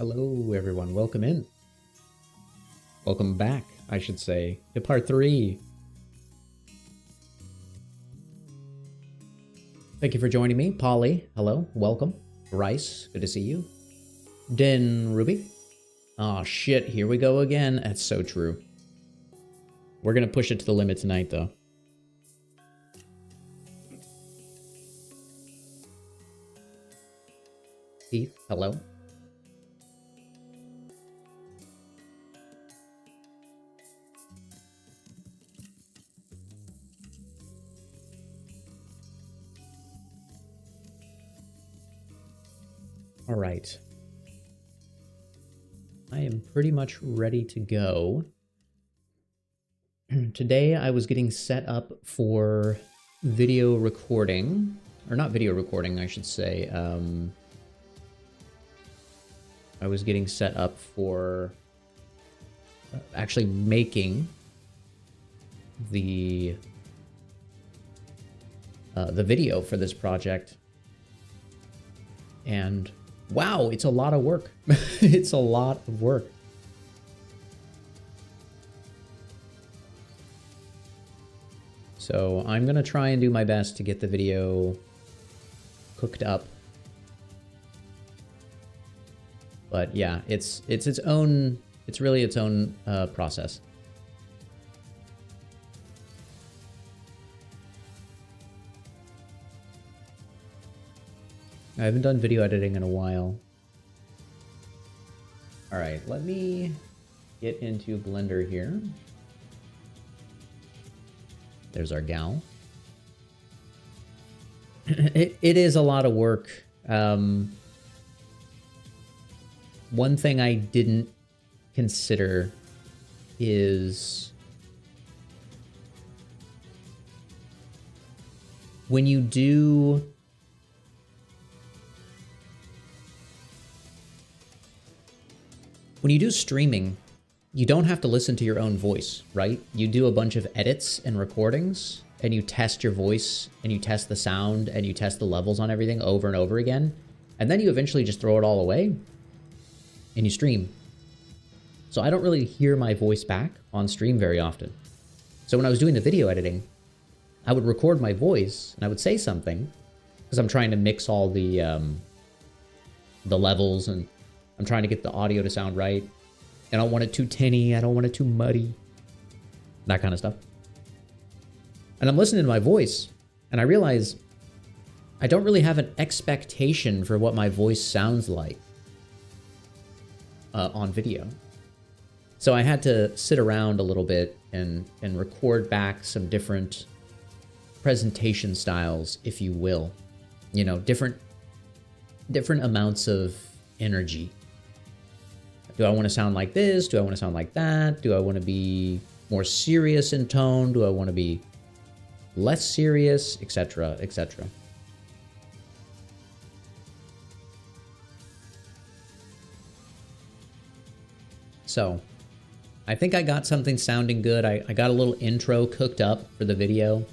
Hello, everyone. Welcome in. Welcome back, I should say, to part 3. Thank you for joining me. Polly, hello. Welcome. Rice, good to see you. Den Ruby. Oh, shit. Here we go again. That's so true. We're going to push it to the limit tonight, though. Keith, hello. All right. I am pretty much ready to go. Today I was getting set up for video recording, or not video recording, I should say. I was getting set up for actually making the video for this project. And wow, it's a lot of work. It's a lot of work. So I'm going to try and do my best to get the video cooked up. But yeah, it's really its own process. I haven't done video editing in a while. All right, let me get into Blender here. There's our gal. It is a lot of work. One thing I didn't consider is when you do streaming, you don't have to listen to your own voice, right? You do a bunch of edits and recordings, and you test your voice, and you test the sound, and you test the levels on everything over and over again, and then you eventually just throw it all away, and you stream. So I don't really hear my voice back on stream very often. So when I was doing the video editing, I would record my voice, and I would say something, because I'm trying to mix all the levels, and I'm trying to get the audio to sound right. I don't want it too tinny. I don't want it too muddy. That kind of stuff. And I'm listening to my voice, and I realize I don't really have an expectation for what my voice sounds like on video. So I had to sit around a little bit and record back some different presentation styles, if you will. You know, different amounts of energy. Do I want to sound like this? Do I want to sound like that? Do I want to be more serious in tone? Do I want to be less serious, etc., etc.? So, I think I got something sounding good. I got a little intro cooked up for the video.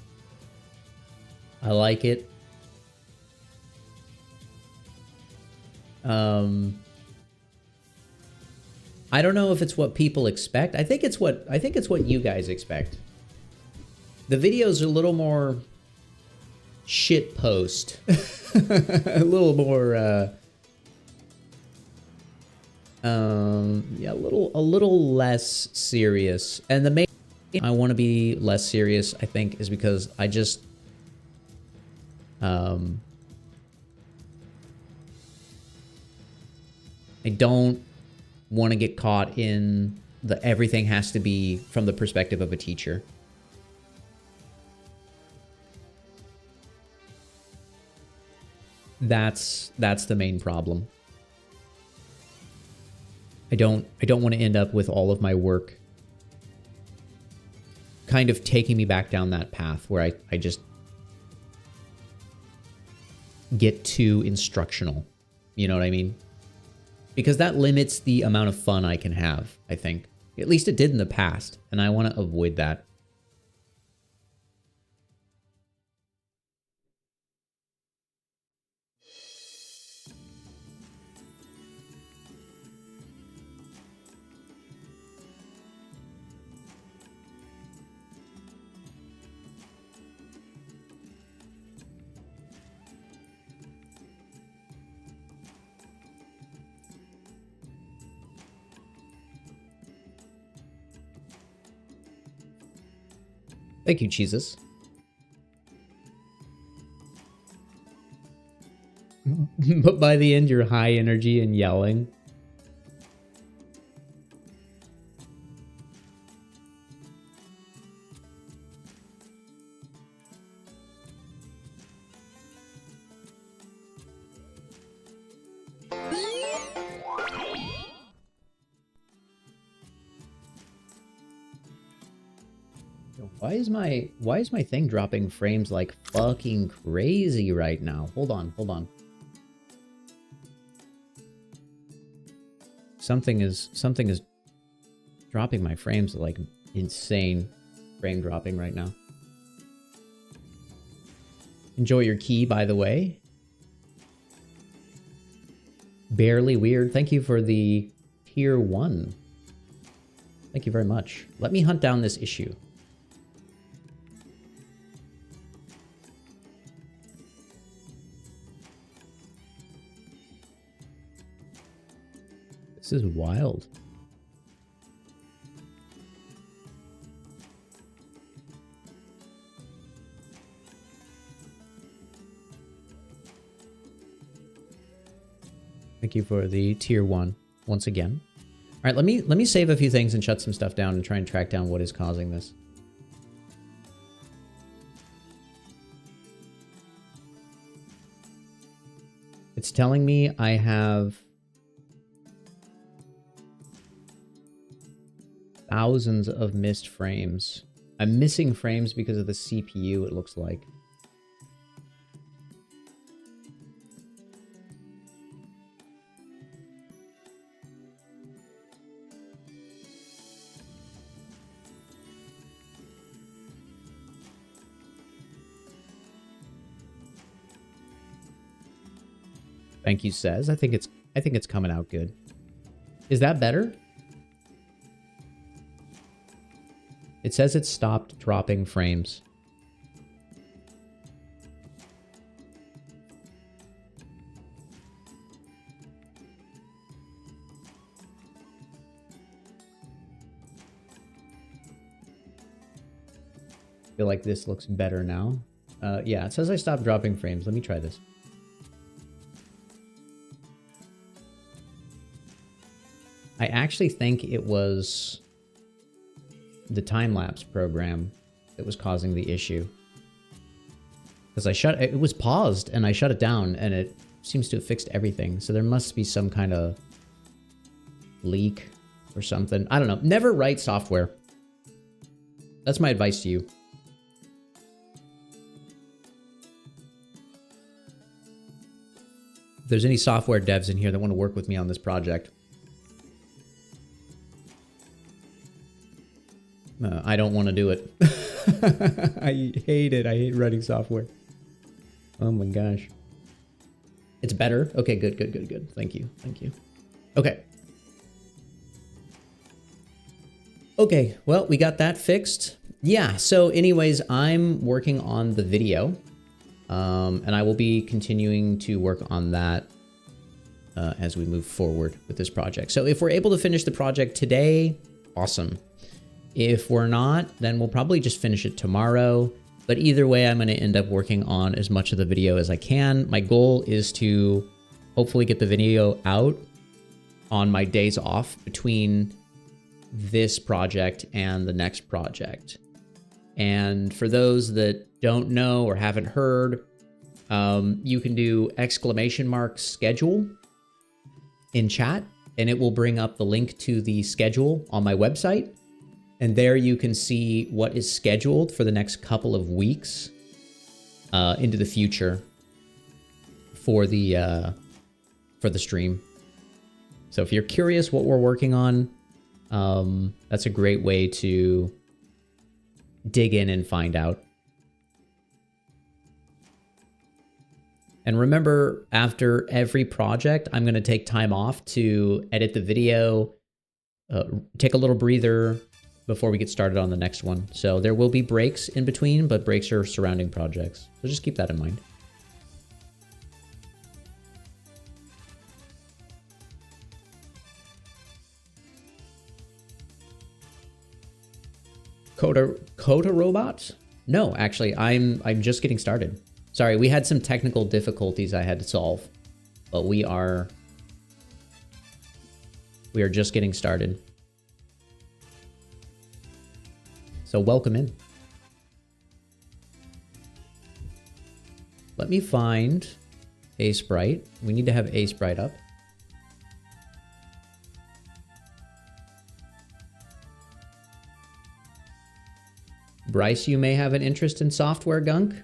I like it. I don't know if it's what people expect. I think it's what you guys expect. The video's a little more shit post. A little more yeah, a little less serious. And the main reason I want to be less serious, I think, is because I just I don't want to get caught in the everything has to be from the perspective of a teacher. That's the main problem. I don't want to end up with all of my work kind of taking me back down that path where I just get too instructional. You know what I mean? Because that limits the amount of fun I can have, I think. At least it did in the past, and I want to avoid that. Thank you, Jesus. But by the end, you're high energy and yelling. Why is my thing dropping frames like fucking crazy right now? Hold on, hold on. Something is dropping my frames like insane frame dropping right now. Enjoy your key, by the way. Barely weird. Thank you for the tier 1. Thank you very much. Let me hunt down this issue. This is wild. Thank you for the tier 1 once again. All right, let me save a few things and shut some stuff down and try and track down what is causing this. It's telling me I have thousands of missed frames. I'm missing frames because of the CPU, it looks like. Thank you, Says. I think it's coming out good. Is that better? It says it stopped dropping frames. I feel like this looks better now. Yeah, it says I stopped dropping frames. Let me try this. I actually think it was the time-lapse program that was causing the issue. Because it was paused and I shut it down and it seems to have fixed everything. So there must be some kind of leak or something. I don't know. Never write software. That's my advice to you. If there's any software devs in here that want to work with me on this project, I don't want to do it. I hate it. I hate writing software. Oh my gosh. It's better? Okay, good, good, good, good. Thank you. Thank you. Okay. Okay, well, we got that fixed. Yeah, so anyways, I'm working on the video. And I will be continuing to work on that as we move forward with this project. So if we're able to finish the project today, awesome. If we're not, then we'll probably just finish it tomorrow. But either way, I'm going to end up working on as much of the video as I can. My goal is to hopefully get the video out on my days off between this project and the next project. And for those that don't know or haven't heard, you can do !schedule in chat, and it will bring up the link to the schedule on my website. And there you can see what is scheduled for the next couple of weeks into the future for the stream. So if you're curious what we're working on, that's a great way to dig in and find out. And remember, after every project, I'm going to take time off to edit the video, take a little breather before we get started on the next one. So there will be breaks in between, but breaks are surrounding projects. So just keep that in mind. Coda robot? No, actually, I'm just getting started. Sorry, we had some technical difficulties I had to solve, but we are just getting started. So welcome in. Let me find a sprite. We need to have a sprite up. Bryce, you may have an interest in software gunk.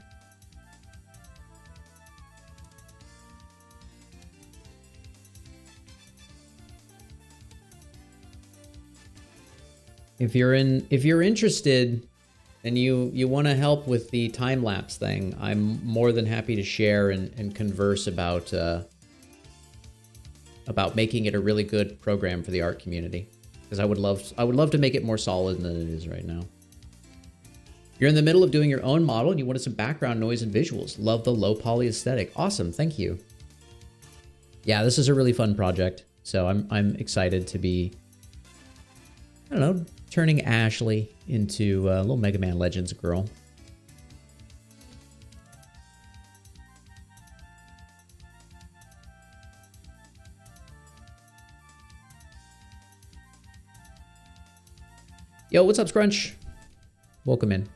If you're interested and you want to help with the time lapse thing, I'm more than happy to share and converse about making it a really good program for the art community, because I would love to make it more solid than it is right now. You're in the middle of doing your own model and you wanted some background noise and visuals. Love the low poly aesthetic. Awesome, thank you. Yeah, this is a really fun project, so I'm excited to be, I don't know, turning Ashley into a little Megaman Legends girl. Yo, what's up, Scrunch? Welcome in.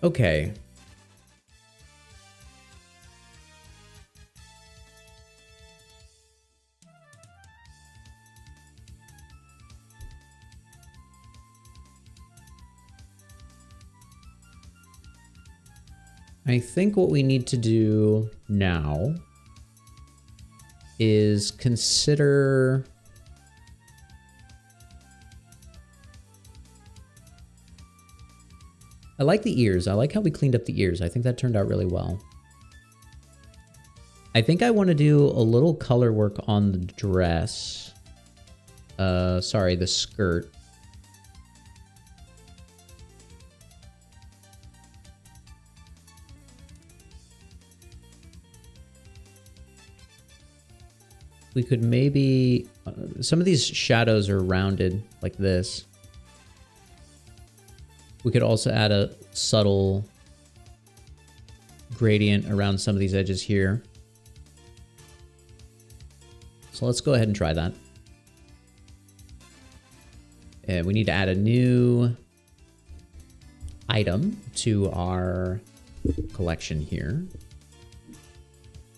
Okay. I think what we need to do now is consider... I like the ears. I like how we cleaned up the ears. I think that turned out really well. I think I want to do a little color work on the dress. Sorry, the skirt. We could maybe... some of these shadows are rounded like this. We could also add a subtle gradient around some of these edges here. So let's go ahead and try that. And we need to add a new item to our collection here.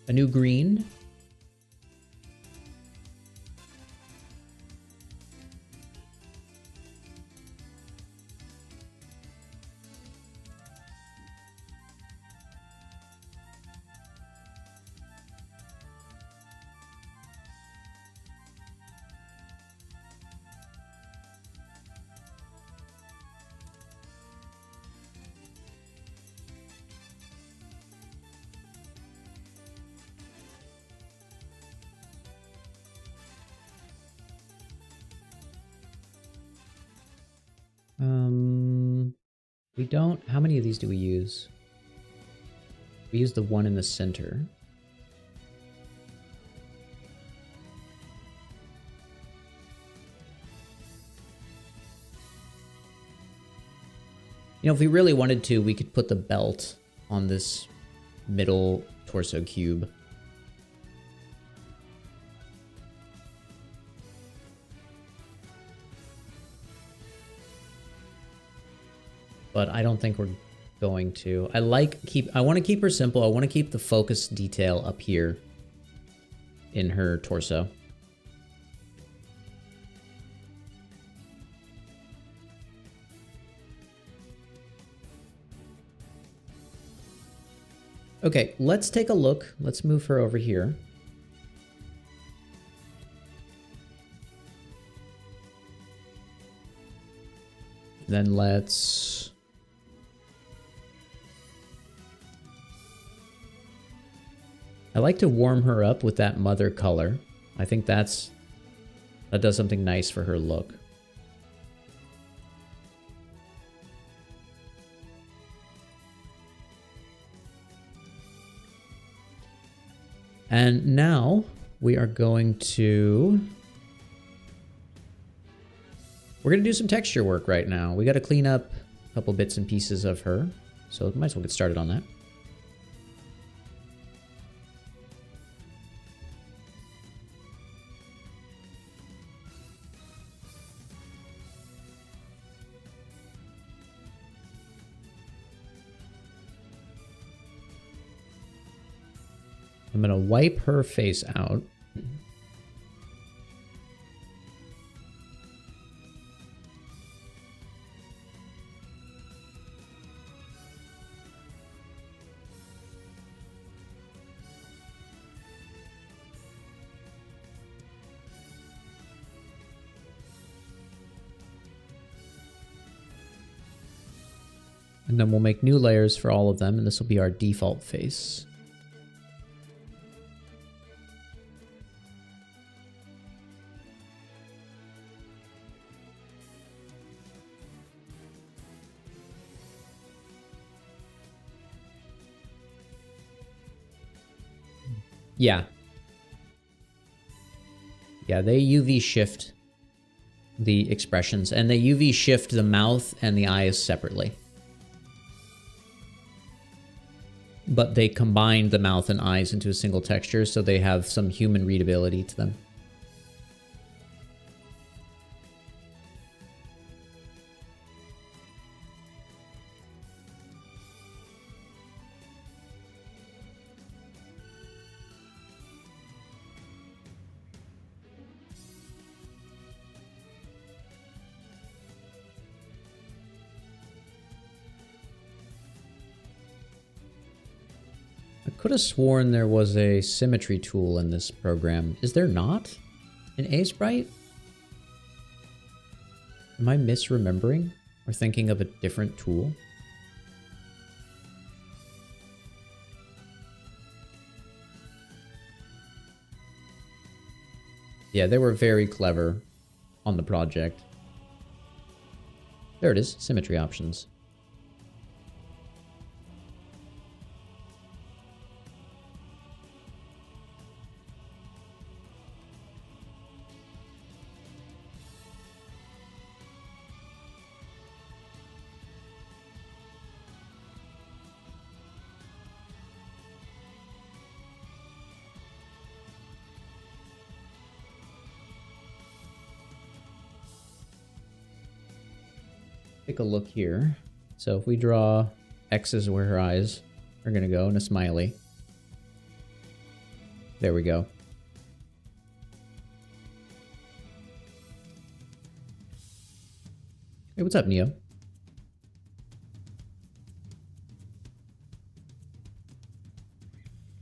A new green. We don't... How many of these do we use? We use the one in the center. You know, if we really wanted to, we could put the belt on this middle torso cube. But I don't think we're going to. I want to keep her simple. I want to keep the focus detail up here in her torso. Okay, let's take a look. Let's move her over here. Then let's... I like to warm her up with that mother color. I think that does something nice for her look. And now we are going to... We're going to do some texture work right now. We got to clean up a couple bits and pieces of her. So might as well get started on that. I'm going to wipe her face out. And then we'll make new layers for all of them, and this will be our default face. Yeah. Yeah, they UV shift the expressions, and they UV shift the mouth and the eyes separately. But they combine the mouth and eyes into a single texture, so they have some human readability to them. I could have sworn there was a symmetry tool in this program. Is there not? In Aseprite? Am I misremembering or thinking of a different tool? Yeah, they were very clever on the project. There it is, symmetry options. Take a look here. So if we draw X's where her eyes are going to go and a smiley. There we go. Hey, what's up, Neo?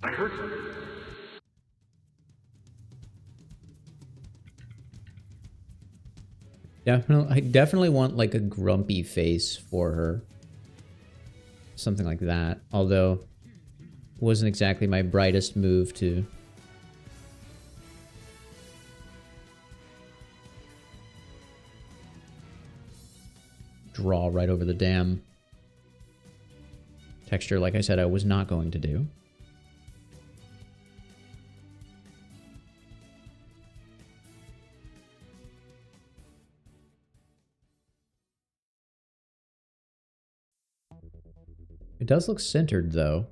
I heard something. I definitely want like a grumpy face for her. Something like that. Although, wasn't exactly my brightest move to... draw right over the damn texture, like I said, I was not going to do. It does look centered, though.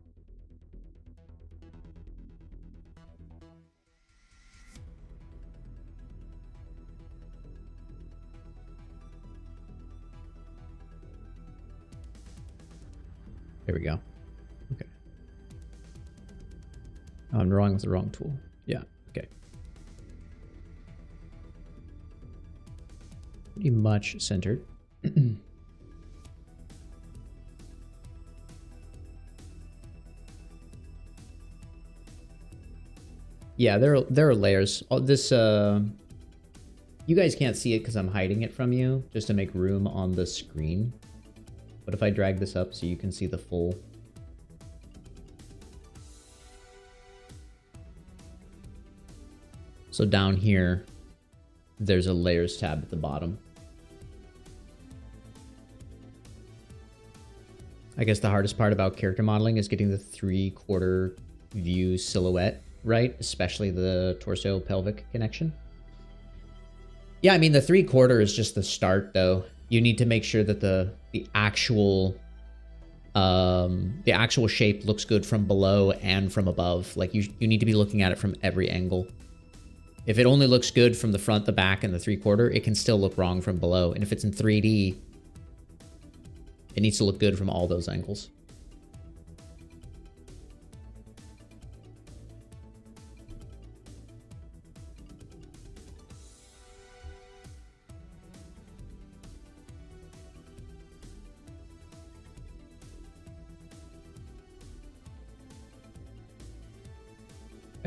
There we go. Okay. Oh, I'm drawing with the wrong tool. Yeah, okay. Pretty much centered. Yeah, there are layers. This you guys can't see it because I'm hiding it from you, just to make room on the screen. But if I drag this up so you can see the full... So down here, there's a layers tab at the bottom. I guess the hardest part about character modeling is getting the 3/4 view silhouette right? Especially the torso-pelvic connection. Yeah, I mean, the 3/4 is just the start, though. You need to make sure that the actual shape looks good from below and from above. Like, you need to be looking at it from every angle. If it only looks good from the front, the back, and the 3/4, it can still look wrong from below. And if it's in 3D, it needs to look good from all those angles.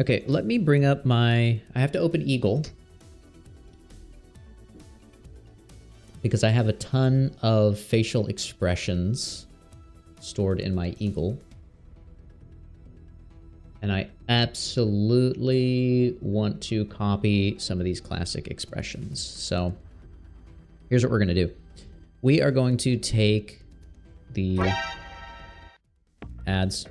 Okay, let me bring up my... I have to open Eagle, because I have a ton of facial expressions stored in my Eagle. And I absolutely want to copy some of these classic expressions. So here's what we're going to do. We are going to take the ads.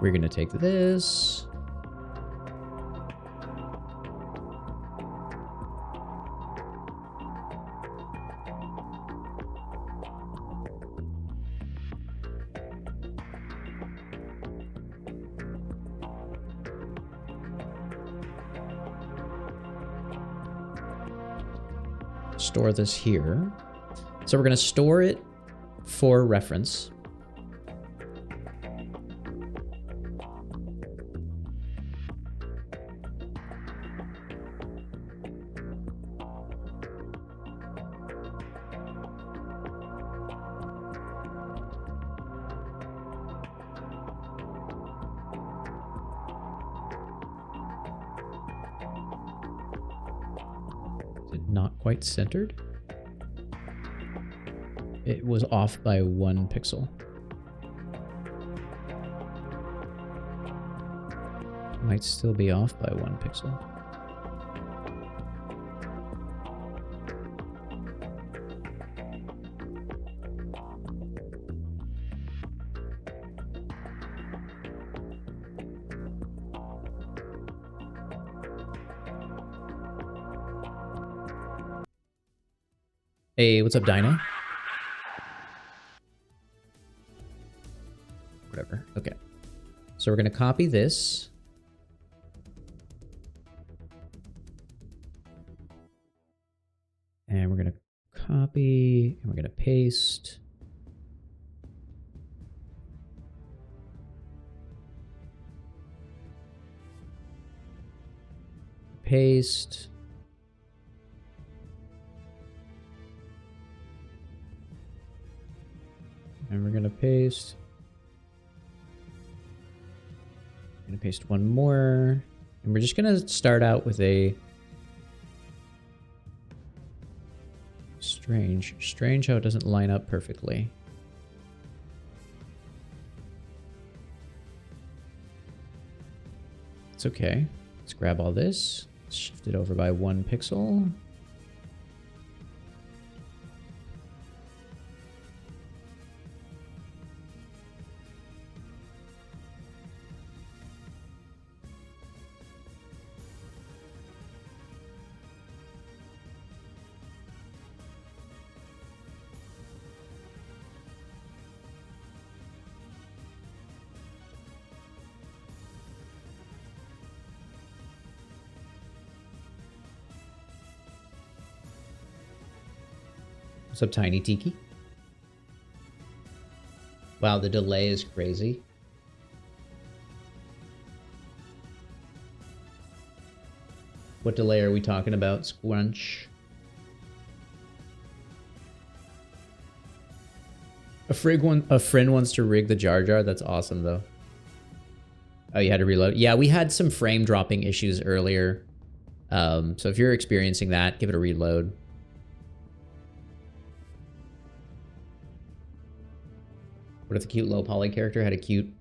We're going to take this. Store this here. So we're going to store it for reference. Not quite centered. It was off by 1 pixel. Might still be off by 1 pixel. Hey, what's up, Dino? Whatever. Okay. So we're going to copy this. And we're going to copy, and we're going to paste. Paste. And we're going to paste. I'm going to paste one more. And we're just going to start out with a strange how it doesn't line up perfectly. It's okay. Let's grab all this, shift it over by 1 pixel. What's up, Tiny Tiki? Wow, the delay is crazy. What delay are we talking about, Squunch? A friend wants to rig the Jar Jar. That's awesome, though. Oh, you had to reload? Yeah, we had some frame dropping issues earlier. So if you're experiencing that, give it a reload. What if the cute low poly character had a cute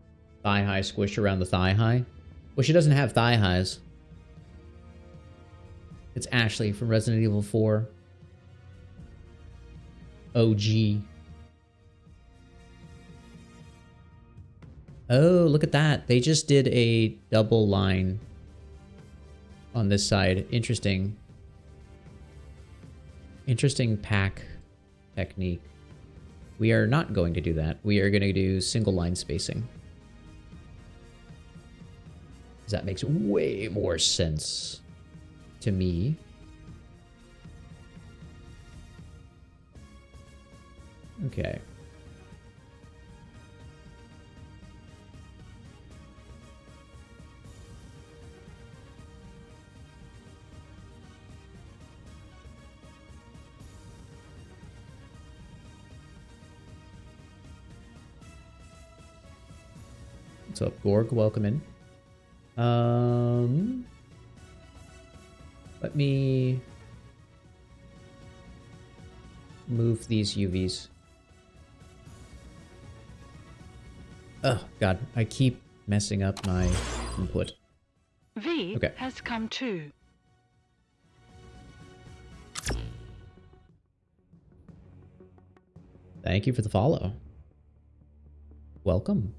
thigh high squish around the thigh high? Well, she doesn't have thigh highs. It's Ashley from Resident Evil 4. OG. Oh, look at that. They just did a double line on this side. Interesting. Interesting pack technique. We are not going to do that. We are going to do single line spacing. That makes way more sense to me. Okay. What's up, Gorg? Welcome in. Let me move these UVs. Oh, God. I keep messing up my input. V has come too. Thank you for the follow. Welcome.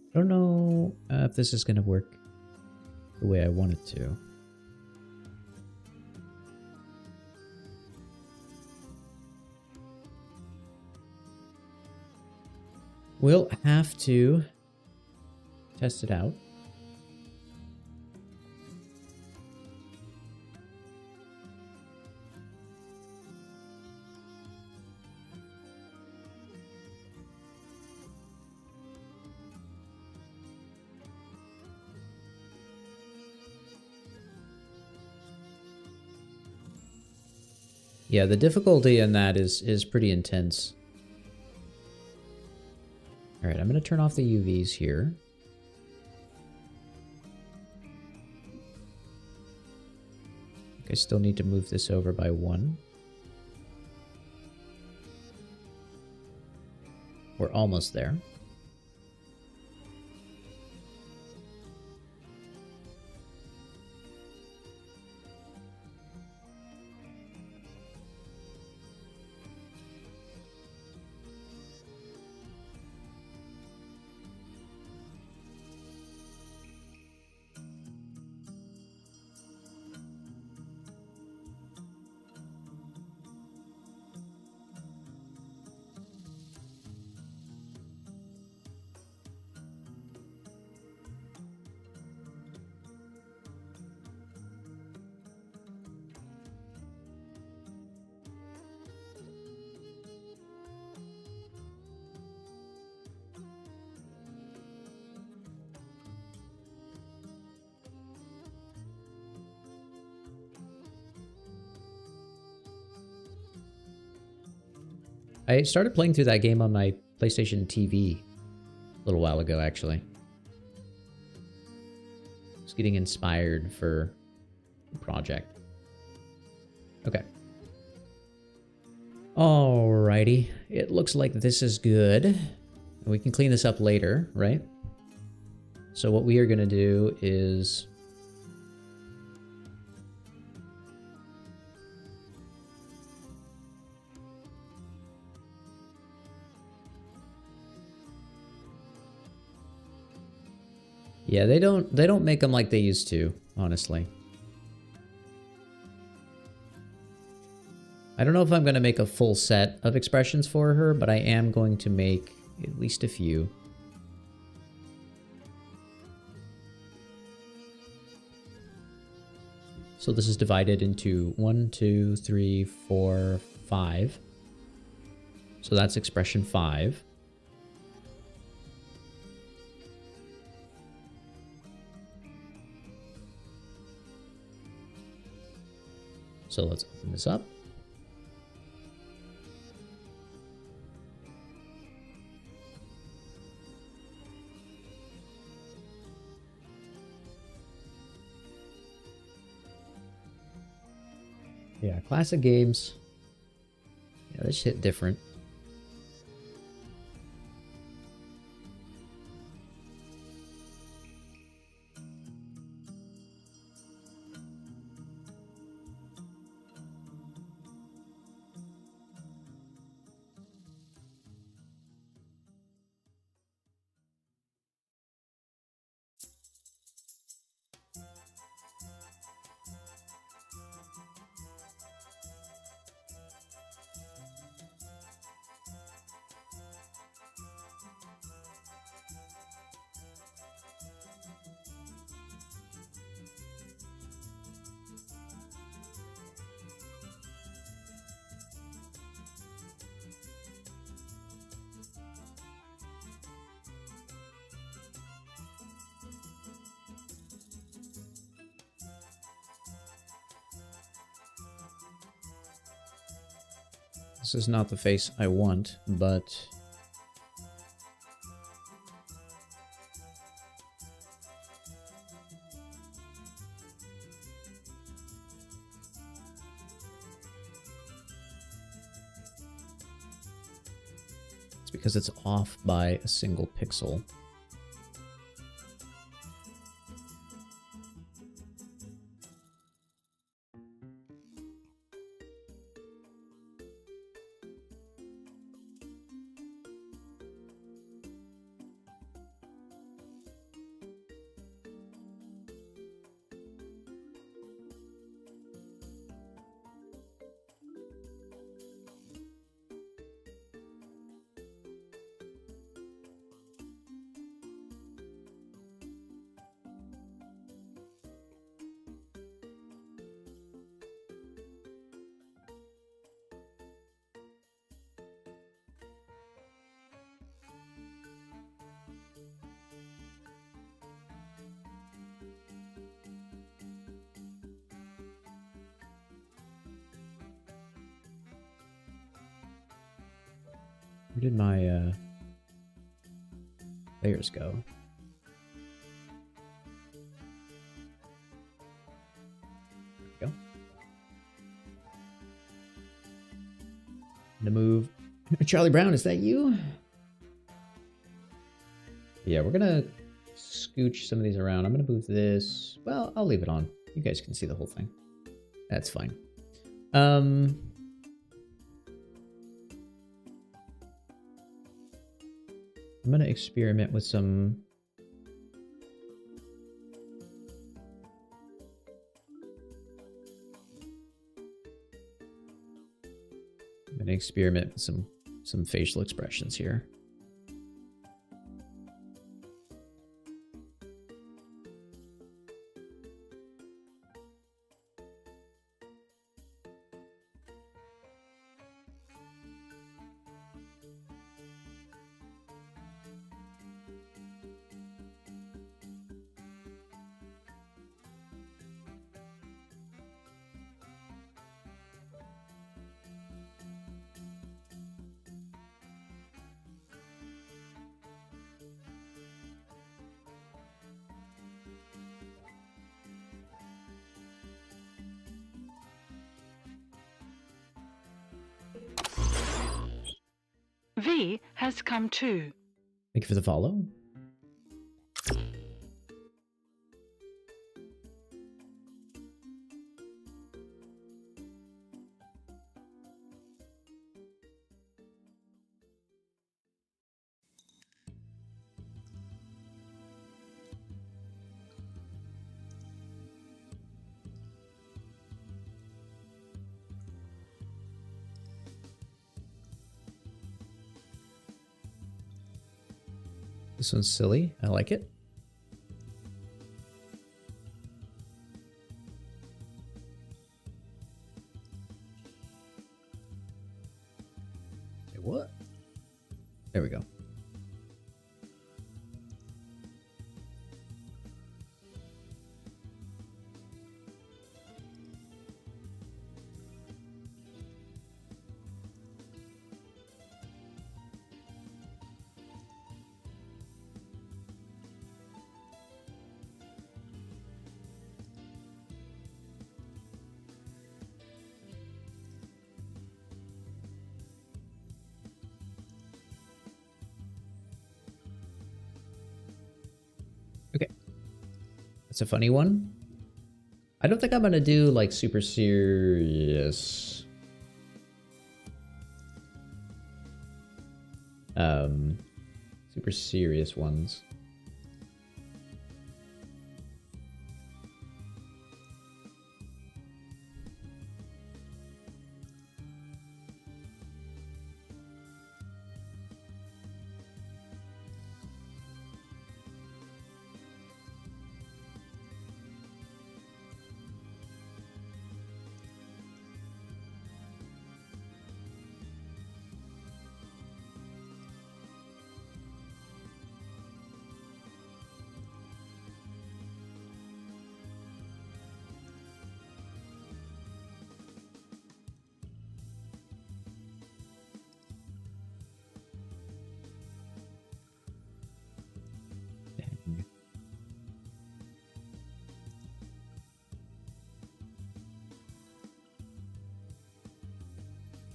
I don't know if this is going to work the way I want it to. We'll have to test it out. Yeah, the difficulty in that is pretty intense. All right, I'm going to turn off the UVs here. I still need to move this over by 1. We're almost there. I started playing through that game on my PlayStation TV a little while ago, actually. I was getting inspired for the project. Okay. Alrighty. It looks like this is good. We can clean this up later, right? So what we are going to do is... Yeah, they don't make them like they used to, honestly. I don't know if I'm going to make a full set of expressions for her, but I am going to make at least a few. So this is divided into 1, 2, 3, 4, 5. So that's expression 5. So let's open this up. Yeah, classic games. Yeah, they just hit different. This is not the face I want, but it's because it's off by a single pixel. Where did my layers go? There we go. I'm gonna move. Charlie Brown, is that you? Yeah, we're gonna scooch some of these around. I'm gonna move this. Well, I'll leave it on. You guys can see the whole thing. That's fine. I'm gonna experiment with some. I'm gonna experiment with some facial expressions here. V has come too. Thank you for the follow. This one's silly. I like it. Say what? There we go. Okay. That's a funny one. I don't think I'm gonna do like super serious. Super serious ones.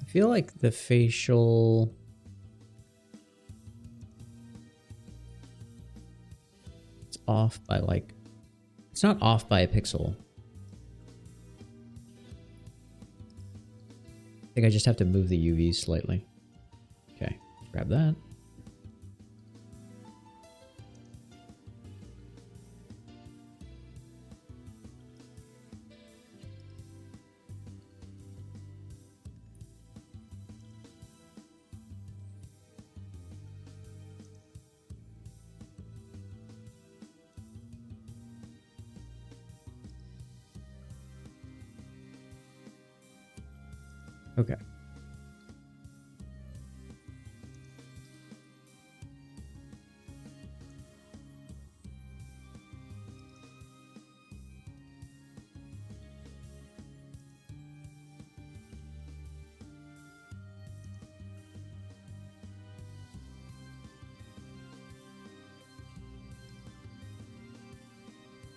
I feel like the facial... It's off by like... It's not off by a pixel. I think I just have to move the UV slightly. Okay, grab that. Okay.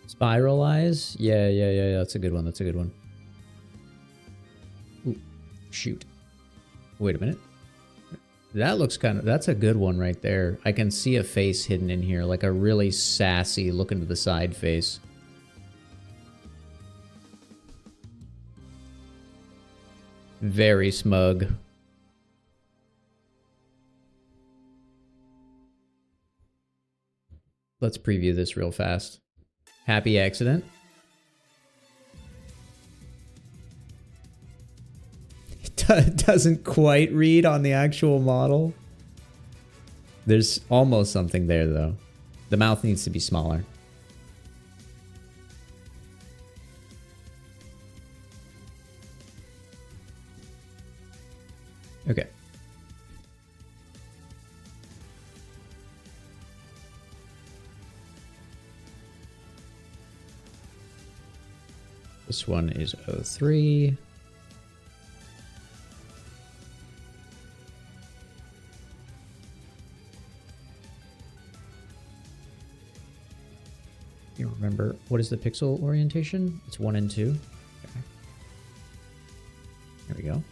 Spiral eyes? Yeah. That's a good one. That's a good one. Ooh, shoot. Wait a minute. That looks kind of... That's a good one right there. I can see a face hidden in here, like a really sassy looking to the side face. Very smug. Let's preview this real fast. Happy accident. It doesn't quite read on the actual model. There's almost something there, though. The mouth needs to be smaller. Okay. This one is 03. You remember, what is the pixel orientation? It's 1 and 2. Okay. There we go.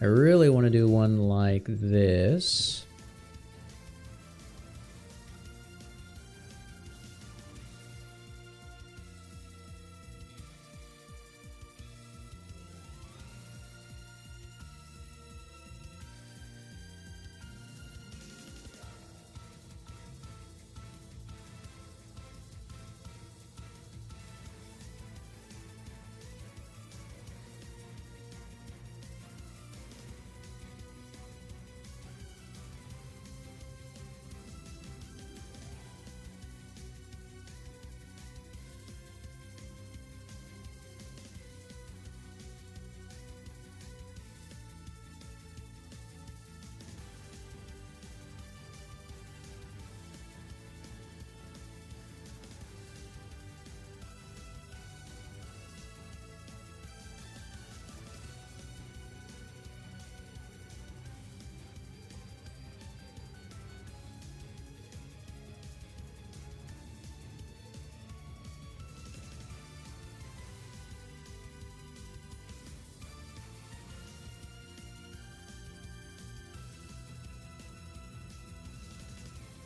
I really want to do one like this.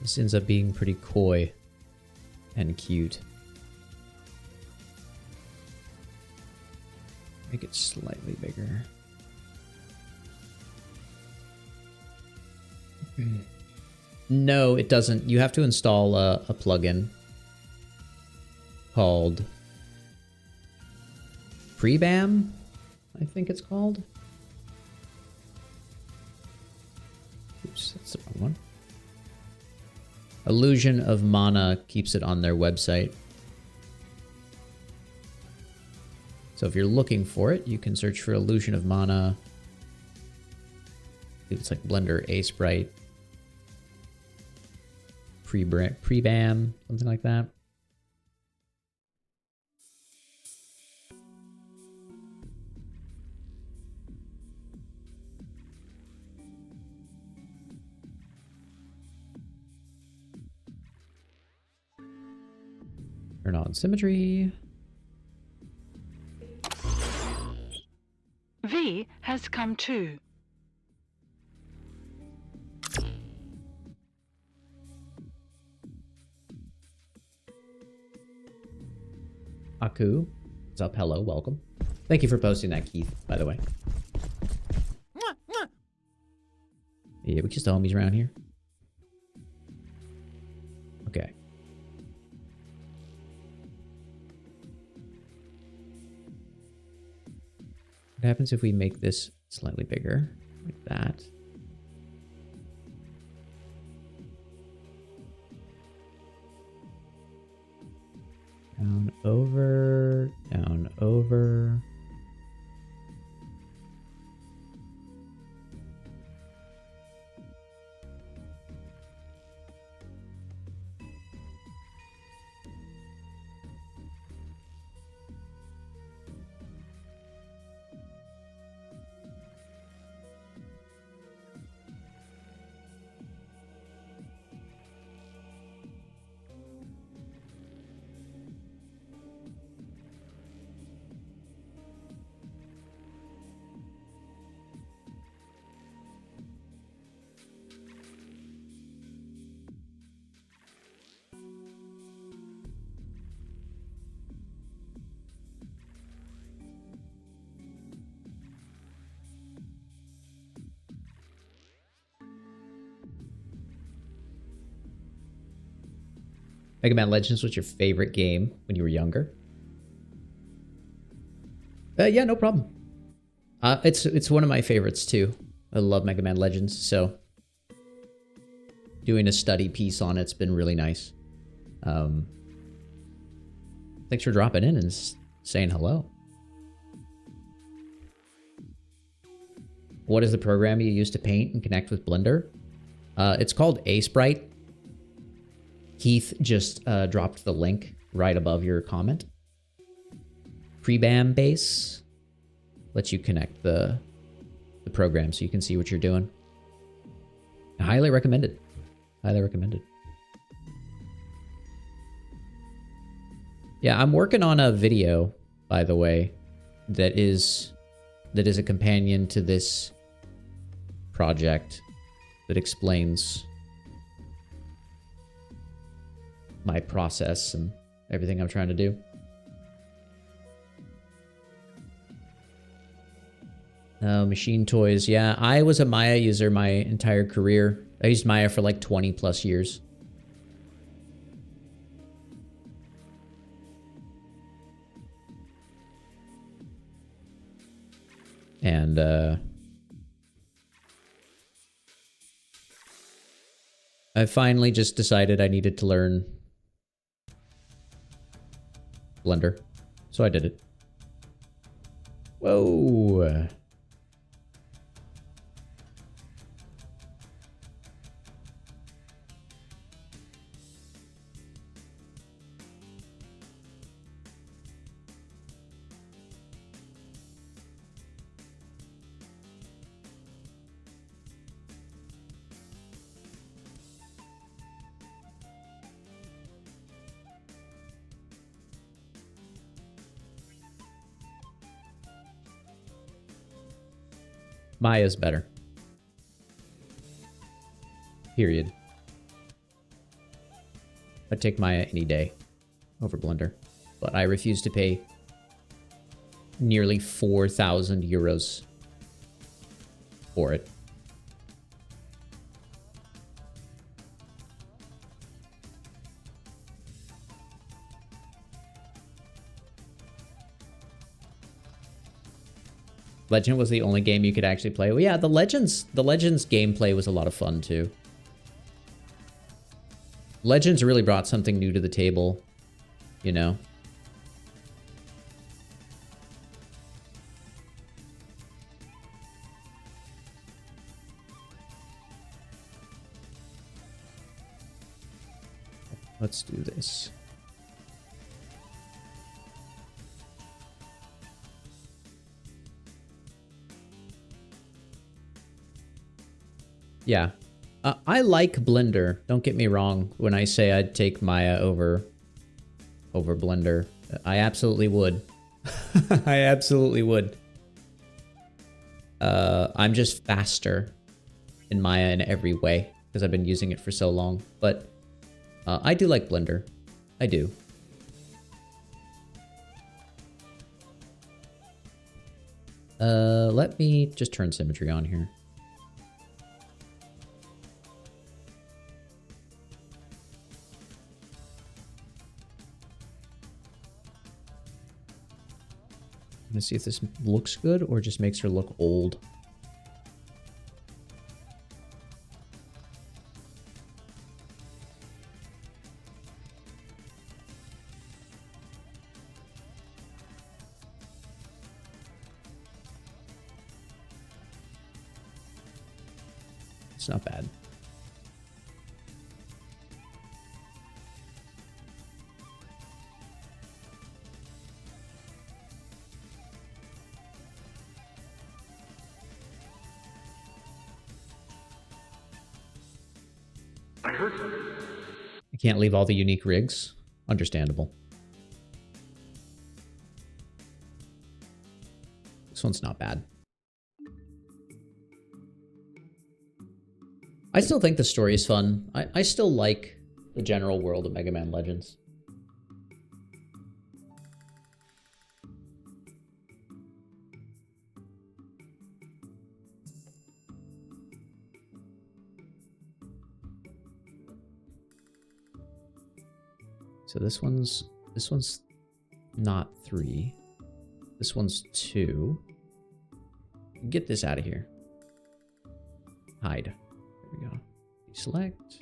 This ends up being pretty coy and cute. Make it slightly bigger. No, it doesn't. You have to install a plugin called Prebam, I think it's called. Oops, that's the wrong one. Illusion of Mana keeps it on their website. So if you're looking for it, you can search for Illusion of Mana. I think it's like Blender A Sprite. Prebam, something like that. Turn on symmetry. V has come too. Aku, what's up? Hello, welcome. Thank you for posting that, Keith, by the way. Yeah, we kissed the homies around here. Okay. What happens if we make this slightly bigger, like that? Down, over, down, over. Megaman Legends was your favorite game when you were younger? Yeah, no problem. It's one of my favorites too. I love Megaman Legends, so doing a study piece on it's been really nice. Thanks for dropping in and saying hello. What is the program you use to paint and connect with Blender? It's called A Sprite. Keith just dropped the link right above your comment. Prebam base lets you connect the program so you can see what you're doing. Highly recommended. Highly recommended. Yeah, I'm working on a video, by the way, that is a companion to this project that explains my process and everything I'm trying to do. Machine toys. Yeah, I was a Maya user my entire career. I used Maya for like 20 plus years. And I finally just decided I needed to learn Blender. So I did it. Whoa. Maya's better. Period. I'd take Maya any day over Blender. But I refuse to pay nearly 4,000 euros for it. Legend was the only game you could actually play. Well, yeah, the Legends gameplay was a lot of fun too. Legends really brought something new to the table, you know. Let's do this. Yeah. I like Blender. Don't get me wrong when I say I'd take Maya over Blender. I absolutely would. I absolutely would. I'm just faster in Maya in every way because I've been using it for so long. But I do like Blender. I do. Let me just turn symmetry on here. I'm gonna see if this looks good or just makes her look old. It's not bad. I can't leave all the unique rigs. Understandable. This one's not bad. I still think the story is fun. I still like the general world of Mega Man Legends. So this one's not 3. This one's 2. Get this out of here. Hide. There we go. Select.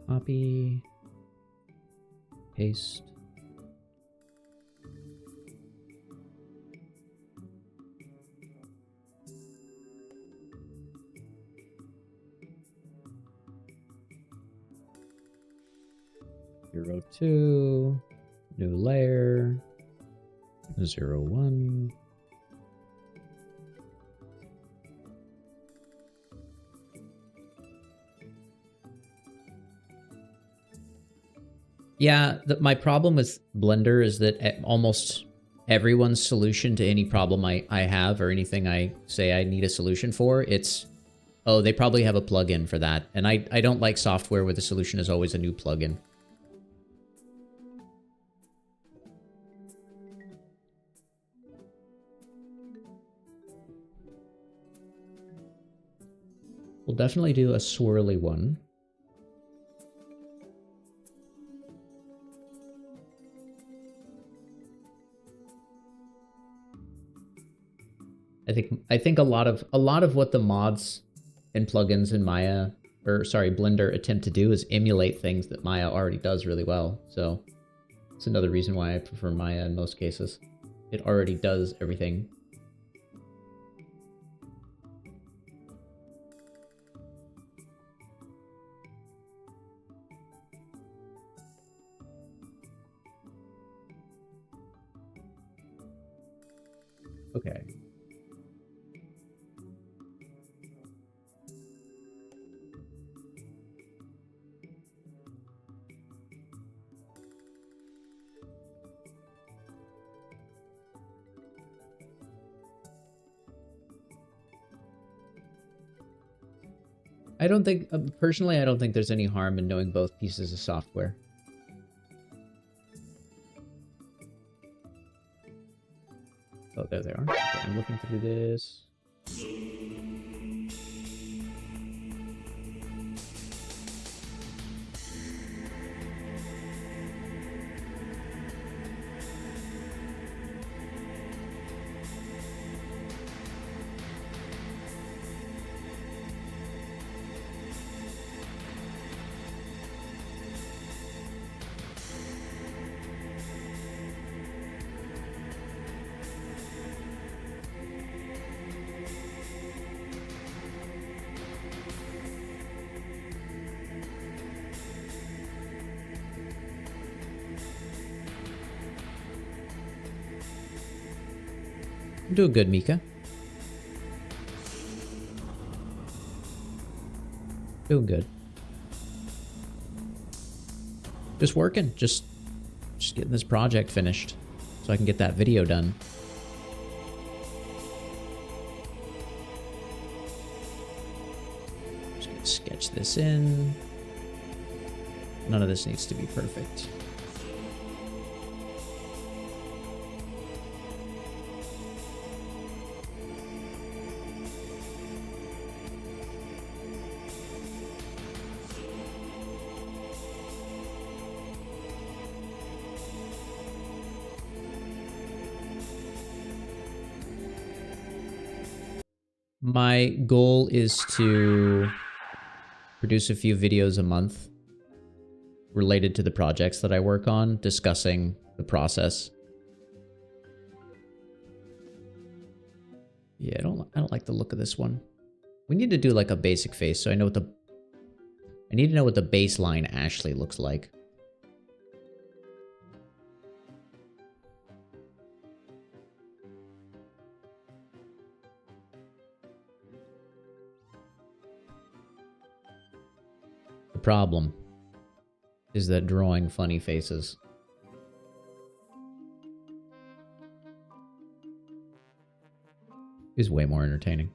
Copy. Paste. Zero 2. New layer. 0 1. Yeah, my problem with Blender is that almost everyone's solution to any problem I have or anything I say I need a solution for, it's, oh, they probably have a plugin for that. And I don't like software where the solution is always a new plugin. We'll definitely do a swirly one. I think a lot of what the mods and plugins in Maya, or sorry, Blender attempt to do is emulate things that Maya already does really well. So it's another reason why I prefer Maya in most cases. It already does everything. Okay. I don't think, personally, I don't think there's any harm in knowing both pieces of software. Oh, there they are. Okay, I'm looking through this. I'm doing good, Mika. Doing good. Just working. Just getting this project finished so I can get that video done. Just gonna sketch this in. None of this needs to be perfect. My goal is to produce a few videos a month related to the projects that I work on, discussing the process. Yeah, I don't like the look of this one. We need to do like a basic face so I know what I need to know what the baseline Ashley looks like. The problem is that drawing funny faces is way more entertaining.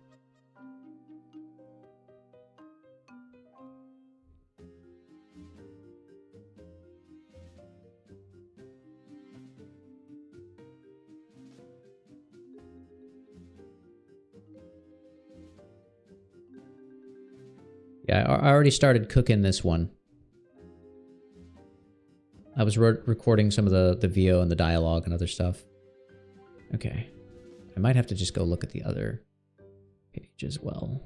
Yeah, I already started cooking this one. I was recording some of the VO and the dialogue and other stuff. Okay. I might have to just go look at the other page as well.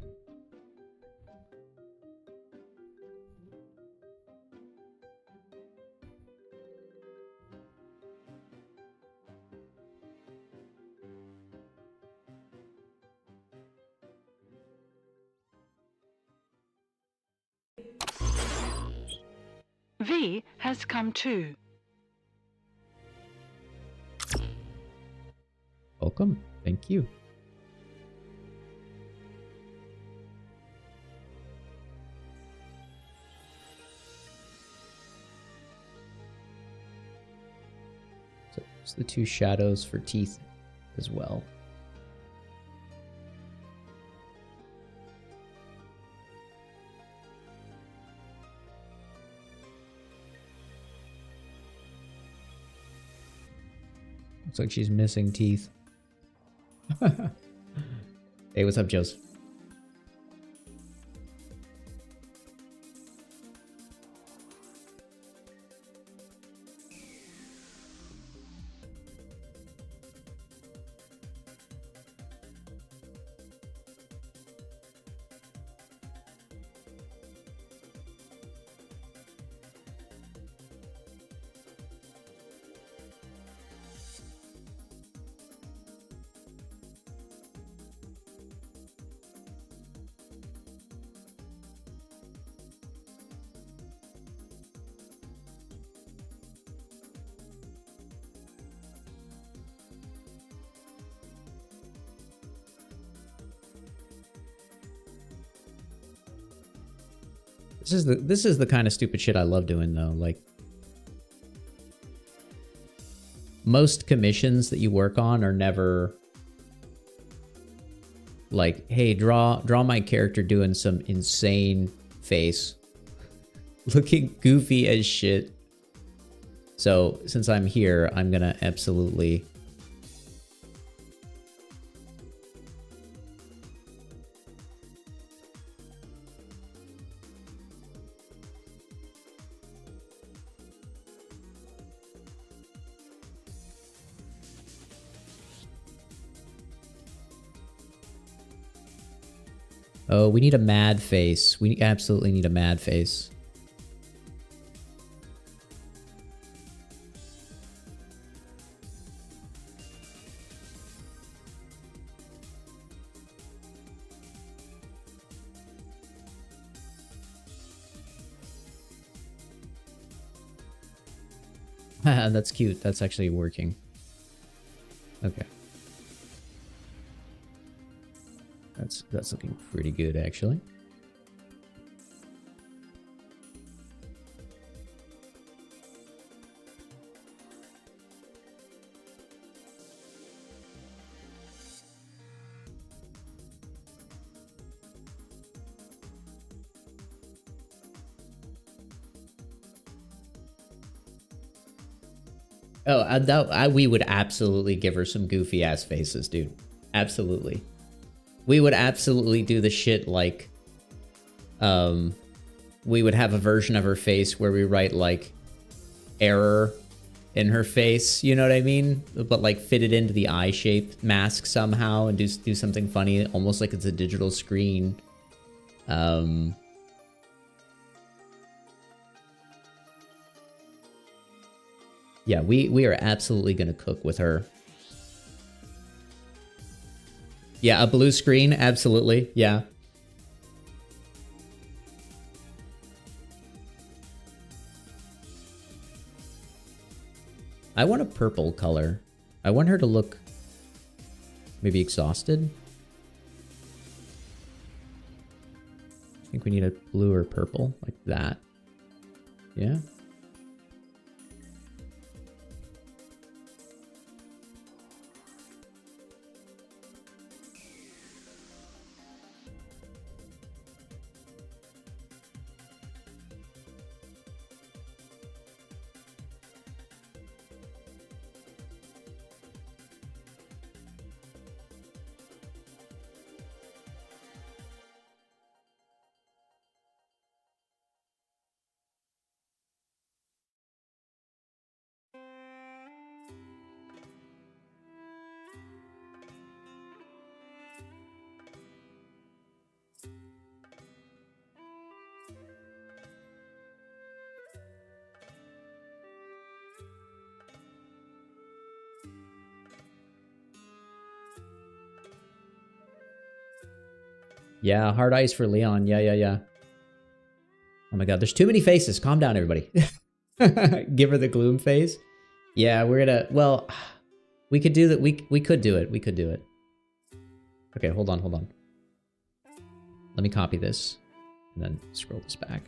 V has come too. Welcome. Thank you. So it's the two shadows for teeth as well. Looks like she's missing teeth. Hey, what's up, Joes? This is the kind of stupid shit I love doing though. Like most commissions that you work on are never Like, hey, draw my character doing some insane face. Looking goofy as shit. So, since I'm here, I'm gonna absolutely... Oh, we need a mad face. We absolutely need a mad face. That's cute. That's actually working. Okay. That's looking pretty good, actually. Oh, we would absolutely give her some goofy ass faces, dude. Absolutely. We would absolutely do the shit like, we would have a version of her face where we write like error in her face, you know what I mean? But like fit it into the eye shape mask somehow and do something funny, almost like it's a digital screen. Yeah, we are absolutely gonna cook with her. Yeah, a blue screen, absolutely. Yeah. I want a purple color. I want her to look maybe exhausted. I think we need a blue or purple, like that. Yeah. Yeah, hard eyes for Leon. Yeah, yeah, yeah. Oh my god, there's too many faces. Calm down, everybody. Give her the gloom face. Yeah, we're gonna... Well, we could do that. We could do it. We could do it. Okay, hold on, hold on. Let me copy this and then scroll this back.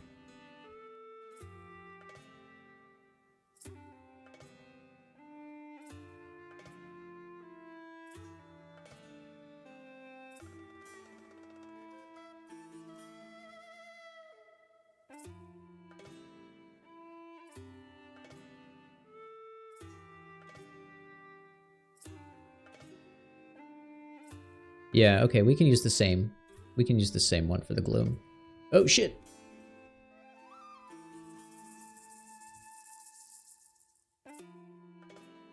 Yeah, okay, we can use the same. We can use the same one for the gloom. Oh, shit!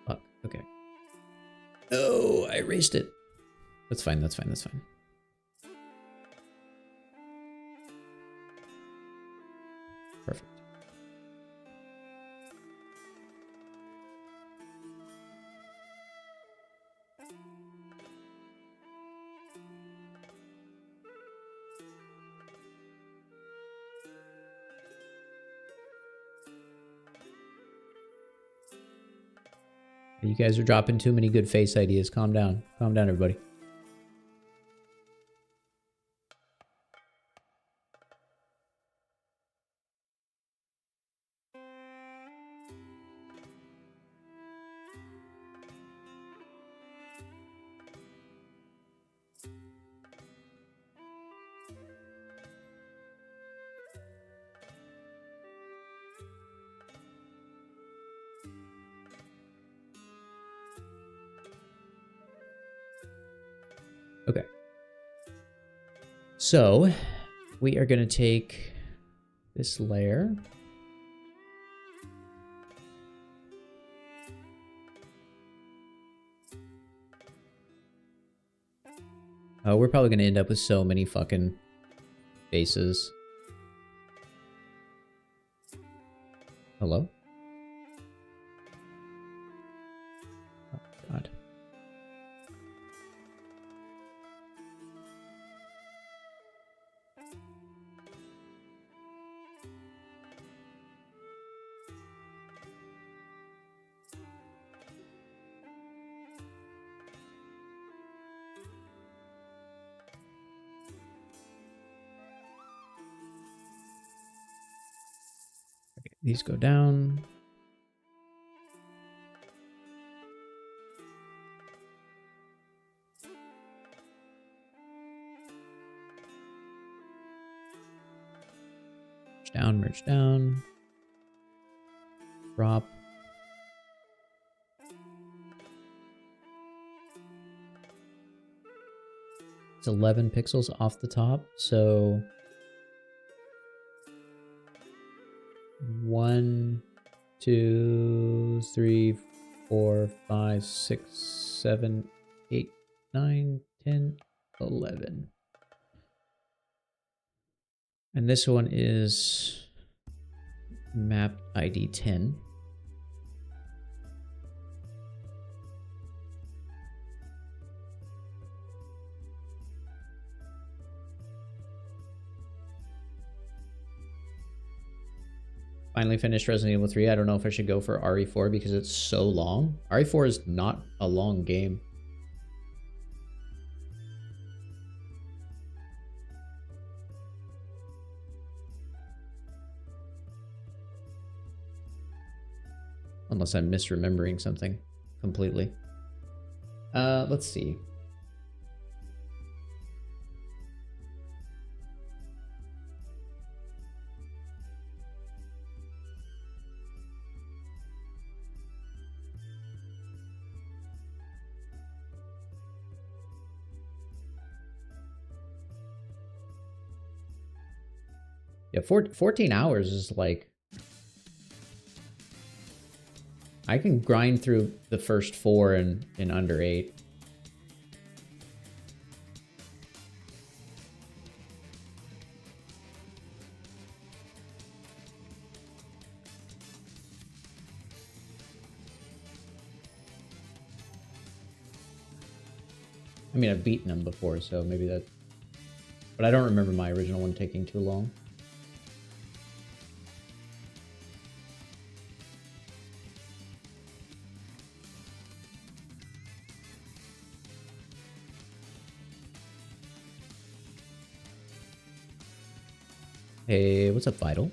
Fuck, okay. Oh, I erased it. That's fine, that's fine, that's fine. Perfect. You guys are dropping too many good face ideas. Calm down. Calm down, everybody. Okay. So we are going to take this layer. Oh, we're probably going to end up with so many fucking faces. Hello? Oh, God. Okay, these go down. Merge down. Drop. It's 11 pixels off the top, so 1, 2, 3, 4, 5, 6, 7, 8, 9, 10, 11. And this one is map ID 10. Finally finished Resident Evil 3. I don't know if I should go for RE4 because it's so long. RE4 is not a long game. Unless I'm misremembering something completely. Let's see. Yeah, 14 hours is like... I can grind through the first 4 in under 8. I mean, I've beaten them before, so maybe that... But I don't remember my original one taking too long. Hey, what's up, Vital?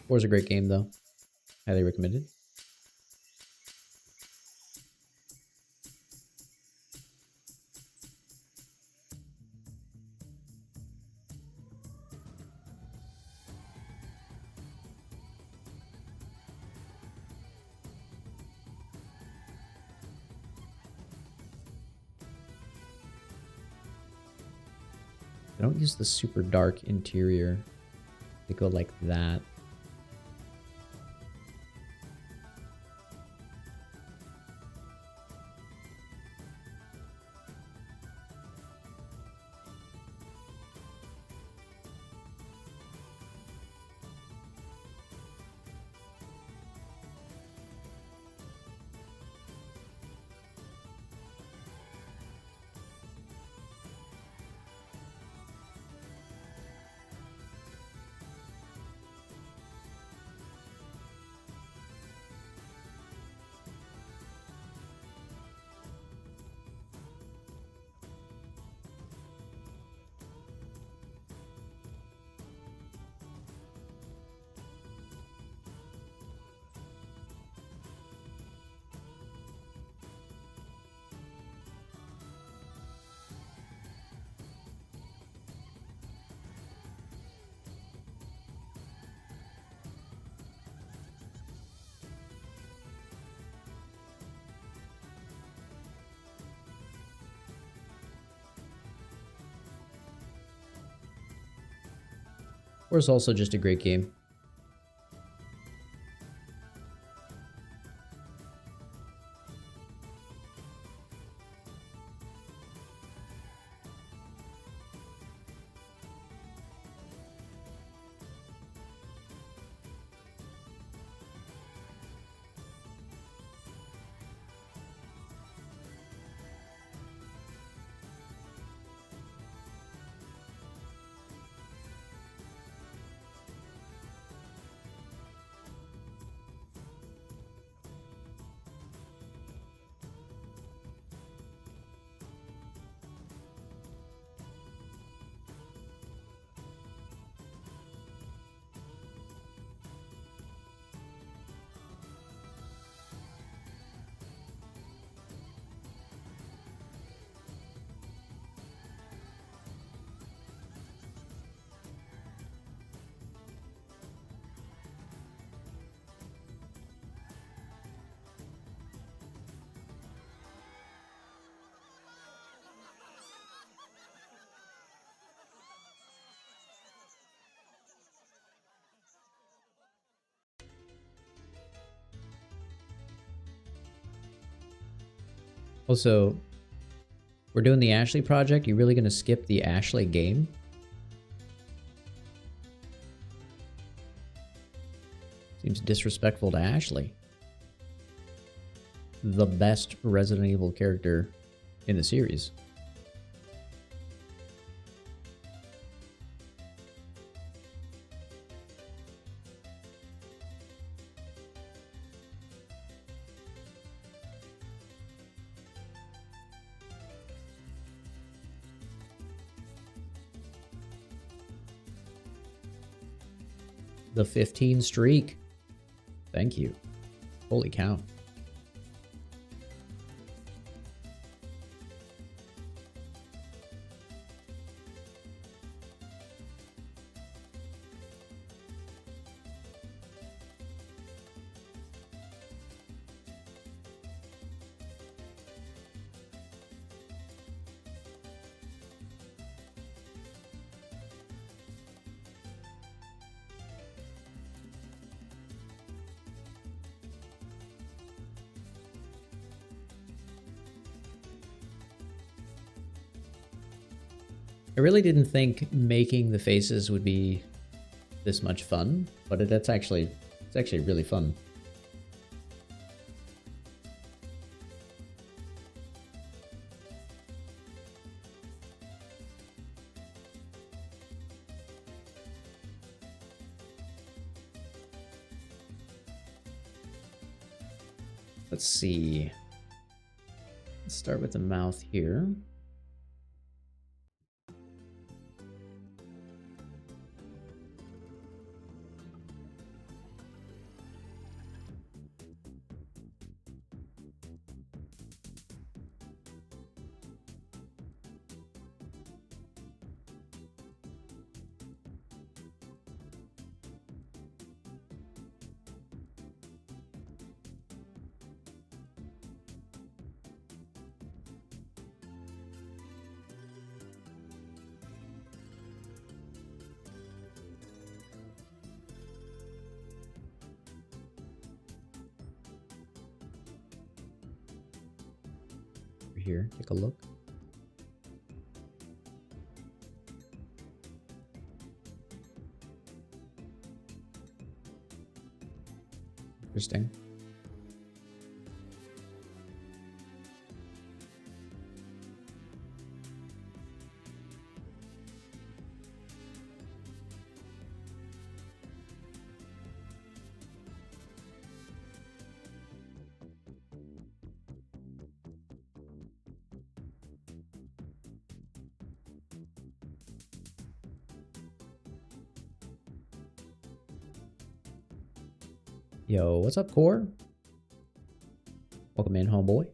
War's a great game, though. Highly recommended. They don't use the super dark interior. They go like that. Or it's also just a great game. Also, we're doing the Ashley project. You really gonna skip the Ashley game? Seems disrespectful to Ashley. The best Resident Evil character in the series. The 15 streak. Thank you. Holy cow. I really didn't think making the faces would be this much fun, but it's actually really fun. Let's see. Let's start with the mouth here. here. Take a look. Interesting. Yo, what's up, Core? Welcome in, homeboy.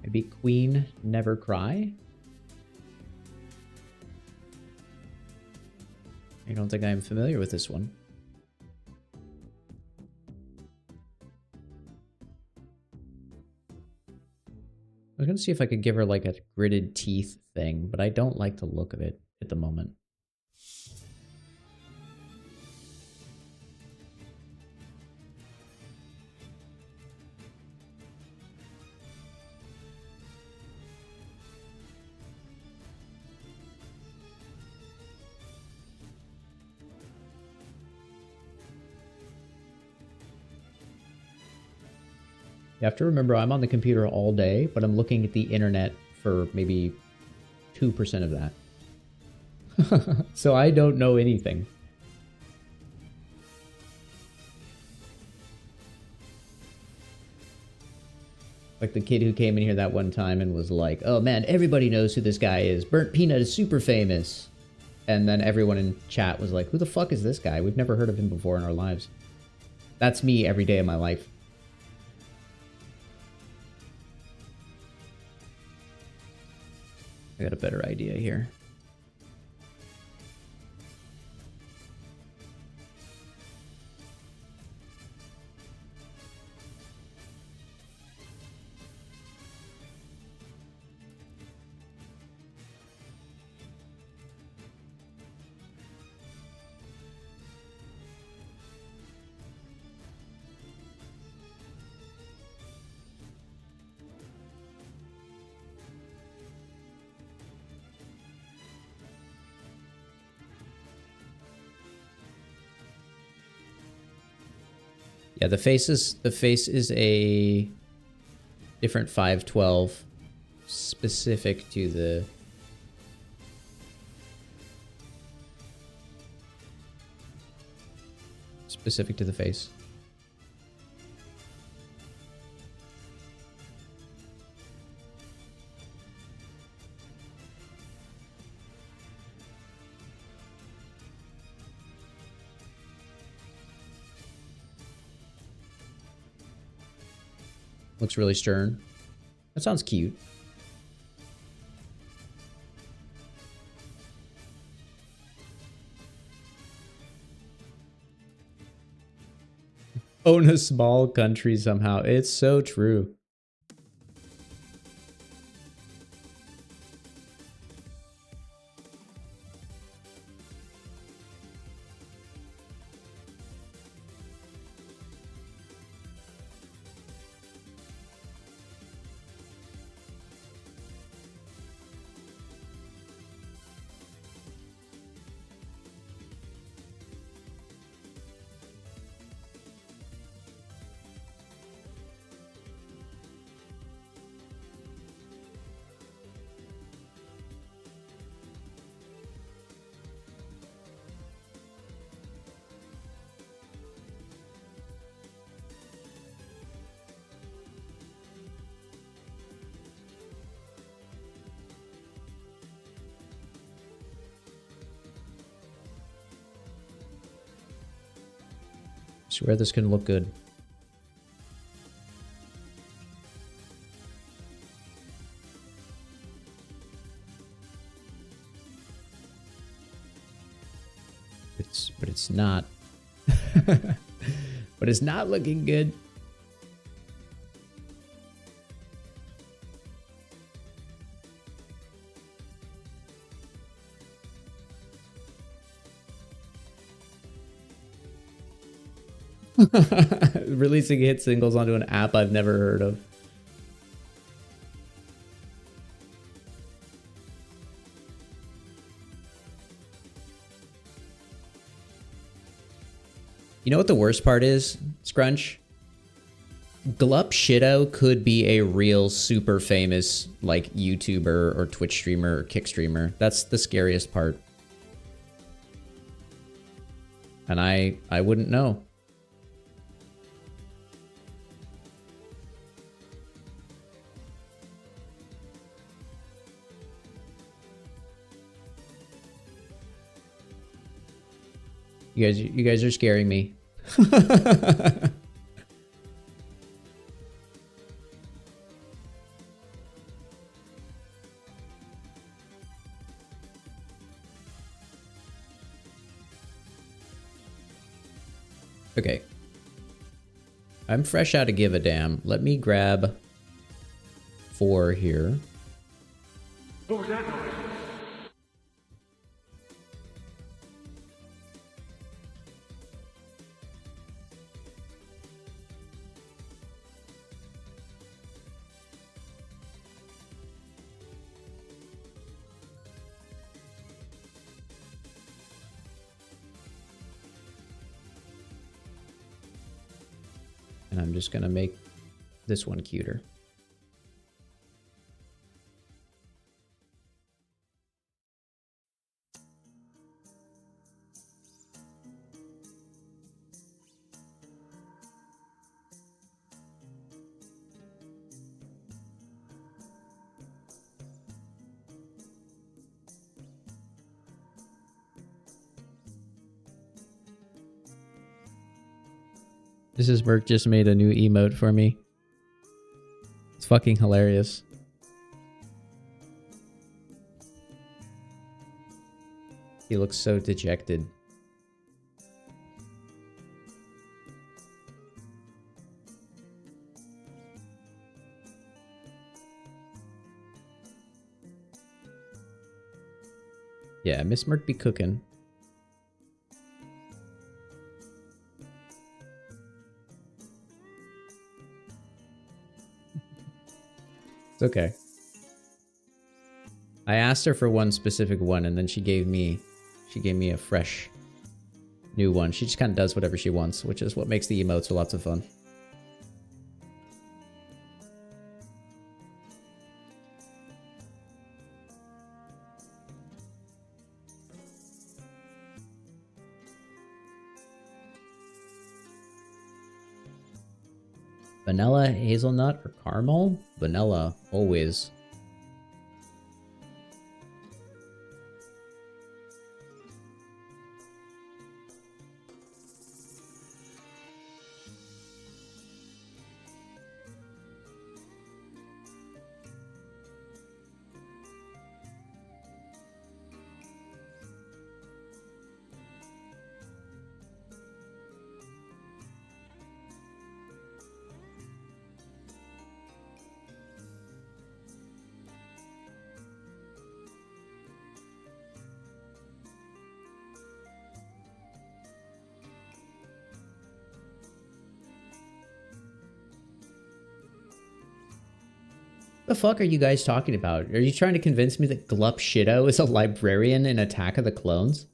Maybe Queen Never Cry? I don't think I'm familiar with this one. I was gonna see if I could give her like a gritted teeth thing, but I don't like the look of it at the moment. You have to remember I'm on the computer all day, but I'm looking at the internet for maybe 2% of that. So I don't know anything. Like the kid who came in here that one time and was like, oh man, everybody knows who this guy is. Burnt Peanut is super famous. And then everyone in chat was like, who the fuck is this guy? We've never heard of him before in our lives. That's me every day of my life. I got a better idea here. Yeah, the face is a different 512 specific to the face. Looks really stern. That sounds cute. Own a small country somehow. It's so true. Swear this can look good. But it's not. But it's not looking good. Releasing hit singles onto an app I've never heard of. You know what the worst part is, Scrunch? Glup Shido could be a real super famous like YouTuber or Twitch streamer or Kick streamer. That's the scariest part. And I wouldn't know. You guys are scaring me. Okay. I'm fresh out of give a damn. Let me grab 4 here. What was that noise? And I'm just gonna make this one cuter. This is Merc just made a new emote for me. It's fucking hilarious. He looks so dejected. Yeah, Miss Merc be cooking. It's okay. I asked her for one specific one, and then she gave me a fresh new one. She just kind of does whatever she wants, which is what makes the emotes lots of fun. Vanilla, hazelnut, or caramel? Vanilla, always. The fuck are you guys talking about? Are you trying to convince me that Glup Shido is a librarian in Attack of the Clones?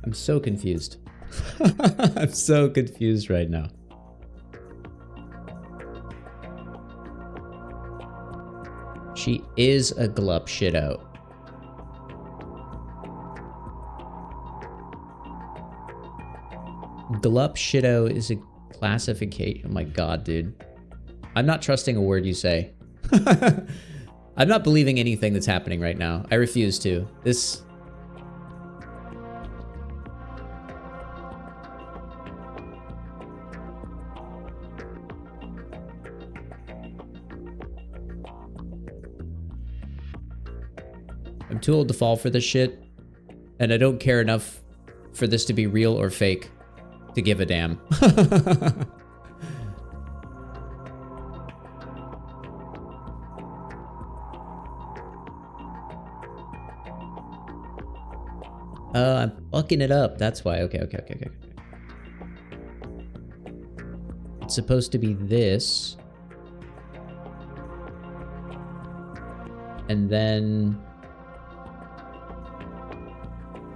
I'm so confused. I'm so confused right now. She is a Glup Shido. Glup Shido is a classification. Oh my god, dude. I'm not trusting a word you say. I'm not believing anything that's happening right now. I refuse to. This... I'm too old to fall for this shit, and I don't care enough for this to be real or fake to give a damn. I'm fucking it up. That's why. Okay. It's supposed to be this. And then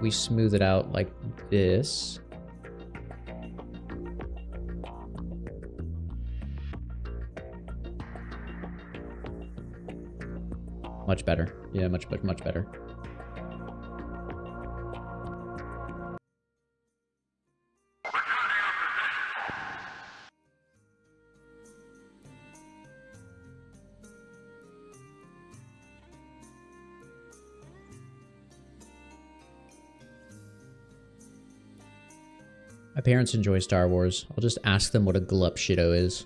we smooth it out like this. Much better. Yeah, much better. My parents enjoy Star Wars. I'll just ask them what a glup shitto is.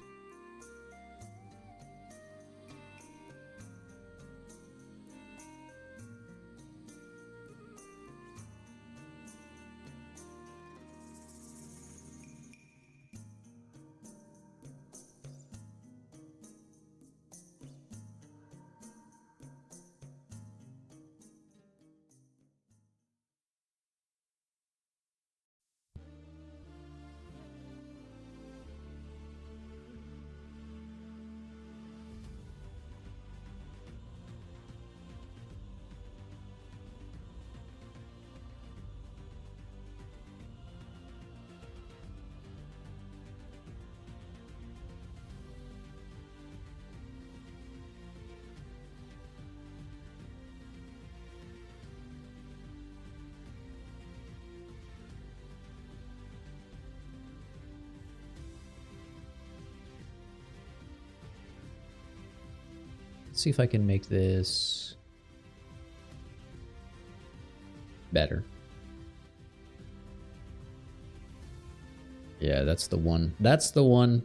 Let's see if I can make this better. Yeah, that's the one. That's the one.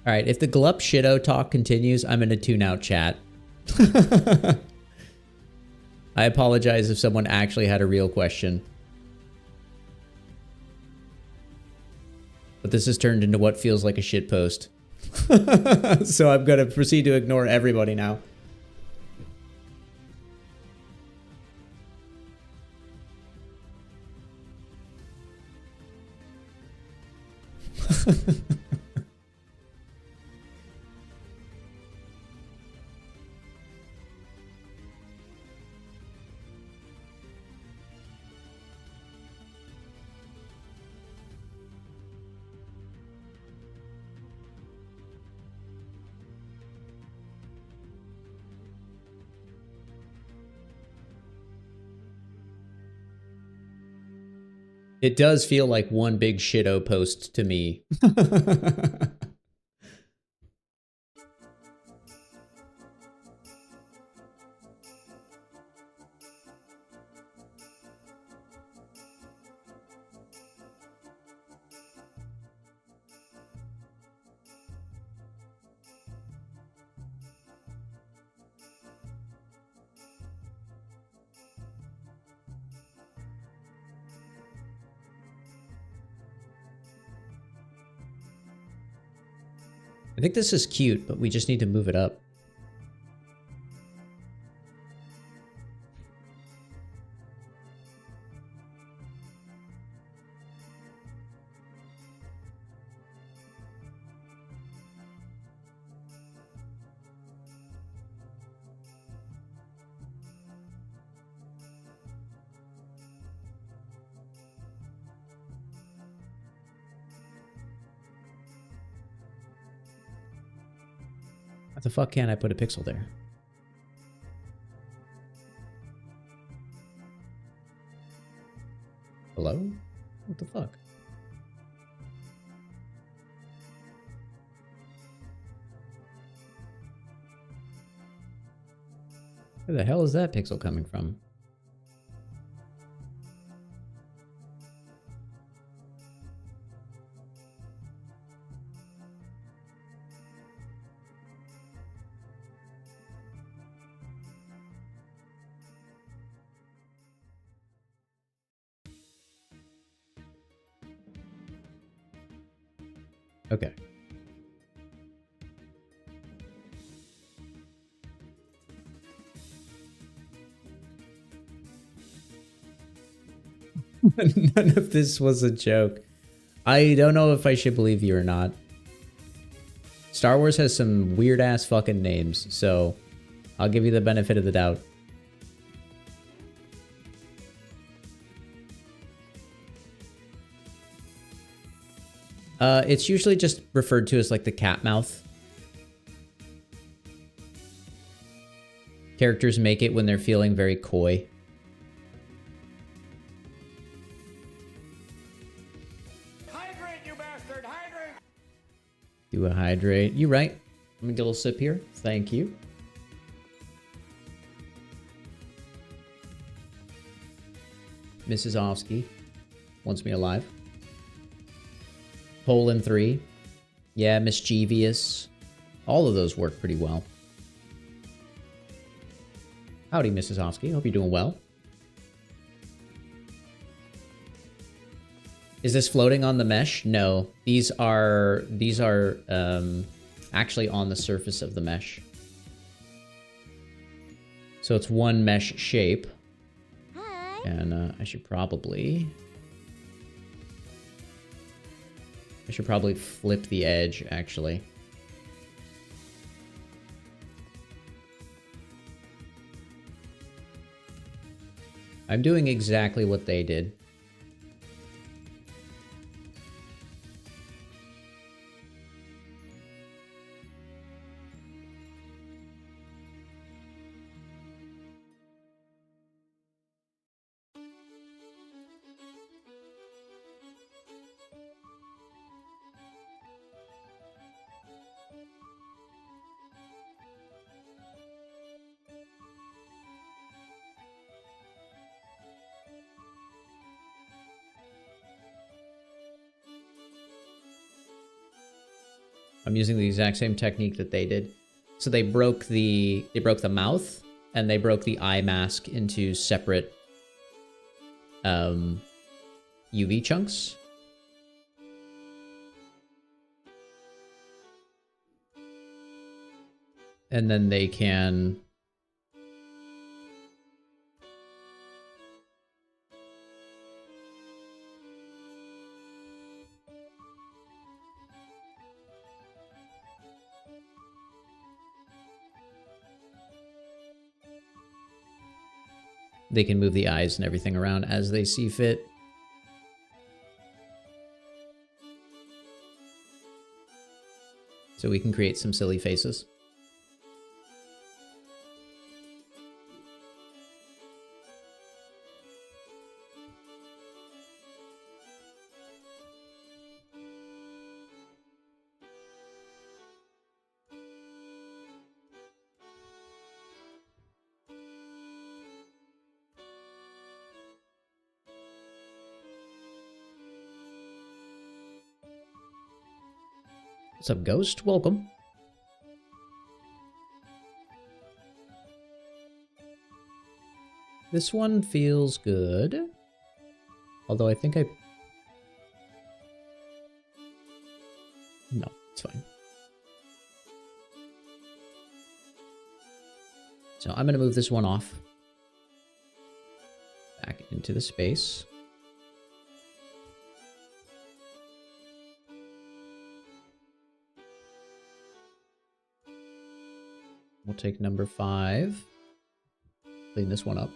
All right, if the glup shitto talk continues, I'm gonna tune out chat. I apologize if someone actually had a real question. But this has turned into what feels like a shit post. So I'm gonna proceed to ignore everybody now. It does feel like one big shitto post to me. I think this is cute, but we just need to move it up. How the fuck can I put a pixel there? Hello? What the fuck? Where the hell is that pixel coming from? Okay. None of this was a joke. I don't know if I should believe you or not. Star Wars has some weird ass fucking names, so I'll give you the benefit of the doubt. It's usually just referred to as like the cat mouth. Characters make it when they're feeling very coy. Hydrate, you bastard! Hydrate! Do a hydrate. You right. Let me get a little sip here. Thank you. Mrs. Ofsky wants me alive. Poland 3. Yeah, mischievous. All of those work pretty well. Howdy, Mrs. Ofsky. Hope you're doing well. Is this floating on the mesh? No. These are actually on the surface of the mesh. So it's one mesh shape. Hi. And I should probably flip the edge, actually. I'm doing exactly what they did. I'm using the exact same technique that they did. So they broke the mouth and they broke the eye mask into separate UV chunks. And then they can move the eyes and everything around as they see fit. So we can create some silly faces. What's up, Ghost? Welcome. This one feels good. Although I think no, it's fine. So I'm going to move this one off. Back into the space. We'll take number 5. Clean this one up.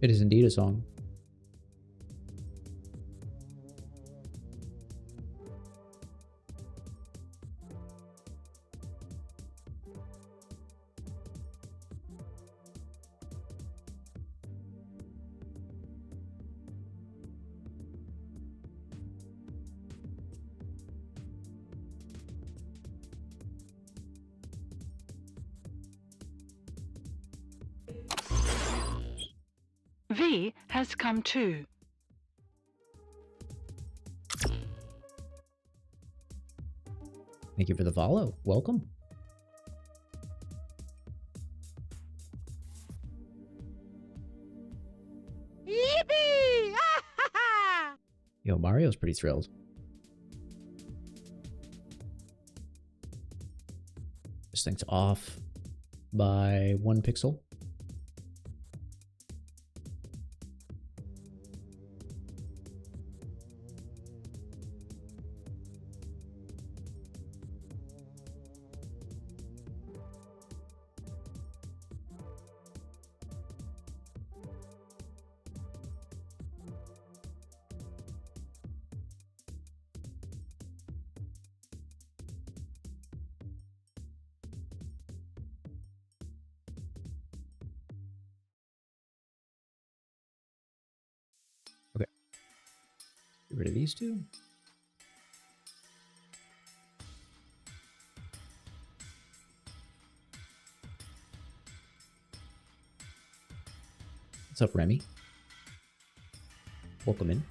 It is indeed a song. V has come too. Thank you for the follow. Welcome. Yippee! Yo, Mario's pretty thrilled. This thing's off by 1 pixel. Okay. Get rid of these two. What's up, Remy? Welcome in.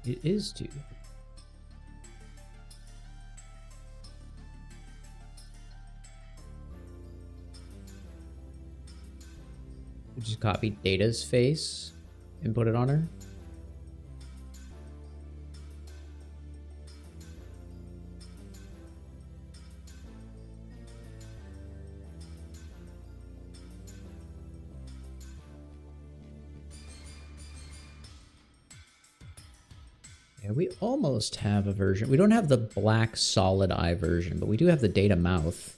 It is 2. We just copy Data's face and put it on her. Yeah, we almost have a version. We don't have the black solid eye version, but we do have the Data mouth.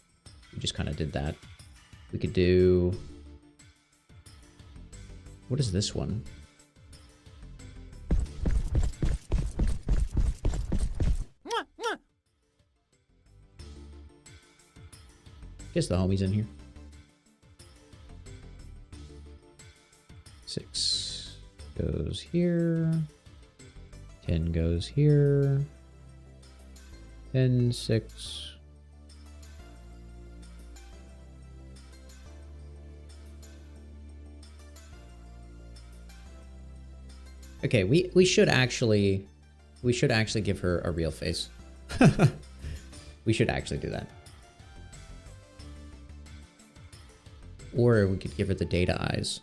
We just kind of did that. We could do... What is this one? Guess the homie's in here. 6 goes here. 10 goes here. 10, 6. Okay, we should actually give her a real face. We should actually do that. Or we could give her the Data eyes.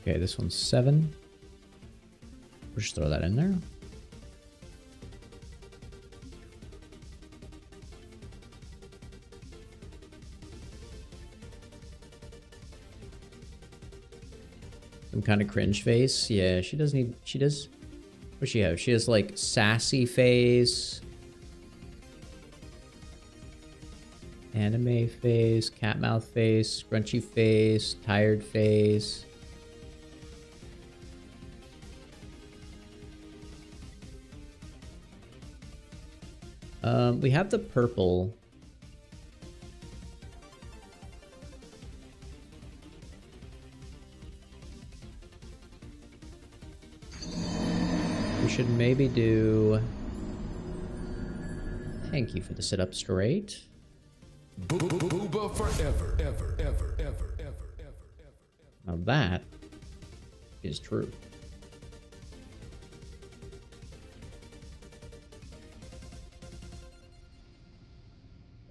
Okay, this one's 7. We'll just throw that in there. Some kind of cringe face. Yeah, she does need... She does... What does she have? She has, like, sassy face. Anime face. Cat mouth face. Scrunchy face. Tired face. We have the purple. We should maybe do... Thank you for the sit up straight. Booba forever, ever, ever, ever, ever, ever, ever. Now that is true.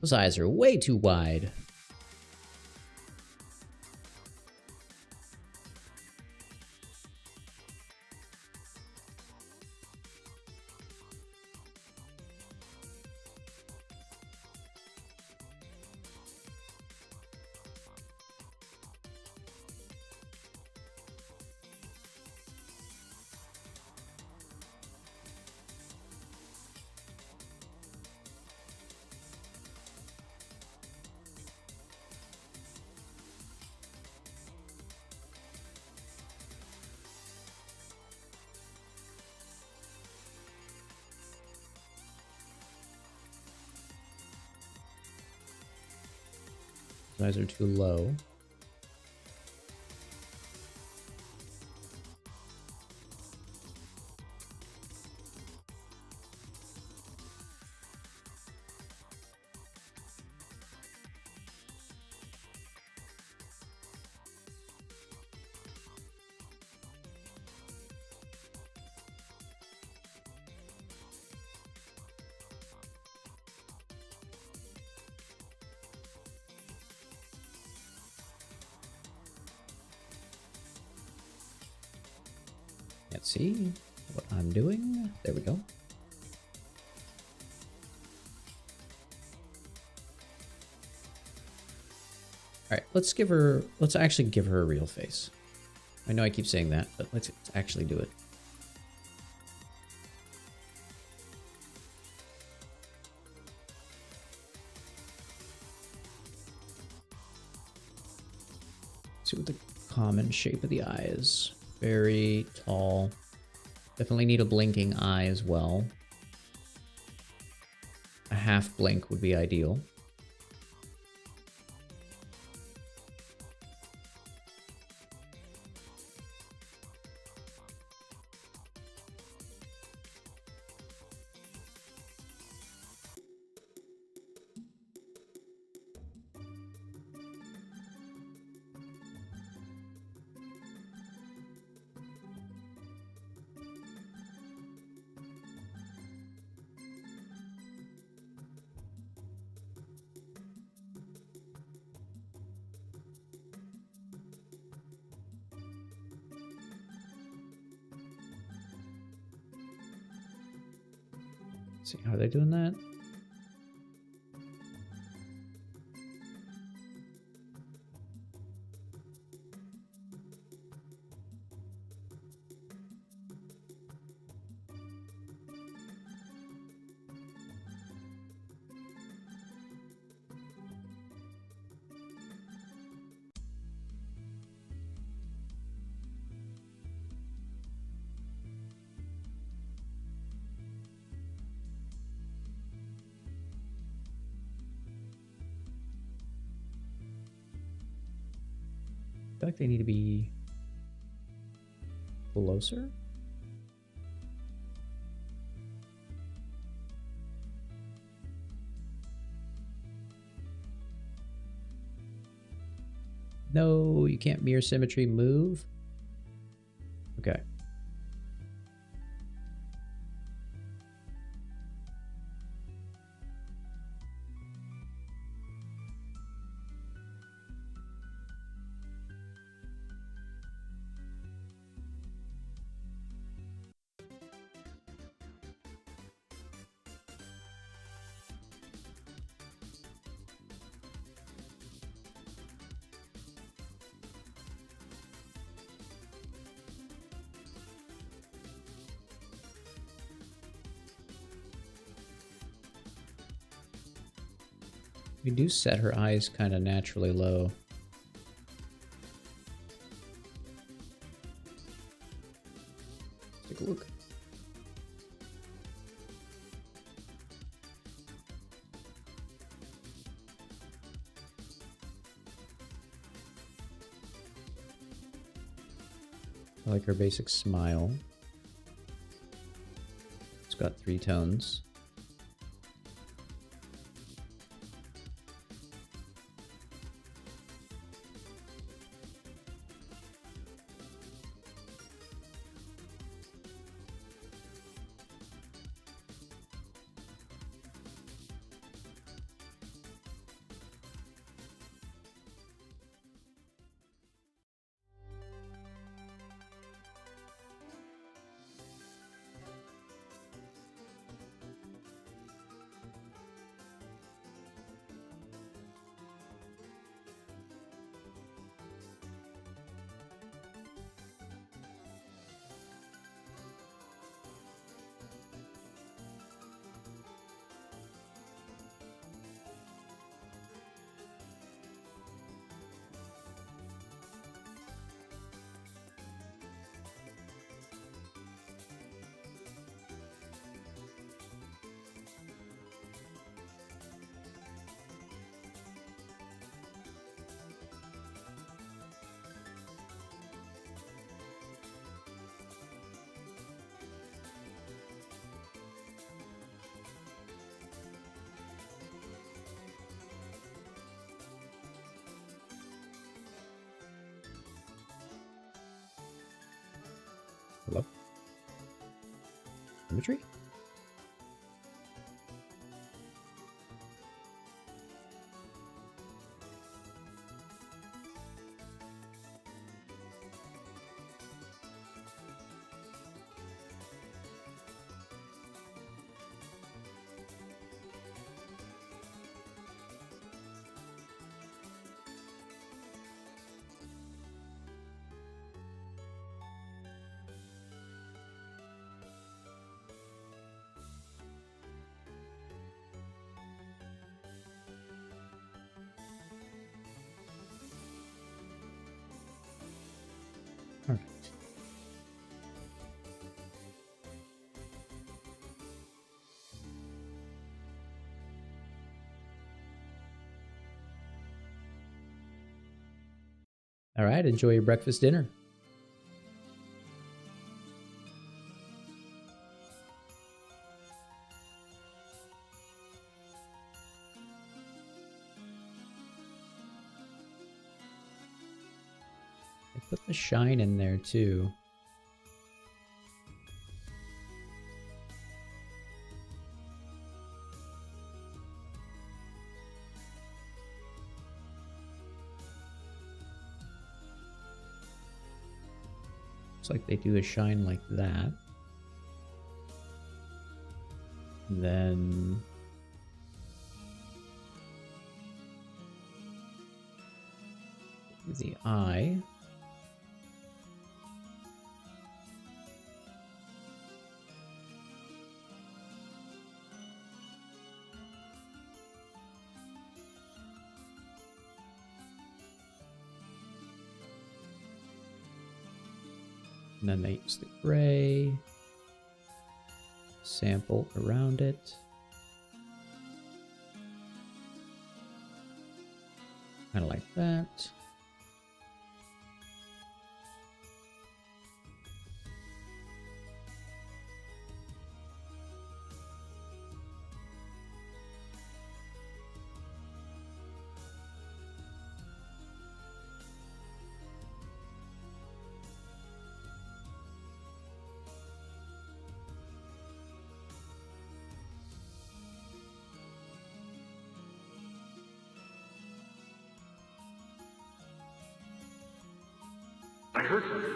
Those eyes are way too wide. Those eyes are too low. Let's see what I'm doing. There we go. Alright, let's actually give her a real face. I know I keep saying that, but let's actually do it. See what the common shape of the eye is. Very tall. Definitely need a blinking eye as well. A half blink would be ideal. See how they're doing that. I feel like they need to be closer. No, you can't mirror symmetry move. Okay. We do set her eyes kind of naturally low. Take a look. I like her basic smile. It's got 3 tones. Hello? Imagery? All right. All right, enjoy your breakfast dinner. I put the shine in there too. Looks like they do a shine like that. And then the eye. And then they use the gray, sample around it. Kind of like that. I heard something.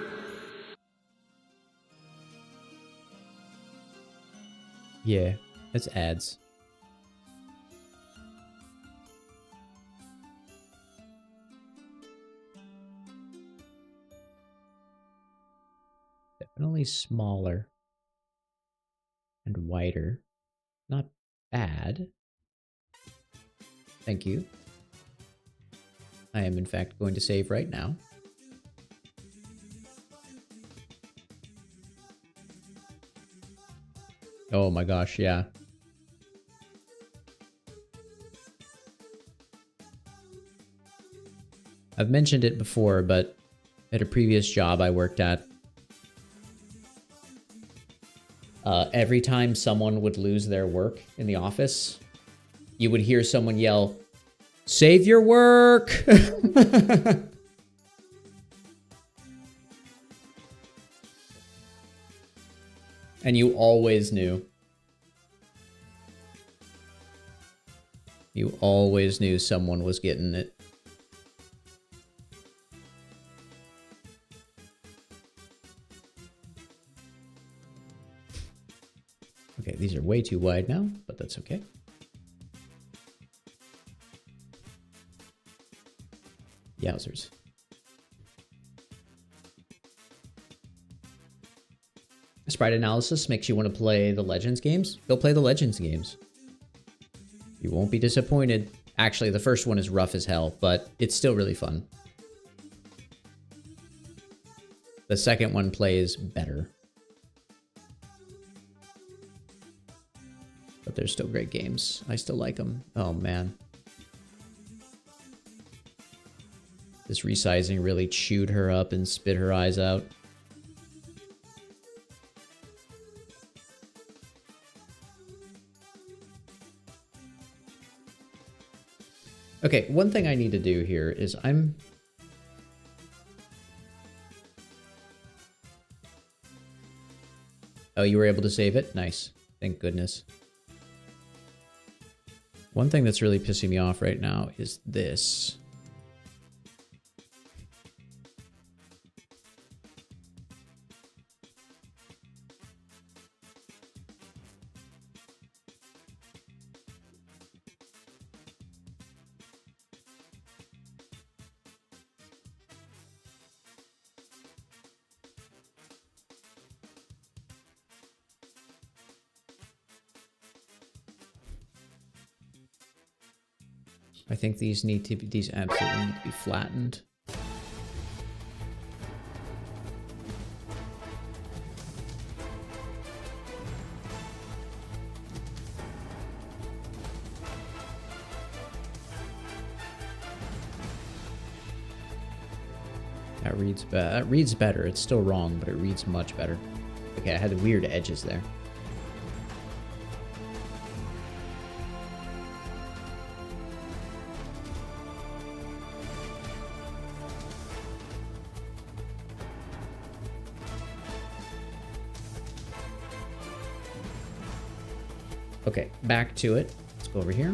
Yeah, it's ads. Definitely smaller and wider. Not bad. Thank you. I am, in fact, going to save right now. Oh my gosh, yeah. I've mentioned it before, but at a previous job I worked at, every time someone would lose their work in the office, you would hear someone yell, "Save your work!" And you always knew. You always knew someone was getting it. Okay, these are way too wide now, but that's okay. Yowzers. Sprite analysis makes you want to play the Legends games. Go play the Legends games. You won't be disappointed. Actually, the first one is rough as hell, but it's still really fun. The second one plays better. But they're still great games. I still like them. Oh, man. This resizing really chewed her up and spit her eyes out. Okay, one thing I need to do here is Oh, you were able to save it? Nice. Thank goodness. One thing that's really pissing me off right now is this. I think these absolutely need to be flattened. That reads better. It's still wrong, but it reads much better. Okay, I had the weird edges there. Okay, back to it. Let's go over here.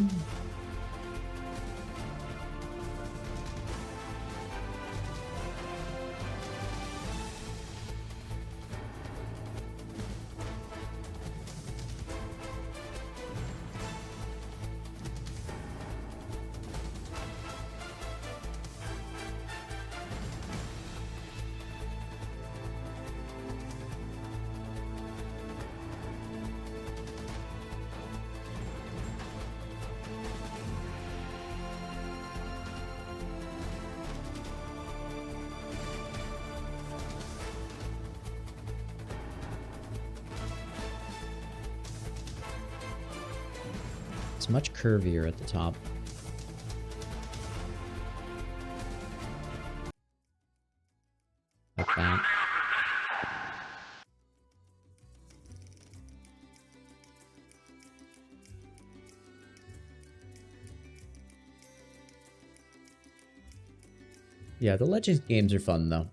It's much curvier at the top. Like that. Yeah, the Legends games are fun though.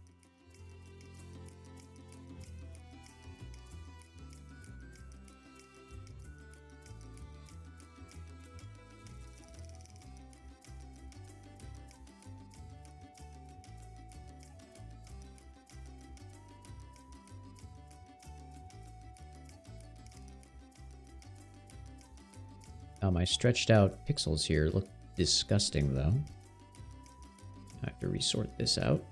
My stretched out pixels here look disgusting though. I have to resort this out.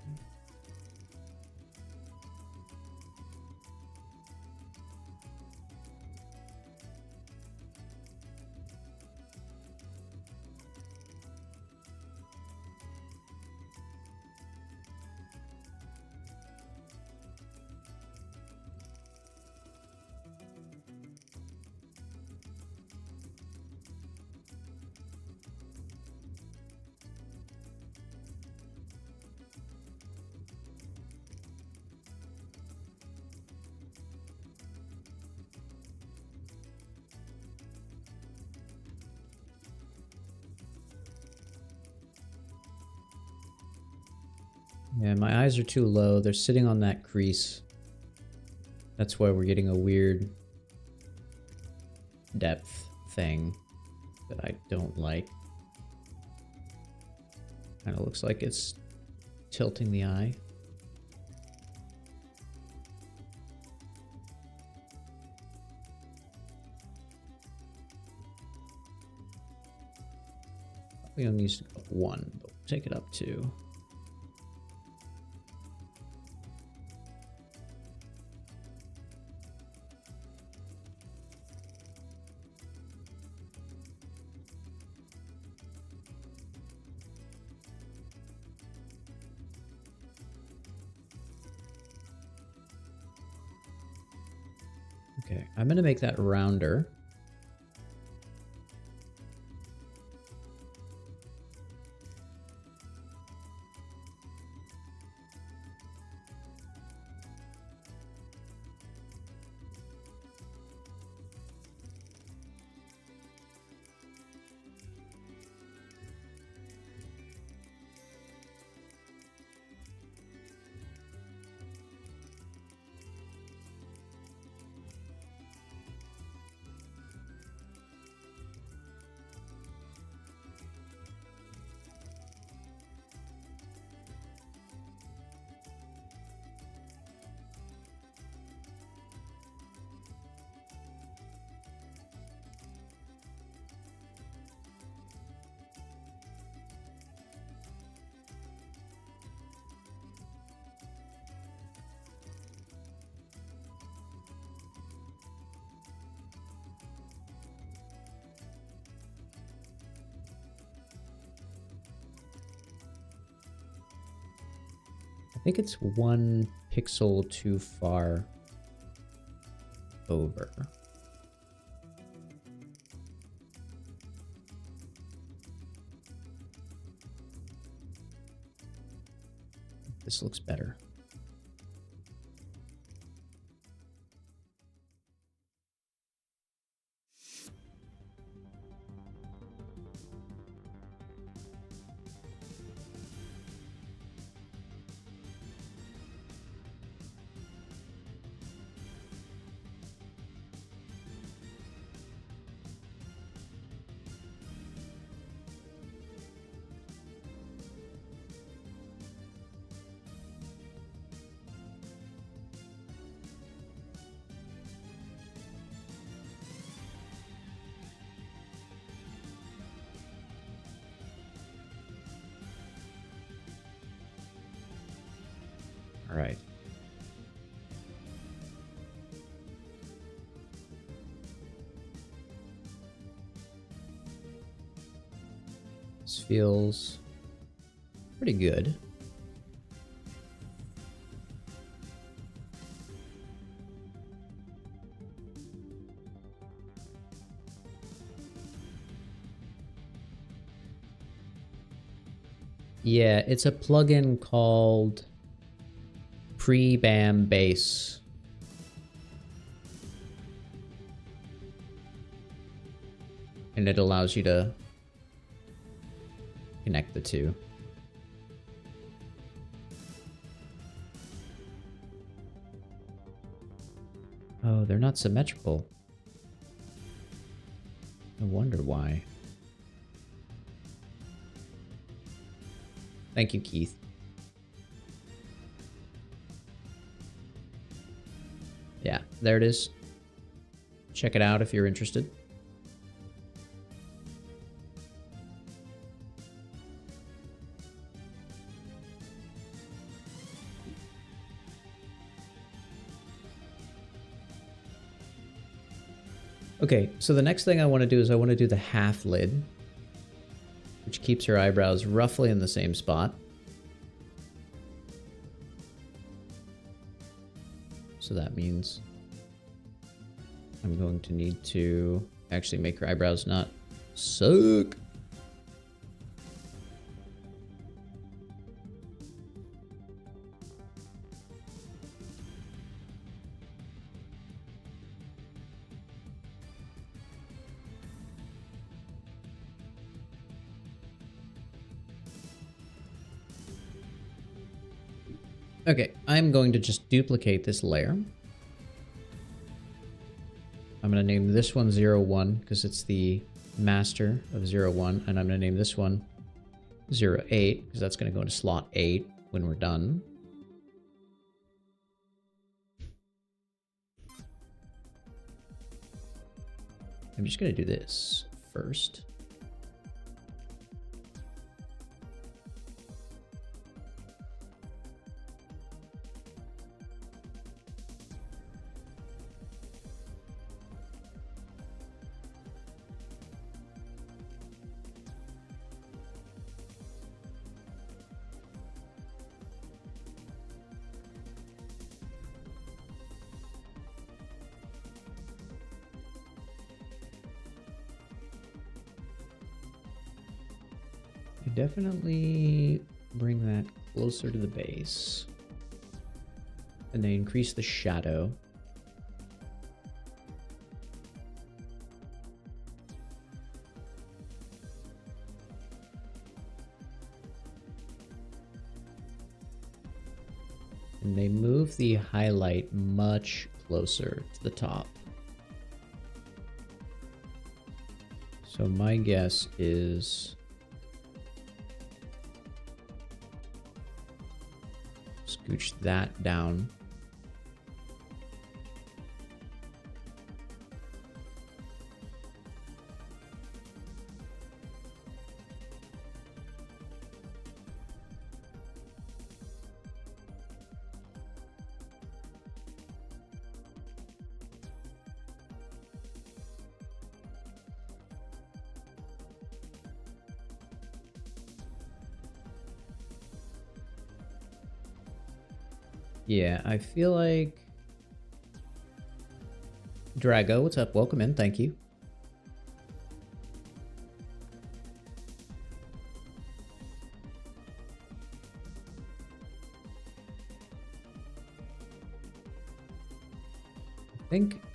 Yeah, my eyes are too low. They're sitting on that crease. That's why we're getting a weird depth thing that I don't like. Kind of looks like it's tilting the eye. We only used up 1, but we'll take it up 2. Okay, I'm gonna make that rounder. I think it's 1 pixel too far over. This looks better. All right. This feels pretty good. Yeah, it's a plugin called Pre-BAM Bass. And it allows you to connect the two. Oh, they're not symmetrical. I wonder why. Thank you, Keith. Yeah, there it is. Check it out if you're interested. Okay, so the next thing I want to do is I want to do the half lid, which keeps her eyebrows roughly in the same spot. So that means I'm going to need to actually make her eyebrows not suck. Okay, I'm going to just duplicate this layer. I'm going to name this one 01 because it's the master of 01, and I'm going to name this one 08 because that's going to go into slot 8 when we're done. I'm just going to do this first. Definitely bring that closer to the base. And then increase the shadow. And they move the highlight much closer to the top. So my guess is scooch that down. Yeah, I feel like... Drago, what's up? Welcome in, thank you.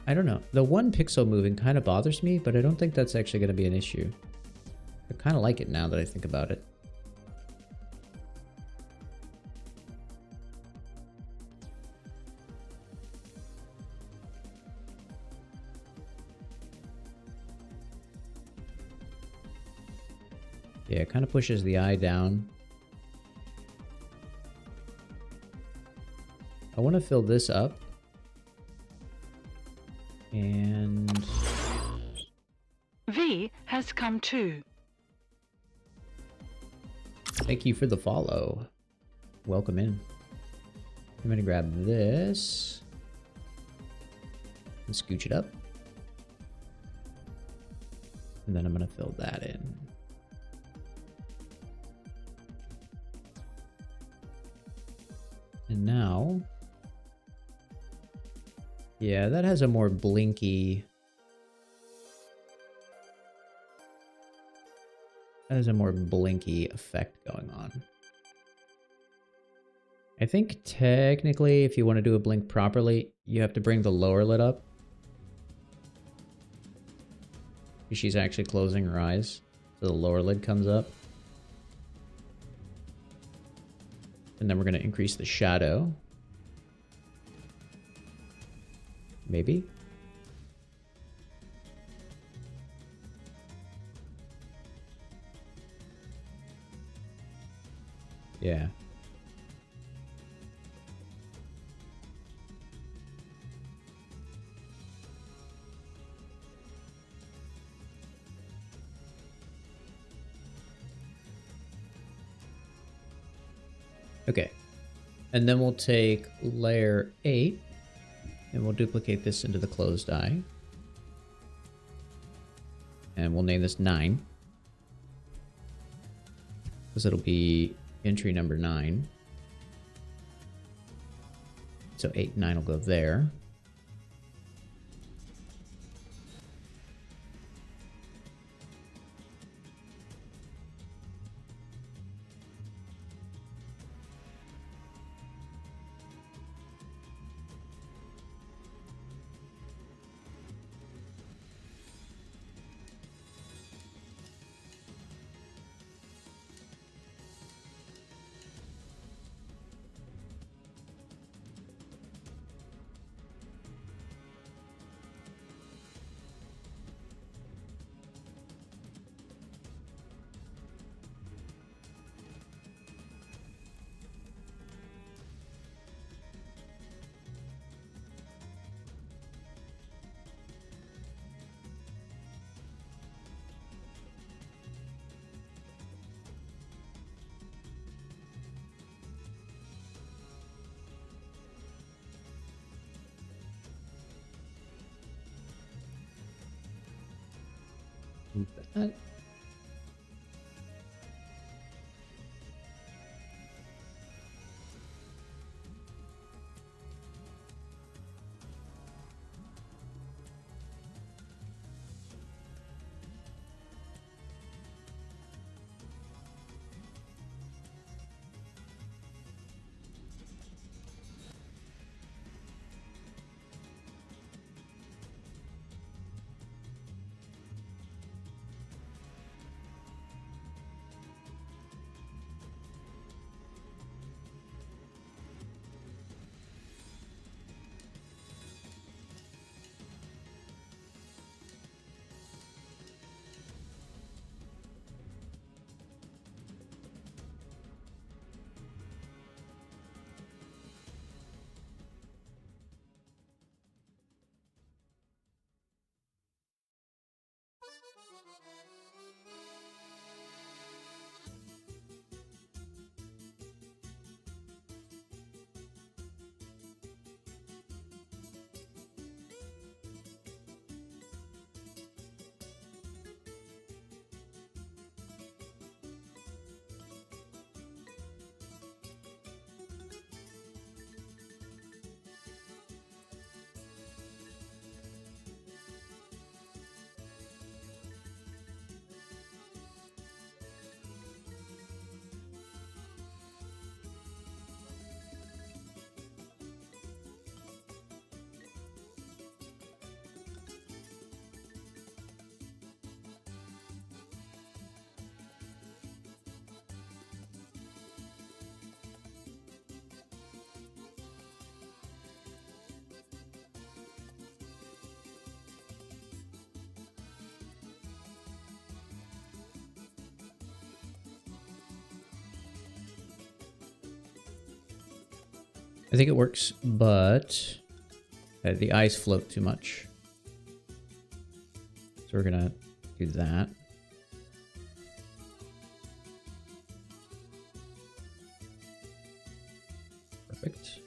I don't know. The one pixel moving kind of bothers me, but I don't think that's actually going to be an issue. I kind of like it now that I think about it. Yeah, it kind of pushes the eye down. I want to fill this up. And... V has come too. Thank you for the follow. Welcome in. I'm going to grab this. And scooch it up. And then I'm going to fill that in. And now... Yeah, that has a more blinky... That has a more blinky effect going on. I think technically, if you want to do a blink properly, you have to bring the lower lid up. She's actually closing her eyes, so the lower lid comes up. And then we're going to increase the shadow. Maybe? Yeah. Okay. And then we'll take layer 8 and we'll duplicate this into the closed eye. And we'll name this 9. Because it'll be entry number 9. So 8 and 9 will go there. That. I think it works, but the eyes float too much. So we're gonna do that. Perfect.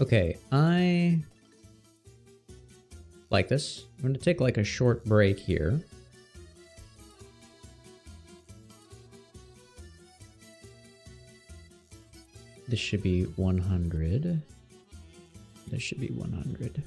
Okay, I like this. I'm going to take like a short break here. This should be 100. This should be 100.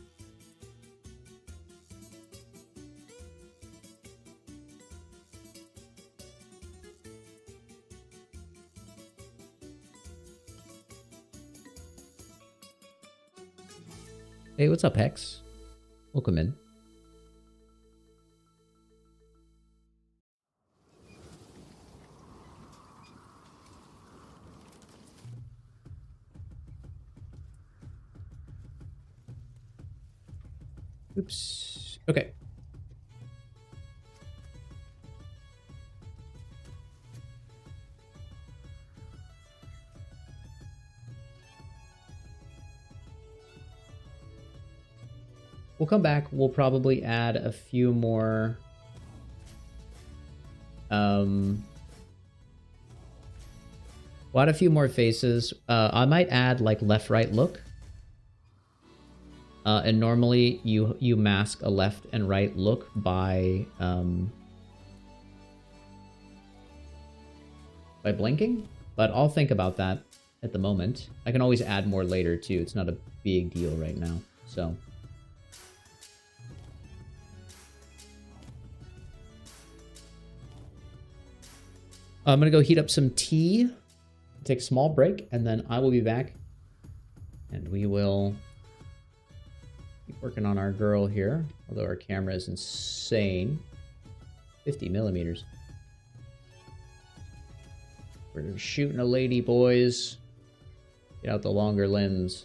Hey, what's up, Hex? Welcome in. Oops. Okay. We'll come back. We'll probably add a few more. We'll add a few more faces. I might add like left-right look. And normally you mask a left and right look by blinking, but I'll think about that. at the moment. I can always add more later, too. It's not a big deal right now, so... I'm going to go heat up some tea, take a small break, and then I will be back. And we will keep working on our girl here, although our camera is insane. 50 millimeters. We're shooting a lady, boys. Get out the longer lens.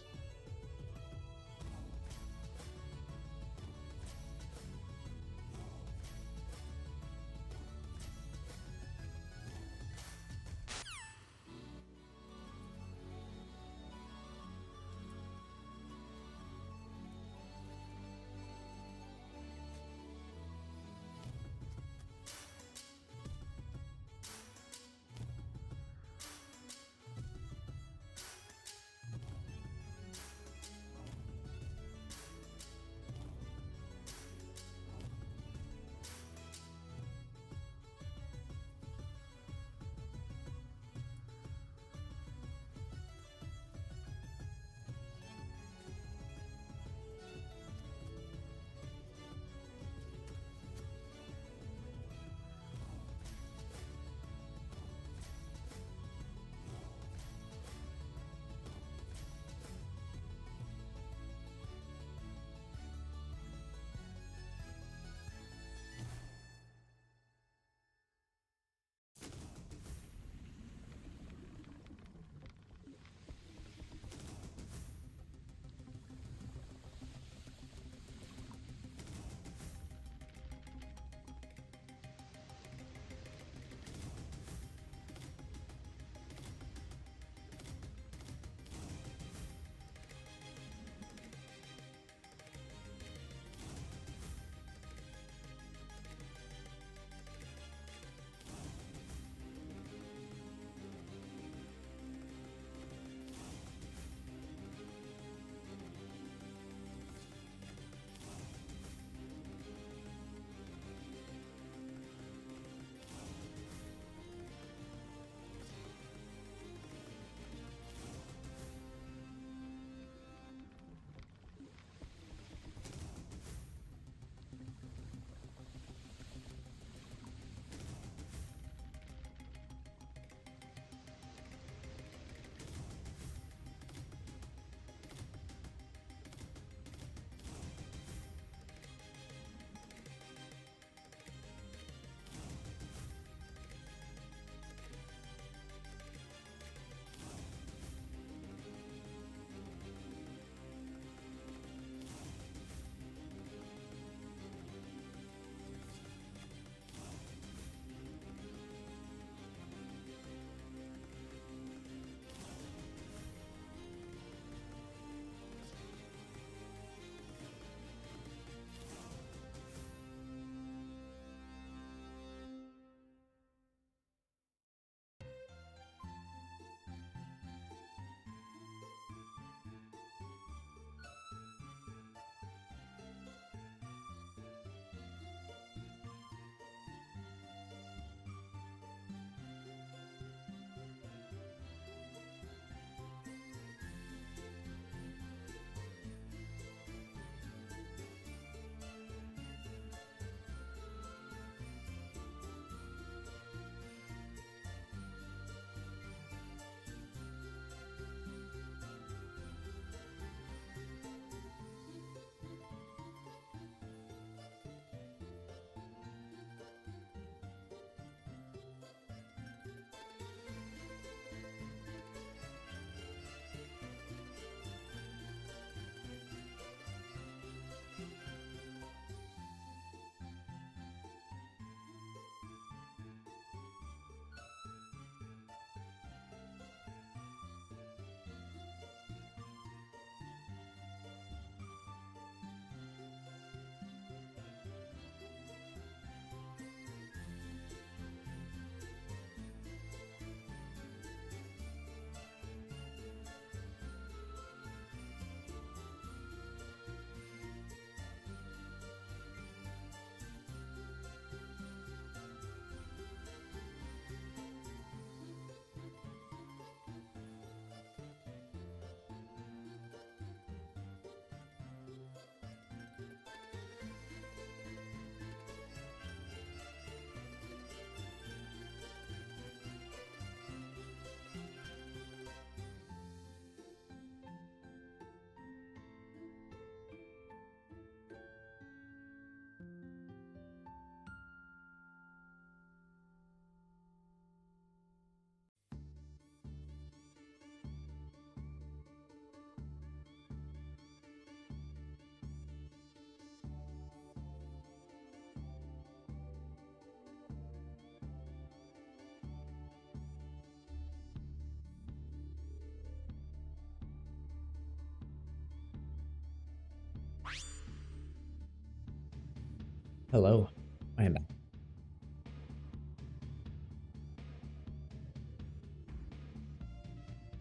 Hello, I am back.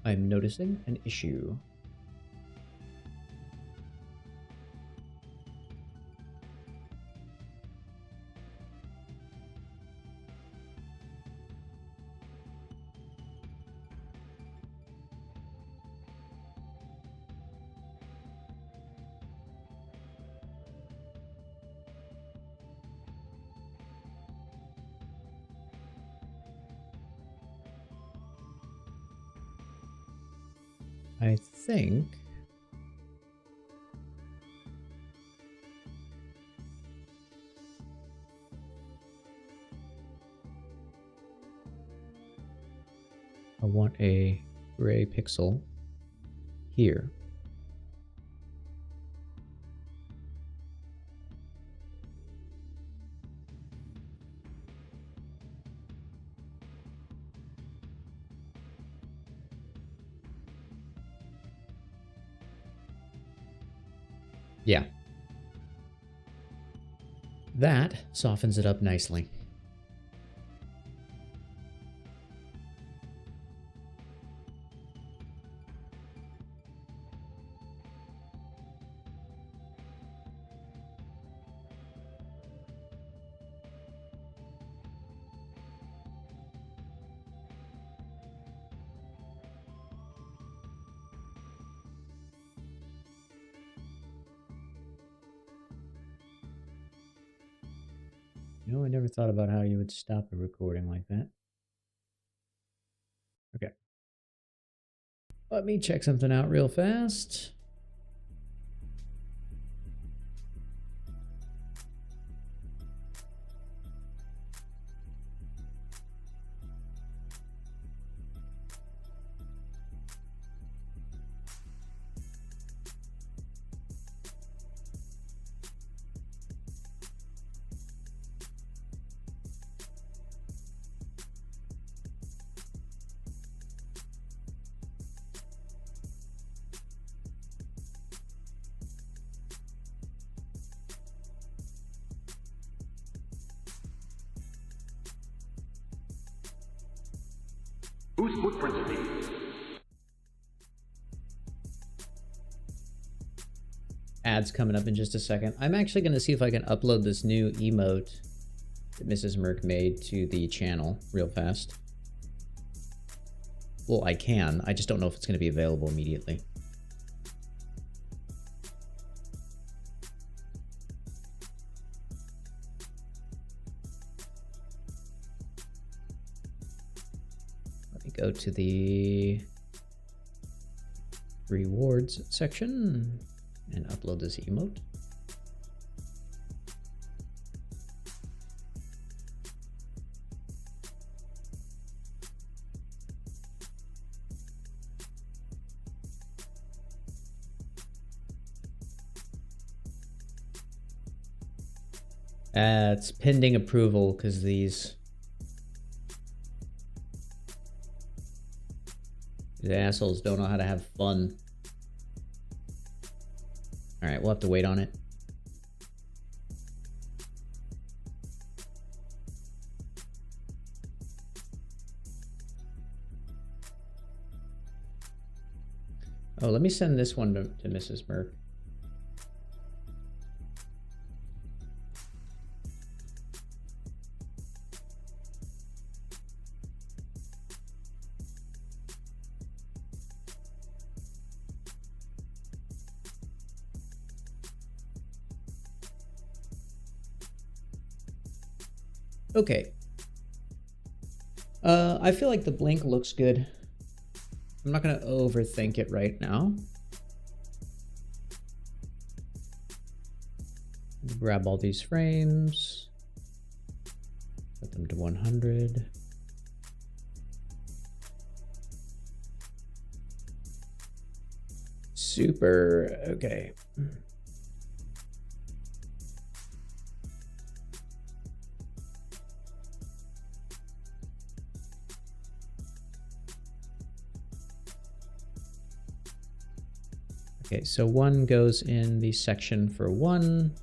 I'm noticing an issue. I think I want a gray pixel here. Yeah. That softens it up nicely. You know, I never thought about how you would stop a recording like that. Okay. Let me check something out real fast. Whose footprints are these? Ads coming up in just a second. I'm actually going to see if I can upload this new emote that Mrs. Merck made to the channel real fast. Well, I can. I just don't know if it's going to be available immediately. Let me go to the rewards section and upload this emote. It's pending approval because these assholes don't know how to have fun. All right, we'll have to wait on it. Oh, let me send this one to Mrs. Merck. Okay. I feel like the blink looks good. I'm not going to overthink it right now. Grab all these frames. Set them to 100. Super. Okay. Okay, so one goes in the section for one.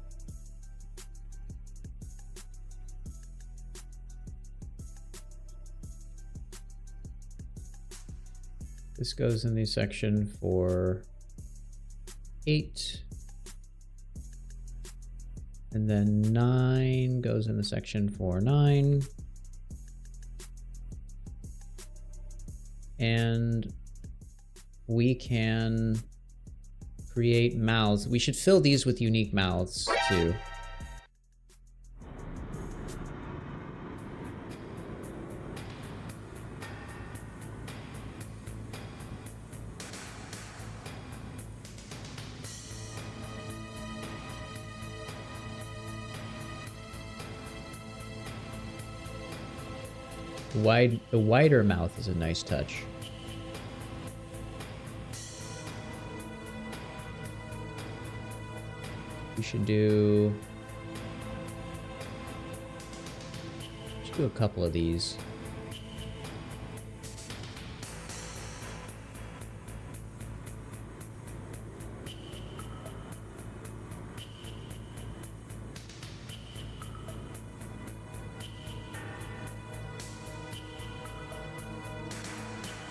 This goes in the section for 8. And then 9 goes in the section for 9. And we can create mouths. We should fill these with unique mouths too. The wider mouth is a nice touch. We should do a couple of these.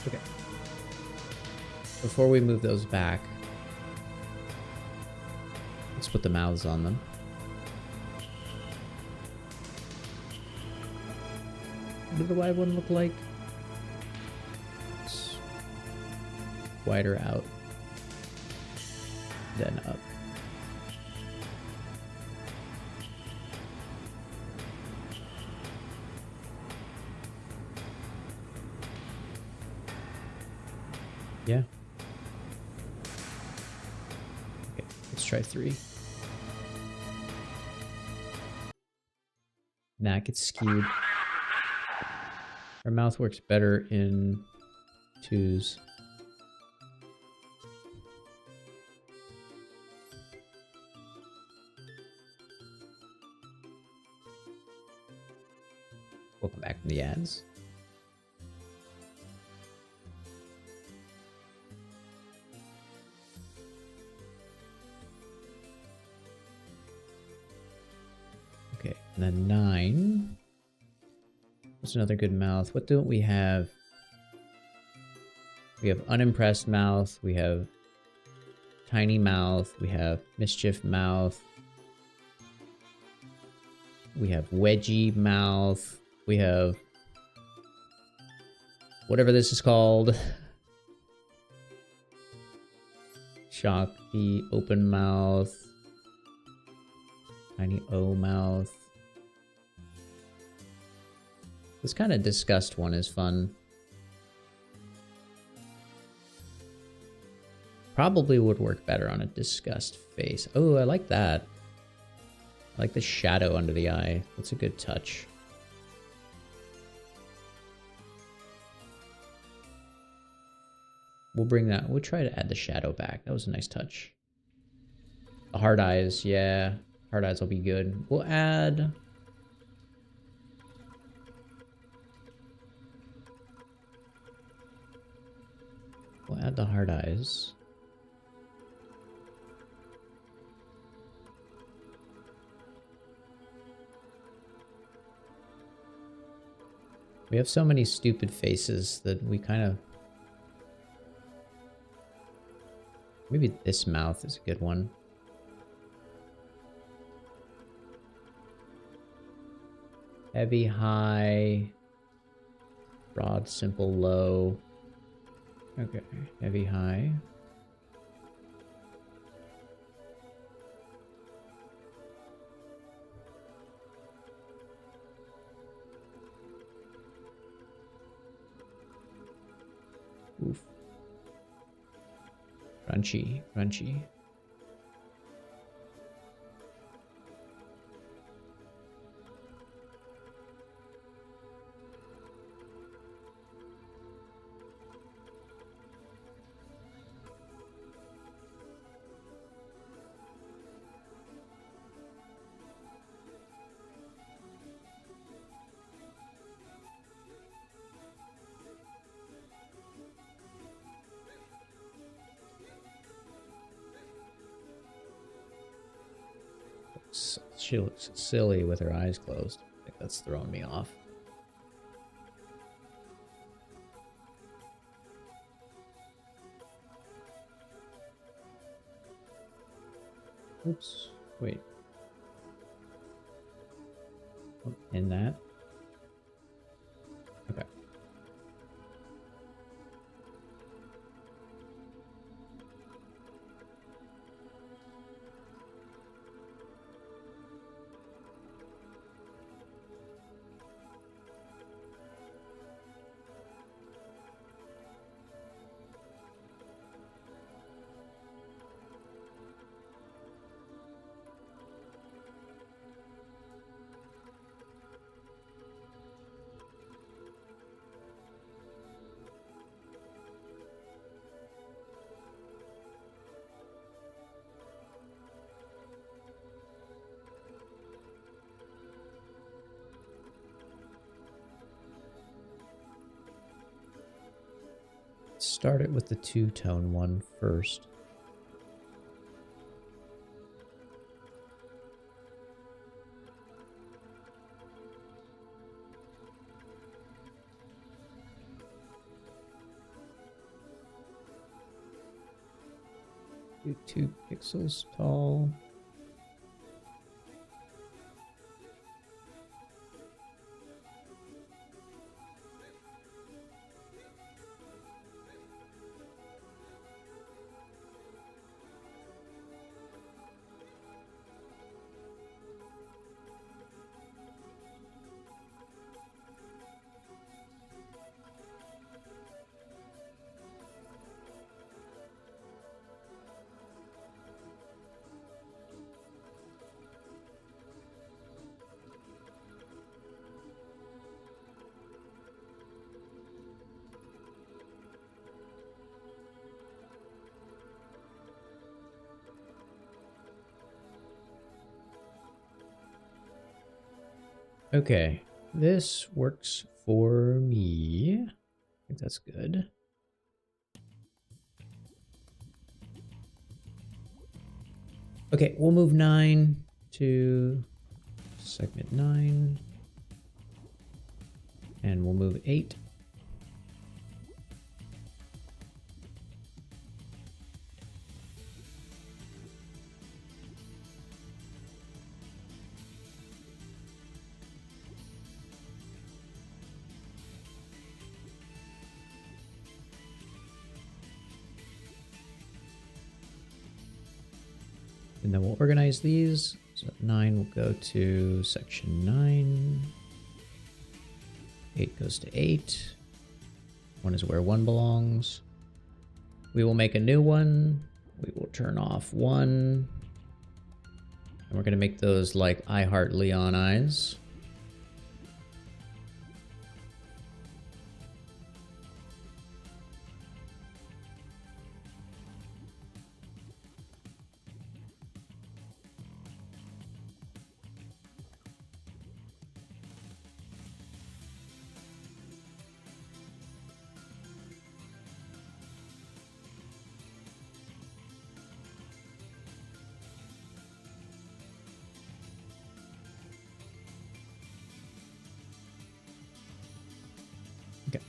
Okay. Before we move those back, let's put the mouths on them. What does the wide one look like? It's wider out, then up. Yeah. Okay, let's try 3. Nah, it gets skewed. Our mouth works better in 2s. Welcome back from the ads. Okay, and then 9. What's another good mouth? What don't we have? We have unimpressed mouth. We have tiny mouth. We have mischief mouth. We have wedgie mouth. We have whatever this is called. Shocky open mouth. Tiny O mouth. This kind of disgust one is fun. Probably would work better on a disgust face. Oh, I like that. I like the shadow under the eye. That's a good touch. We'll bring that. We'll try to add the shadow back. That was a nice touch. The hard eyes, yeah. Hard eyes will be good. We'll add... We'll add the hard eyes. We have so many stupid faces that we kind of... Maybe this mouth is a good one. Heavy, high. Broad, simple, low. Okay, heavy, high. Oof. Crunchy, crunchy. She looks silly with her eyes closed. I think that's throwing me off. Oops. Wait. Oh, in that. Okay. Start it with the two-tone one first. Do 2 pixels tall. Okay, this works for me. I think that's good. Okay, we'll move 9 to segment 9. And we'll move 8. And then we'll organize these. So 9 will go to section 9. 8 goes to 8. 1 is where 1 belongs. We will make a new one. We will turn off 1. And we're going to make those like I Heart Leon eyes. Okay.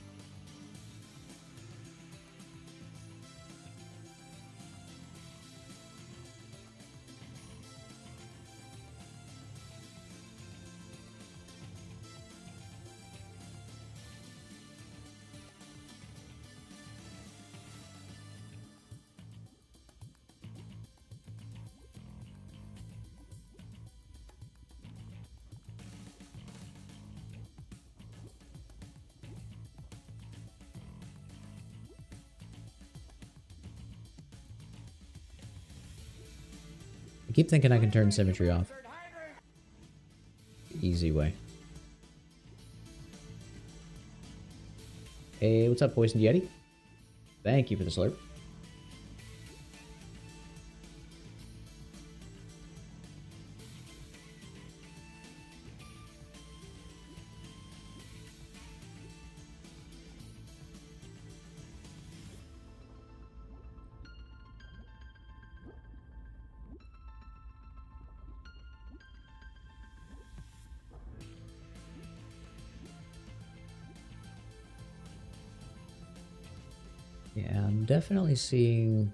I keep thinking I can turn symmetry off. Easy way. Hey, what's up, Poison Yeti? Thank you for the slurp. Yeah, I'm definitely seeing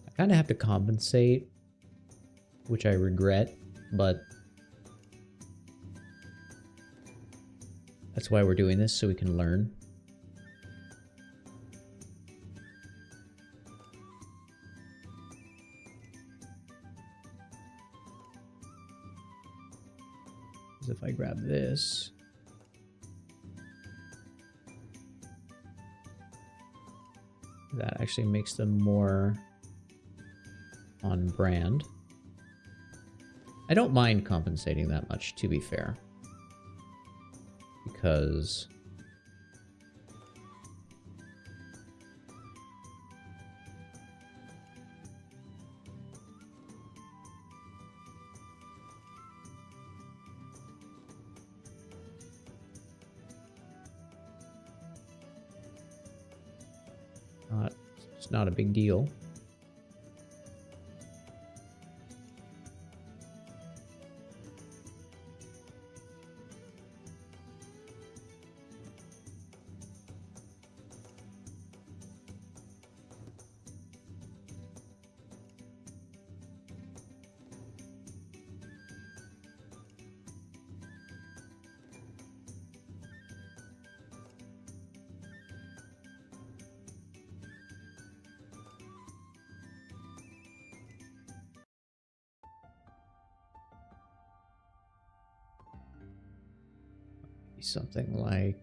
I kind of have to compensate, which I regret, but that's why we're doing this, so we can learn. Because if I grab this, that actually makes them more on brand. I don't mind compensating that much, to be fair. Because it's not a big deal. Something like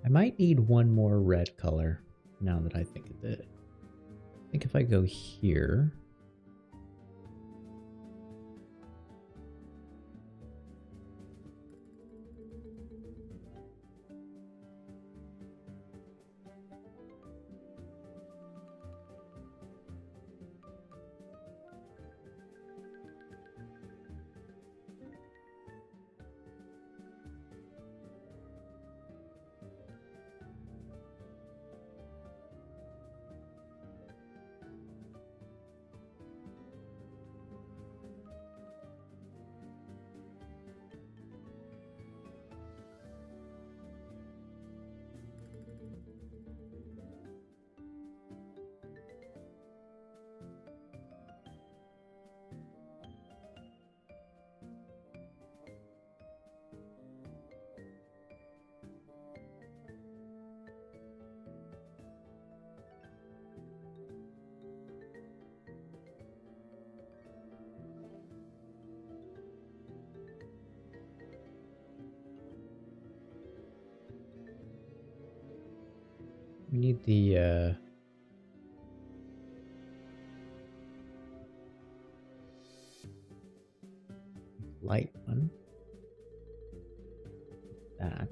I might need one more red color now that I think of it. I think if I go here, we need the light one. That.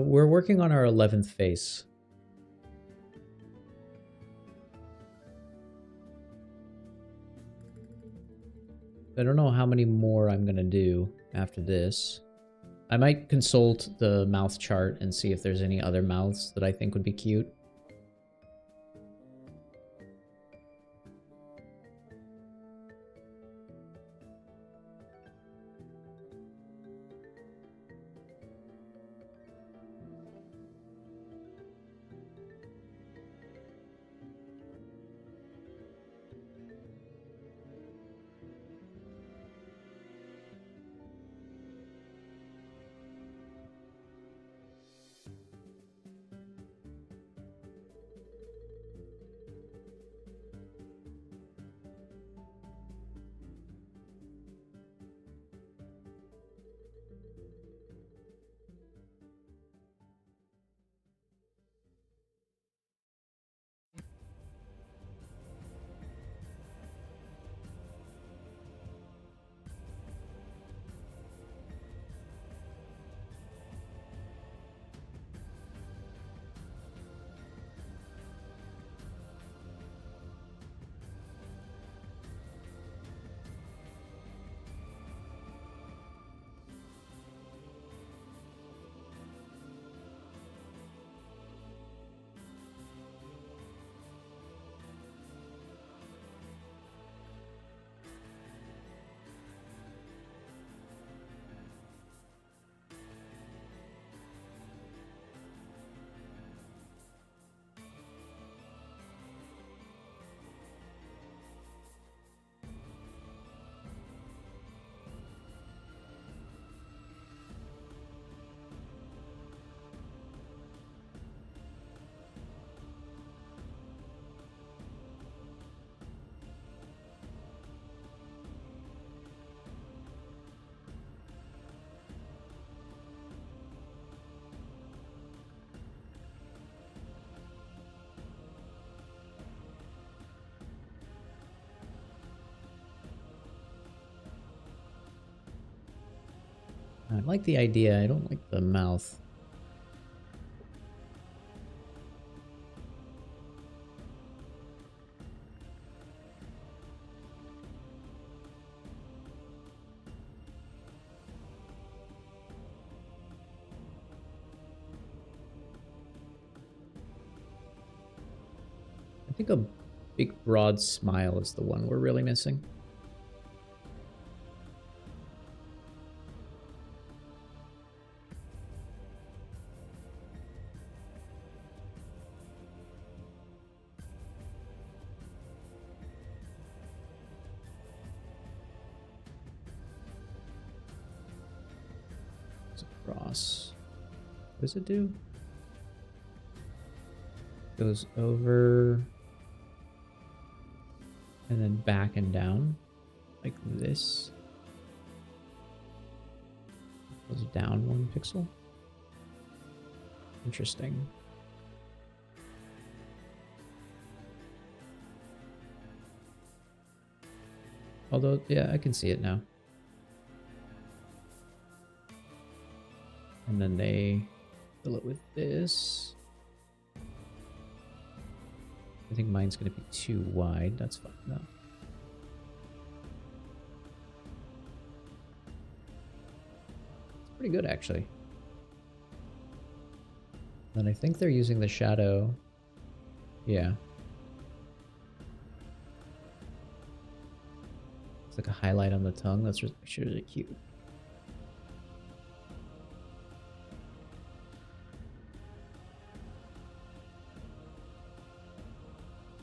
We're working on our 11th face. I don't know how many more I'm gonna do after this. I might consult the mouth chart and see if there's any other mouths that I think would be cute. I like the idea. I don't like the mouth. I think a big broad smile is the one we're really missing. Cross. What does it do? Goes over and then back and down like this. Goes down 1 pixel. Interesting. Although, yeah, I can see it now. And then they fill it with this. I think mine's going to be too wide. That's fine though. It's pretty good actually. And I think they're using the shadow. Yeah. It's like a highlight on the tongue. That's really cute.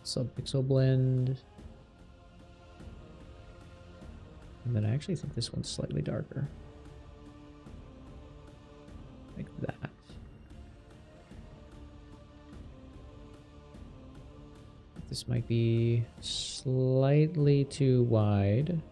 Subpixel blend. And then I actually think this one's slightly darker. Like that. This This might be slightly too wide.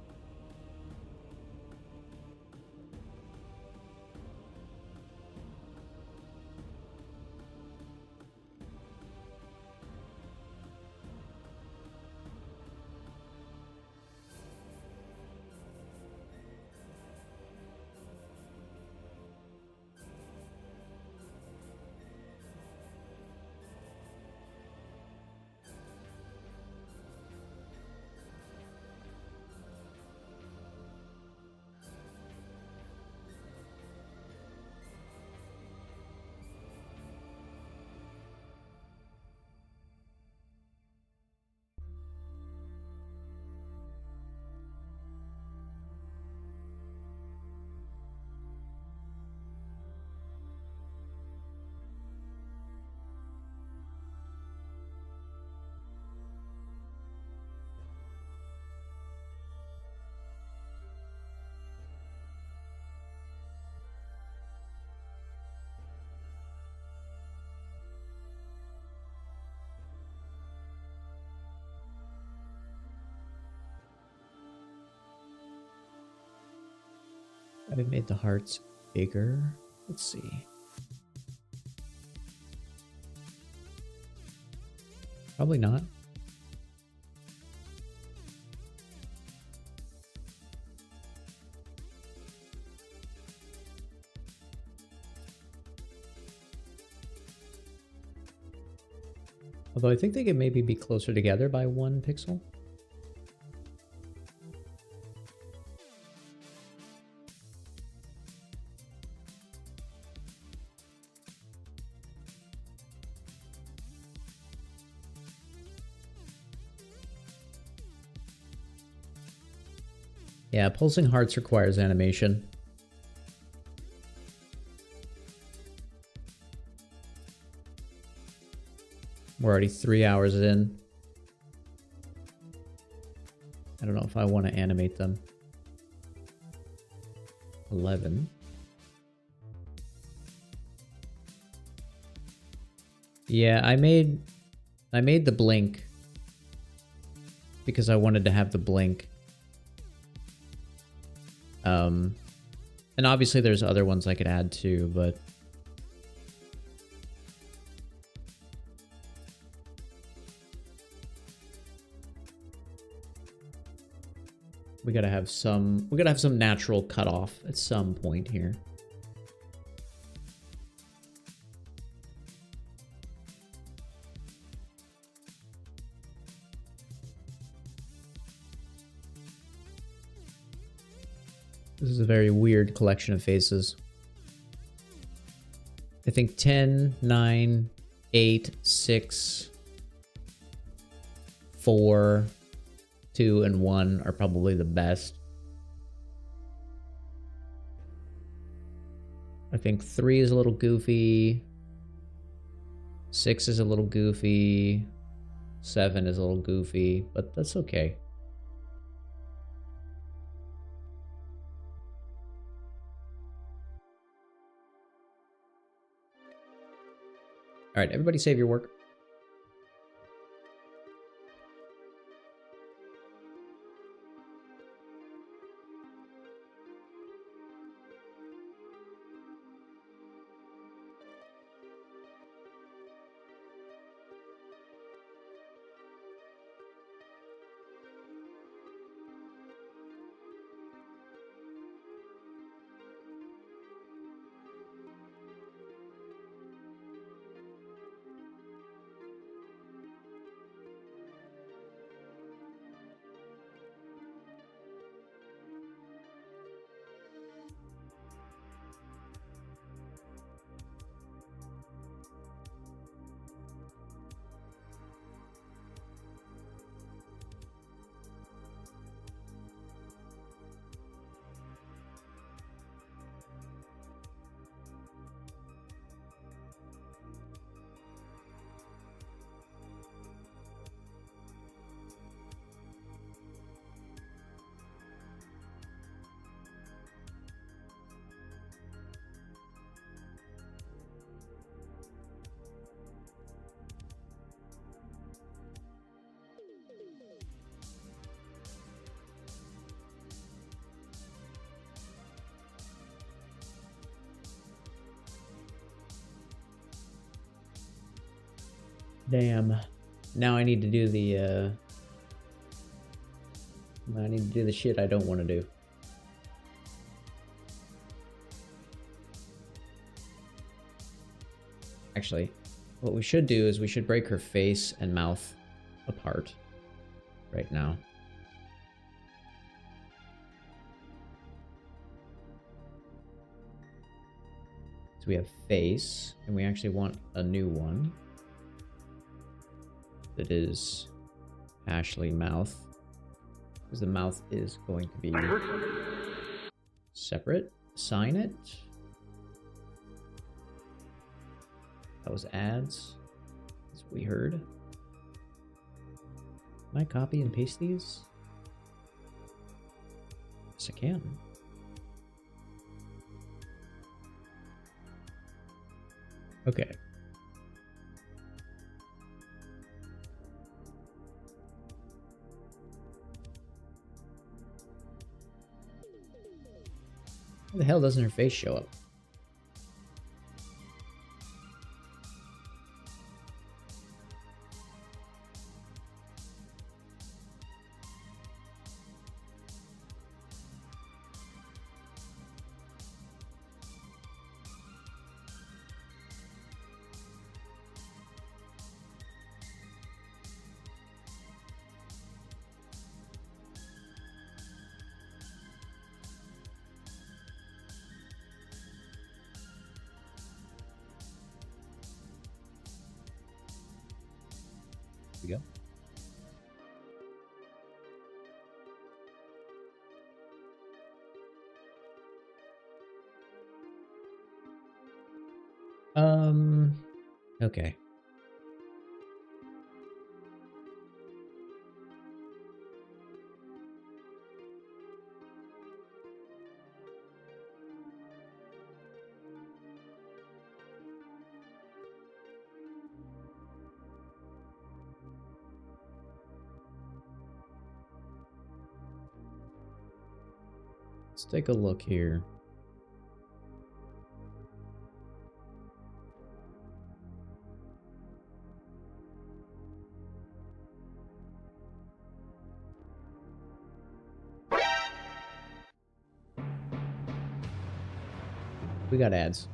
I've made the hearts bigger. Let's see. Probably not. Although I think they could maybe be closer together by 1 pixel. Yeah, pulsing hearts requires animation. We're already 3 hours in. I don't know if I want to animate them. 11. Yeah, I made the blink because I wanted to have the blink. And obviously there's other ones I could add too, but we gotta have some natural cutoff at some point here. This is a very weird collection of faces. I think 10, 9, 8, 6, 4, 2, and 1 are probably the best. I think 3 is a little goofy. 6 is a little goofy. 7 is a little goofy, but that's okay. All right, everybody save your work. Damn. Now I need to do the, I need to do the shit I don't want to do. Actually, what we should do is we should break her face and mouth apart right now. So we have face, and we actually want a new one. That is Ashley mouth. Because the mouth is going to be separate. Assign it. That was ads. That's what we heard. Can I copy and paste these? Yes, I can. Okay. Why the hell doesn't her face show up? We go. Okay. Let's take a look here. We got ads.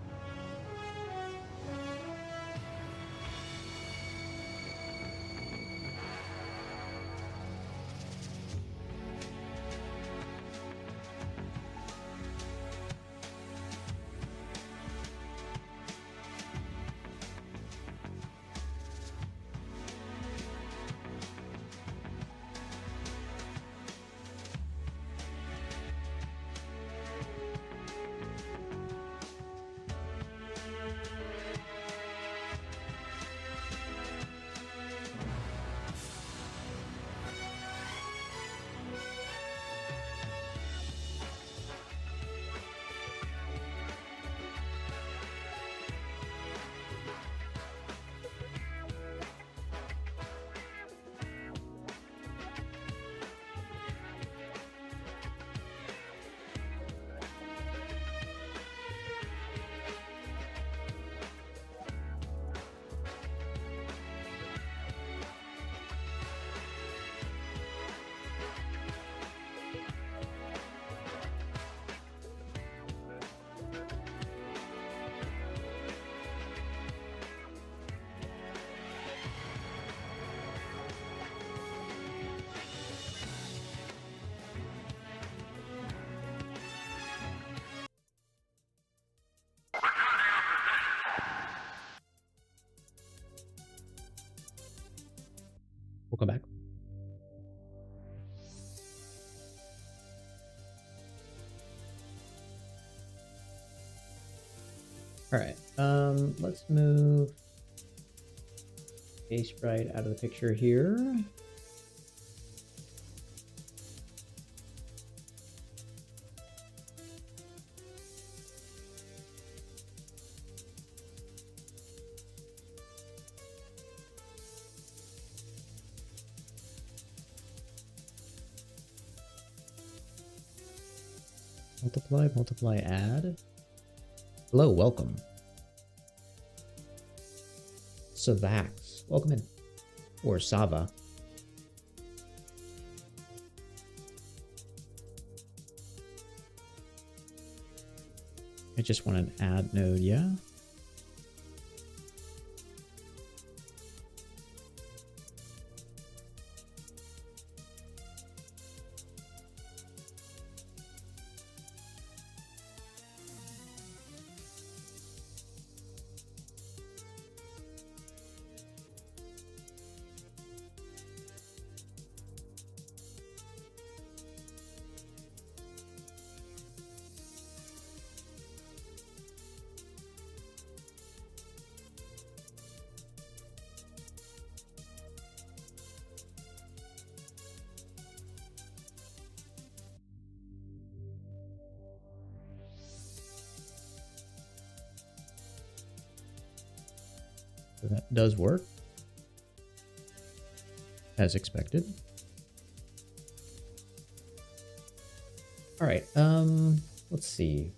We'll come back. All right. Let's move a sprite out of the picture here. Multiply, add. Hello, welcome. Savax. Welcome in. Or Sava. I just want an add node, yeah? So that does work. As expected. All right, let's see.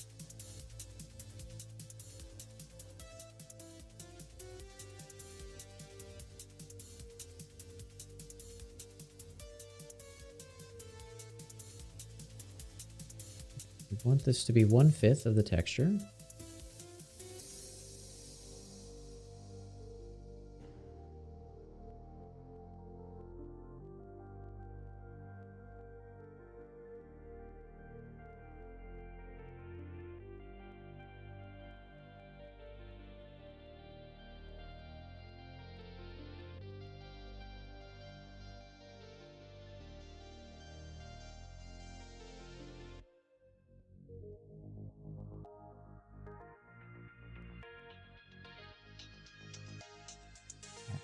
We want this to be 1/5 of the texture.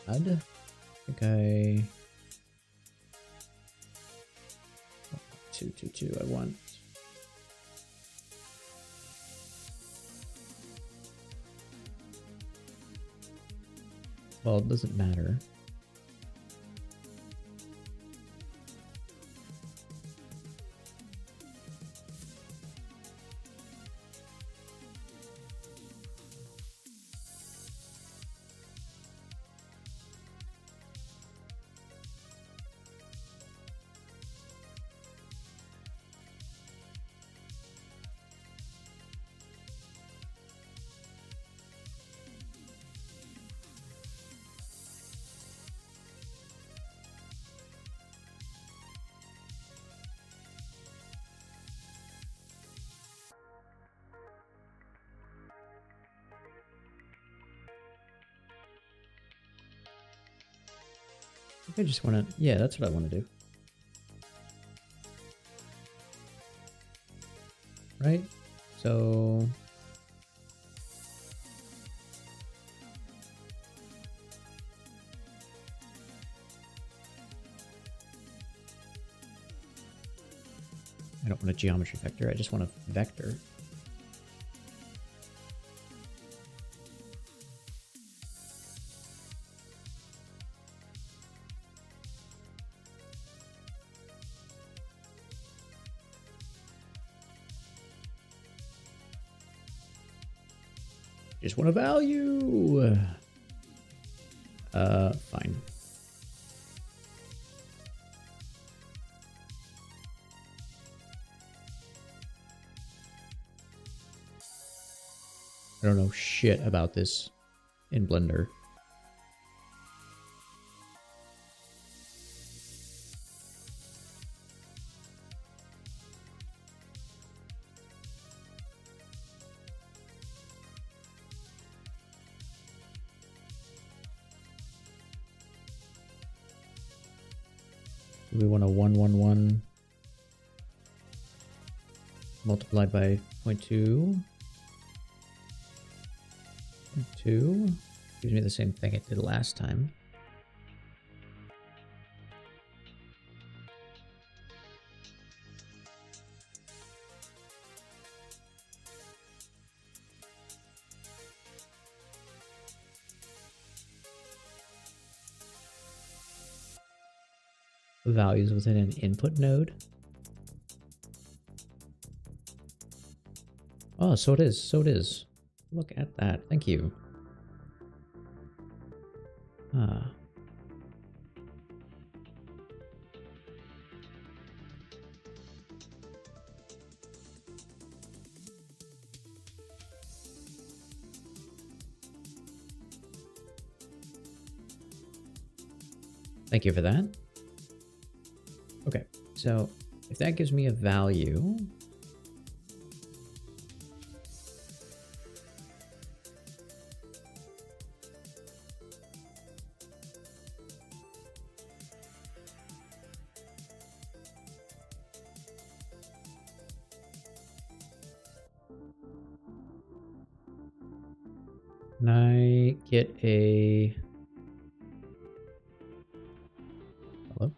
Add. I think I... 222 I want. Well, it doesn't matter. I just want to... Yeah, that's what I want to do. Right? So... I don't want a geometry vector, I just want a vector. Just want a value. Fine. I don't know shit about this in Blender. We want a 111 multiplied by 0.2. 0.2 gives me the same thing it did last time. Values within an input node. Oh, so it is. So it is. Look at that. Thank you. Ah. Thank you for that. Okay, so if that gives me a value, can I get a... Hello?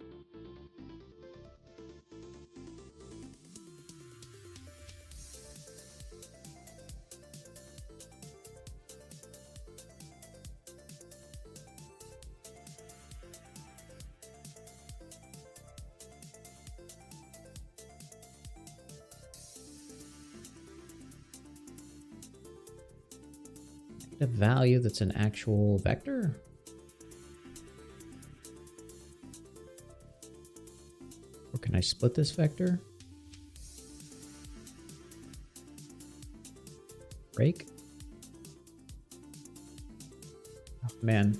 Get a value that's an actual vector? Or can I split this vector? Break? Oh, man.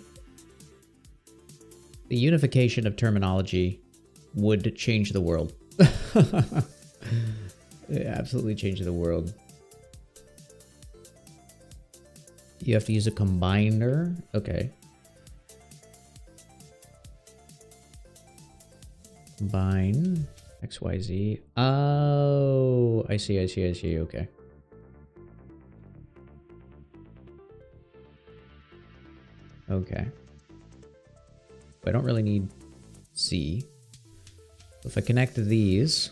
The unification of terminology would change the world. It absolutely change the world. You have to use a combiner? Okay. Combine XYZ. Oh, I see. Okay. Okay. I don't really need C. If I connect these,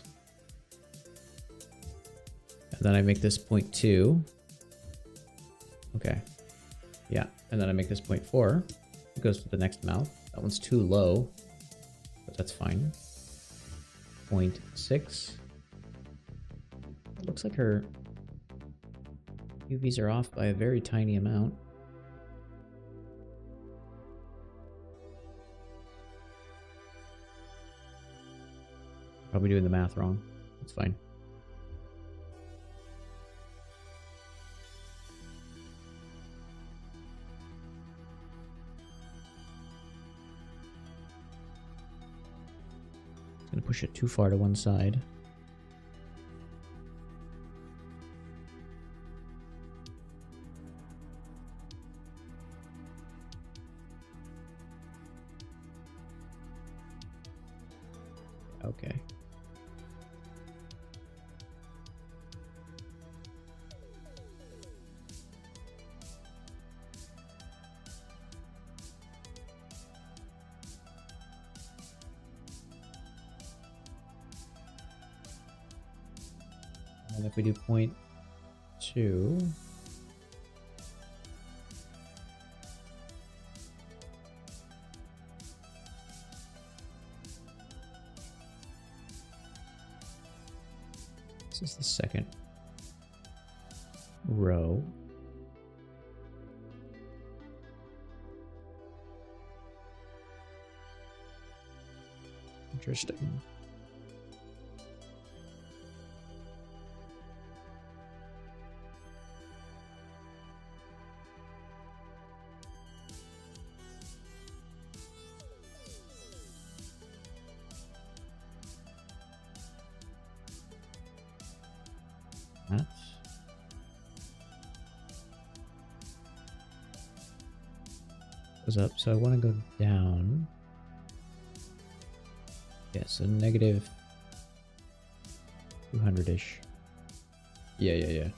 and then I make this 0.2. Okay. Yeah, and then I make this 0.4. It goes to the next mouth. That one's too low, but that's fine. 0.6. It looks like her UVs are off by a very tiny amount. Probably doing the math wrong. It's fine. It's gonna push it too far to one side. Okay. And if we do 0.2, this is the second row. Interesting. That. Goes up, so I want to go down. Yeah, so negative 200-ish. Yeah.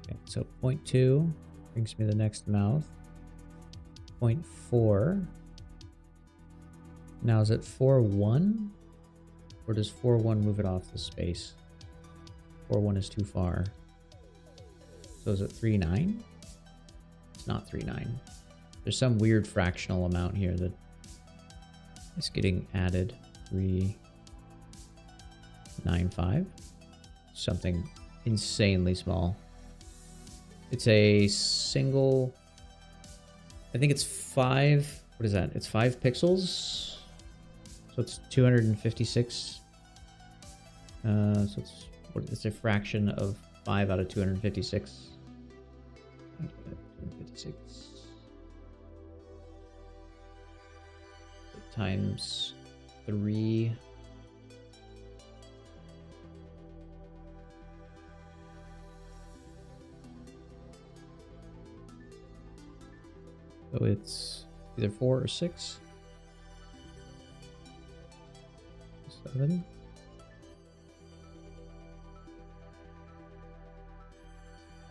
Okay, so 0.2 brings me the next mouth. 0.4. Now is it 4.1? Or does 4.1 move it off the space? 4.1 is too far. So is it 3.9? It's not 3.9. There's some weird fractional amount here that is getting added. 3.95. Something insanely small. It's a single... I think it's 5... What is that? It's 5 pixels. So it's 256. So it's a fraction of 5 out of 256. 256. Times 3. So it's either 4 or 6. 7.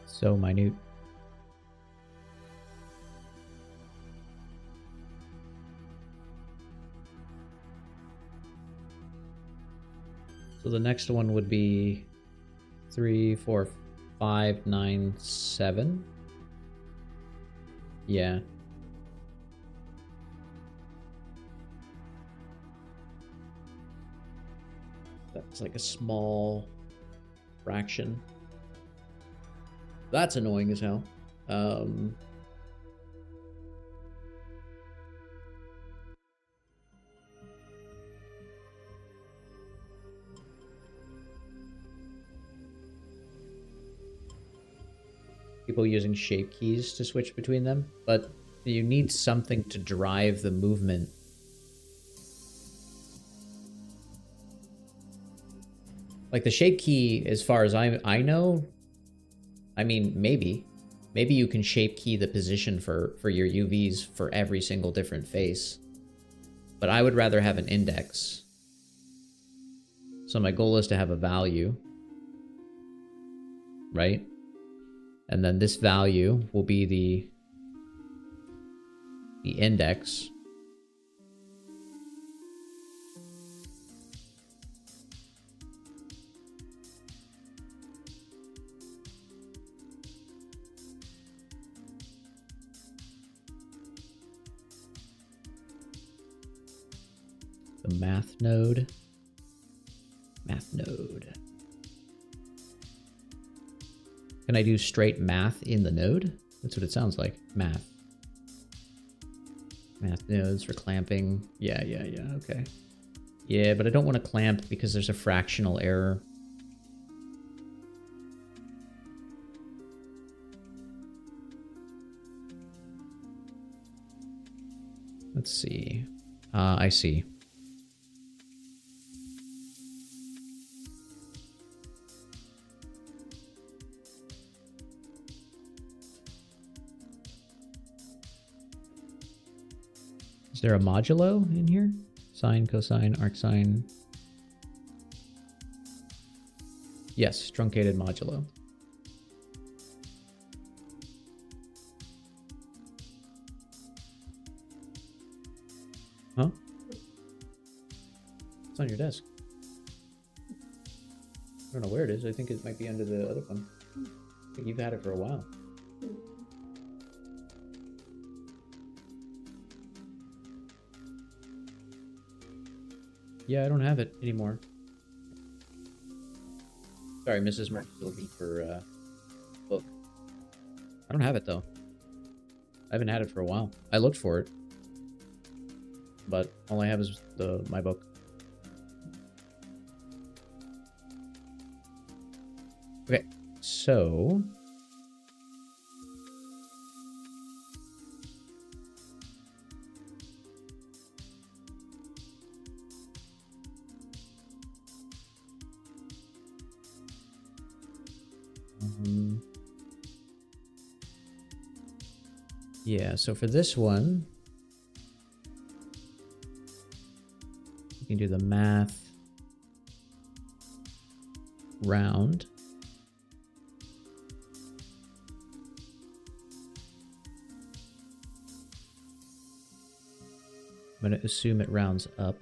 So minute. So the next one would be 3, 4, 5, 9, 7. Yeah. That's like a small fraction. That's annoying as hell. People using shape keys to switch between them, but you need something to drive the movement. Like the shape key, as far as I know, I mean, maybe you can shape key the position for your UVs for every single different face, but I would rather have an index. So my goal is to have a value, right? And then this value will be the index. The math node. Math node. Can I do straight math in the node? That's what it sounds like. Math. Math nodes for clamping. Yeah, okay. Yeah, but I don't want to clamp because there's a fractional error. Let's see. I see. Is there a modulo in here? Sine, cosine, arcsine. Yes, truncated modulo. Huh? It's on your desk. I don't know where it is. I think it might be under the other one. I think you've had it for a while. Yeah, I don't have it anymore. Sorry, Mrs. Mark's looking for a book. I don't have it, though. I haven't had it for a while. I looked for it. But all I have is my book. Okay, so... yeah, so for this one, you can do the math round. I'm going to assume it rounds up.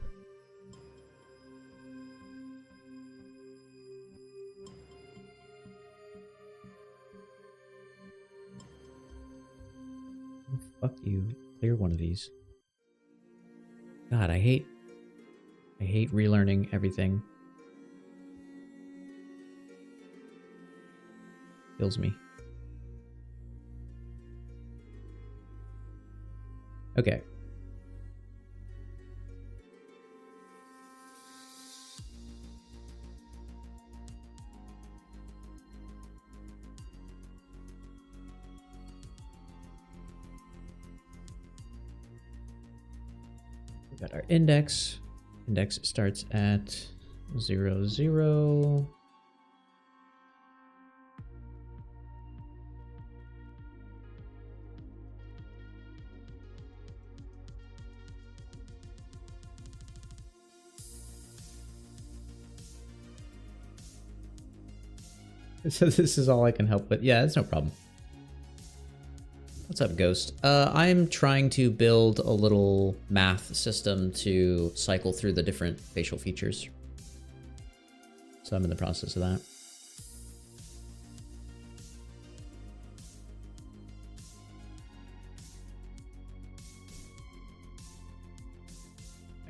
Fuck you. Clear one of these. God, I hate relearning everything. Kills me. Okay. We got our index. Index starts at 0, 0. So this is all I can help with. Yeah, that's no problem. What's up, Ghost? I'm trying to build a little math system to cycle through the different facial features. So I'm in the process of that.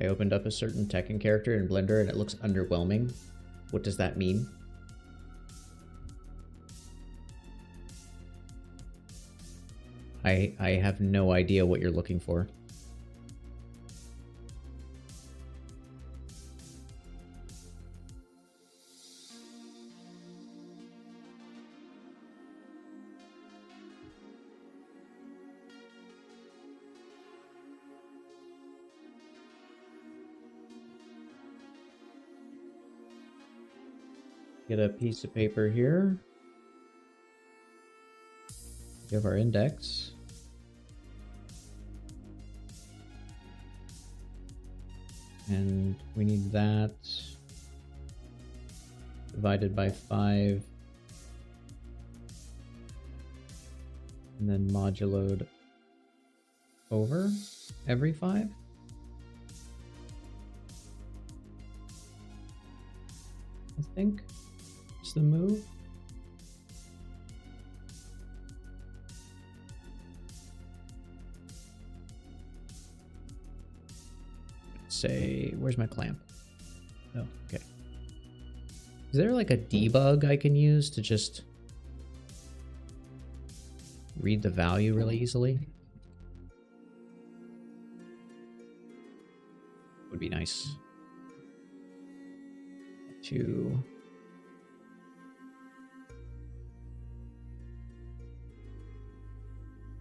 I opened up a certain Tekken character in Blender and it looks underwhelming. What does that mean? I have no idea what you're looking for. Get a piece of paper here. Give our index. And we need that divided by 5. And then moduloed over every 5. I think is the move. Say, where's my clamp? Oh, okay. Is there like a debug I can use to just read the value really easily? Would be nice. To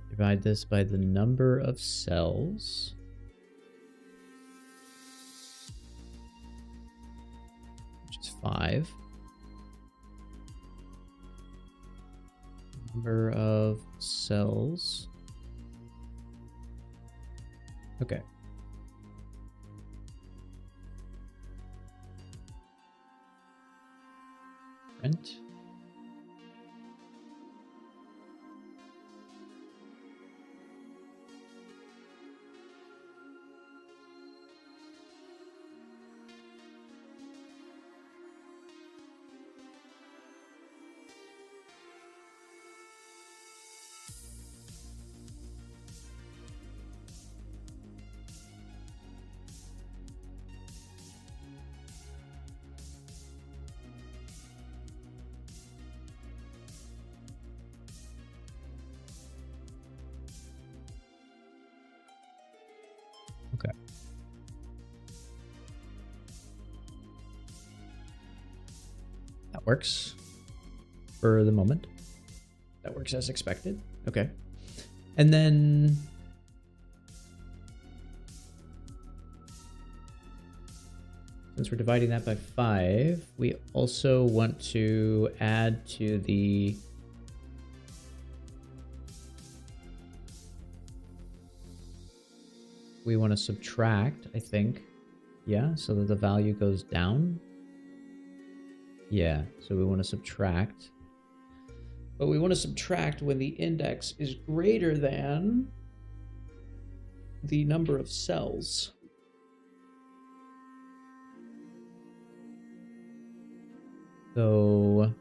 divide this by the number of cells. Which is 5. Number of cells. Okay. Print. Okay. That works for the moment. That works as expected. Okay. And then since we're dividing that by 5, we also want to add to the we want to subtract, I think. Yeah, so that the value goes down. Yeah, so we want to subtract. But we want to subtract when the index is greater than the number of cells. So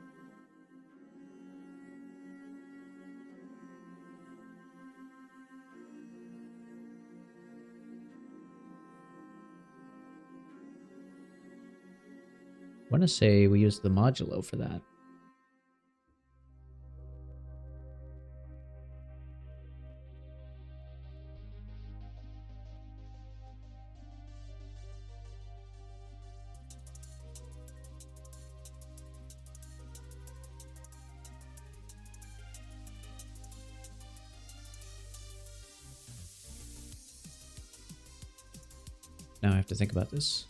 I want to say we used the modulo for that. Now I have to think about this.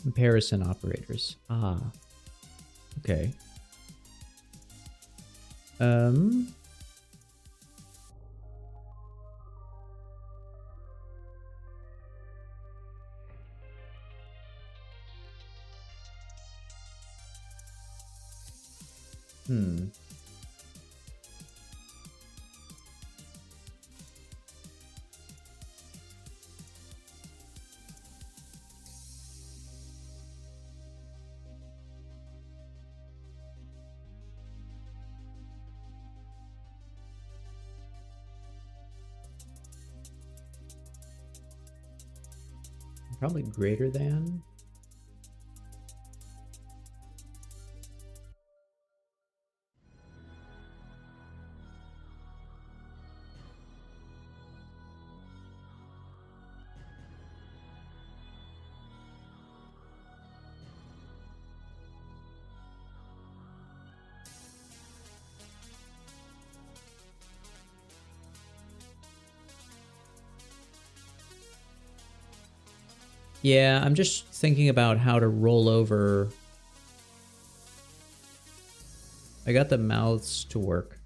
Comparison operators. Ah. Okay. Hmm. Probably greater than. Yeah, I'm just thinking about how to roll over. I got the mouths to work.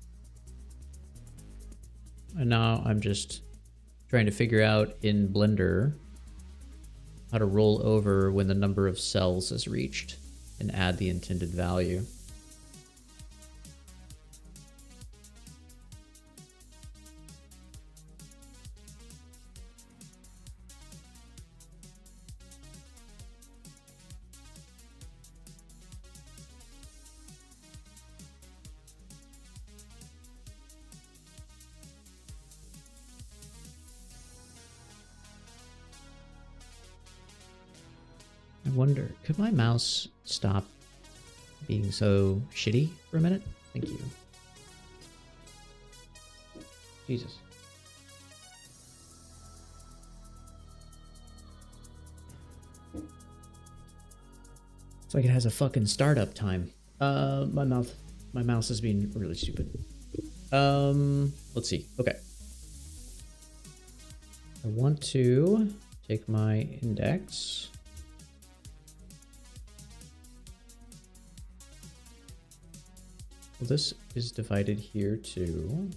And now I'm just trying to figure out in Blender how to roll over when the number of cells is reached and add the intended value. I wonder, could my mouse stop being so shitty for a minute? Thank you. Jesus. It's like it has a fucking startup time. My mouse is being really stupid. Let's see. Okay. I want to take my index. Well, this is divided here too.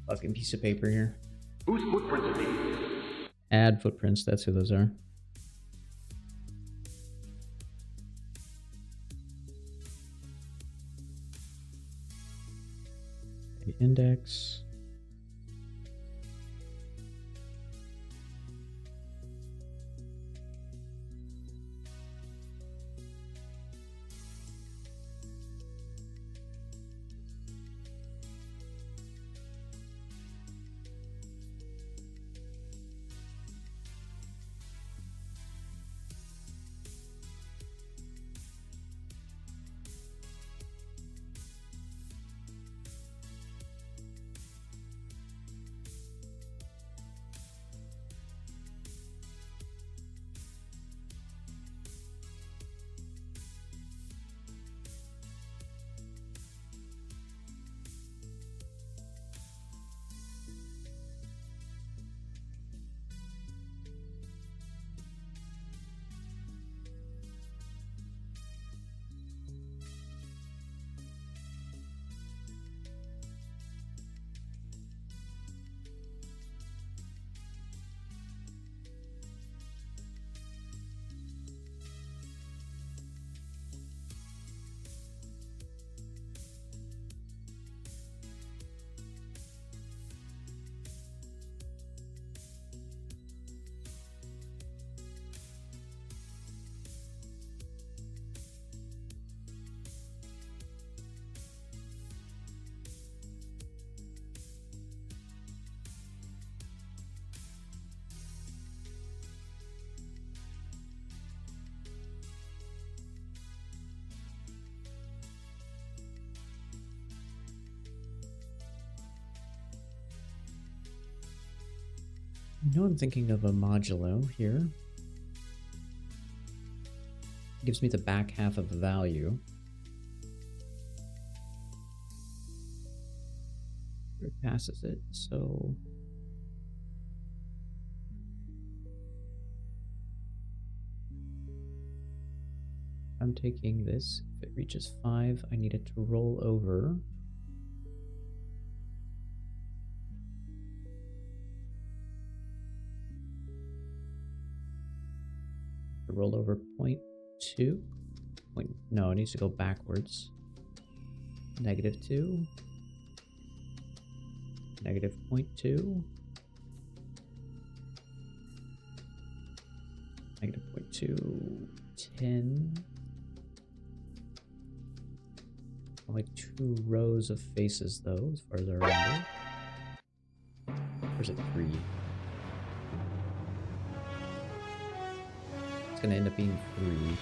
Fucking piece of paper here. Whose footprints are these? Add footprints, that's who those are. The index. I know I'm thinking of a modulo here. It gives me the back half of a value. It passes it, so I'm taking this. If it reaches 5, I need it to roll over. Roll over 0.2. No, it needs to go backwards. -2. -0.2. -0.2. 10. Only 2 rows of faces though, as far as I remember. Or is it 3? Gonna end up being 3.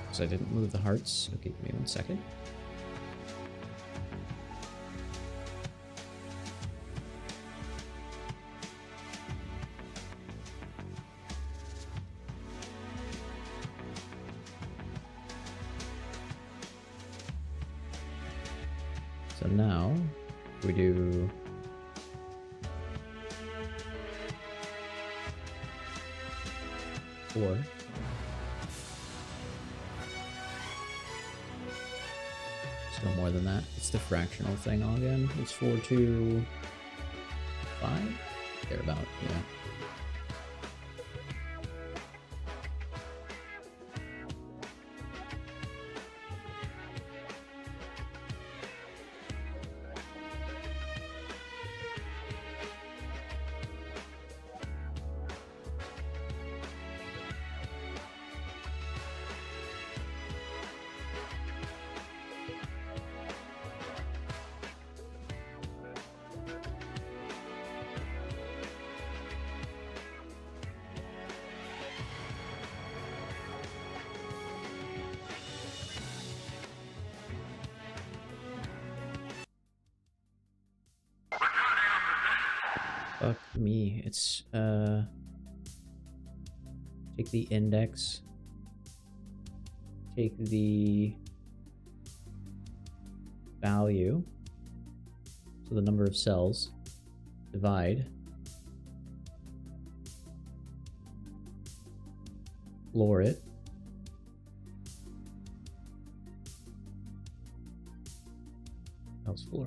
Because I didn't move the hearts. Okay, give me 1 second. So now we do four. Still more than that. It's the fractional thing again. It's 4 to 5? Thereabout, yeah. Fuck me. It's, take the index, take the value, so the number of cells, divide, floor it, House floor.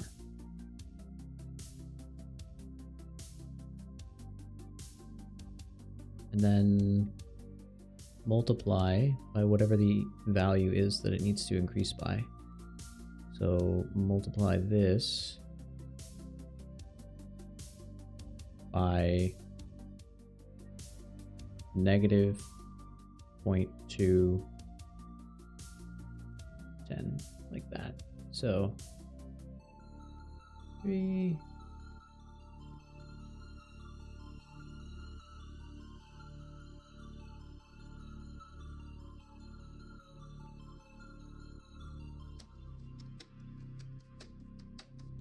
And then multiply by whatever the value is that it needs to increase by. So multiply this by negative 0.210, like that. So 3.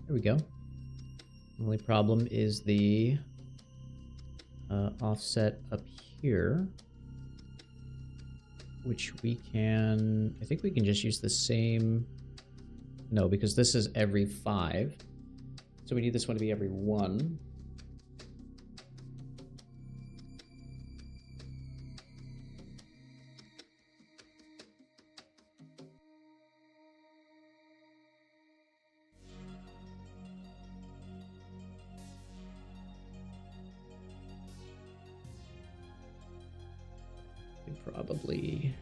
There we go. The only problem is the offset up here, which we can, I think we can just use the same, no, because this is every 5. So we need this one to be every 1. Probably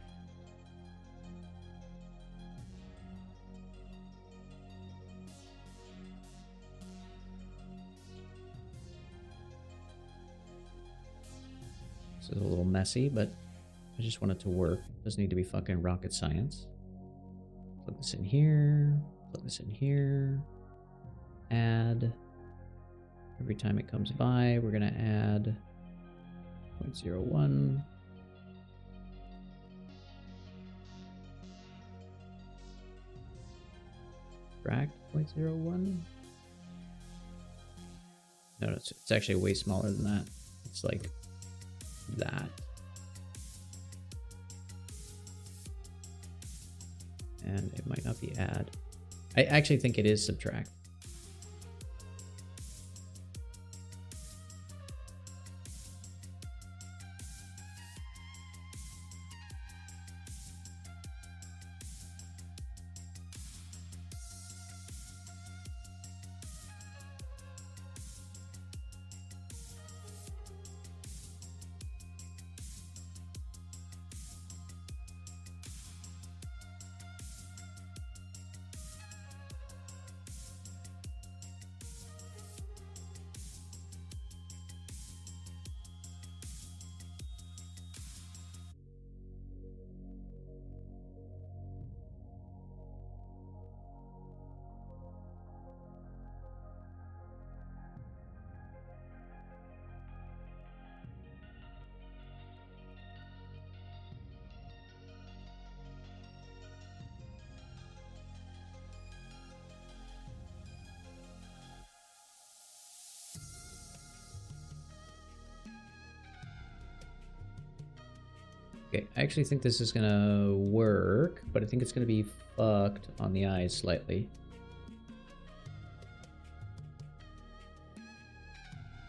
this is a little messy, but I just want it to work. It doesn't need to be fucking rocket science. Plug this in here, plug this in here, add. Every time it comes by, we're gonna add 0.01. Subtract 0.01. No, it's actually way smaller than that. It's like that. And it might not be add. I actually think it is subtract. Okay, I actually think this is gonna work, but I think it's gonna be fucked on the eyes slightly.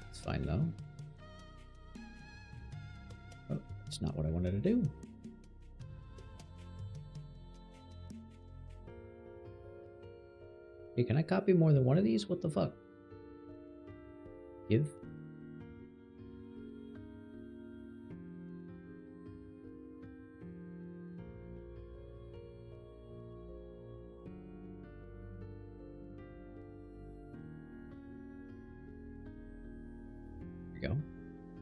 It's fine though. Oh, it's not what I wanted to do. Hey, can I copy more than one of these? What the fuck? Give? Go.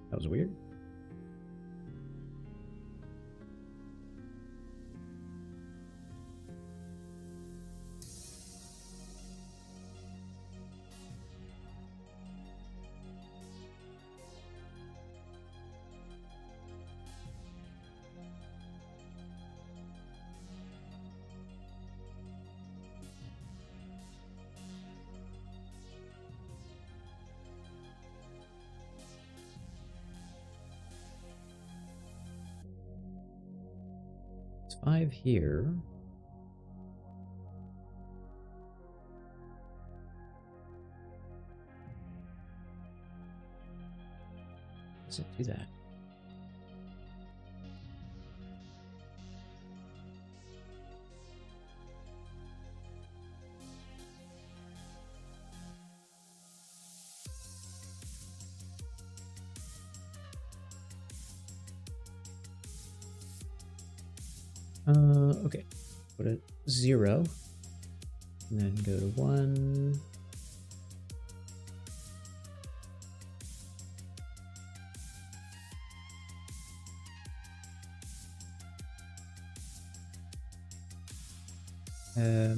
That was weird. It's 5 here. Does it do that? Okay. Put it 0. And then go to 1.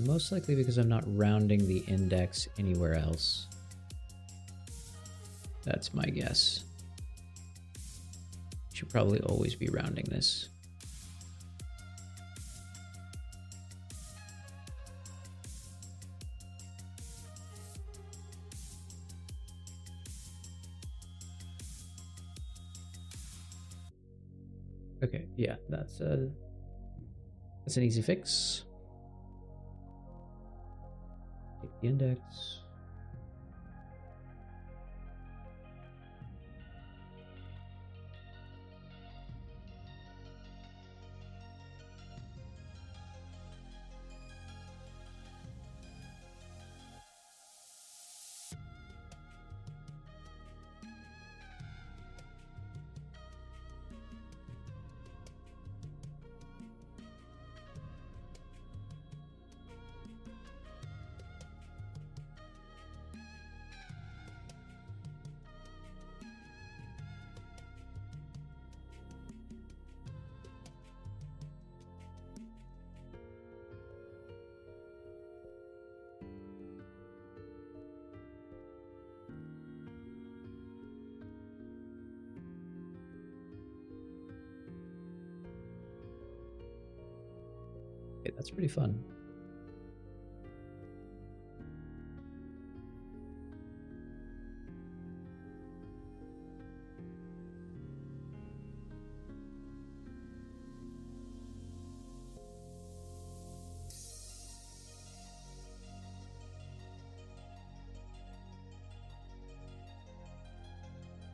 Most likely because I'm not rounding the index anywhere else. That's my guess. Should probably always be rounding this. Okay, yeah, that's an easy fix. Take the index. Okay, that's pretty fun.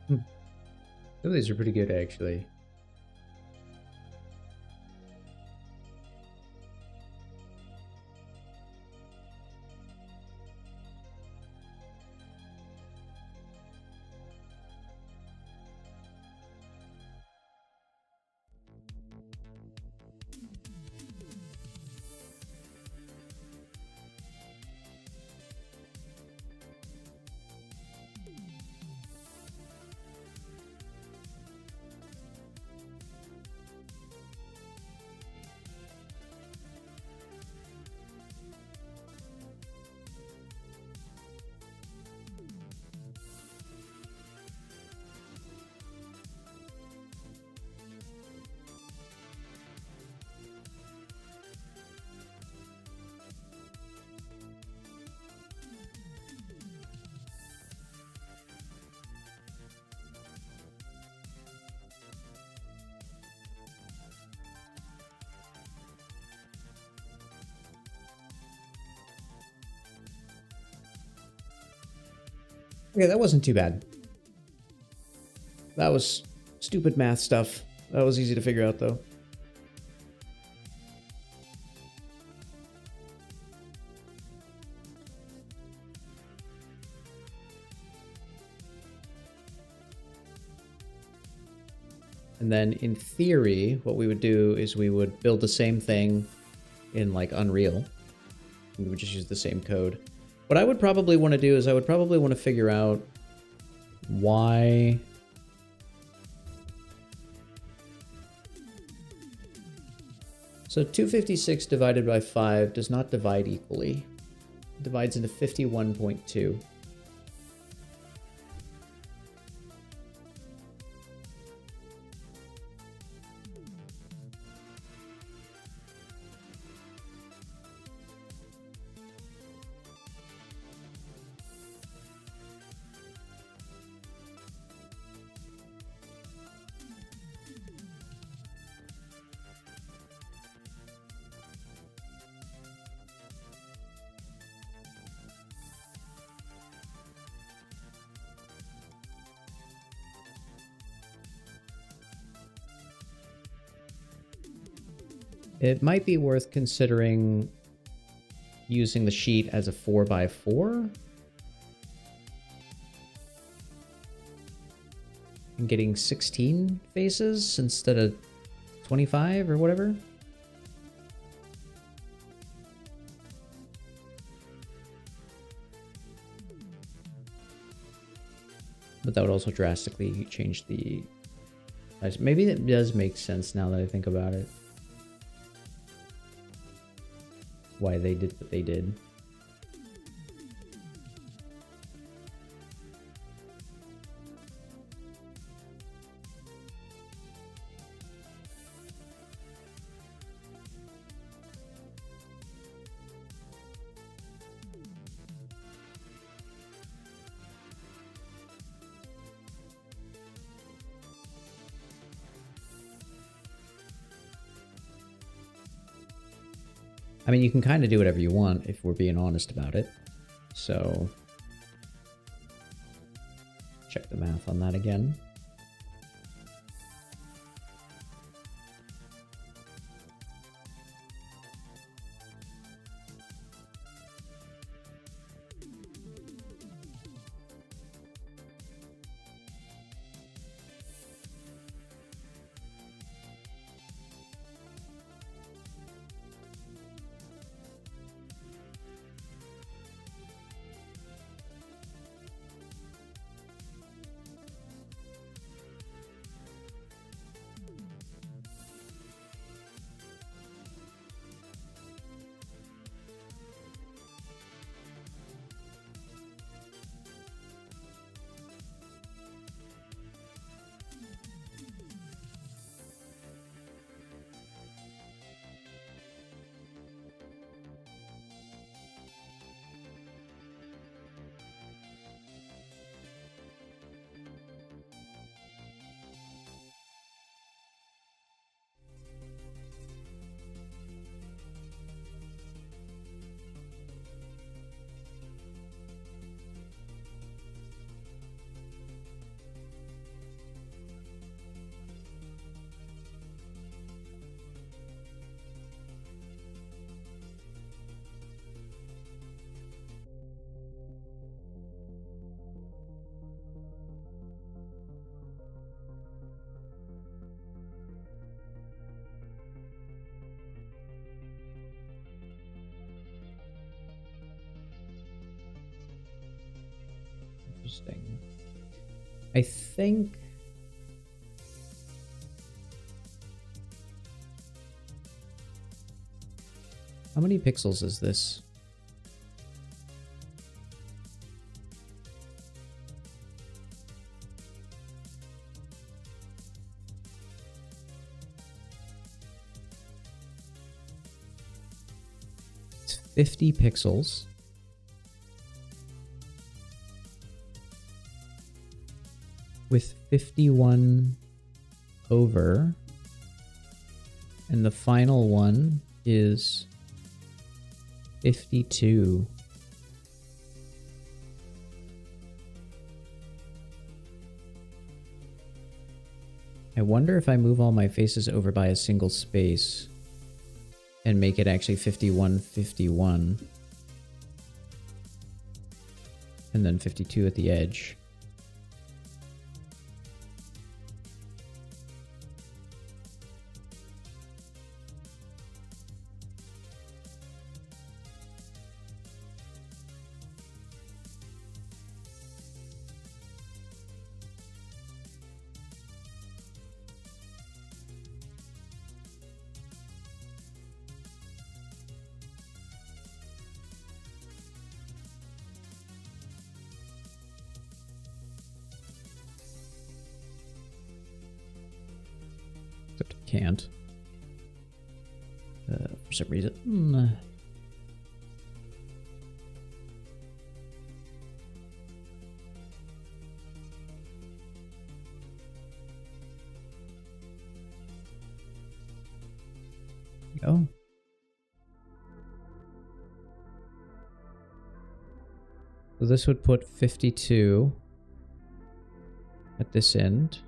Some of these are pretty good, actually. Okay, that wasn't too bad. That was stupid math stuff. That was easy to figure out, though. And then in theory, what we would do is we would build the same thing in like Unreal. We would just use the same code. What I would probably want to do is I would probably want to figure out why... So 256 divided by 5 does not divide equally. It divides into 51.2. It might be worth considering using the sheet as a 4x4 and getting 16 faces instead of 25 or whatever. But that would also drastically change the... Maybe it does make sense now that I think about it. Why they did what they did. I mean, you can kind of do whatever you want if we're being honest about it. So, check the math on that again. Interesting. I think... How many pixels is this? It's 50 pixels. With 51 over, and the final one is 52. I wonder if I move all my faces over by a single space and make it actually 51, 51, and then 52 at the edge. Except I can't. For some reason. Go. So this would put 52 at this end.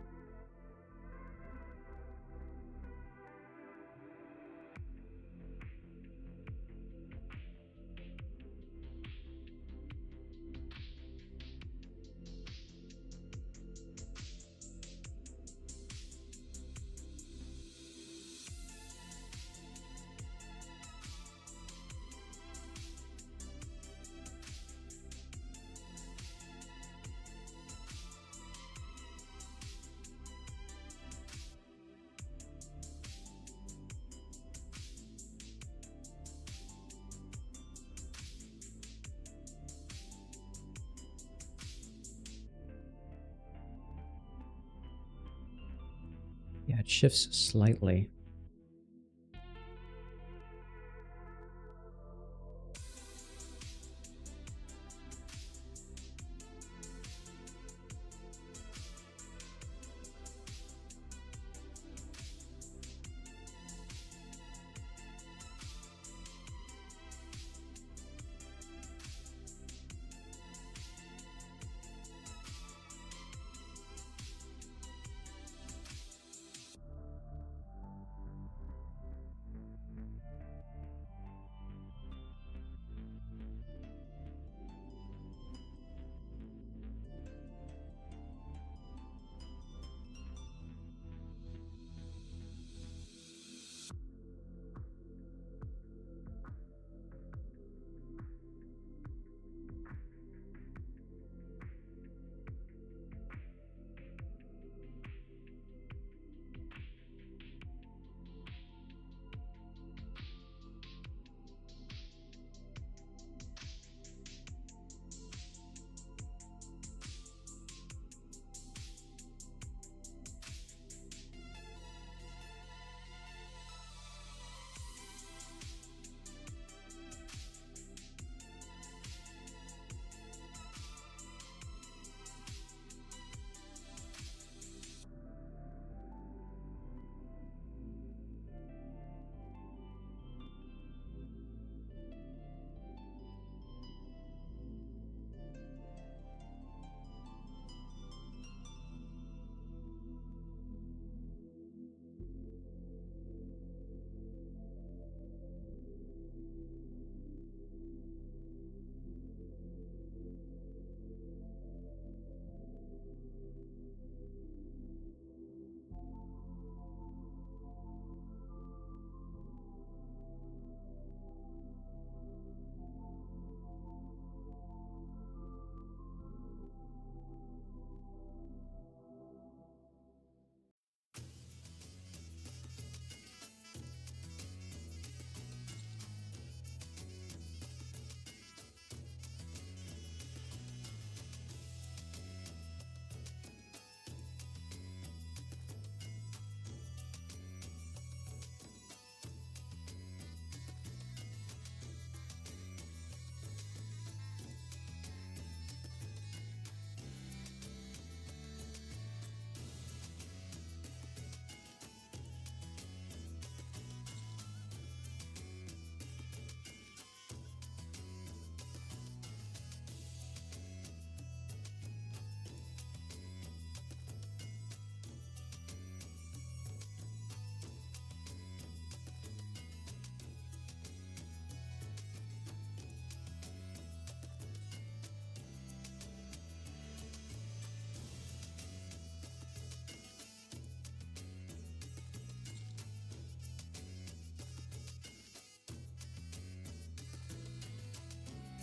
Yeah, it shifts slightly.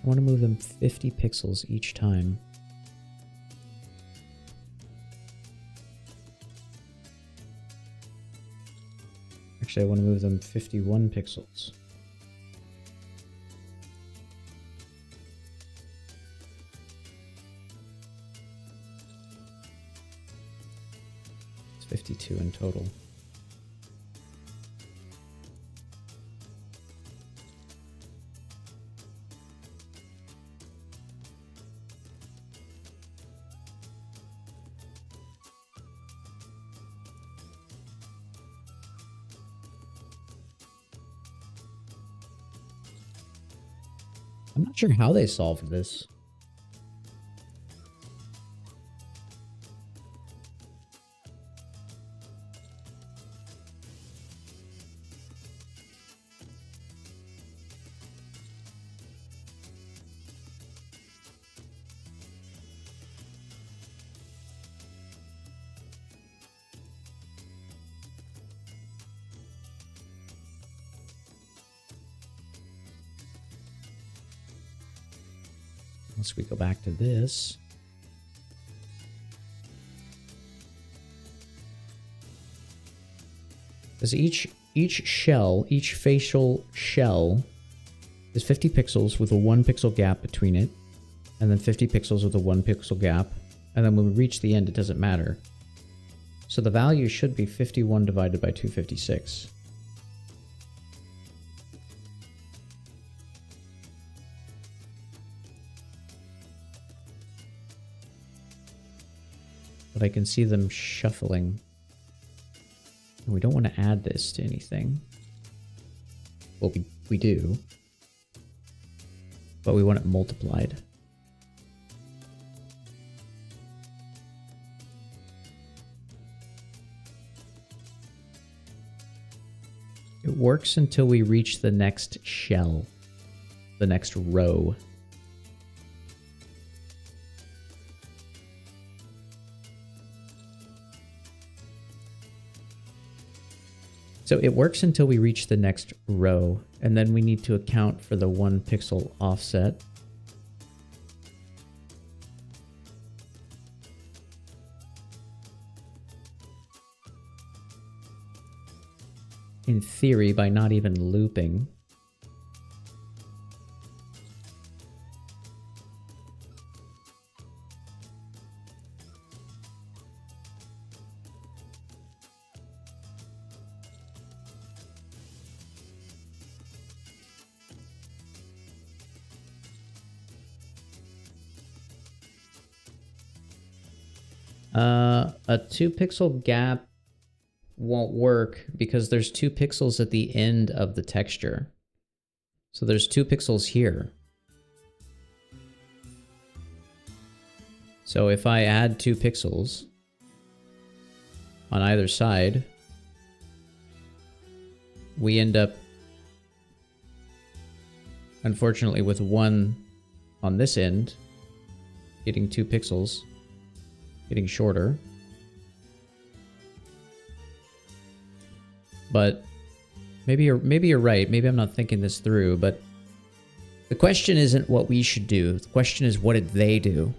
I want to move them 50 pixels each time. Actually, I want to move them 51 pixels. It's 52 in total. I'm not sure how they solved this. Once we go back to this. Because each shell, each facial shell is 50 pixels with a 1 pixel gap between it, and then 50 pixels with a 1 pixel gap, and then when we reach the end, it doesn't matter. So the value should be 51 divided by 256. But I can see them shuffling. And we don't want to add this to anything. Well, we do. But we want it multiplied. It works until we reach the next shell, the next row. So it works until we reach the next row, and then we need to account for the 1 pixel offset. In theory, by not even looping. A 2 pixel gap won't work because there's 2 pixels at the end of the texture. So there's 2 pixels here. So if I add 2 pixels on either side, we end up, unfortunately, with 1 on this end, getting 2 pixels, getting shorter. But maybe you're right. Maybe I'm not thinking this through, but the question isn't what we should do. The question is, what did they do?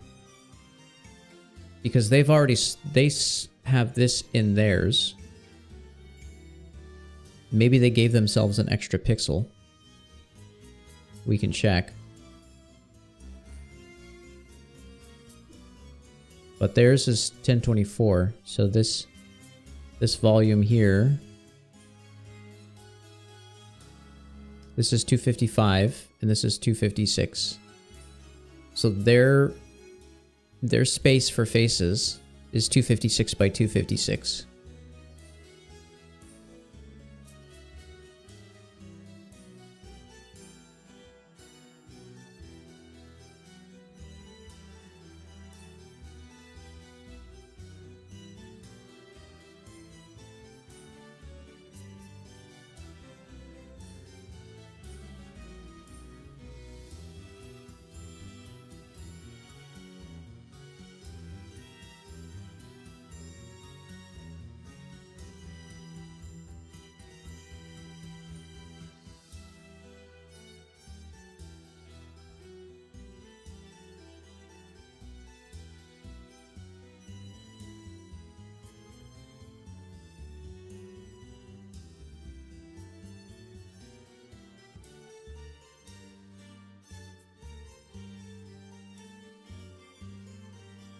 Because they have this in theirs. Maybe they gave themselves an extra pixel. We can check. But theirs is 1024, so this volume here, this is 255 and this is 256. So their space for faces is 256 by 256.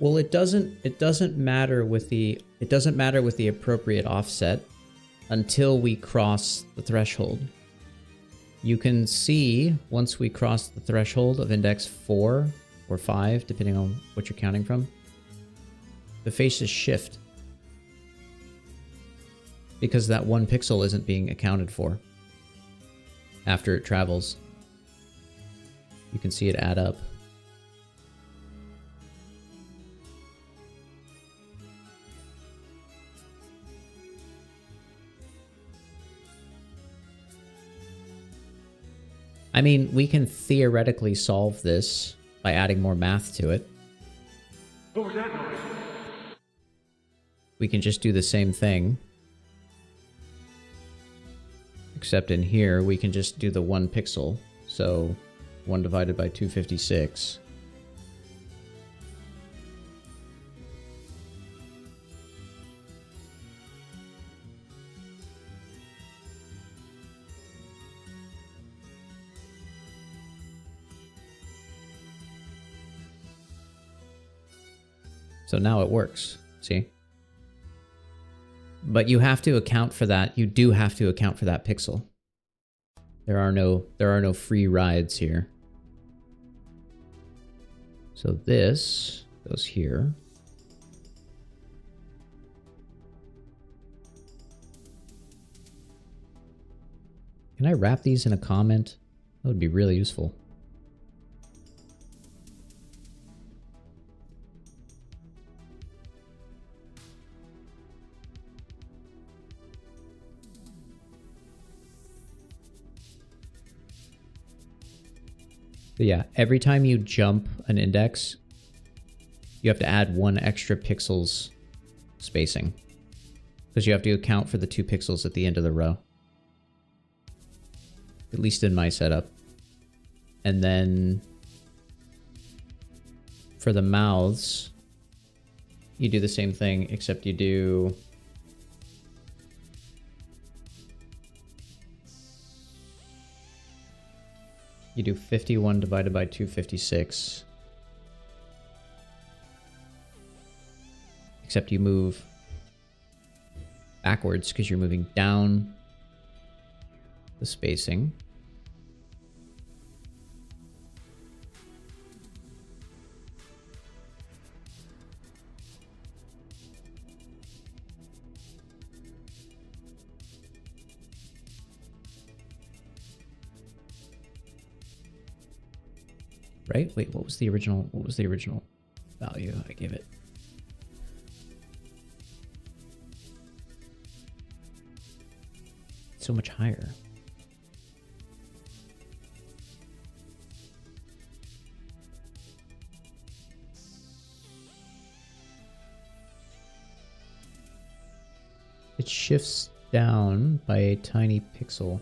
Well, it doesn't matter with the appropriate offset until we cross the threshold. You can see once we cross the threshold of index 4 or 5, depending on what you're counting from, the faces shift because that 1 pixel isn't being accounted for after it travels. You can see it add up. I mean, we can theoretically solve this by adding more math to it. What was that noise? We can just do the same thing. Except in here, we can just do the 1 pixel. So 1 divided by 256. So now it works. See? But you have to account for that. You do have to account for that pixel. There are no free rides here. So this goes here. Can I wrap these in a comment? That would be really useful. But yeah, every time you jump an index, you have to add 1 extra pixels spacing. Because you have to account for the 2 pixels at the end of the row. At least in my setup. And then for the mouths, you do the same thing, except you do... You do 51 divided by 256. Except you move backwards because you're moving down the spacing. Right? Wait, what was the original value I gave it? So much higher. It shifts down by a tiny pixel.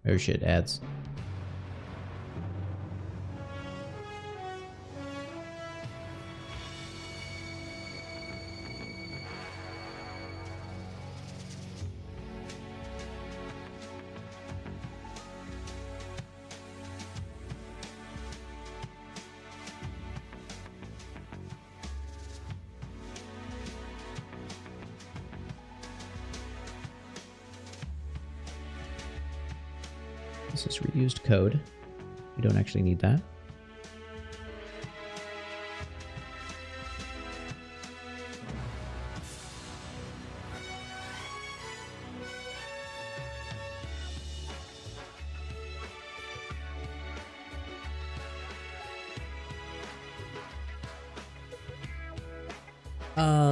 Oh shit, ads. This is reused code. We don't actually need that.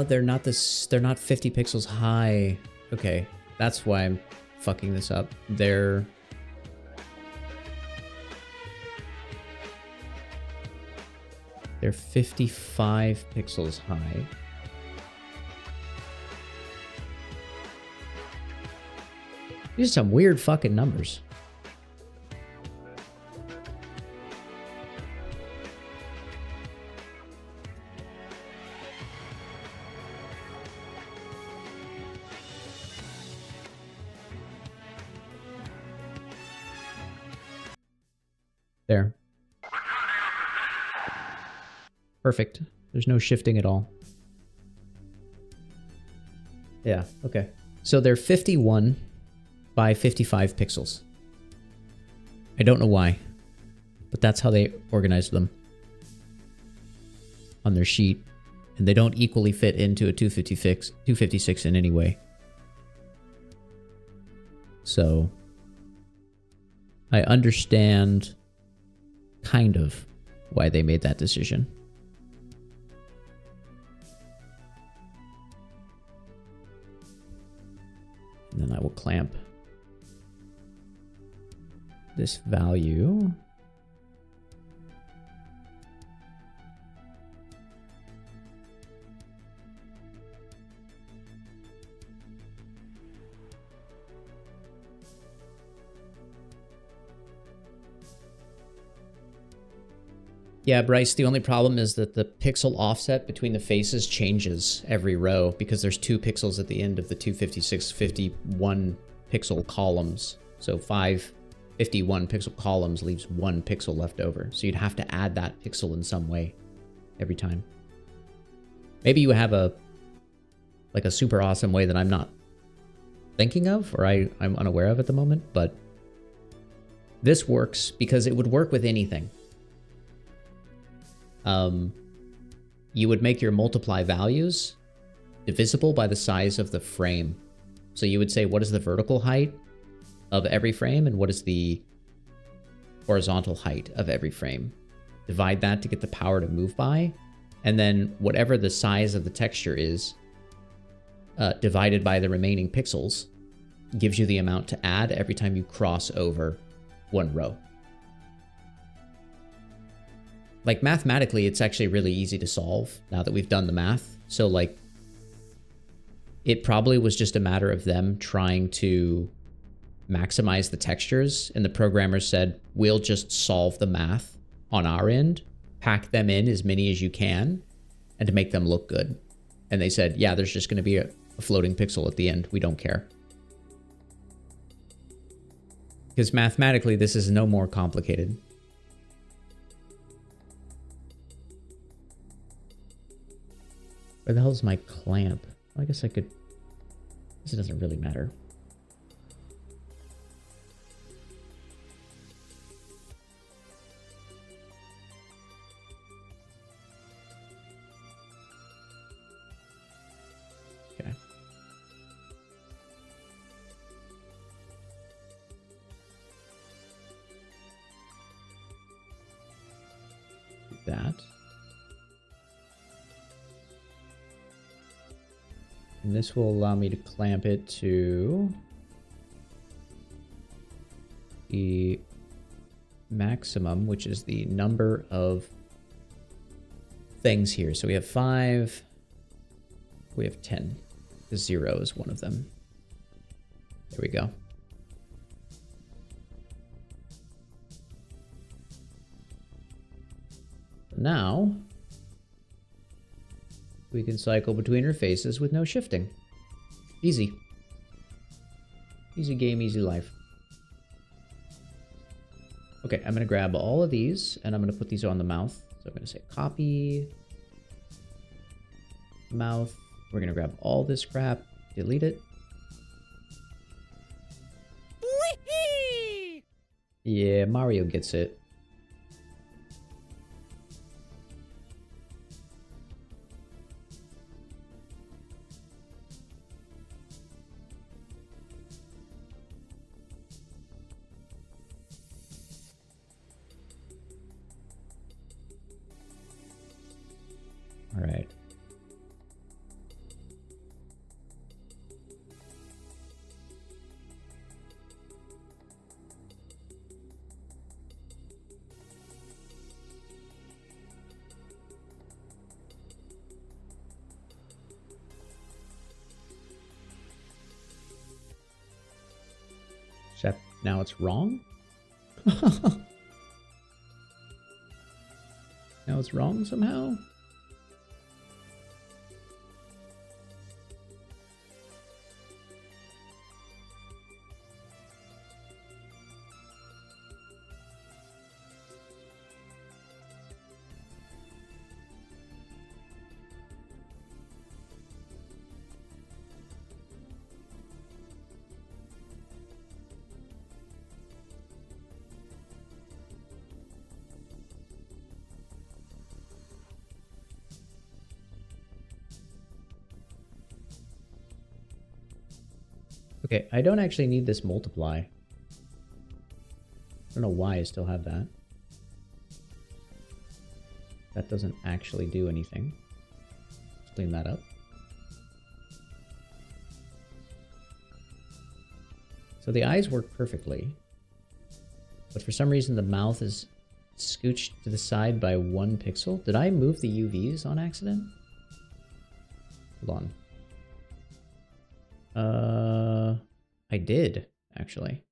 They're not 50 pixels high. Okay, that's why I'm fucking this up. They're 55 pixels high. These are some weird fucking numbers. There. Perfect. There's no shifting at all. Yeah, okay. So they're 51 by 55 pixels. I don't know why, but that's how they organized them on their sheet. And they don't equally fit into a 256 in any way. So I understand kind of why they made that decision. And then I will clamp this value. Yeah, Bryce, the only problem is that the pixel offset between the faces changes every row because there's 2 pixels at the end of the 256, 51 pixel columns. So 51 pixel columns leaves 1 pixel left over. So you'd have to add that pixel in some way every time. Maybe you have a super awesome way that I'm not thinking of or I'm unaware of at the moment, but this works because it would work with anything. You would make your multiply values divisible by the size of the frame. So you would say, what is the vertical height of every frame and what is the horizontal height of every frame? Divide that to get the power to move by. And then whatever the size of the texture is, divided by the remaining pixels, gives you the amount to add every time you cross over one row. Like, mathematically, it's actually really easy to solve now that we've done the math. So, like, it probably was just a matter of them trying to maximize the textures, and the programmers said, we'll just solve the math on our end, pack them in as many as you can, and to make them look good. And they said, yeah, there's just going to be a floating pixel at the end. We don't care. Because mathematically, this is no more complicated. Where the hell's my clamp? Well, I guess I could... This doesn't really matter. Okay. Do that. And this will allow me to clamp it to the maximum, which is the number of things here. So we have 5, we have 10. The 0 is one of them. There we go. Now, we can cycle between her faces with no shifting. Easy. Easy game, easy life. Okay, I'm gonna grab all of these and I'm gonna put these on the mouth. So I'm gonna say copy, mouth. We're gonna grab all this crap, delete it. Whee! Yeah, Mario gets it. All right. Except now it's wrong? Now it's wrong somehow? Okay, I don't actually need this multiply. I don't know why I still have that. That doesn't actually do anything. Let's clean that up. So the eyes work perfectly. But for some reason the mouth is scooched to the side by 1 pixel. Did I move the UVs on accident? Hold on. I did, actually.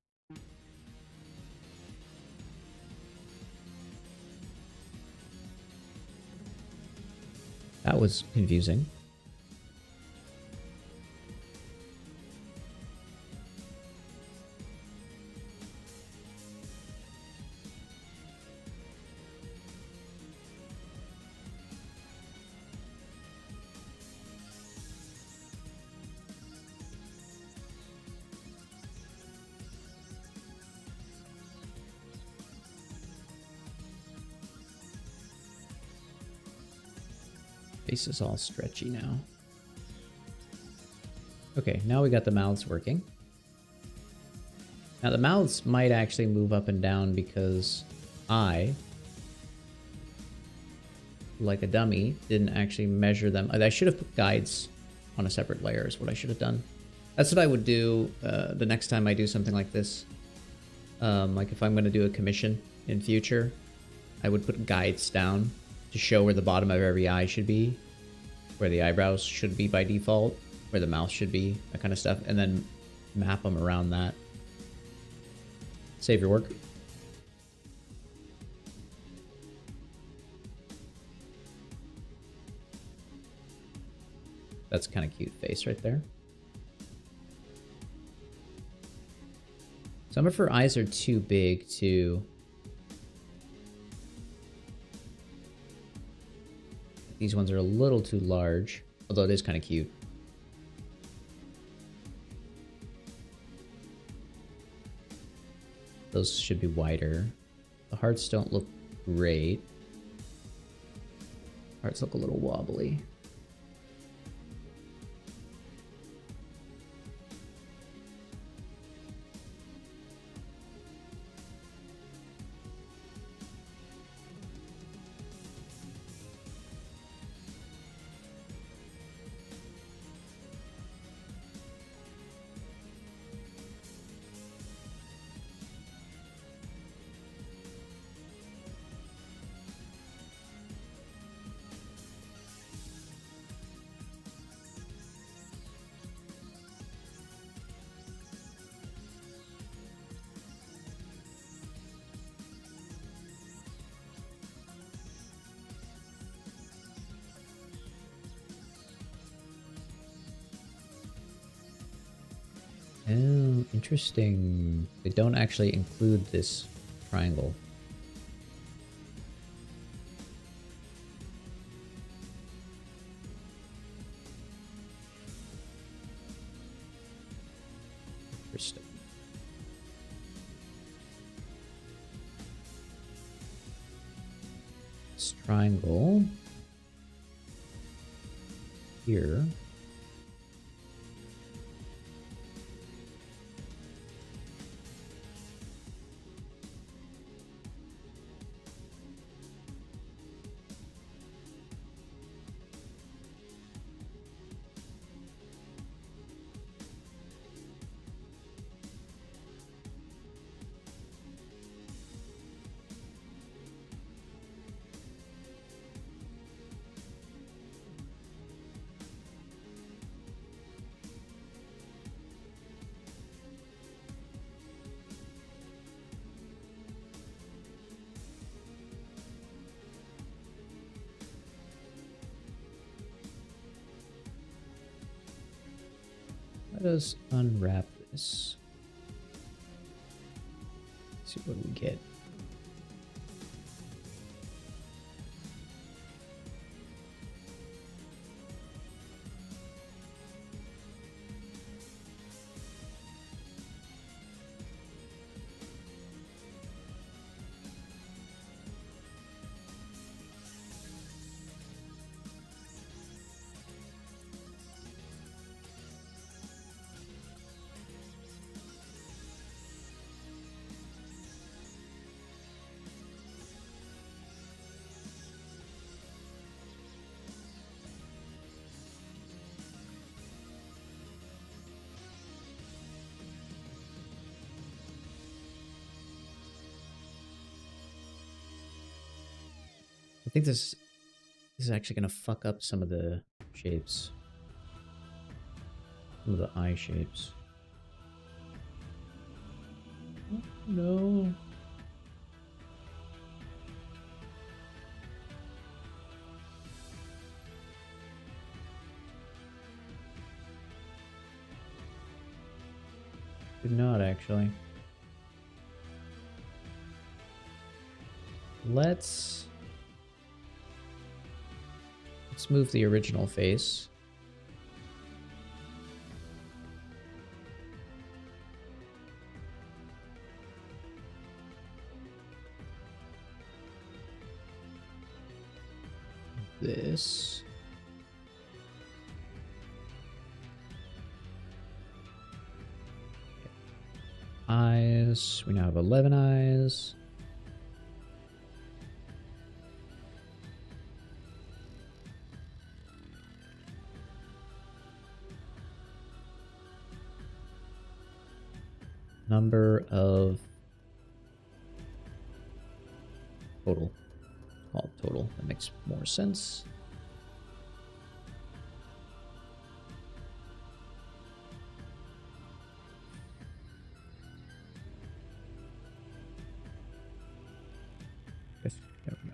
That was confusing. Face is all stretchy now. Okay, now we got the mouths working. Now the mouths might actually move up and down because I, like a dummy, didn't actually measure them. I should have put guides on a separate layer is what I should have done. That's what I would do the next time I do something like this. Like if I'm going to do a commission in future, I would put guides down to show where the bottom of every eye should be, where the eyebrows should be by default, where the mouth should be, that kind of stuff, and then map them around that. Save your work. That's kind of cute face right there. Some of her eyes are too big too. These ones are a little too large, although it is kind of cute. Those should be wider. The hearts don't look great. Hearts look a little wobbly. Oh, interesting. They don't actually include this triangle. Interesting. This triangle here. Let us unwrap this. Let's see what we get. I think this is actually going to fuck up some of the shapes. Some of the eye shapes. Oh, no. Do not actually. Let's move the original face. This. Eyes. We now have 11 eyes. Number of total. All total. That makes more sense. Guess we don't know.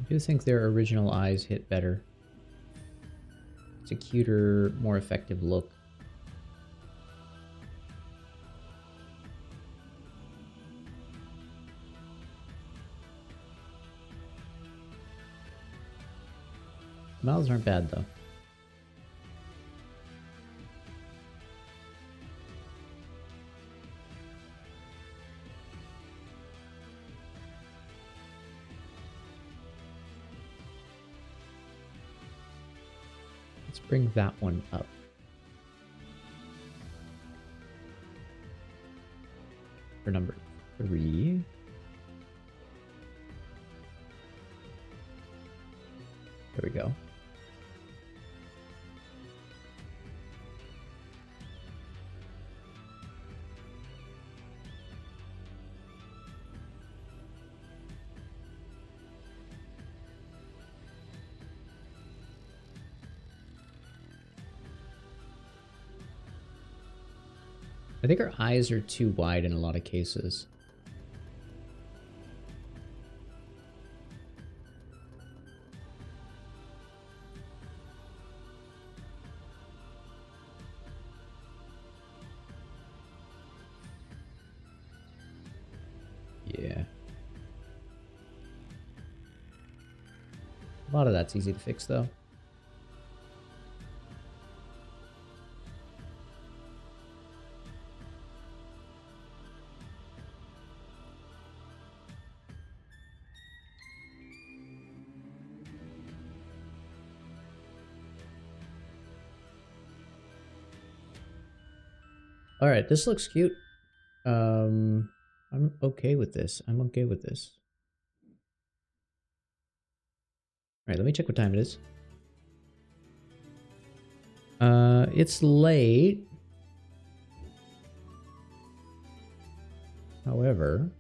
I do think their original eyes hit better. It's a cuter, more effective look. Mouths aren't bad though. Let's bring that one up. For number 3. There we go. I think our eyes are too wide in a lot of cases. Yeah. A lot of that's easy to fix though. All right, this looks cute. I'm okay with this. I'm okay with this. All right, let me check what time it is. It's late. However,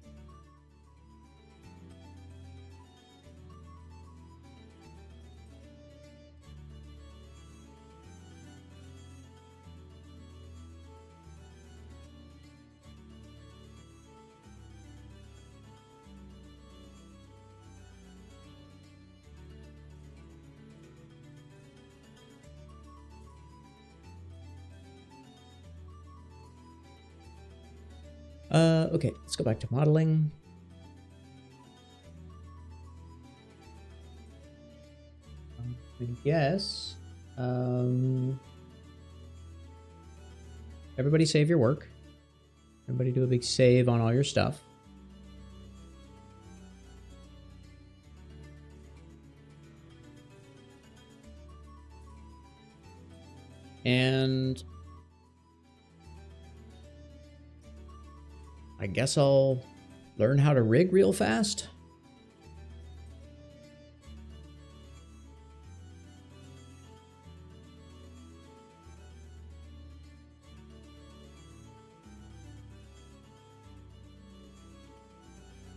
okay, let's go back to modeling. I guess, everybody save your work. Everybody do a big save on all your stuff. And I guess I'll learn how to rig real fast.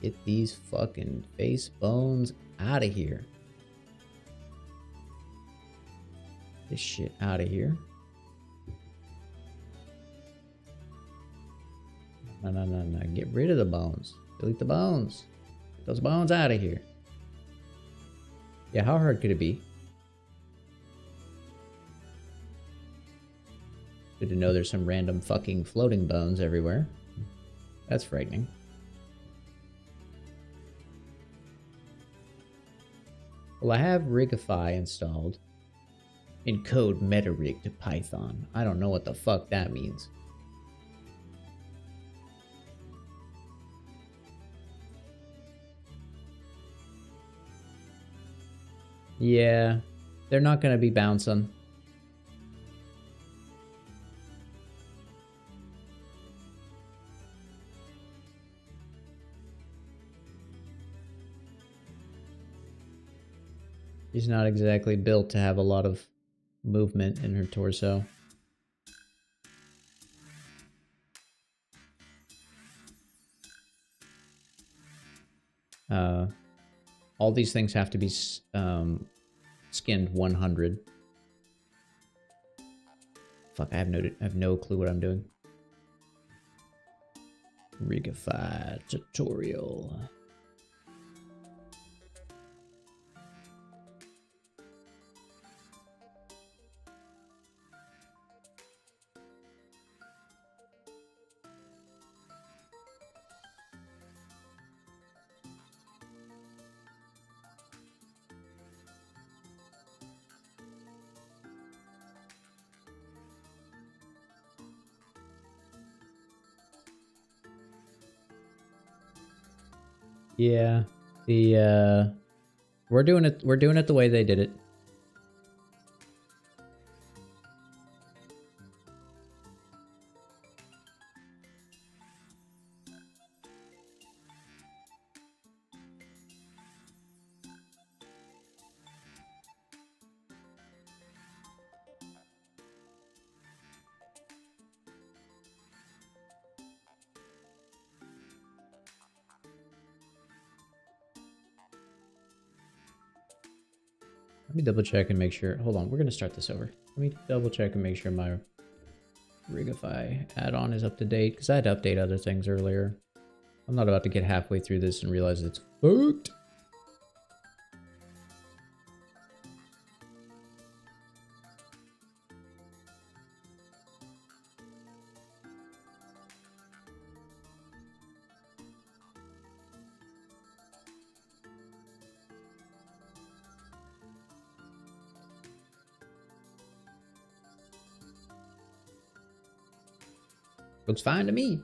Get these fucking face bones out of here. This shit out of here. No. Get rid of the bones. Delete the bones. Get those bones out of here. Yeah, how hard could it be? Good to know there's some random fucking floating bones everywhere. That's frightening. Well, I have Rigify installed. Encode MetaRig to Python. I don't know what the fuck that means. Yeah, they're not gonna be bouncing. She's not exactly built to have a lot of movement in her torso. All these things have to be skinned 100. Fuck, I have no clue what I'm doing. Rigify tutorial. Yeah, we're doing it the way they did it. Let me double check and make sure. Hold on, we're gonna start this over. Let me double check and make sure my Rigify add-on is up to date, because I had to update other things earlier. I'm not about to get halfway through this and realize it's fucked. Looks fine to me.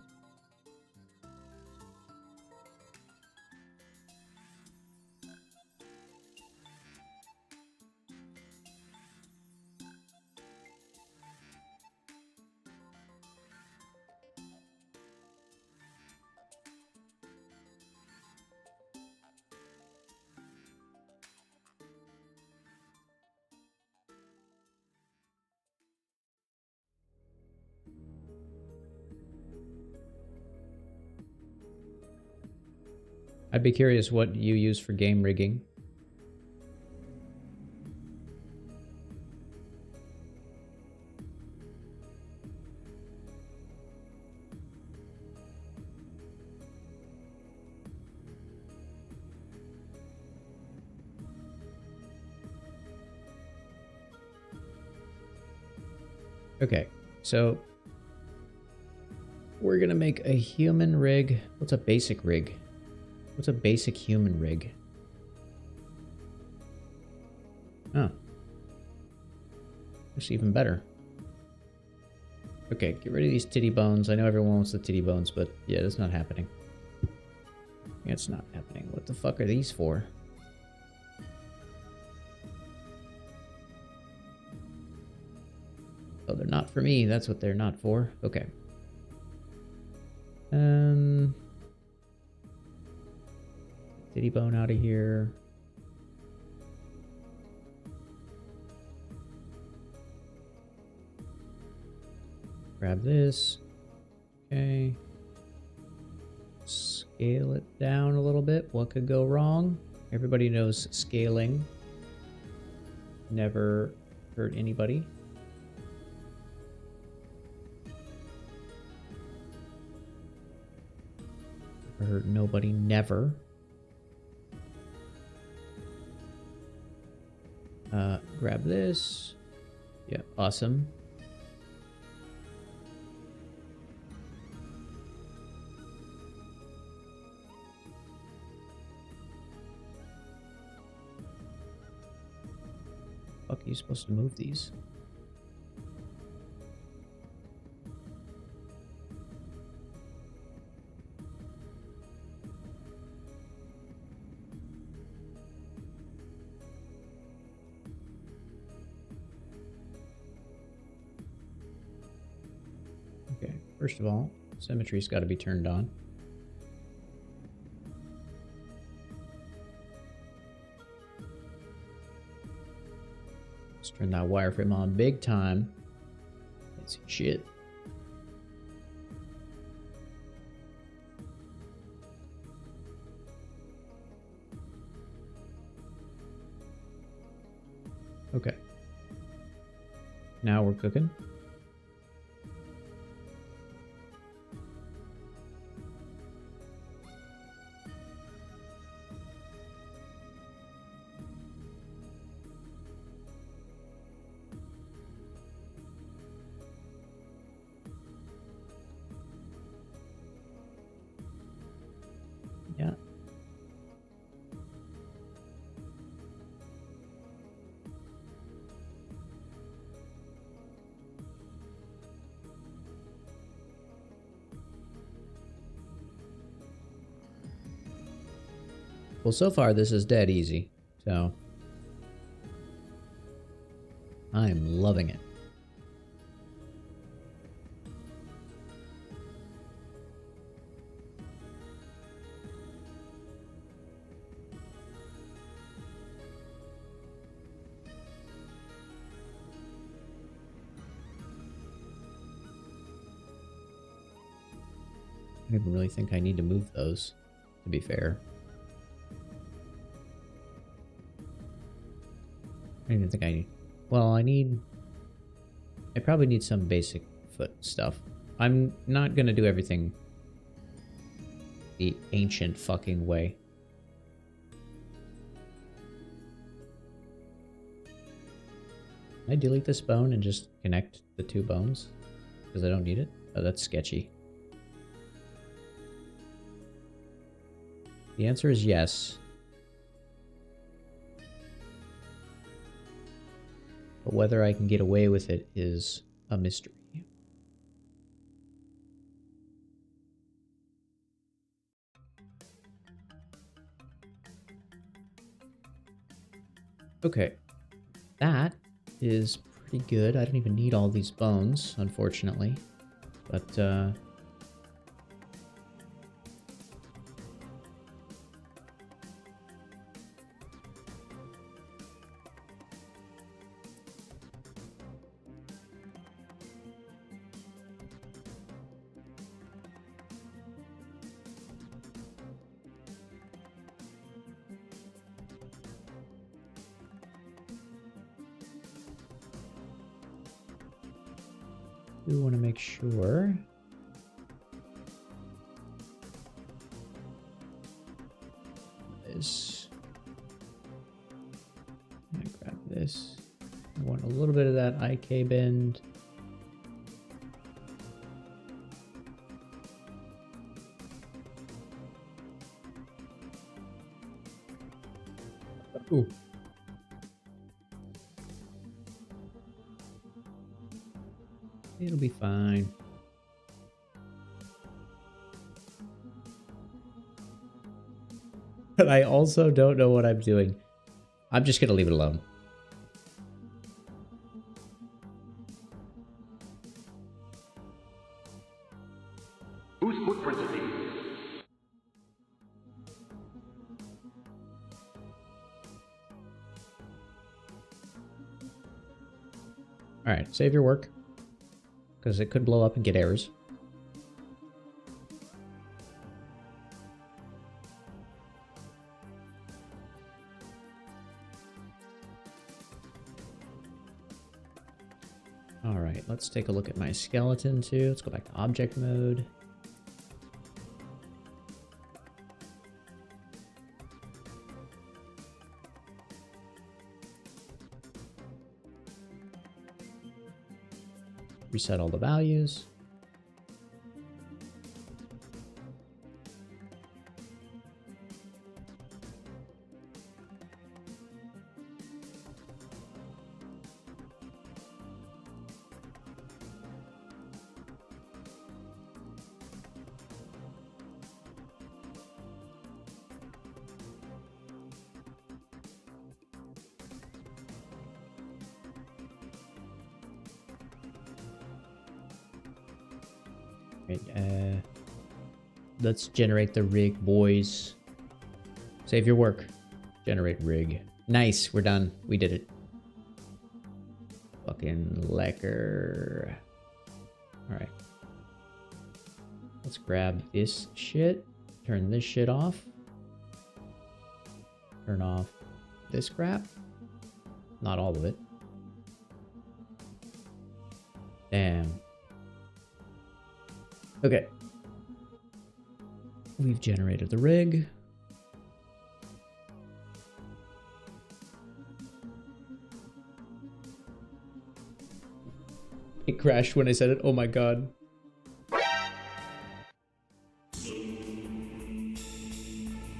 I'd be curious what you use for game rigging. Okay, so we're gonna make a human rig. What's a basic rig? What's a basic human rig? Oh. That's even better. Okay, get rid of these titty bones. I know everyone wants the titty bones, but yeah, that's not happening. It's not happening. What the fuck are these for? Oh, they're not for me. That's what they're not for. Okay. Titty bone out of here. Grab this. Okay. Scale it down a little bit. What could go wrong? Everybody knows scaling never hurt anybody. Never hurt nobody, never. Grab this. Yeah, awesome. Fuck, are you supposed to move these? Okay, first of all, symmetry's got to be turned on. Let's turn that wireframe on big time. Can't see shit. Okay. Now we're cooking. Yeah. Well, so far this is dead easy, so I'm loving it. I don't even really think I need to move those, to be fair. I don't even think I need... Well, I probably need some basic foot stuff. I'm not gonna do everything the ancient fucking way. Can I delete this bone and just connect the two bones? Because I don't need it? Oh, that's sketchy. The answer is yes. But whether I can get away with it is a mystery. Okay. That is pretty good. I don't even need all these bones, unfortunately. But, we want to make sure this. I'm gonna grab this. I want a little bit of that IK bend. Ooh. It'll be fine. But I also don't know what I'm doing. I'm just gonna leave it alone. Whose footprints are these? Alright, save your work. Because it could blow up and get errors. Alright, let's take a look at my skeleton too. Let's go back to object mode. Reset all the values. Right, let's generate the rig, boys. Save your work. Generate rig. Nice, we're done. We did it. Fucking lekker. Alright. Let's grab this shit. Turn this shit off. Turn off this crap. Not all of it. Damn. Okay. We've generated the rig. It crashed when I said it. Oh my god.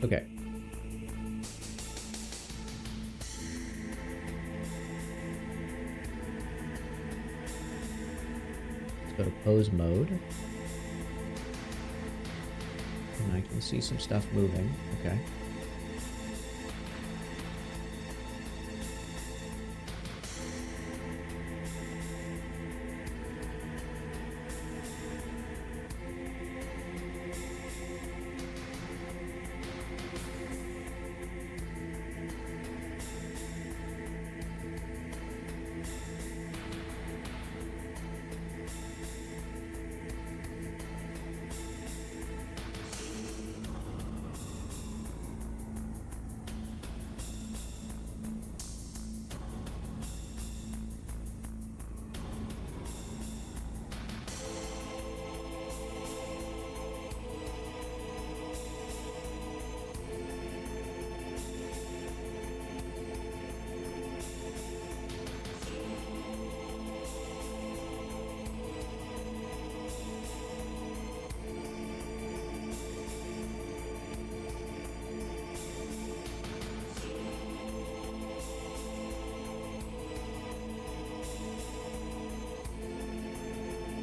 Okay. Let's go to pose mode. And I can see some stuff moving. Okay.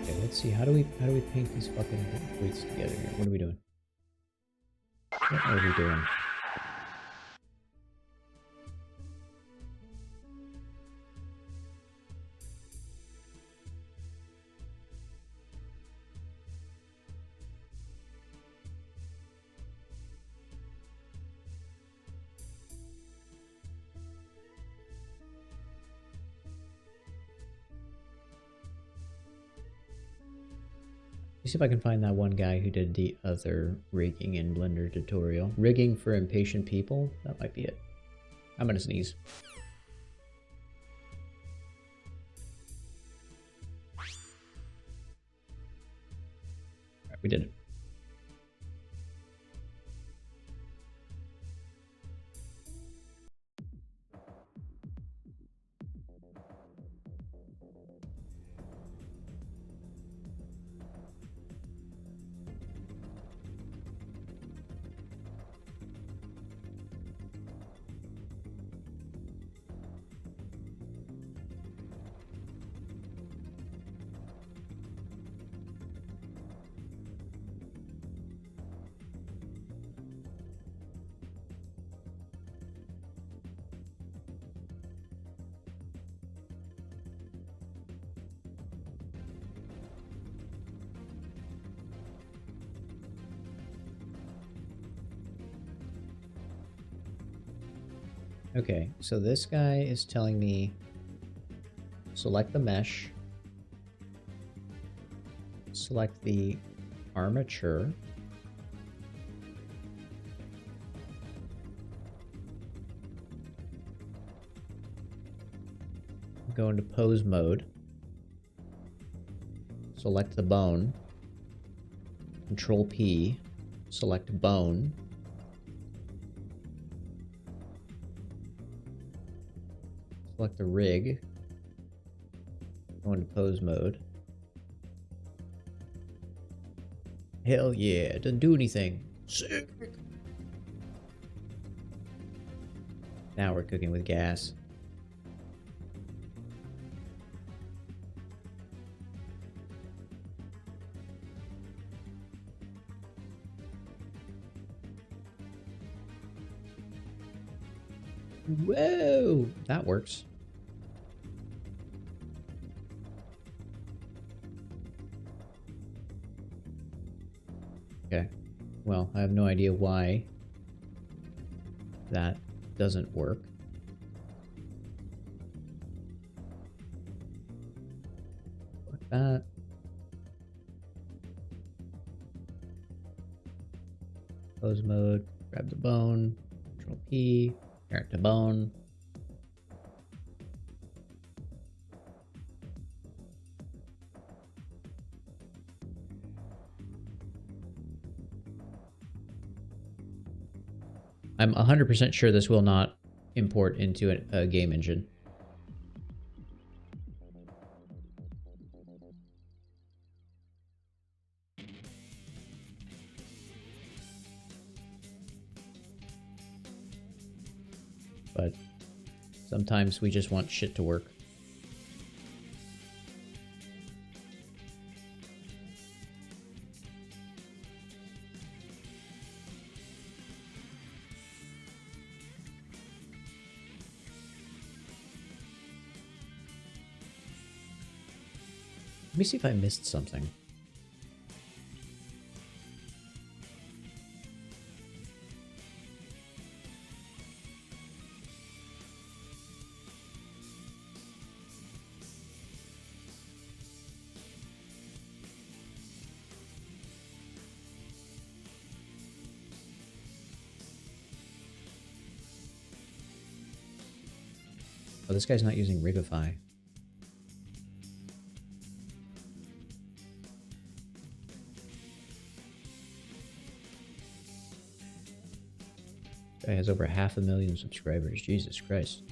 Okay, let's see. How do we paint these fucking weights together here? What are we doing? What are we doing? Let me see if I can find that one guy who did the other rigging in Blender tutorial. Rigging for impatient people? That might be it. I'm gonna sneeze. Alright, we did it. Okay, so this guy is telling me select the mesh, select the armature, go into pose mode, select the bone, Control P, select bone, select the rig, go into pose mode, Hell yeah, doesn't do anything. Sick. Now we're cooking with gas. Whoa, that works. Okay. Well, I have no idea why that doesn't work. Like that. Close mode. Grab the bone. Control P. Parent to bone. I'm 100% sure this will not import into a game engine. But sometimes we just want shit to work. Let me see if I missed something. Oh, this guy's not using Rigify. Guy has over 500,000 subscribers. Jesus Christ.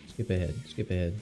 Skip ahead. Skip ahead.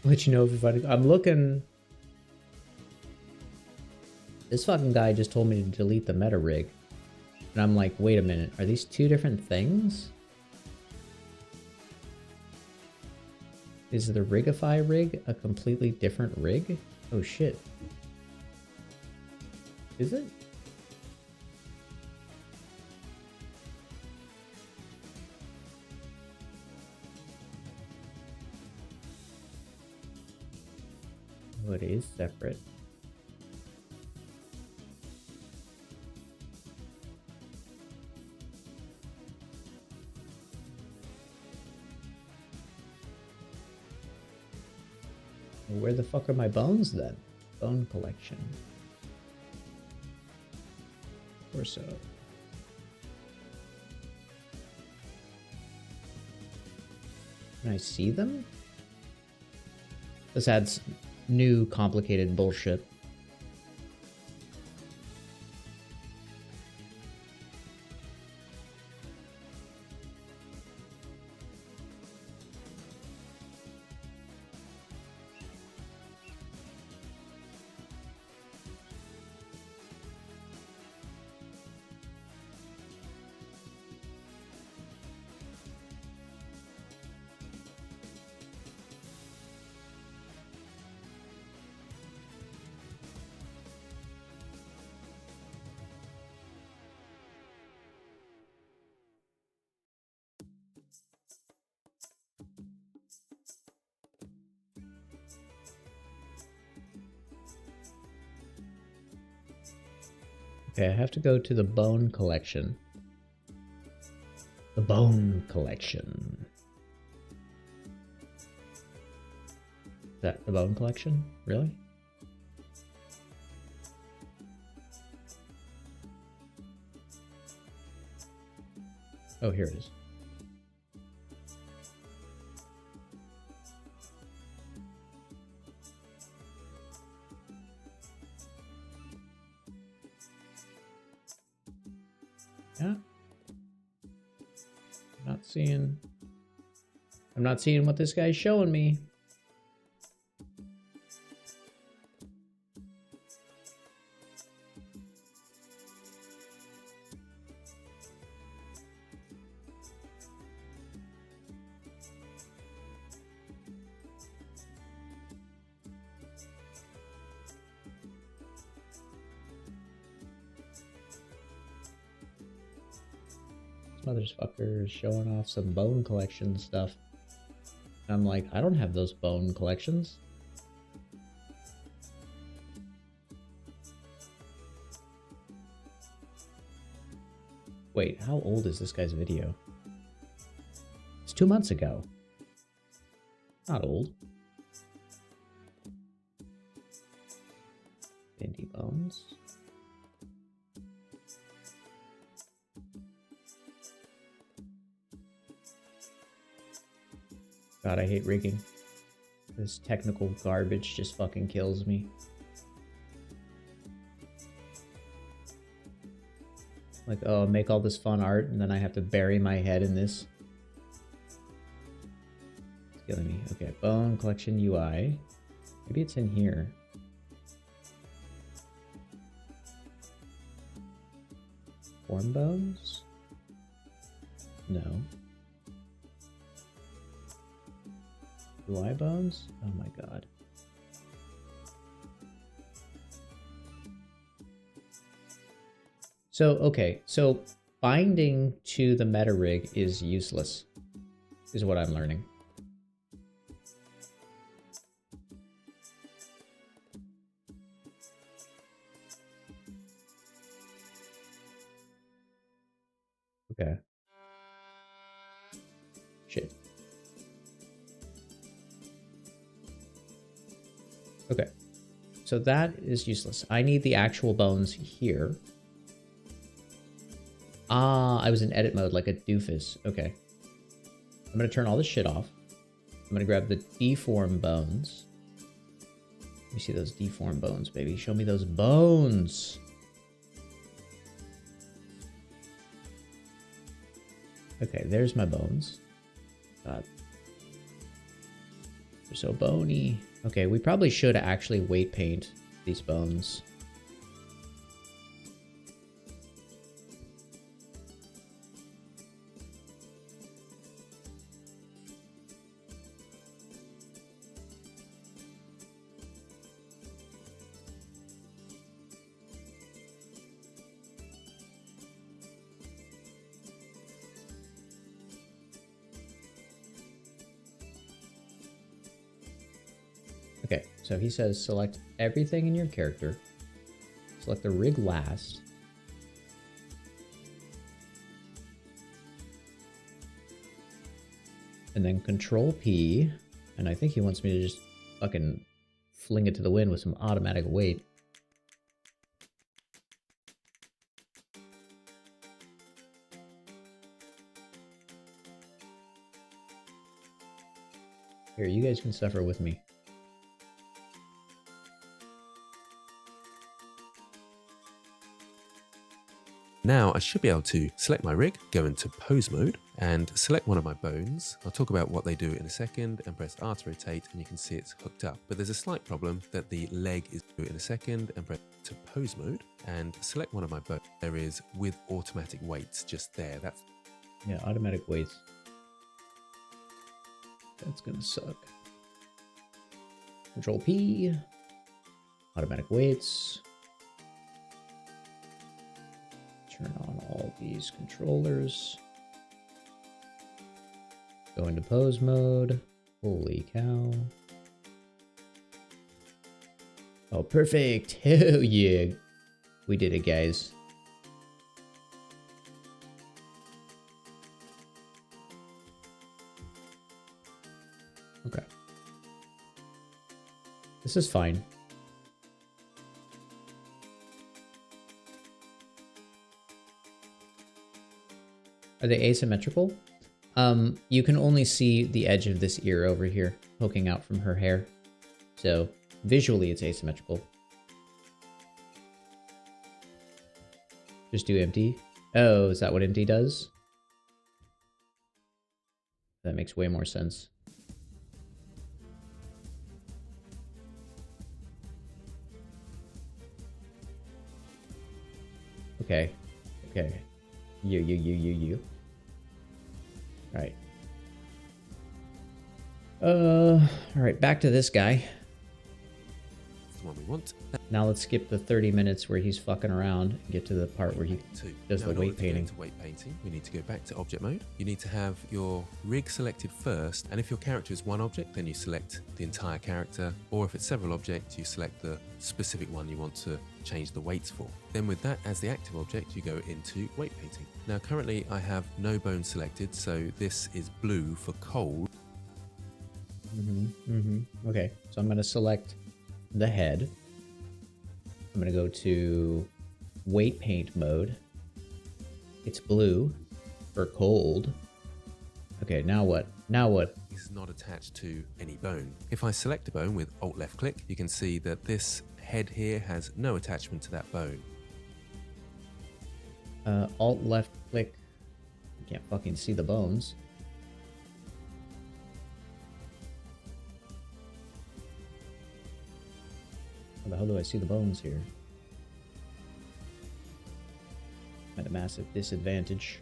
Let you know if I'm looking. This fucking guy just told me to delete the meta rig. And I'm like, wait a minute, are these two different things? Is the Rigify rig a completely different rig? Oh shit. Is it? Oh, it is separate. Where the fuck are my bones then? Bone collection. Or so. Can I see them? This adds new complicated bullshit. Okay, I have to go to the bone collection. The bone collection. Is that the bone collection? Really? Oh, here it is. Yeah. I'm not seeing what this guy's showing me. Motherfucker is showing off some bone collection stuff. I'm like, I don't have those bone collections. Wait, how old is this guy's video? It's 2 months ago. Not old. Indie bones. God, I hate rigging. This technical garbage just fucking kills me. Like, oh, make all this fun art, and then I have to bury my head in this. It's killing me. Okay, bone collection UI. Maybe it's in here. Form bones? No. UI bones? Oh my god. So, okay, so binding to the meta rig is useless, is what I'm learning. Okay. Shit. Okay. So that is useless. I need the actual bones here. Ah, I was in edit mode like a doofus. Okay. I'm going to turn all this shit off. I'm going to grab the deform bones. Let me see those deform bones, baby. Show me those bones. Okay, there's my bones. God. They're so bony. Okay, we probably should actually weight paint these bones. Okay, so he says select everything in your character. Select the rig last. And then Control P. And I think he wants me to just fucking fling it to the wind with some automatic weight. Here, you guys can suffer with me. Now I should be able to select my rig, go into pose mode and select one of my bones. I'll talk about what they do in a second and press R to rotate and you can see it's hooked up. But there's a slight problem that the leg is in a second and press to pose mode and select one of my bones. There is with automatic weights just there. That's Yeah, automatic weights. That's gonna suck. Control P. Automatic weights. Turn on all these controllers. Go into pose mode. Holy cow. Oh, perfect. Hell yeah. We did it, guys. Okay. This is fine. Are they asymmetrical? You can only see the edge of this ear over here poking out from her hair. So visually it's asymmetrical. Just do empty. Oh, is that what empty does? That makes way more sense. Okay. Okay. You. Alright. Alright, back to this guy. the one we want. Now let's skip the 30 minutes where he's fucking around and get to the part where he does the weight painting. To weight painting, we need to go back to object mode. You need to have your rig selected first, and if your character is one object, then you select the entire character, or if it's several objects, you select the specific one you want to change the weights for. Then with that as the active object, you go into weight painting. Now currently I have no bone selected, so this is blue for cold. Okay, so I'm going to select the head. I'm going to go to weight paint mode. It's blue for cold. Okay, now what? Now what? This is not attached to any bone. If I select a bone with Alt left click, you can see that this head here has no attachment to that bone. Alt left click. You can't fucking see the bones. How the hell do I see the bones here? At a massive disadvantage.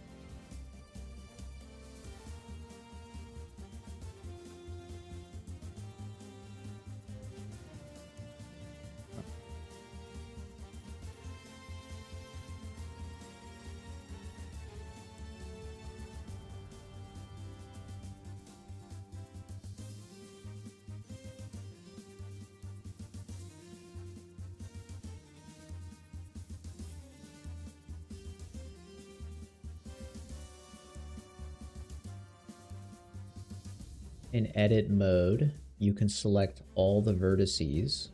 In edit mode, you can select all the vertices,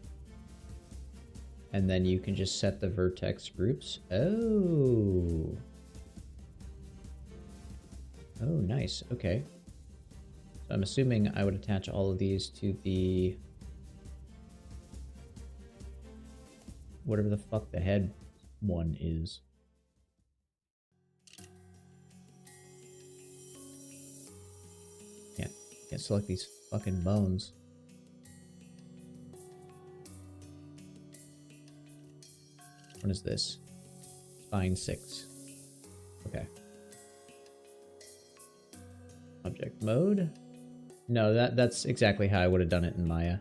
and then you can just set the vertex groups. Oh, nice. Okay. So I'm assuming I would attach all of these to the whatever the fuck the head one is. Can't select these fucking bones. What is this? Spine 6. Okay. Object mode? No, that's exactly how I would have done it in Maya.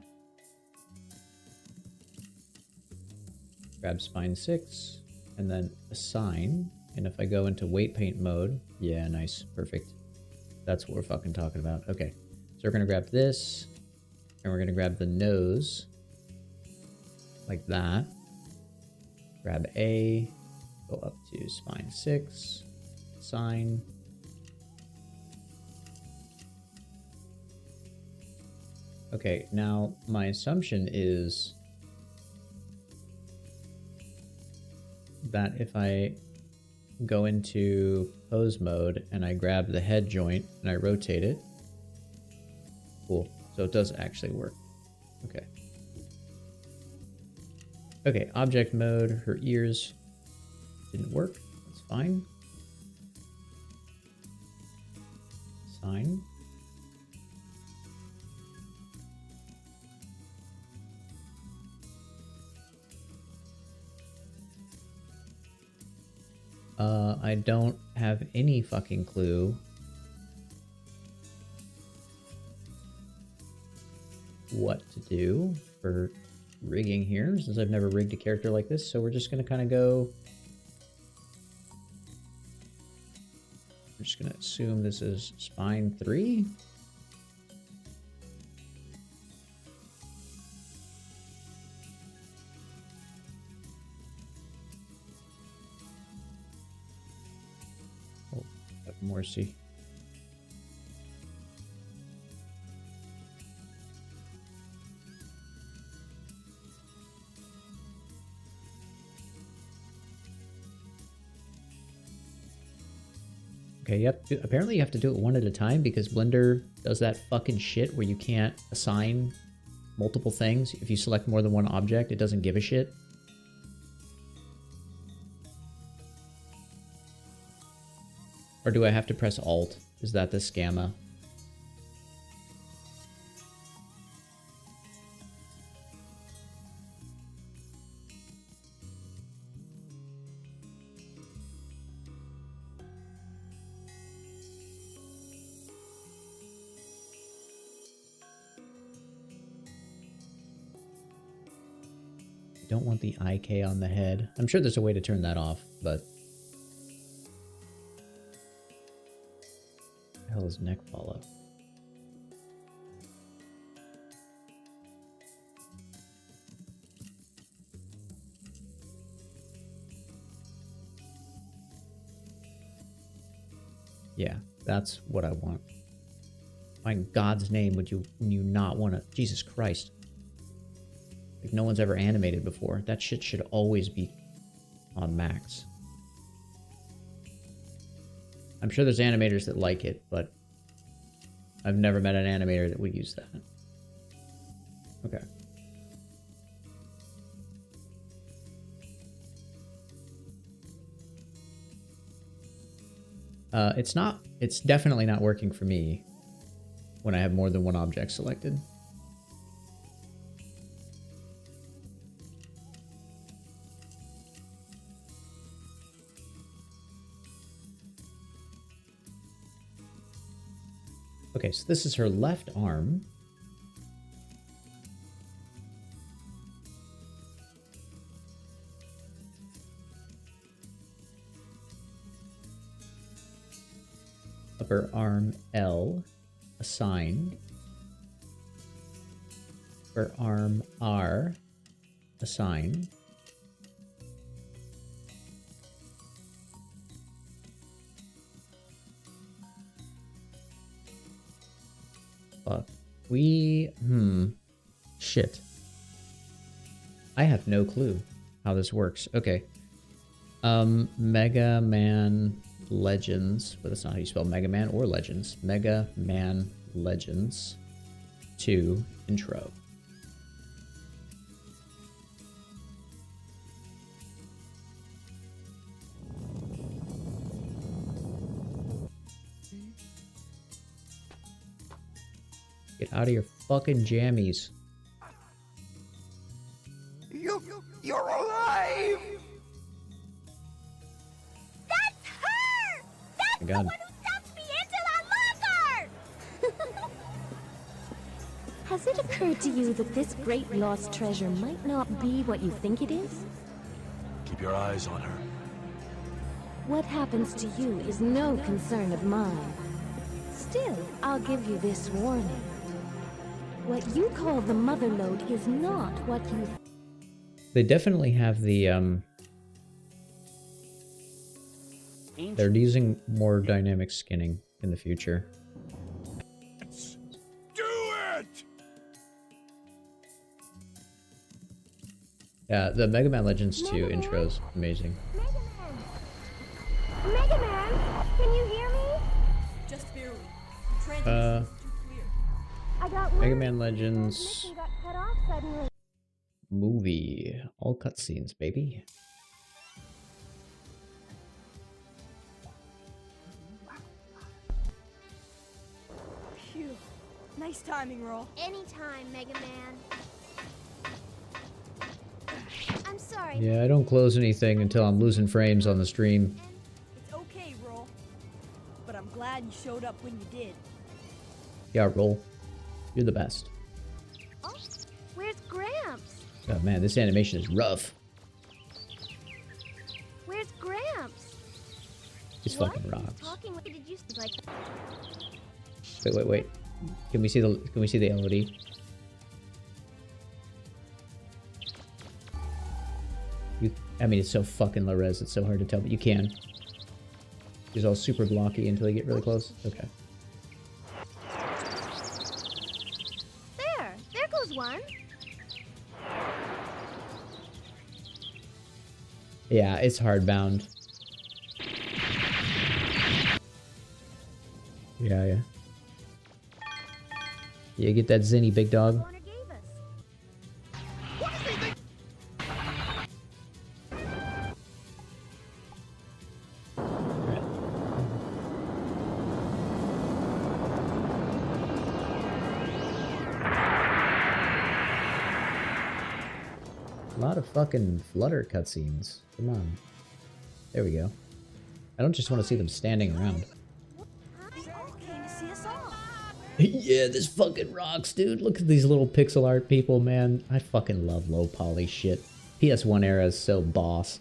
Grab spine 6, and then assign. And if I go into weight paint mode, yeah, nice, perfect. That's what we're fucking talking about. Okay. So we're going to grab this, and we're going to grab the nose, like that. Grab A, go up to spine 6, assign. Okay, now my assumption is that if I go into pose mode and I grab the head joint and I rotate it, cool. So it does actually work. Okay. Okay, object mode, her ears didn't work. That's fine. Sign. I don't have any fucking clue what to do for rigging here, since I've never rigged a character like this, so we're just gonna kind of go... I'm just gonna assume this is spine 3. Oh, have Morrissey. Okay, yep. Apparently you have to do it one at a time because Blender does that fucking shit where you can't assign multiple things. If you select more than one object, it doesn't give a shit. Or do I have to press Alt? Is that the scammer? I don't want the IK on the head. I'm sure there's a way to turn that off, but... What the hell is neck follow? Yeah, that's what I want. Why in God's name would you not want to... Jesus Christ. Like, no one's ever animated before. That shit should always be on max. I'm sure there's animators that like it, but I've never met an animator that would use that. Okay. It's definitely not working for me when I have more than one object selected. Okay, so this is her left arm. Upper arm L, assign. Upper arm R, assign. Fuck. Shit. I have no clue how this works. Okay. Megaman Legends, but that's not how you spell Mega Man or Legends. Megaman Legends 2 intro. Get out of your fucking jammies. You're alive! That's her! That's My the God. one who dumped me into that locker! Has it occurred to you that this great lost treasure might not be what you think it is? Keep your eyes on her. What happens to you is no concern of mine. Still, I'll give you this warning. What you call the mother lode is not what you... They definitely have the, they're using more dynamic skinning in the future. Do it! Yeah, the Mega Man Legends 2 intro's amazing. Megaman! Can you hear me? Just barely. The transmission is too clear. I Mega Man Legends movie. All cutscenes, baby. Phew. Nice timing, Roll. Anytime, Mega Man. I'm sorry. Yeah, I don't close anything until I'm losing frames on the stream. It's okay, Roll. But I'm glad you showed up when you did. Yeah, Roll. You're the best. Oh, where's Gramps? Oh man, this animation is rough. Where's Gramps? These What? fucking rocks. Talking did you like? Wait. Can we see the LOD? I mean, it's so fucking low res, it's so hard to tell, but you can. He's all super blocky until you get really close. Okay. There goes one. Yeah, it's hardbound. Yeah. Yeah, get that zinny, big dog. Corner gave us. A lot of fucking Flutter cutscenes. Come on. There we go. I don't just want to see them standing around. They all came to see us all. Yeah, this fucking rocks, dude. Look at these little pixel art people, man. I fucking love low poly shit. PS1 era is so boss.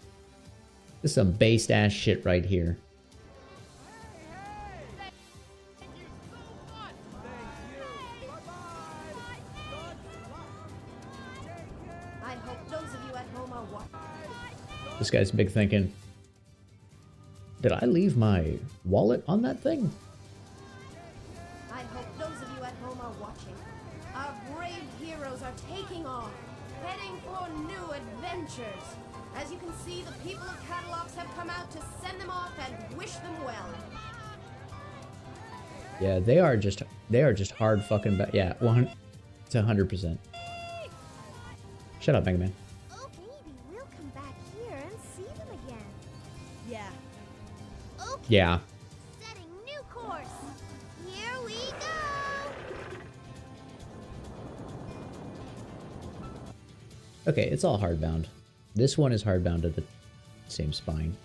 This is some based ass shit right here. I hope those of you at home are watching. This guy's big thinking. Did I leave my wallet on that thing? I hope those of you at home are watching. Our brave heroes are taking off, heading for new adventures. As you can see, the people of Catalogs have come out to send them off and wish them well. Yeah, they are just hard fucking yeah, it's 100%. Shut up, Mega Man. Oh, maybe we'll come back here and see them again. Yeah. Okay. Yeah. Setting new course. Here we go. Okay, it's all hardbound. This one is hardbound to the same spine.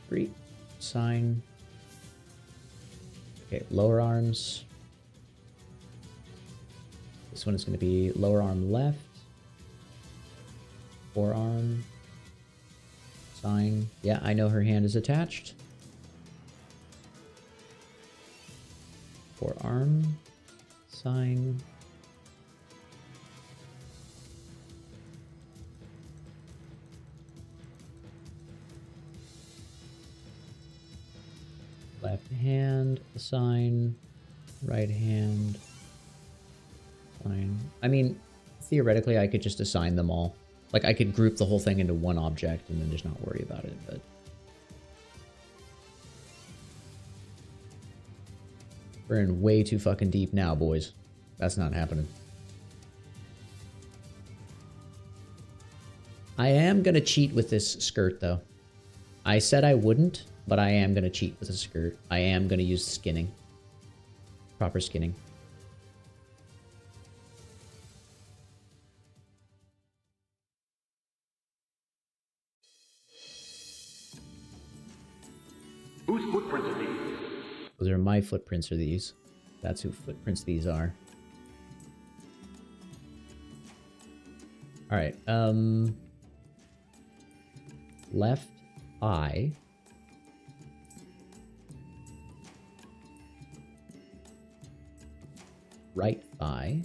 3. Sign. Okay, lower arms. This one is going to be lower arm left. Forearm. Sign. Yeah, I know her hand is attached. Forearm. Sign. Left hand, sign, right hand, sign. I mean, theoretically, I could just assign them all. Like, I could group the whole thing into one object and then just not worry about it, but... We're in way too fucking deep now, boys. That's not happening. I am gonna cheat with this skirt, though. I said I wouldn't, but I am going to cheat with a skirt. I am going to use skinning. Proper skinning. Whose footprints are these? Those are my footprints, are these. That's who footprints these are. Alright, left eye. Right thigh.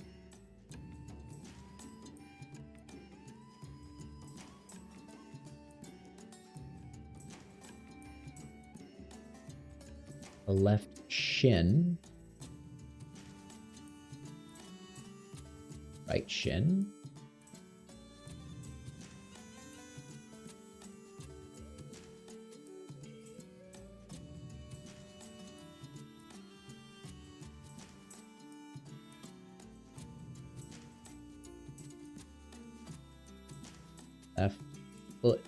The left shin. Right shin. left foot.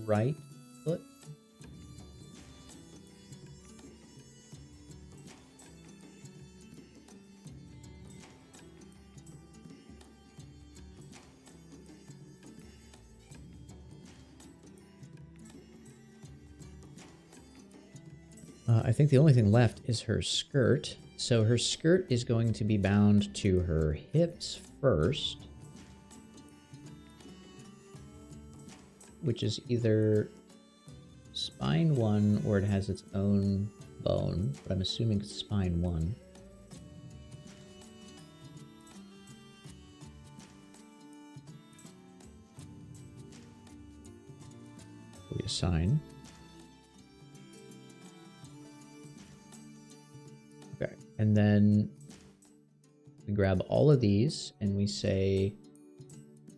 Right foot. I think the only thing left is her skirt. So her skirt is going to be bound to her hips first, which is either spine 1 or it has its own bone, but I'm assuming it's spine 1. We assign. Okay, and then we grab all of these and we say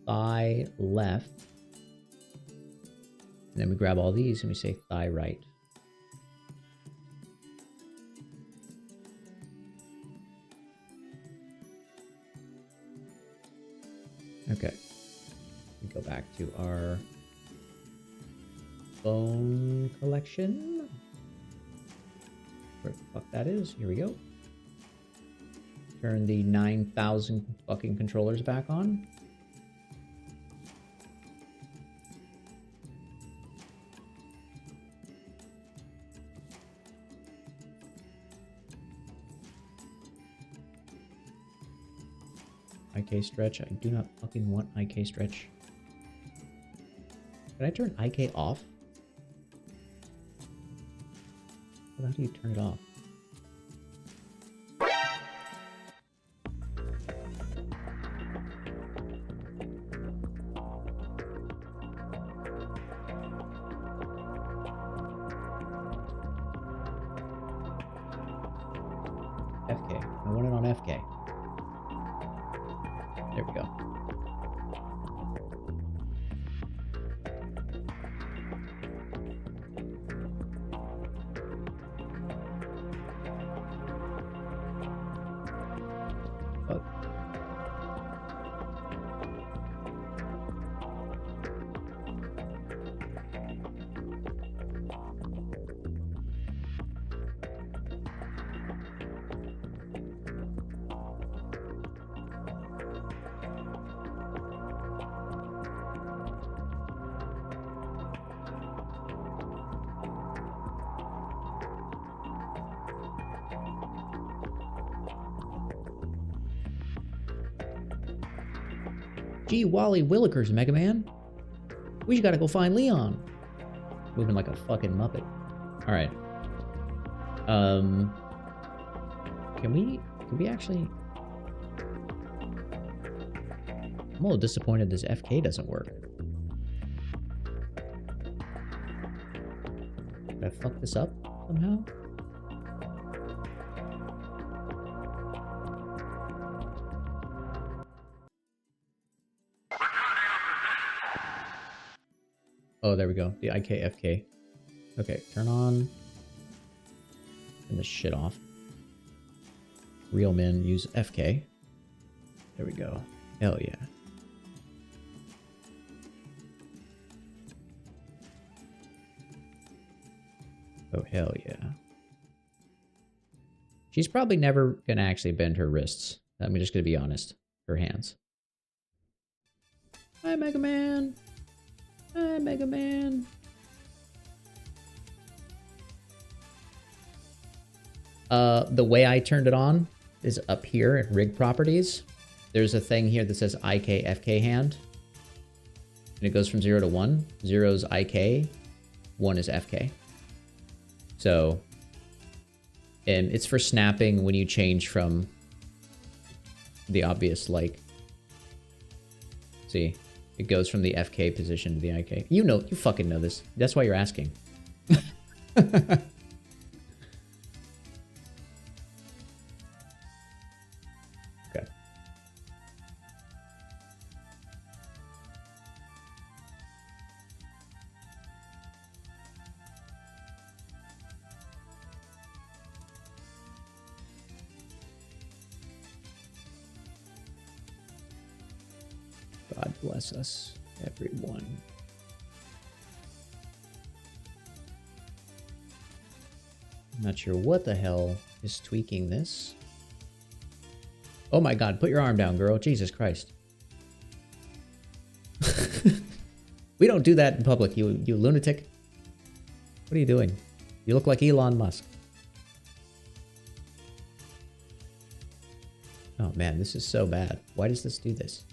thigh left. And then we grab all these and we say thigh right. Okay. We go back to our bone collection. Where the fuck that is? Here we go. Turn the 9,000 fucking controllers back on. IK stretch. I do not fucking want IK stretch. Can I turn IK off? How do you turn it off? FK. I want it on FK. There we go. Oh. Gee, Wally Willikers, Megaman. We just gotta go find Leon. Moving like a fucking Muppet. Alright. Can we actually... I'm a little disappointed this FK doesn't work. Did I fuck this up somehow? Oh, there we go. The IKFK. Okay, turn on. Turn this shit off. Real men use FK. There we go. Hell yeah. Oh, hell yeah. She's probably never gonna actually bend her wrists. I'm just gonna be honest. Her hands. Hi, Megaman. Hi, Megaman. The way I turned it on is up here at rig properties. There's a thing here that says IK FK hand. And it goes from 0 to 1. 0 is IK, 1 is FK. So, and it's for snapping when you change from the obvious, like, see, it goes from the FK position to the IK. You know, you fucking know this. That's why you're asking. Okay. bless us, everyone. I'm not sure what the hell is tweaking this. Oh my god, put your arm down, girl. Jesus Christ. We don't do that in public, you lunatic. What are you doing? You look like Elon Musk. Oh man, this is so bad. Why does this do this?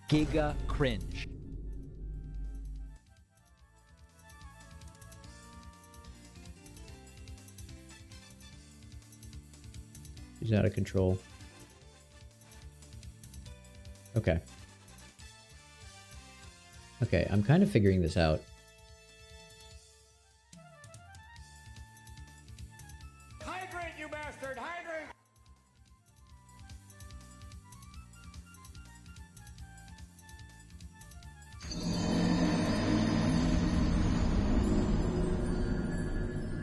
Giga cringe. He's out of control. Okay. Okay, I'm kind of figuring this out. Hydrate, you bastard! Hydrate!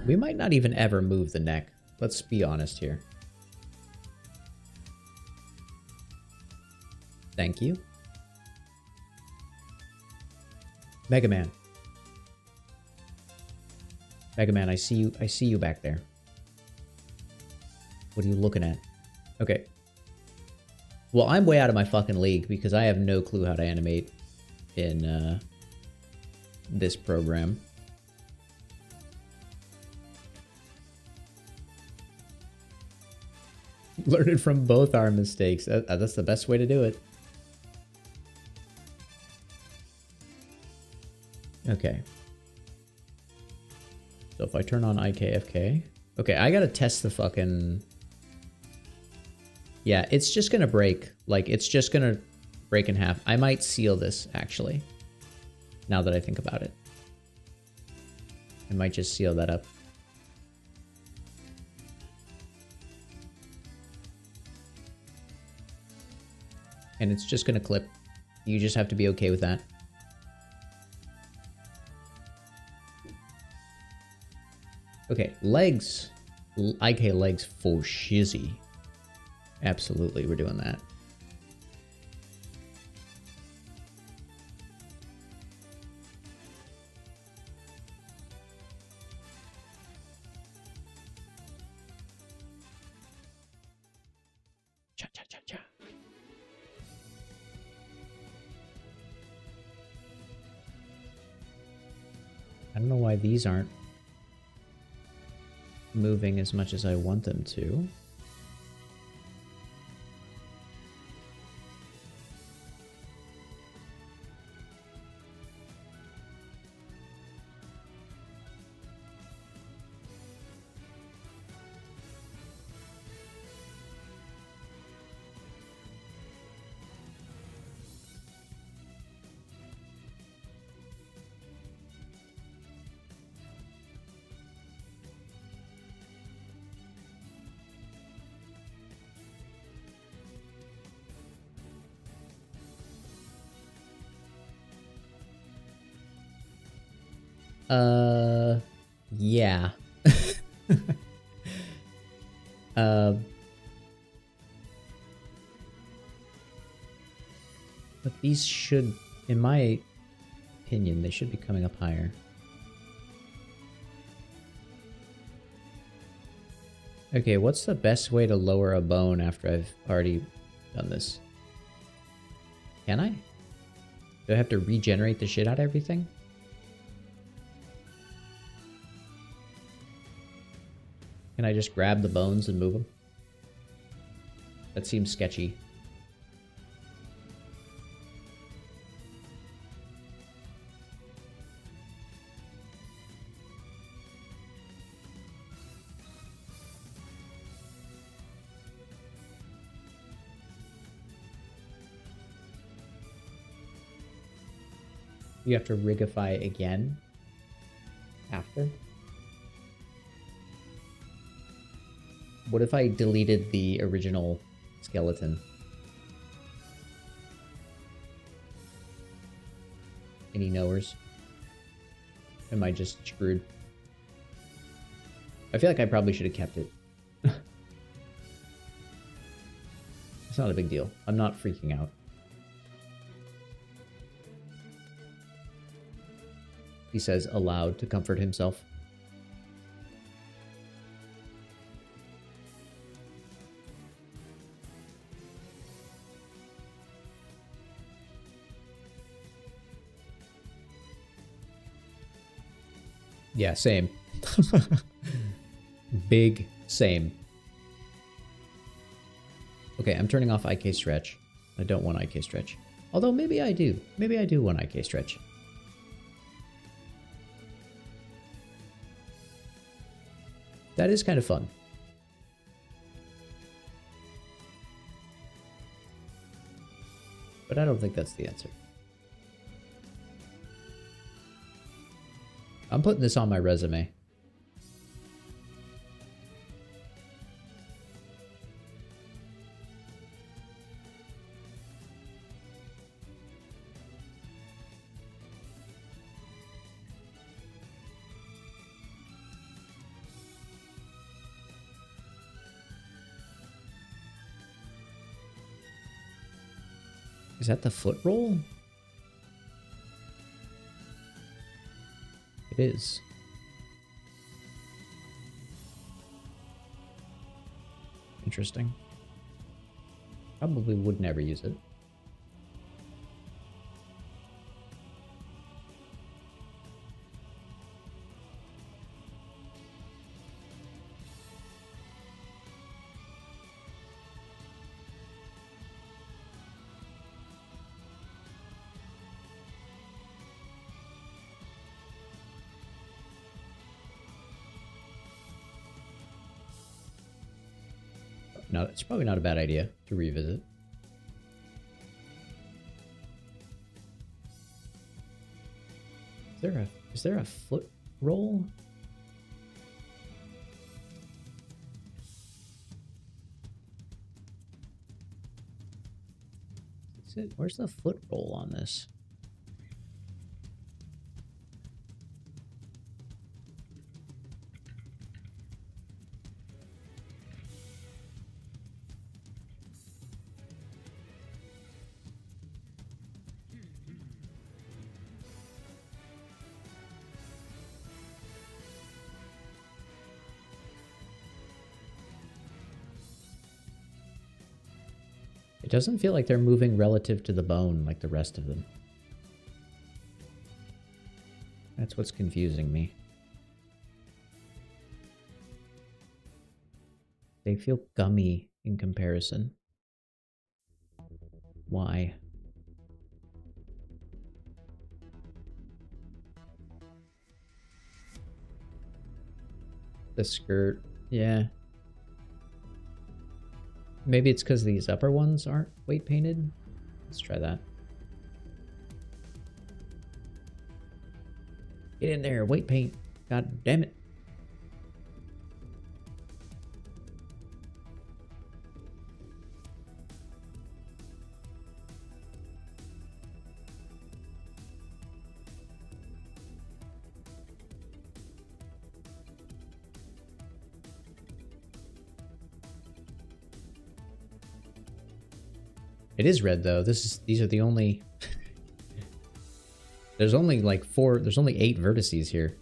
We might not even ever move the neck. Let's be honest here. Thank you. Megaman. Megaman, I see you back there. What are you looking at? Okay. Well, I'm way out of my fucking league because I have no clue how to animate in this program. Learn it from both our mistakes. That's the best way to do it. Okay. So if I turn on IKFK... Okay, I gotta test the fucking... Yeah, it's just gonna break. Like, it's just gonna break in half. I might seal this, actually. Now that I think about it. I might just seal that up. And it's just gonna clip. You just have to be okay with that. Okay, legs. IK legs for shizzy. Absolutely, we're doing that. Cha cha cha cha. I don't know why these aren't moving as much as I want them to. Yeah. But these should, in my opinion, they should be coming up higher. Okay, what's the best way to lower a bone after I've already done this? Can I? Do I have to regenerate the shit out of everything? Can I just grab the bones and move them? That seems sketchy. You have to rigify again after? What if I deleted the original skeleton? Any knowers? Am I just screwed? I feel like I probably should have kept it. It's not a big deal. I'm not freaking out. He says aloud to comfort himself. Yeah, same. Big same. Okay, I'm turning off IK stretch. I don't want IK stretch. Although maybe I do. Maybe I do want IK stretch. That is kind of fun. But I don't think that's the answer. I'm putting this on my resume. Is that the foot roll? It is. Interesting. Probably would never use it. No, it's probably not a bad idea to revisit. Is there a foot roll? Is it? Where's the foot roll on this? It doesn't feel like they're moving relative to the bone like the rest of them. That's what's confusing me. They feel gummy in comparison. Why? The skirt, yeah. Maybe it's because these upper ones aren't weight painted. Let's try that. Get in there, weight paint. God damn it. It is red though. These are the only There's only like 8 vertices here.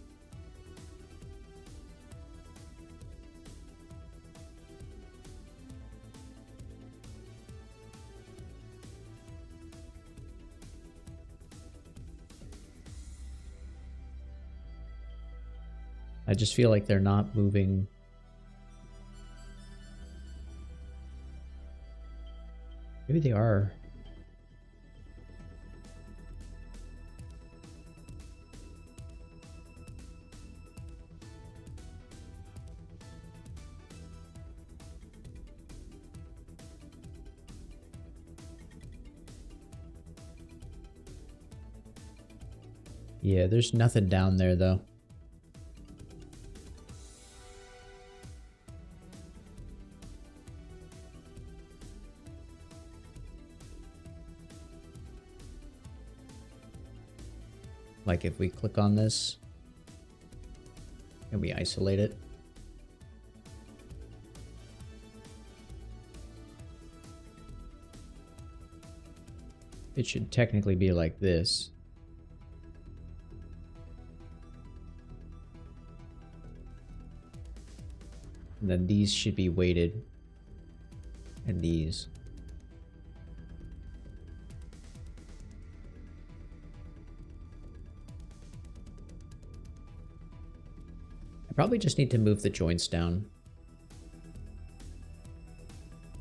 I just feel like they're not moving. Maybe they are. Yeah, there's nothing down there though. Like if we click on this and we isolate it. It should technically be like this. And then these should be weighted. And these. I probably just need to move the joints down.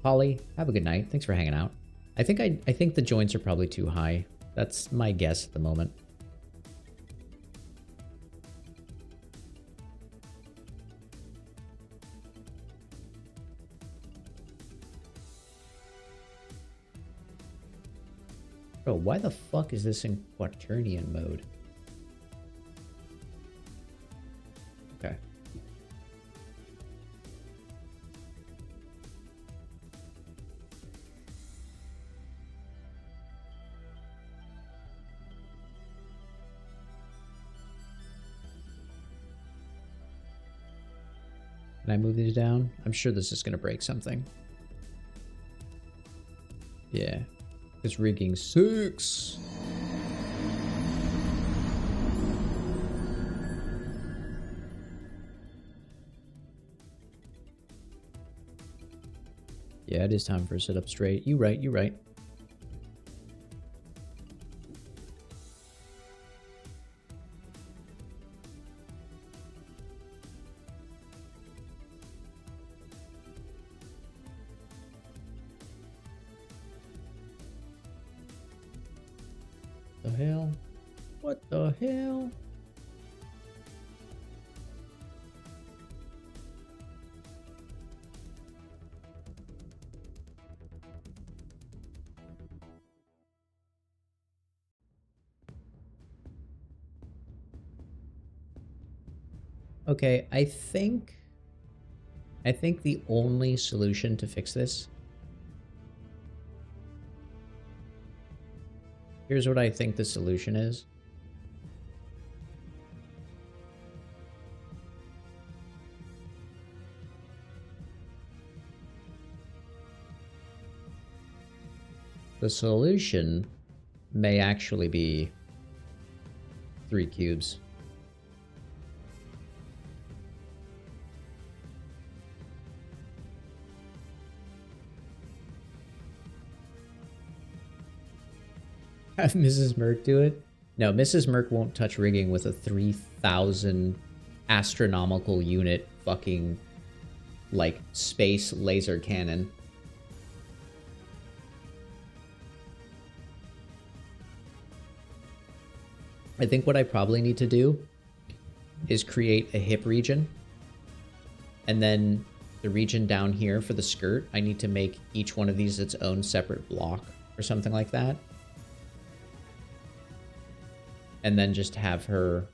Polly, have a good night. Thanks for hanging out. I think the joints are probably too high. That's my guess at the moment. Bro, why the fuck is this in quaternion mode? Okay. Can I move these down? I'm sure this is going to break something. Yeah. This rigging sucks. Yeah, it is time for a sit up straight. You right, you right. The hell? What the hell? Okay, I think the only solution to fix this. Here's what I think the solution is. The solution may actually be 3 cubes. Have Mrs. Merc do it? No, Mrs. Merc won't touch rigging with a 3,000 astronomical unit fucking, like, space laser cannon. I think what I probably need to do is create a hip region. And then the region down here for the skirt, I need to make each one of these its own separate block or something like that. And then just have her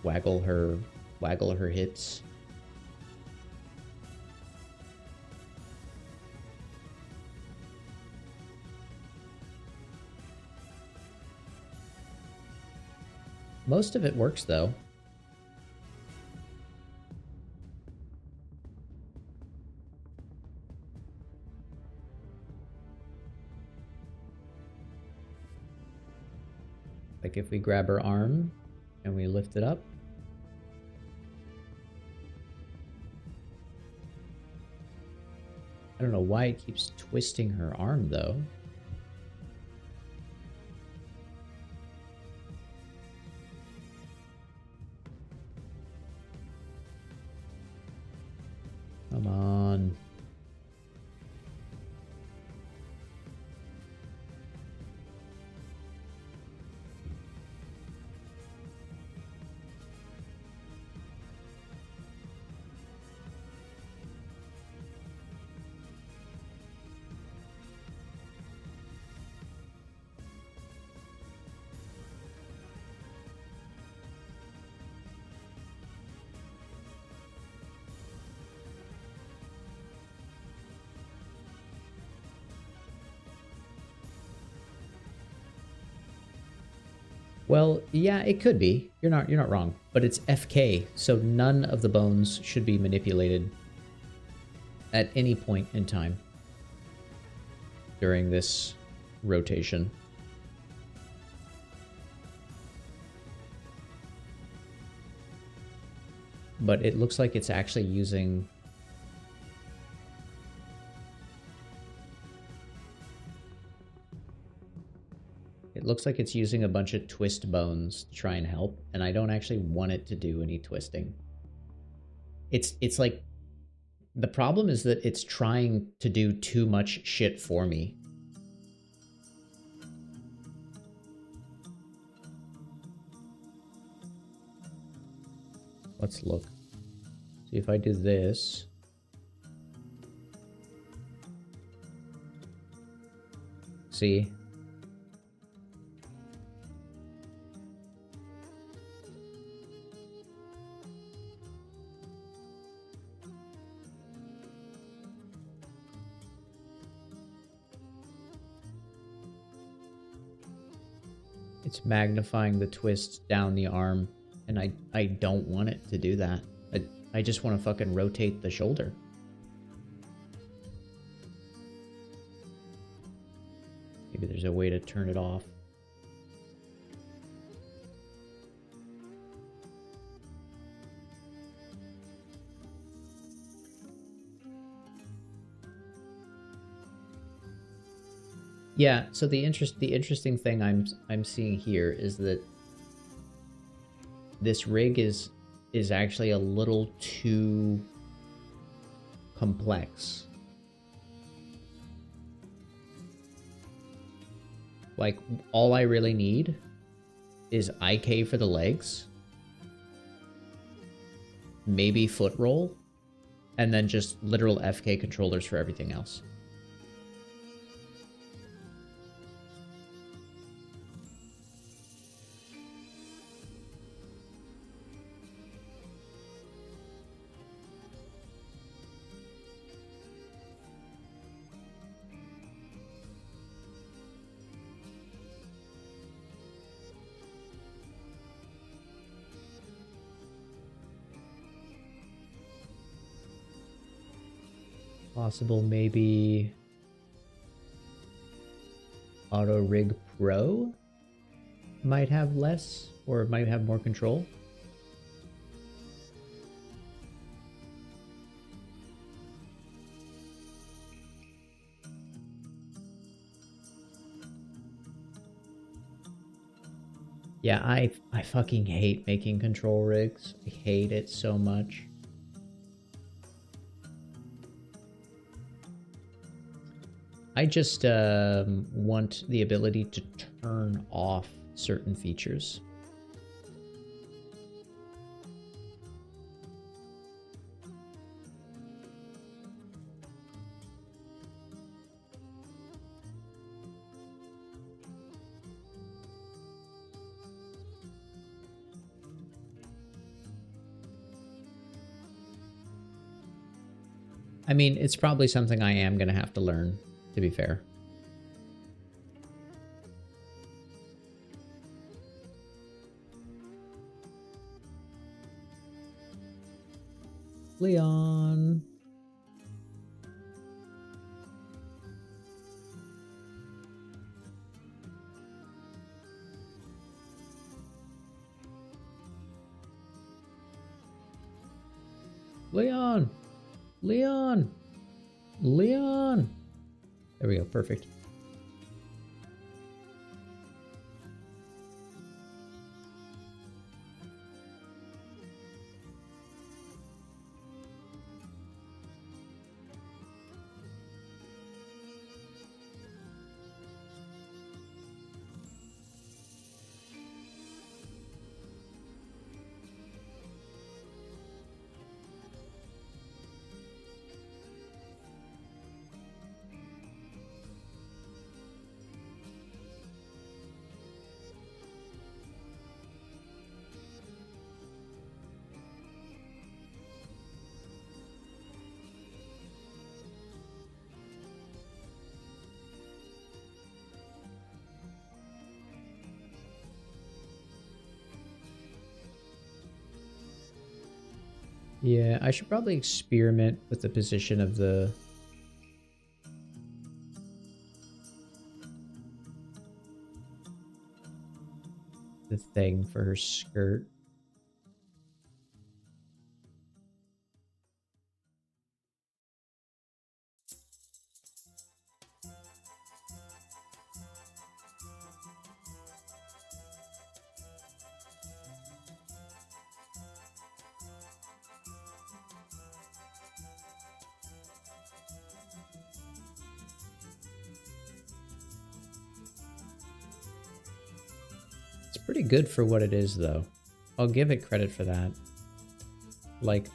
waggle her hips. Most of it works though. Like if we grab her arm and we lift it up. I don't know why it keeps twisting her arm though. Come on. Well, yeah, it could be. You're not wrong. But it's FK, so none of the bones should be manipulated at any point in time during this rotation. But it looks like it's actually using... It looks like it's using a bunch of twist bones to try and help, and I don't actually want it to do any twisting. It's like... The problem is that it's trying to do too much shit for me. Let's look. See if I do this. See? It's magnifying the twist down the arm, and I don't want it to do that. I just want to fucking rotate the shoulder. Maybe there's a way to turn it off. Yeah, so the interesting thing I'm seeing here is that this rig is actually a little too complex. Like, all I really need is IK for the legs, maybe foot roll, and then just literal FK controllers for everything else. Possible maybe Auto Rig Pro might have less or might have more control. Yeah, I fucking hate making control rigs. I hate it so much. I just want the ability to turn off certain features. I mean, it's probably something I am going to have to learn, to be fair. Leon. Leon. Leon. Leon. There we go. Perfect. Yeah, I should probably experiment with the position of the thing for her skirt. It's pretty good for what it is, though. I'll give it credit for that. Like,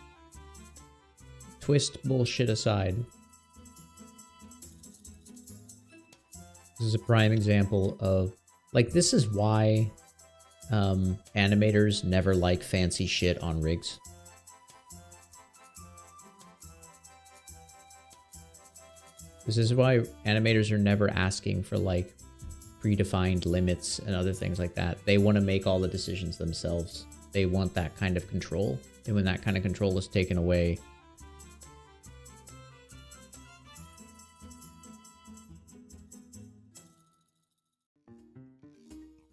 twist bullshit aside. This is a prime example of... Like, this is why animators never like fancy shit on rigs. This is why animators are never asking for, like, predefined limits and other things like that. They want to make all the decisions themselves. They want that kind of control. And when that kind of control is taken away,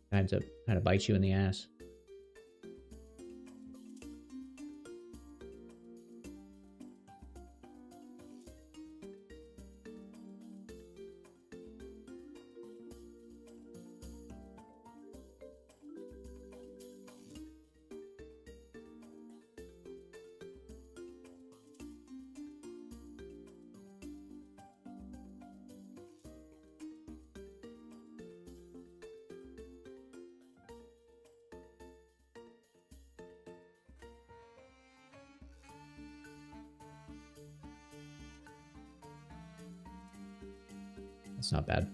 kind of bites you in the ass. That's not bad.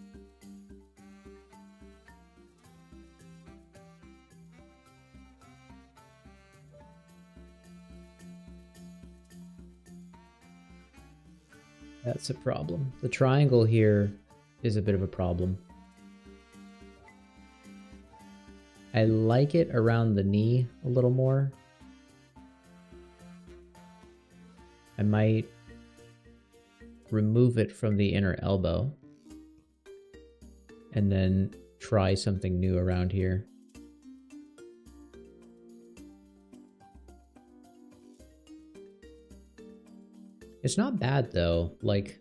That's a problem. The triangle here is a bit of a problem. I like it around the knee a little more. I might remove it from the inner elbow and then try something new around here. It's not bad though. Like,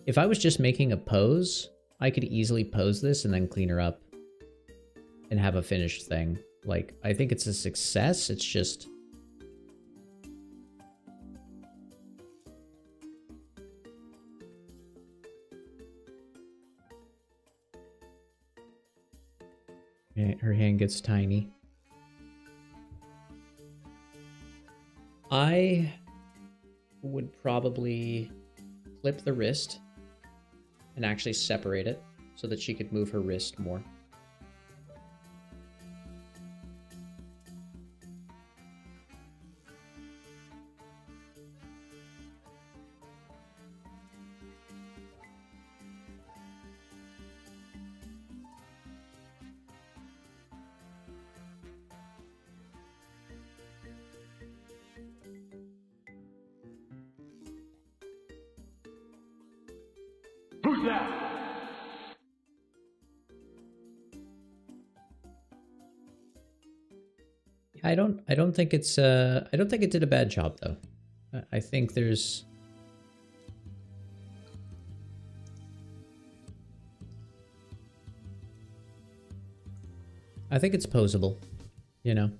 if I was just making a pose, I could easily pose this and then clean her up and have a finished thing. Like, I think it's a success. It's just... her hand gets tiny. I would probably clip the wrist and actually separate it so that she could move her wrist more. Who's that? I don't think it's I don't think it did a bad job though. I think there's I think it's posable, you know.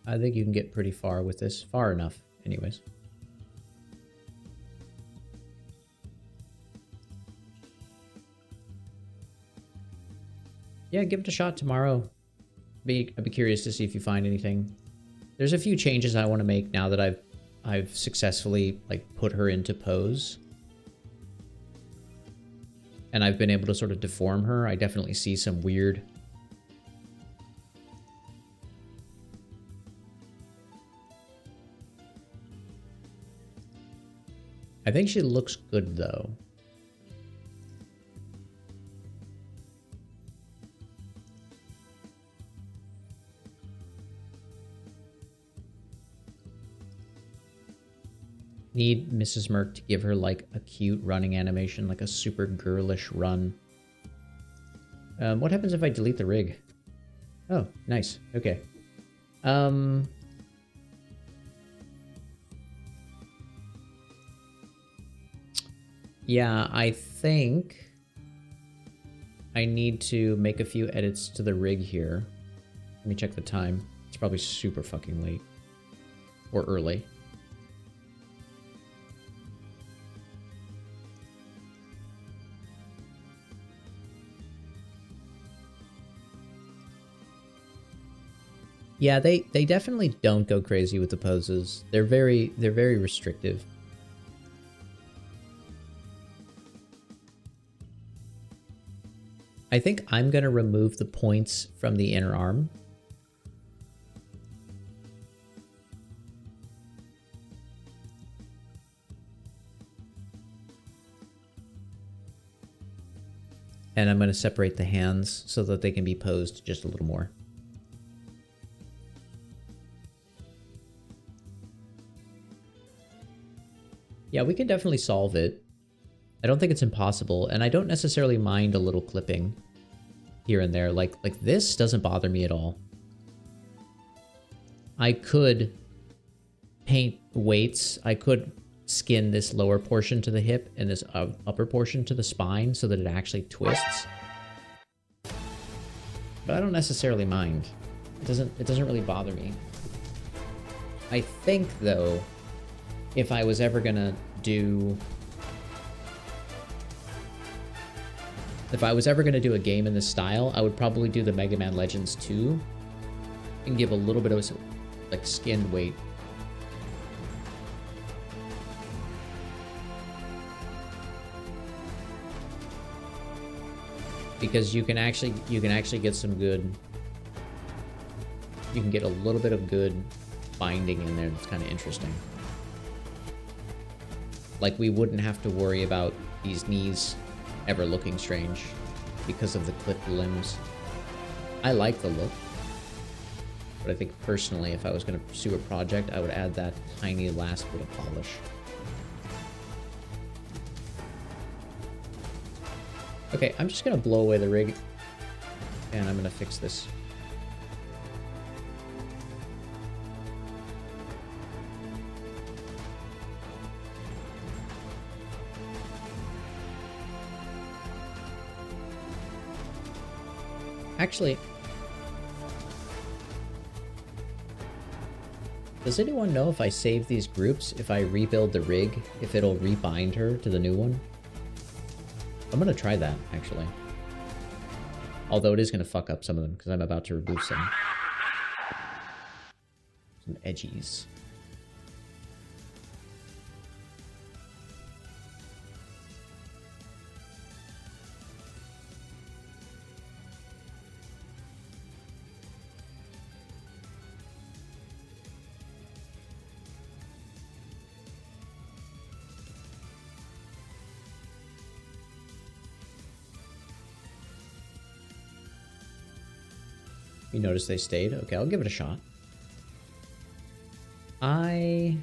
I think you can get pretty far with this. Far enough, anyways. Yeah, give it a shot tomorrow. I'd be curious to see if you find anything. There's a few changes I want to make now that I've successfully like put her into pose. And I've been able to sort of deform her. I definitely see some weird... I think she looks good though. Need Mrs. Merc to give her like a cute running animation, like a super girlish run. What happens if I delete the rig? Oh, nice. Okay. Yeah, I think I need to make a few edits to the rig here. Let me check the time. It's probably super fucking late. Or early. Yeah, they definitely don't go crazy with the poses. They're very restrictive. I think I'm gonna remove the points from the inner arm. And I'm gonna separate the hands so that they can be posed just a little more. Yeah, we can definitely solve it. I don't think it's impossible, and I don't necessarily mind a little clipping here and there. Like this doesn't bother me at all. I could paint weights. I could skin this lower portion to the hip and this upper portion to the spine so that it actually twists. But I don't necessarily mind. It doesn't really bother me. I think though, if I was ever gonna do a game in this style, I would probably do the Mega Man Legends 2 and give a little bit of like skinned weight. Because you can actually get some good, you can get a little bit of good binding in there that's kind of interesting. Like, we wouldn't have to worry about these knees ever looking strange because of the clipped limbs. I like the look, but I think personally, if I was going to pursue a project, I would add that tiny last bit of polish. Okay, I'm just going to blow away the rig, and I'm going to fix this. Actually, does anyone know if I save these groups, if I rebuild the rig, if it'll rebind her to the new one? I'm gonna try that, actually. Although it is gonna fuck up some of them, because I'm about to remove some edgies. You notice they stayed? Okay, I'll give it a shot. I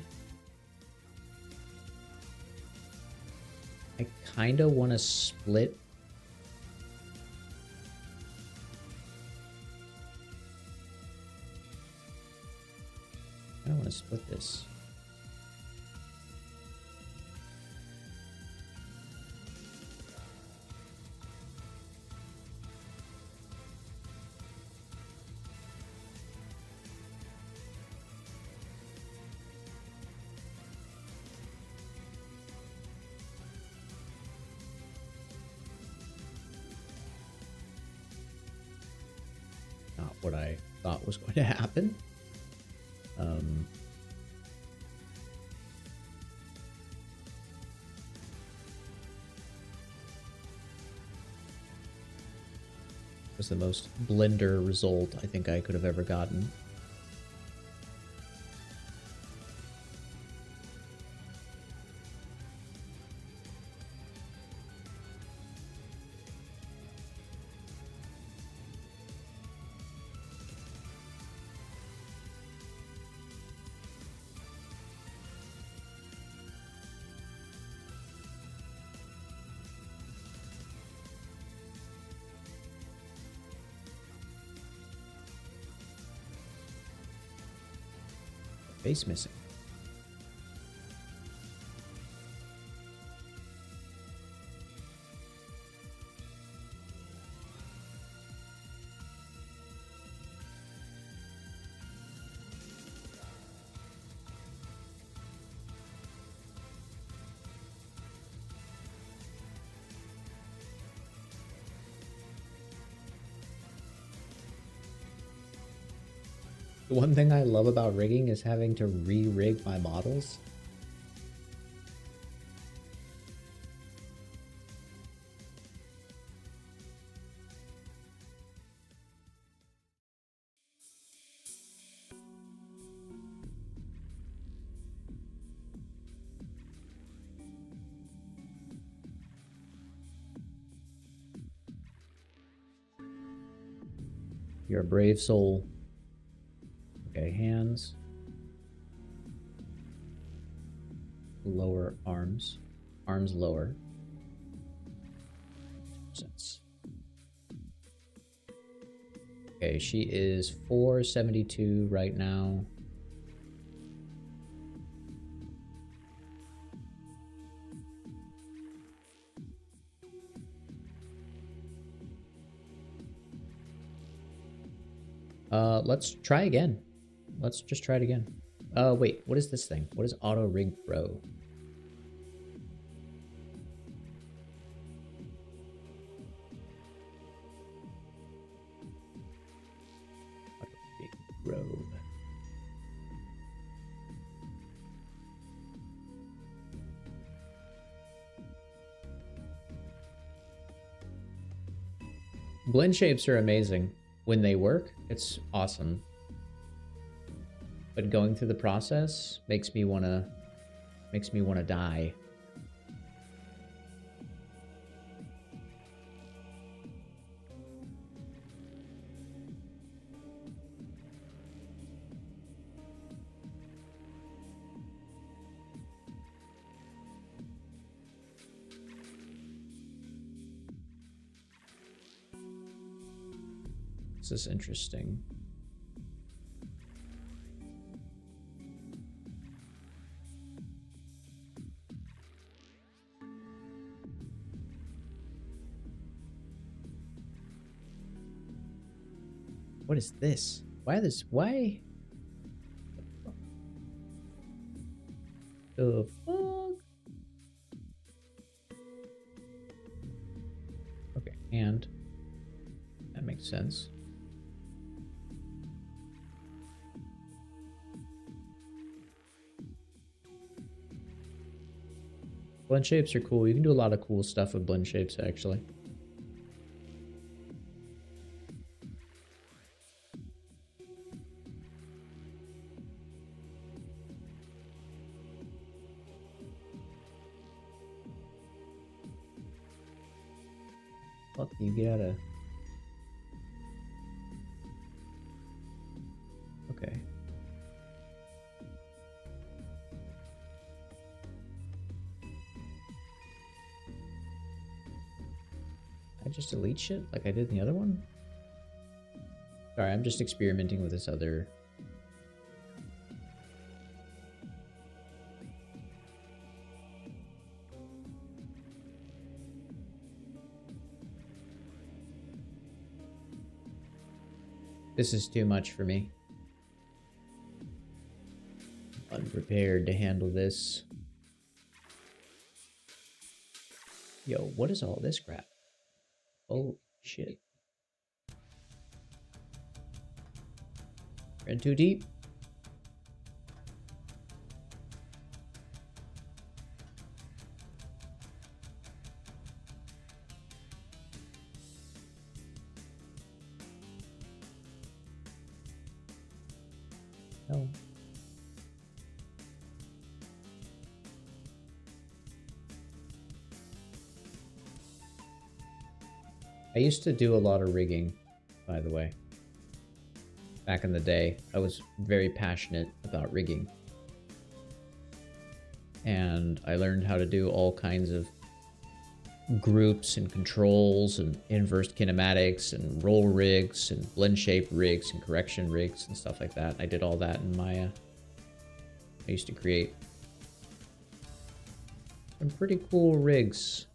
kind of want to split. I don't want to split this. What I thought was going to happen. Was the most Blender result I think I could have ever gotten. face missing. The one thing I love about rigging is having to re-rig my models. You're a brave soul. Okay, hands. Lower arms. Arms lower. Sense. Okay, she is 472 right now. Let's try again. Let's just try it again. Wait, what is this thing? What is auto rig pro? Auto rig pro. Blend shapes are amazing. When they work, it's awesome. But going through the process makes me wanna die. This is interesting. What is this? Why this? Why? The fuck? Okay, and that makes sense. Blend shapes are cool. You can do a lot of cool stuff with blend shapes, actually. Fuck, you gotta... Okay. I just delete shit like I did in the other one? Sorry, I'm just experimenting with this other... This is too much for me. I'm unprepared to handle this. Yo, what is all this crap? Oh, shit. We're in too deep. No. I used to do a lot of rigging, by the way. Back in the day, I was very passionate about rigging. And I learned how to do all kinds of groups and controls and inverse kinematics and roll rigs and blend shape rigs and correction rigs and stuff like that. I did all that in Maya. I used to create some pretty cool rigs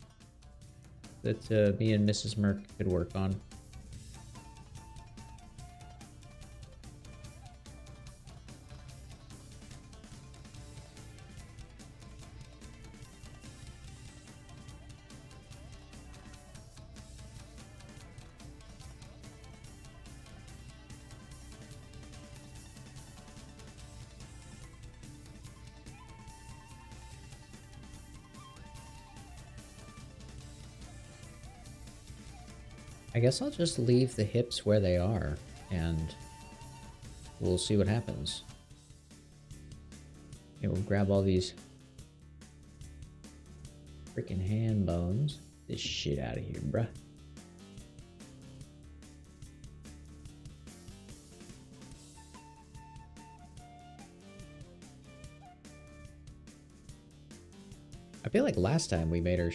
that me and Mrs. Merc could work on. I guess I'll just leave the hips where they are, and we'll see what happens. Okay, we'll grab all these freaking hand bones. Get this shit out of here, bruh. I feel like last time we made her,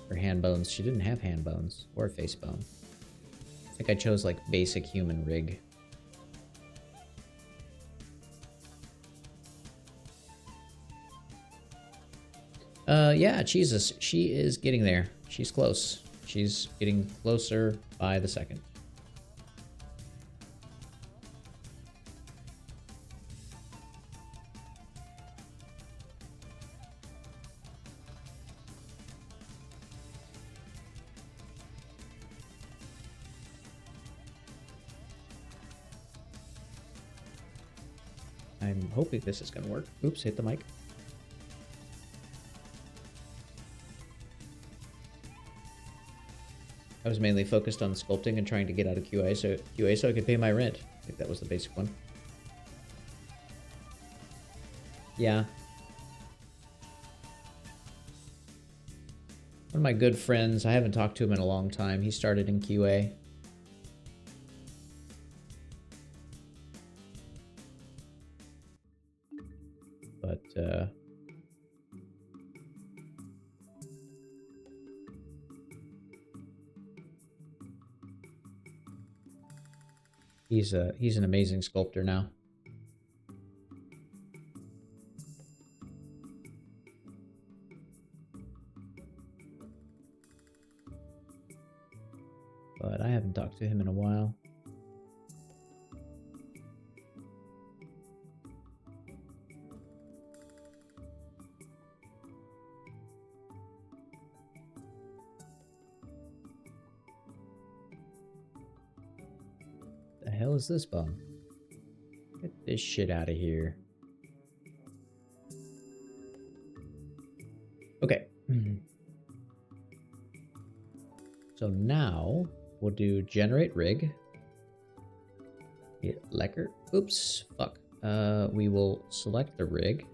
her hand bones, she didn't have hand bones or face bone. I think I chose like basic human rig. Yeah, Jesus, she is getting there. She's close. She's getting closer by the second. I'm hoping this is gonna work. Oops, hit the mic. I was mainly focused on sculpting and trying to get out of QA so I could pay my rent. I think that was the basic one. Yeah. One of my good friends, I haven't talked to him in a long time. He started in QA. But, he's an amazing sculptor now. But I haven't talked to him in a while. The hell is this bum? Get this shit out of here. Okay. So now we'll do generate rig. Hit lecker. Oops, fuck. We will select the rig.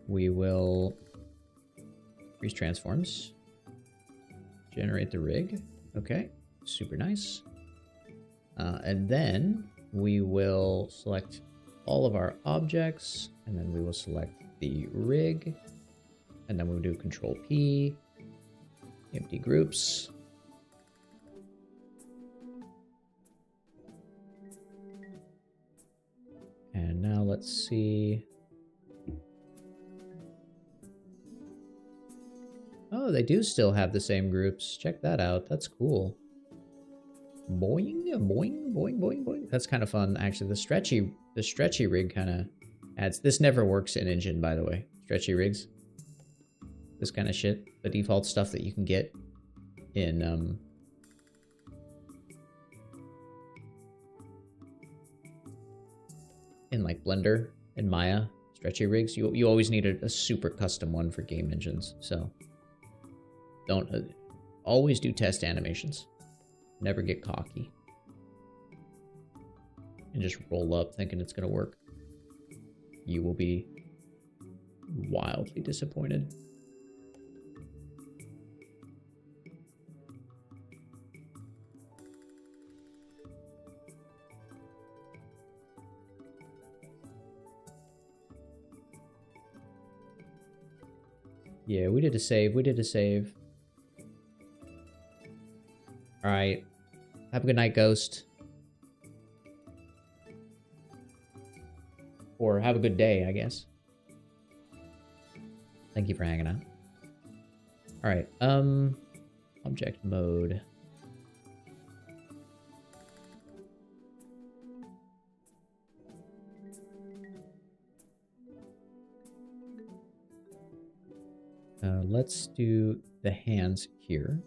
We will freeze transforms. Generate the rig. Okay, super nice. And then we will select all of our objects, and then we will select the rig, and then we'll do Control P, empty groups. And now let's see. Oh, they do still have the same groups. Check that out. That's cool. Boing, boing, boing, boing, boing. That's kind of fun, actually. The stretchy rig kind of adds. This never works in engine, by the way. Stretchy rigs. This kind of shit. The default stuff that you can get in like Blender and Maya stretchy rigs. You always need a super custom one for game engines. So don't always do test animations. Never get cocky. And just roll up thinking it's going to work. You will be wildly disappointed. Yeah, we did a save. We did a save. Alright. Have a good night, Ghost. Or have a good day, I guess. Thank you for hanging out. Alright, object mode. Let's do the hands here.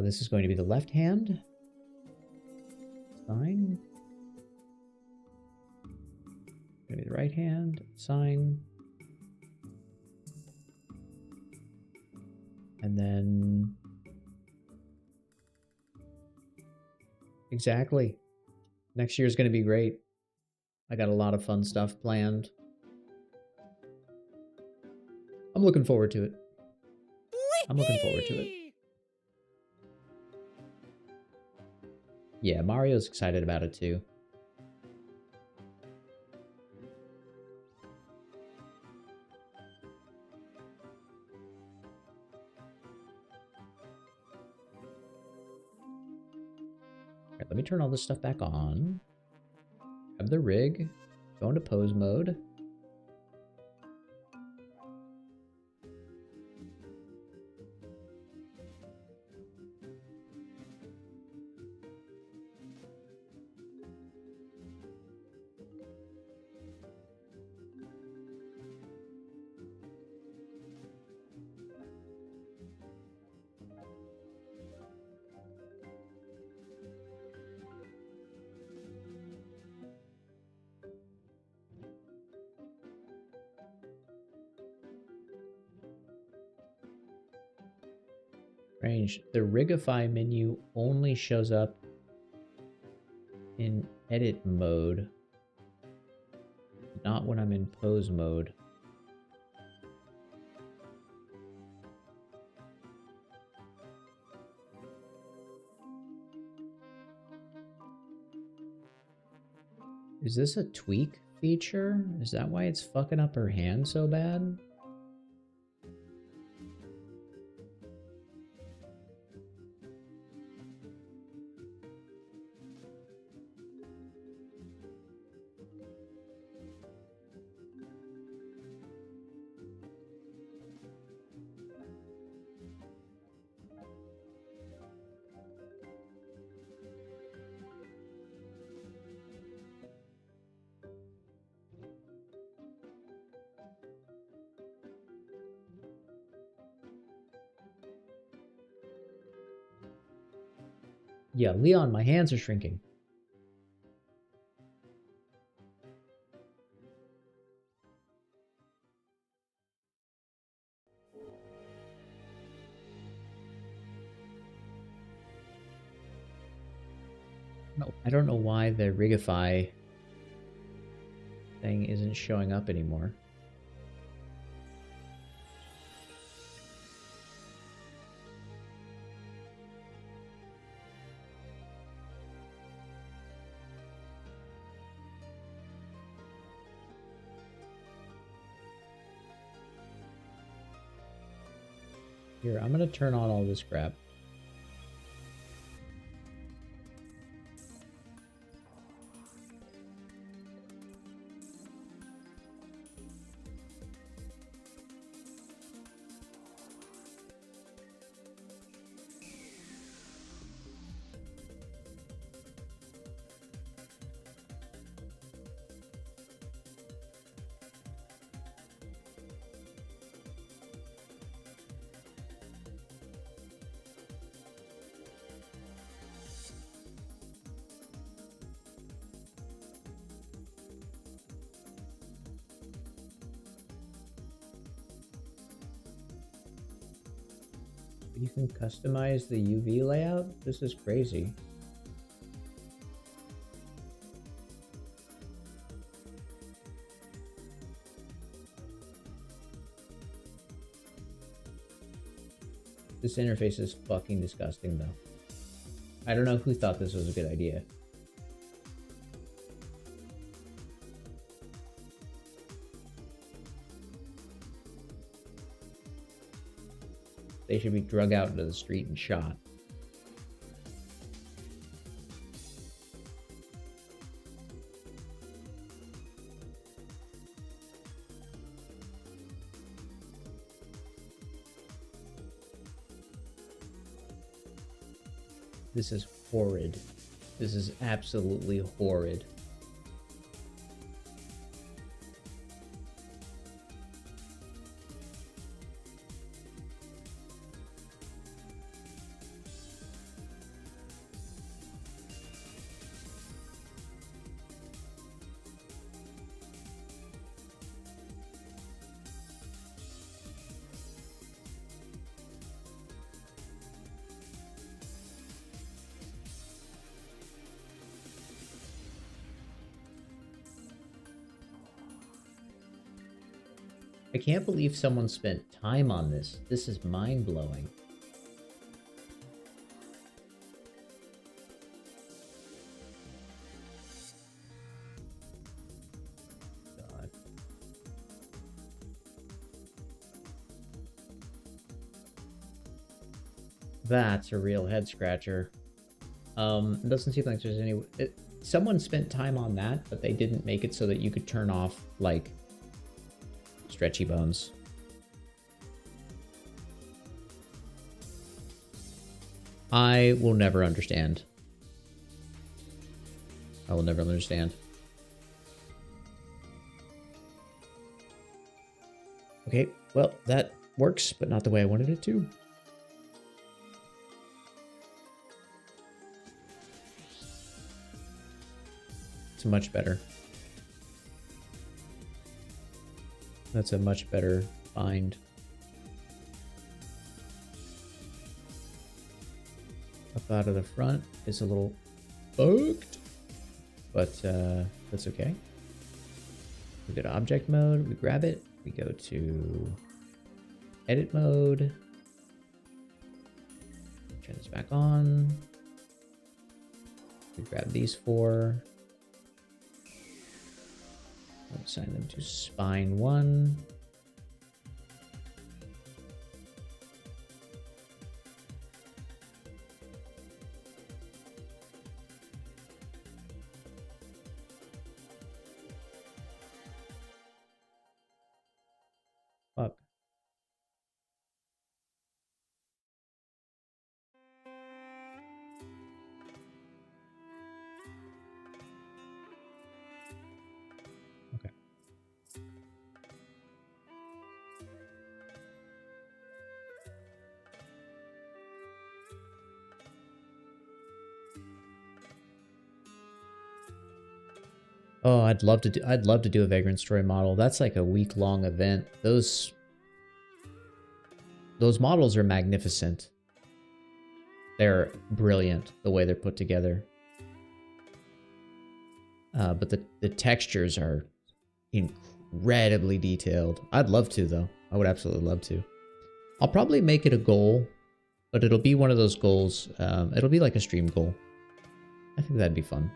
This is going to be the left hand. Sign. Going to be the right hand. Sign. And then... Exactly. Next year is going to be great. I got a lot of fun stuff planned. I'm looking forward to it. I'm looking forward to it. Yeah, Mario's excited about it too. Alright, let me turn all this stuff back on. Grab the rig. Go into pose mode. Strange. The Rigify menu only shows up in edit mode, not when I'm in pose mode. Is this a tweak feature? Is that why it's fucking up her hand so bad? Yeah, Leon, my hands are shrinking. No, I don't know why the Rigify thing isn't showing up anymore. Here, I'm gonna turn on all this crap. You can customize the UV layout? This is crazy. This interface is fucking disgusting though. I don't know who thought this was a good idea. They should be drug out into the street and shot. This is horrid. This is absolutely horrid. I can't believe someone spent time on this. This is mind-blowing. God. That's a real head-scratcher. It doesn't seem like there's any... someone spent time on that, but they didn't make it so that you could turn off, like, stretchy bones. I will never understand. I will never understand. Okay, well, that works, but not the way I wanted it to. It's much better. That's a much better find. Up out of the front is a little bugged, but that's okay. We go to object mode, we grab it, we go to edit mode, turn this back on, we grab these four, we'll assign them to spine 1. Fuck. Okay. Oh, I'd love to do a Vagrant Story model. That's like a week-long event. Those models are magnificent. They're brilliant the way they're put together. But the textures are incredibly detailed. I'd love to, though. I would absolutely love to. I'll probably make it a goal, but it'll be one of those goals. It'll be like a stream goal. I think that'd be fun.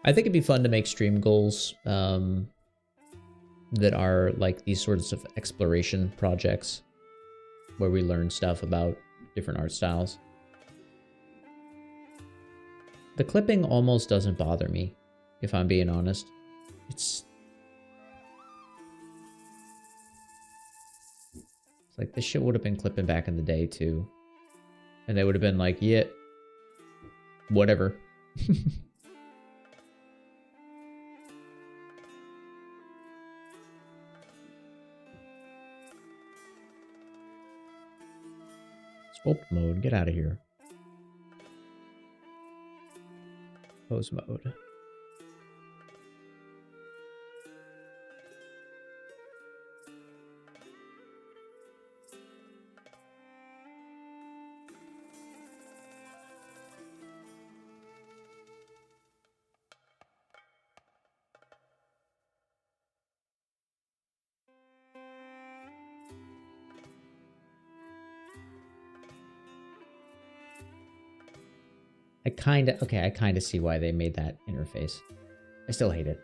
I think it'd be fun to make stream goals that are like these sorts of exploration projects where we learn stuff about different art styles. The clipping almost doesn't bother me, if I'm being honest. It's like this shit would have been clipping back in the day too. And they would have been like, yeah, whatever. Sculpt mode, get out of here. Pose mode. I kind of see why they made that interface. I still hate it.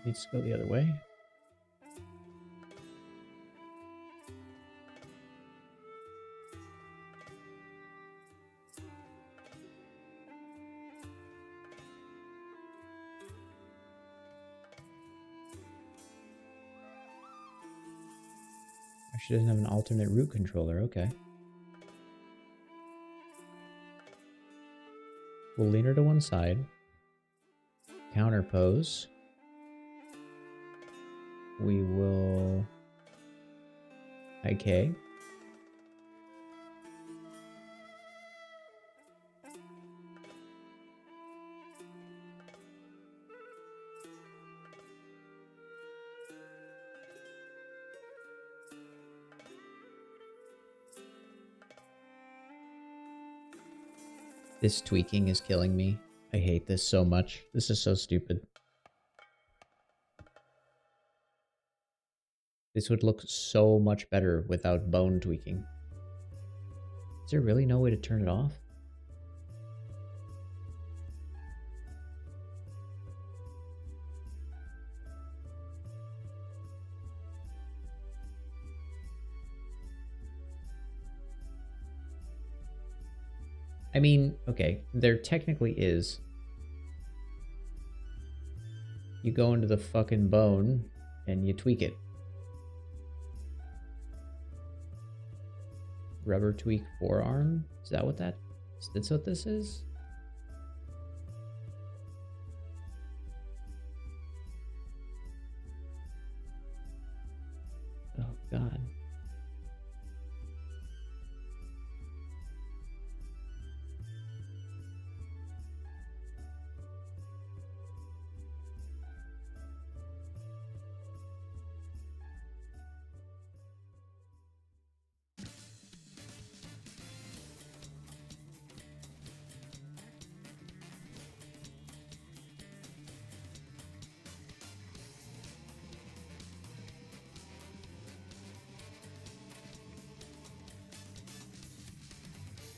Needs to go the other way. She doesn't have an alternate route controller, okay. We'll lean her to one side. Counter pose. We will... IK. This tweaking is killing me. I hate this so much. This is so stupid. This would look so much better without bone tweaking. Is there really no way to turn it off? I mean, okay, there technically is. You go into the fucking bone and you tweak it. Rubber tweak forearm? Is that what that's what this is? Oh god.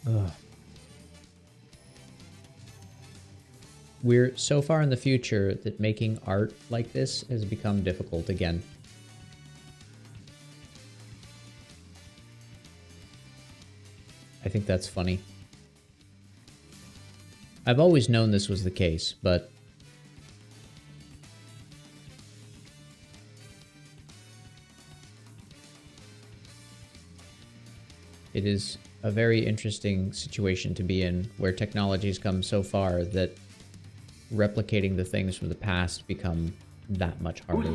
Ugh. We're so far in the future that making art like this has become difficult again. I think that's funny. I've always known this was the case, but it is a very interesting situation to be in, where technology's come so far that replicating the things from the past become that much harder.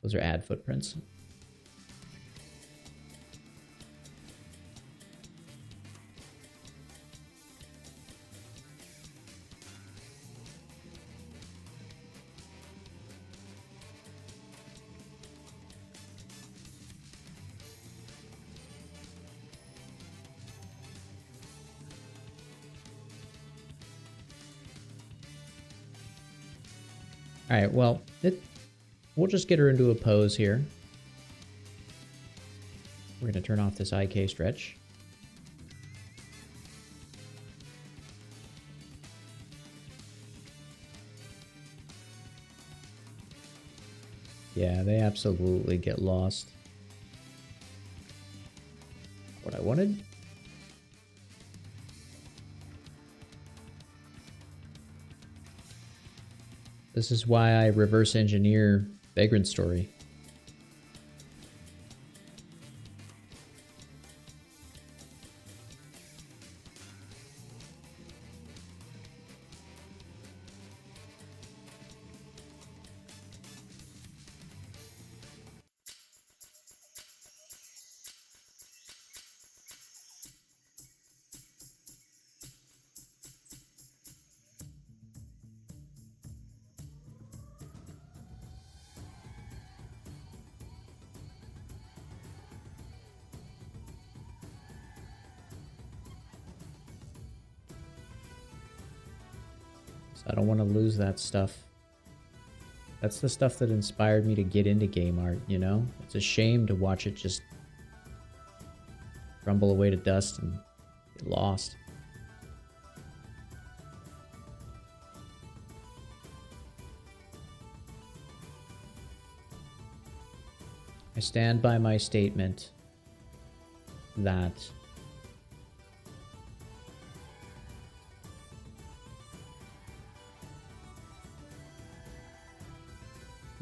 Those are ad footprints. Alright, well, we'll just get her into a pose here. We're going to turn off this IK stretch. Yeah, they absolutely get lost. What I wanted? This is why I reverse engineer Vagrant Story. I don't want to lose that stuff. That's the stuff that inspired me to get into game art, you know? It's a shame to watch it just crumble away to dust and get lost. I stand by my statement that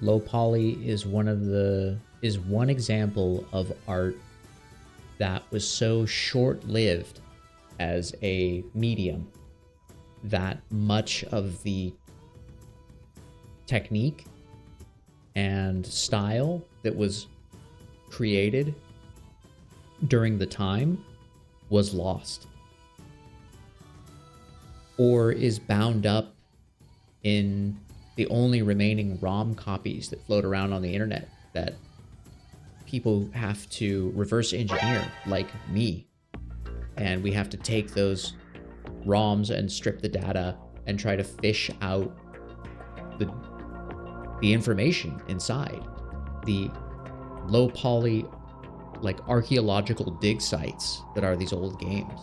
low poly is one example of art that was so short-lived as a medium that much of the technique and style that was created during the time was lost or is bound up in the only remaining ROM copies that float around on the internet that people have to reverse engineer, like me. And we have to take those ROMs and strip the data and try to fish out the information inside. The low poly, like archaeological dig sites that are these old games.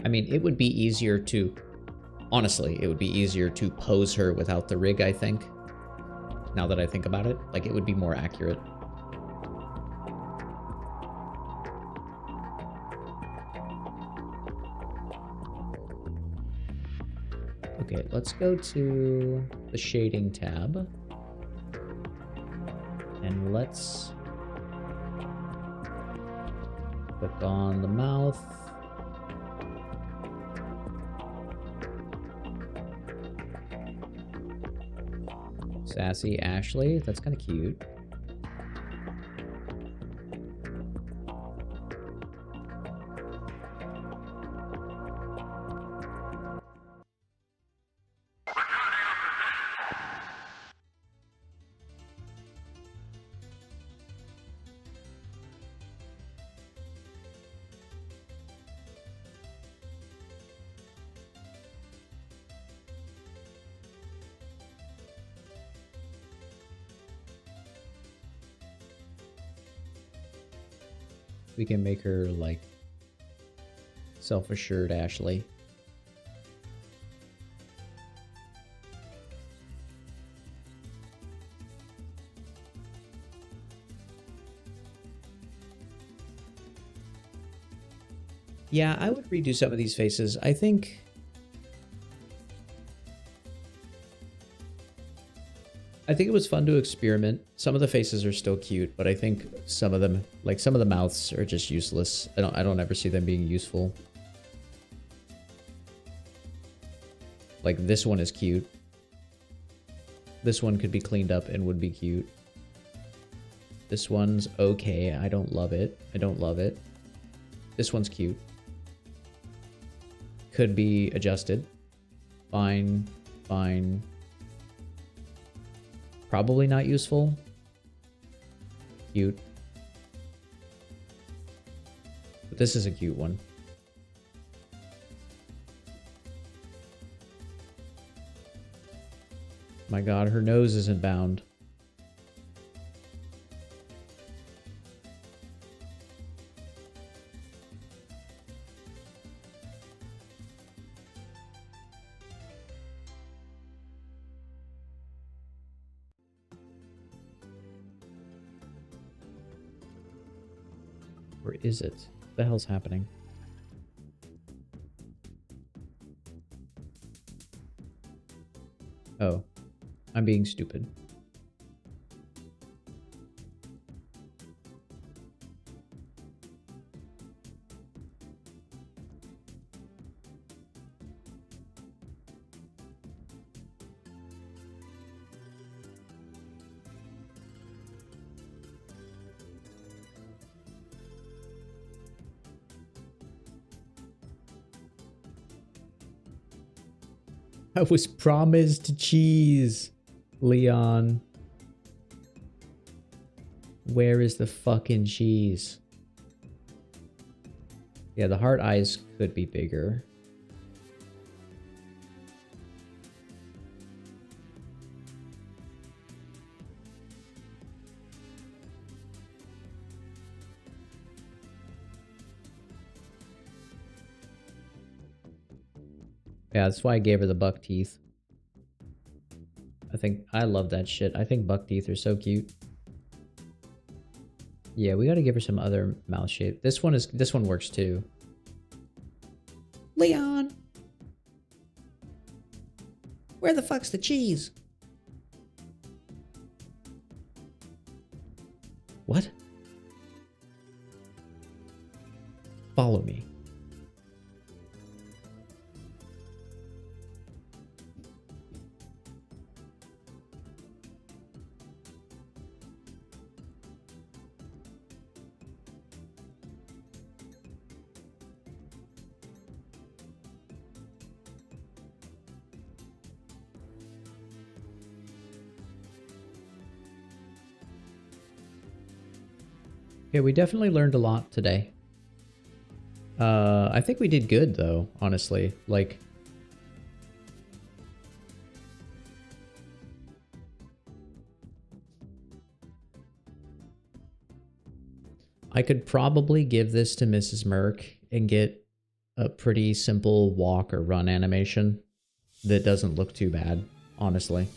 I mean, it would be easier to, honestly, it would be easier to pose her without the rig, I think. Now that I think about it, like it would be more accurate. Okay, let's go to the shading tab. And let's click on the mouth. Sassy Ashley, that's kind of cute. We can make her like self-assured Ashley. Yeah, I would redo some of these faces. I think it was fun to experiment. Some of the faces are still cute, but I think some of them, like some of the mouths, are just useless. I don't ever see them being useful. Like this one is cute. This one could be cleaned up and would be cute. This one's okay. I don't love it. I don't love it. This one's cute. Could be adjusted. Fine. Fine. Probably not useful. Cute. But this is a cute one. My god, her nose isn't bound. Or is it? What the hell's happening? Oh, I'm being stupid. I was promised cheese, Leon. Where is the fucking cheese? Yeah, the heart eyes could be bigger. Yeah, that's why I gave her the buck teeth. I love that shit. I think buck teeth are so cute. Yeah, we gotta give her some other mouth shape. This one works too. Leon! Where the fuck's the cheese? What? Follow me. Yeah, we definitely learned a lot today. I think we did good though, honestly. Like, I could probably give this to Mrs. Merc and get a pretty simple walk or run animation that doesn't look too bad, honestly.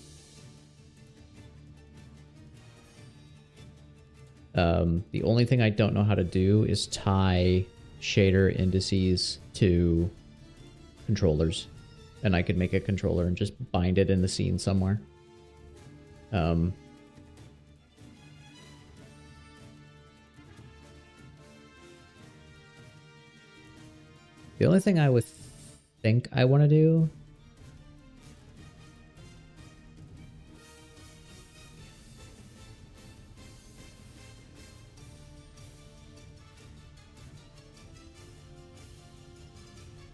The only thing I don't know how to do is tie shader indices to controllers. And I could make a controller and just bind it in the scene somewhere. The only thing I would think I want to do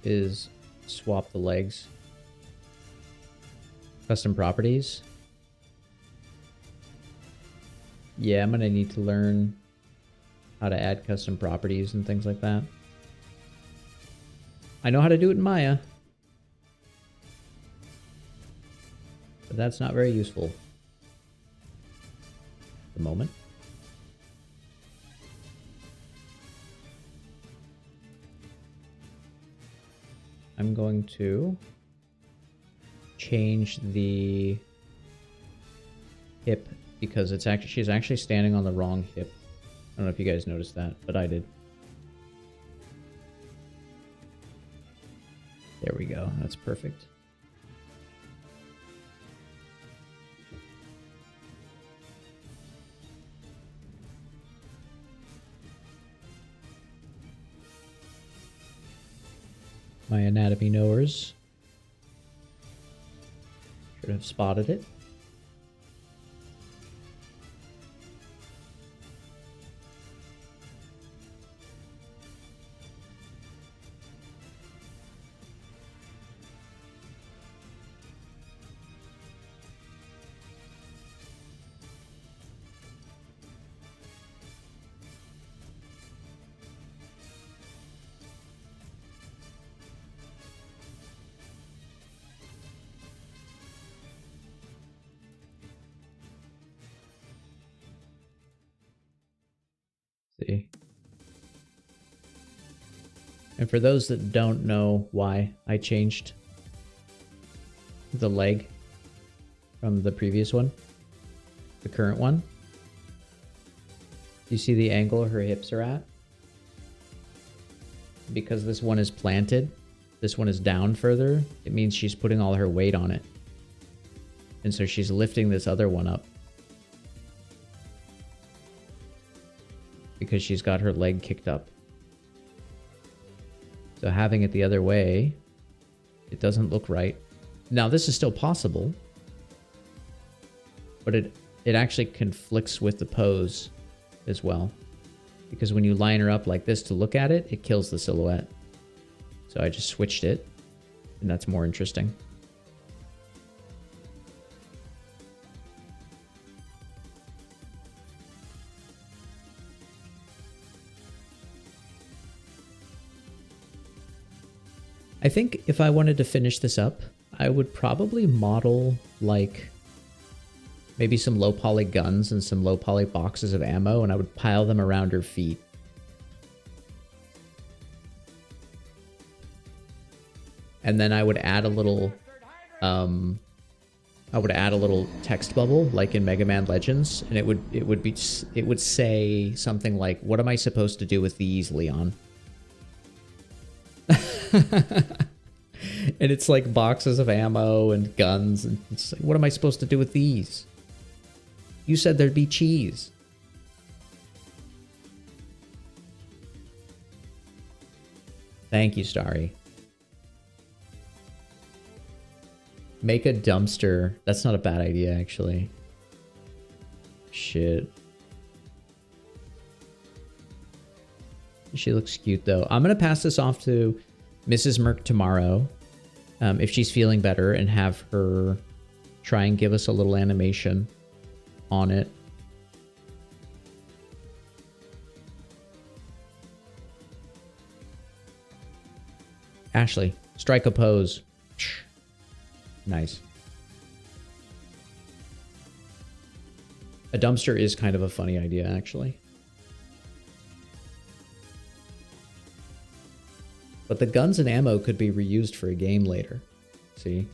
is swap the legs. Custom properties. Yeah, I'm gonna need to learn how to add custom properties and things like that. I know how to do it in Maya, but that's not very useful at the moment. I'm going to change the hip because she's actually standing on the wrong hip. I don't know if you guys noticed that, but I did. There we go. That's perfect. My anatomy knowers should have spotted it. See. And for those that don't know why I changed the leg from the previous one, the current one, you see the angle her hips are at? Because this one is planted, this one is down further, it means she's putting all her weight on it. And so she's lifting this other one up. Because she's got her leg kicked up. So having it the other way, it doesn't look right. Now this is still possible, but it actually conflicts with the pose as well. Because when you line her up like this to look at it, it kills the silhouette. So I just switched it, and that's more interesting. I think if I wanted to finish this up, I would probably model like maybe some low poly guns and some low poly boxes of ammo, and I would pile them around her feet. And then I would add a little text bubble like in Mega Man Legends, and it would say something like, "What am I supposed to do with these, Leon?" And it's like boxes of ammo and guns, and it's like, what am I supposed to do with these? You said there'd be cheese. Thank you, Starry. Make a dumpster. That's not a bad idea, actually. Shit. She looks cute, though. I'm going to pass this off to Mrs. Merc tomorrow, if she's feeling better, and have her try and give us a little animation on it. Ashley, strike a pose. Nice. A dumpster is kind of a funny idea, actually. But the guns and ammo could be reused for a game later. See?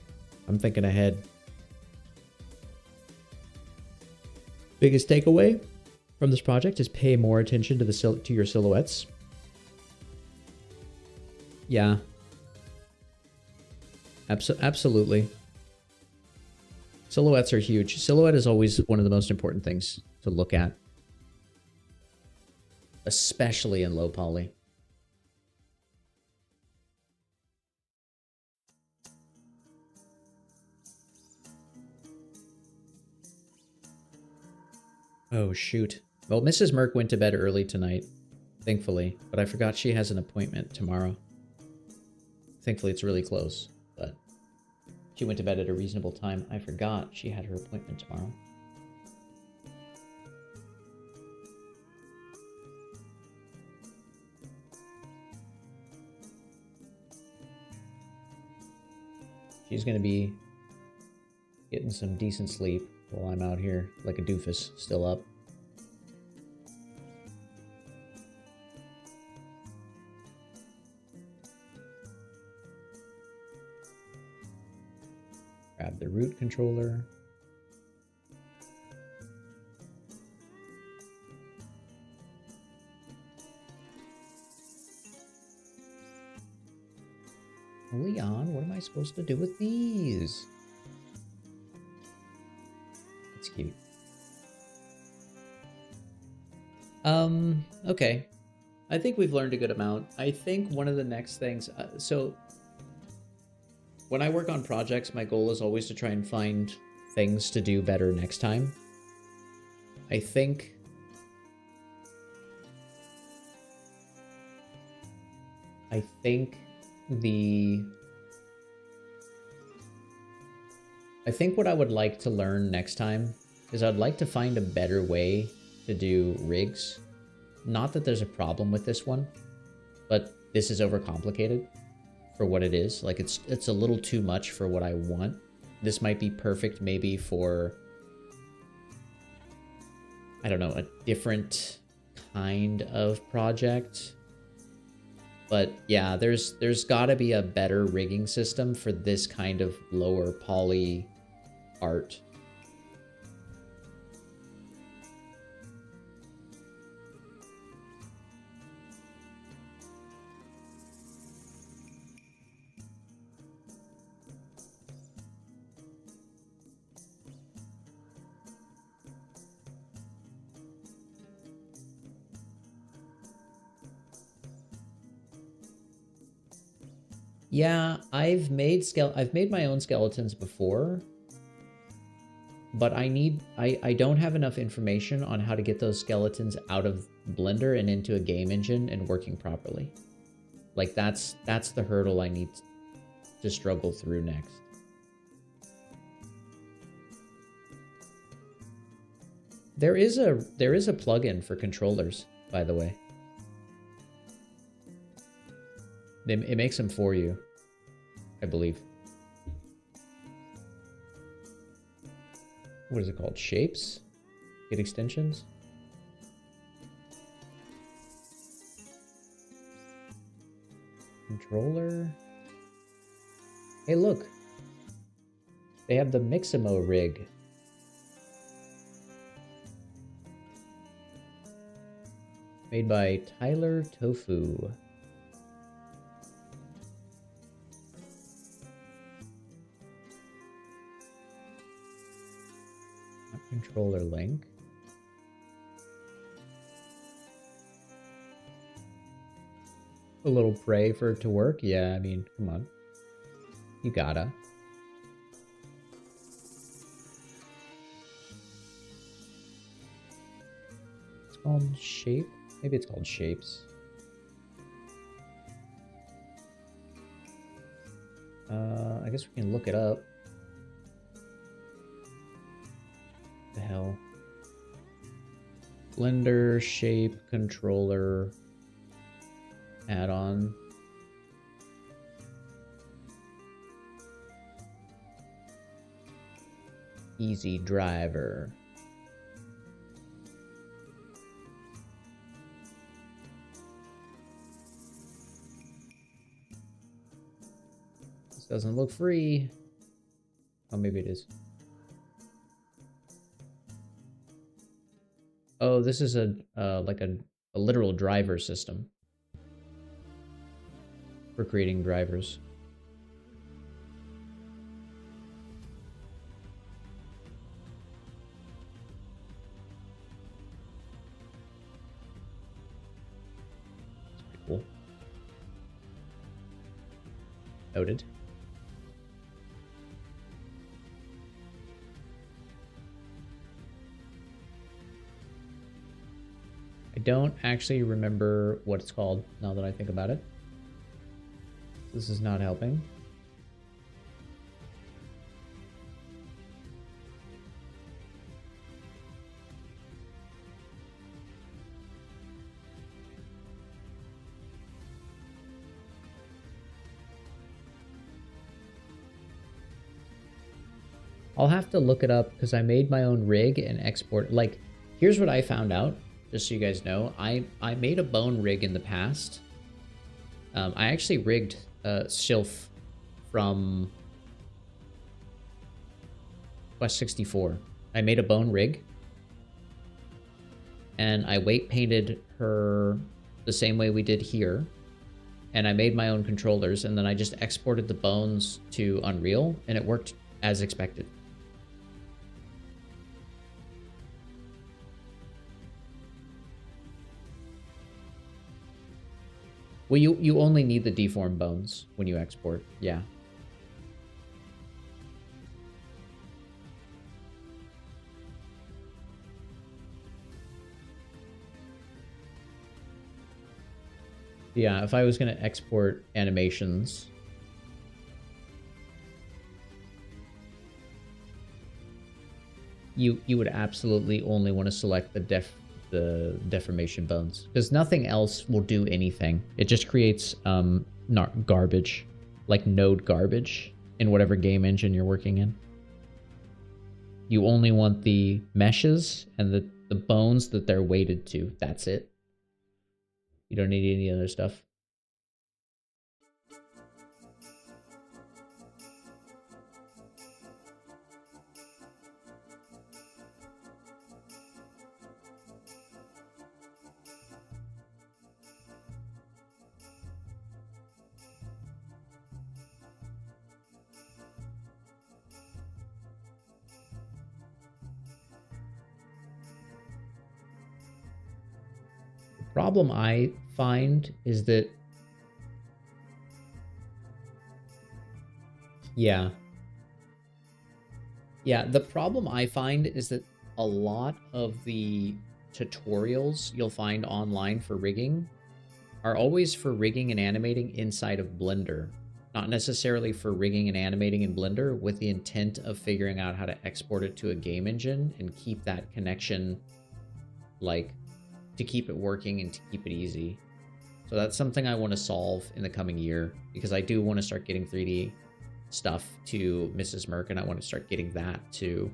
I'm thinking ahead. Biggest takeaway from this project is pay more attention to your silhouettes. Yeah. Absolutely. Silhouettes are huge. Silhouette is always one of the most important things to look at. Especially in low poly. Oh, shoot. Well, Mrs. Merc went to bed early tonight, thankfully, but I forgot she has an appointment tomorrow. Thankfully, it's really close, but she went to bed at a reasonable time. I forgot she had her appointment tomorrow. She's going to be getting some decent sleep while I'm out here like a doofus, still up. Grab the root controller. Leon, what am I supposed to do with these? That's cute. Okay. I think we've learned a good amount. I think one of the next things... so, when I work on projects, my goal is always to try and find things to do better next time. I think... what I would like to learn next time is I'd like to find a better way to do rigs. Not that there's a problem with this one, but this is overcomplicated for what it is. Like, it's a little too much for what I want. This might be perfect maybe for, I don't know, a different kind of project. But yeah, there's got to be a better rigging system for this kind of lower poly art. Yeah, I've made my own skeletons before, but I don't have enough information on how to get those skeletons out of Blender and into a game engine and working properly. Like, that's the hurdle I need to struggle through next. There is a plugin for controllers, by the way. It makes them for you. I believe. What is it called? Shapes? Get extensions? Controller? Hey, look! They have the Mixamo rig. Made by Tyler Tofu. Controller link. A little pray for it to work? Yeah, I mean, come on. You gotta. It's called Shape? Maybe it's called Shapes. I guess we can look it up. The hell? Blender shape controller add-on. Easy driver. This doesn't look free. Oh, maybe it is. Oh, this is a like a literal driver system for creating drivers. That's pretty cool. Noted. I don't actually remember what it's called now that I think about it. This is not helping. I'll have to look it up because I made my own rig and export. Like, here's what I found out. Just so you guys know, I made a bone rig in the past. I actually rigged Sylph from Quest 64. I made a bone rig, and I weight painted her the same way we did here, and I made my own controllers, and then I just exported the bones to Unreal, and it worked as expected. Well, you only need the deformed bones when you export, yeah. Yeah, if I was going to export animations, you would absolutely only want to select the deformation bones, because nothing else will do anything. It just creates garbage, like node garbage in whatever game engine you're working in. You only want the meshes and the bones that they're weighted to. That's it. You don't need any other stuff. Problem I find is that, yeah, the problem I find is that a lot of the tutorials you'll find online for rigging are always for rigging and animating inside of Blender, not necessarily for rigging and animating in Blender with the intent of figuring out how to export it to a game engine and keep that connection, like, to keep it working and to keep it easy. So that's something I want to solve in the coming year, because I do want to start getting 3D stuff to Mrs. Merc, and I want to start getting that to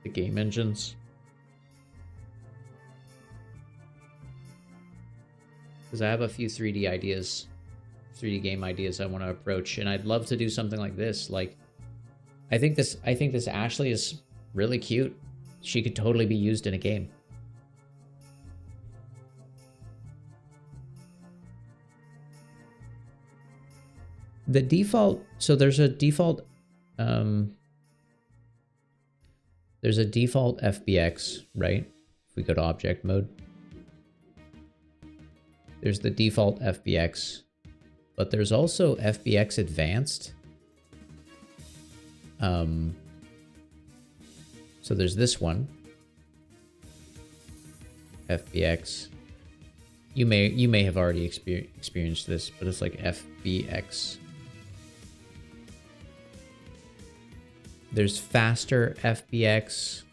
the game engines. Because I have a few 3D ideas, 3D game ideas I want to approach, and I'd love to do something like this. Like, I think this Ashley is really cute. She could totally be used in a game. The default, so there's a default FBX, right? If we go to object mode, there's the default FBX, but there's also FBX advanced. So there's this one, FBX. You may have already experienced this, but it's like FBX. There's faster FBX,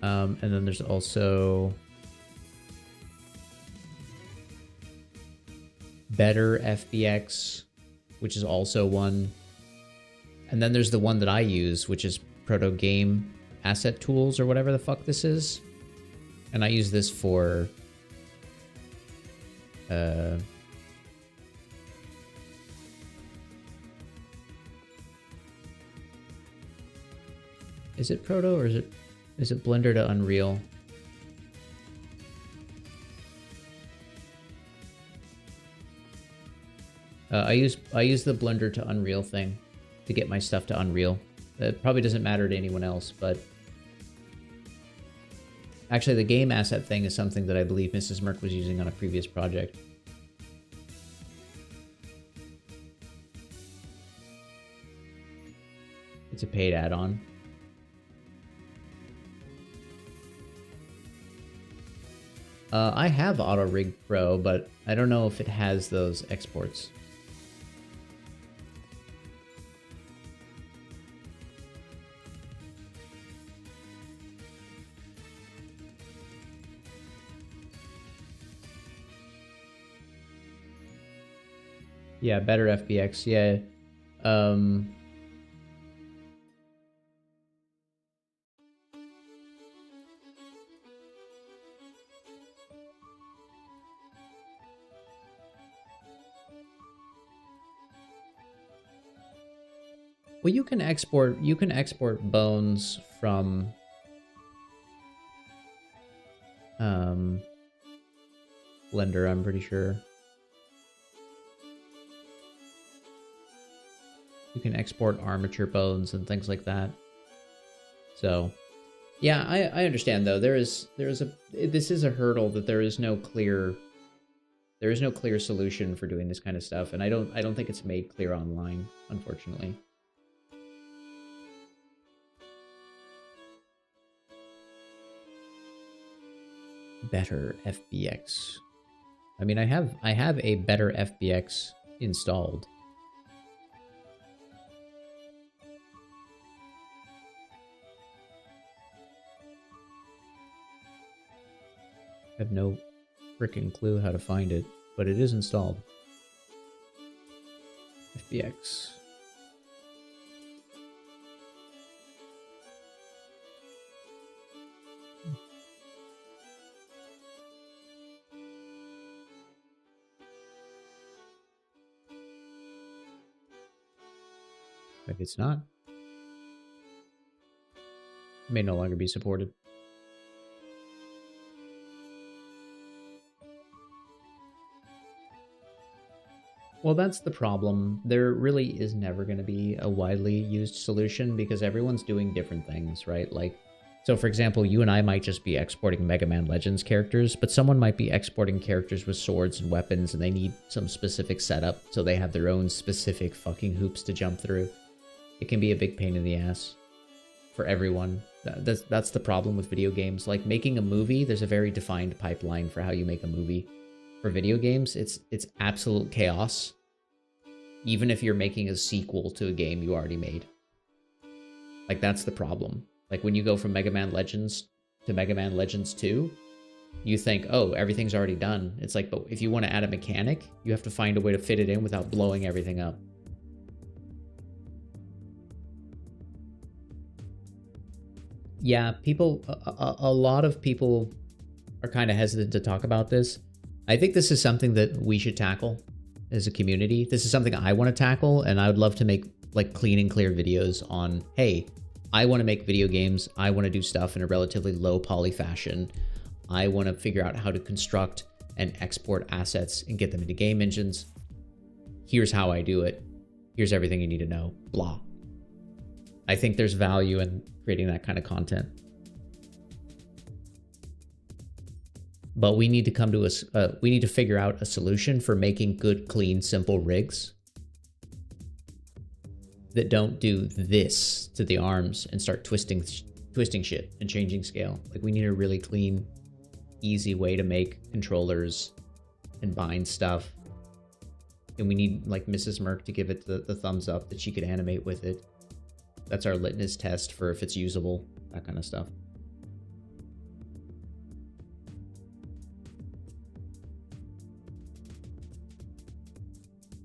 and then there's also better FBX, which is also one. And then there's the one that I use, which is Proto Game Asset Tools or whatever the fuck this is. And I use this for is it Proto or is it Blender to Unreal? I use the Blender to Unreal thing to get my stuff to Unreal. It probably doesn't matter to anyone else, but actually the game asset thing is something that I believe Mrs. Merc was using on a previous project. It's a paid add-on. I have AutoRig Pro, but I don't know if it has those exports. Yeah, better FBX. Yeah. Well, you can export bones from Blender, I'm pretty sure. You can export armature bones and things like that. So, yeah, I understand though. This is a hurdle that there is no clear solution for doing this kind of stuff, and I don't think it's made clear online, unfortunately. Better FBX. I mean, I have a better FBX installed. I have no freaking clue how to find it, but it is installed. FBX. If it's not, it may no longer be supported. Well, that's the problem. There really is never going to be a widely used solution because everyone's doing different things, right? Like, so for example, you and I might just be exporting Megaman Legends characters, but someone might be exporting characters with swords and weapons and they need some specific setup, so they have their own specific fucking hoops to jump through. It can be a big pain in the ass for everyone. That's the problem with video games. Like making a movie, there's a very defined pipeline for how you make a movie. For video games, it's absolute chaos. Even if you're making a sequel to a game you already made. Like, that's the problem. Like, when you go from Mega Man Legends to Mega Man Legends 2, you think, oh, everything's already done. It's like, but if you want to add a mechanic, you have to find a way to fit it in without blowing everything up. Yeah, people, a lot of people are kind of hesitant to talk about this. I think this is something that we should tackle as a community. This is something I want to tackle, and I would love to make like clean and clear videos on, hey, I want to make video games. I want to do stuff in a relatively low poly fashion. I want to figure out how to construct and export assets and get them into game engines. Here's how I do it. Here's everything you need to know, blah. I think there's value in creating that kind of content. But we need to come to we need to figure out a solution for making good, clean, simple rigs that don't do this to the arms and start twisting shit and changing scale. Like, we need a really clean, easy way to make controllers and bind stuff. And we need like Mrs. Merc to give it the thumbs up that she could animate with it. That's our litmus test for if it's usable, that kind of stuff.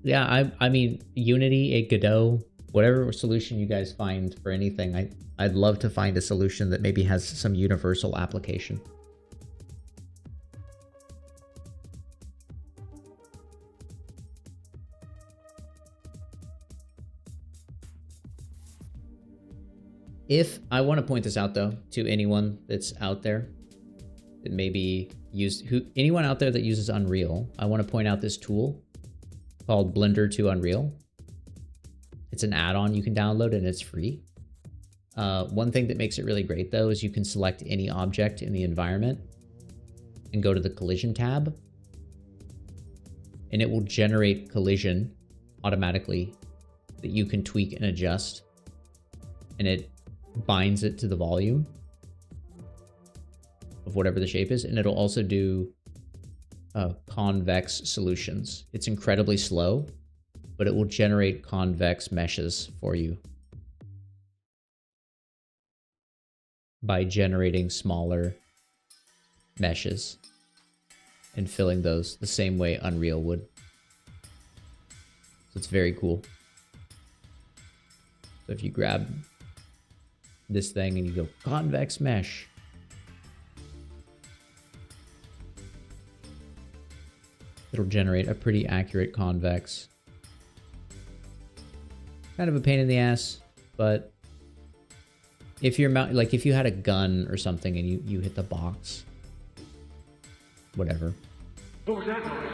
Yeah, I mean, Unity, a Godot, whatever solution you guys find for anything, I'd love to find a solution that maybe has some universal application. If I want to point this out though to anyone that's out there that maybe anyone out there that uses Unreal, I want to point out this tool called Blender to Unreal. It's an add-on you can download and it's free. One thing that makes it really great though is you can select any object in the environment and go to the collision tab, and it will generate collision automatically that you can tweak and adjust, and it binds it to the volume of whatever the shape is, and it'll also do convex solutions. It's incredibly slow, but it will generate convex meshes for you by generating smaller meshes and filling those the same way Unreal would. So it's very cool. So if you grab this thing and you go convex mesh, it'll generate a pretty accurate convex. Kind of a pain in the ass, but if you're like if you had a gun or something and you hit the box, whatever. What was that noise?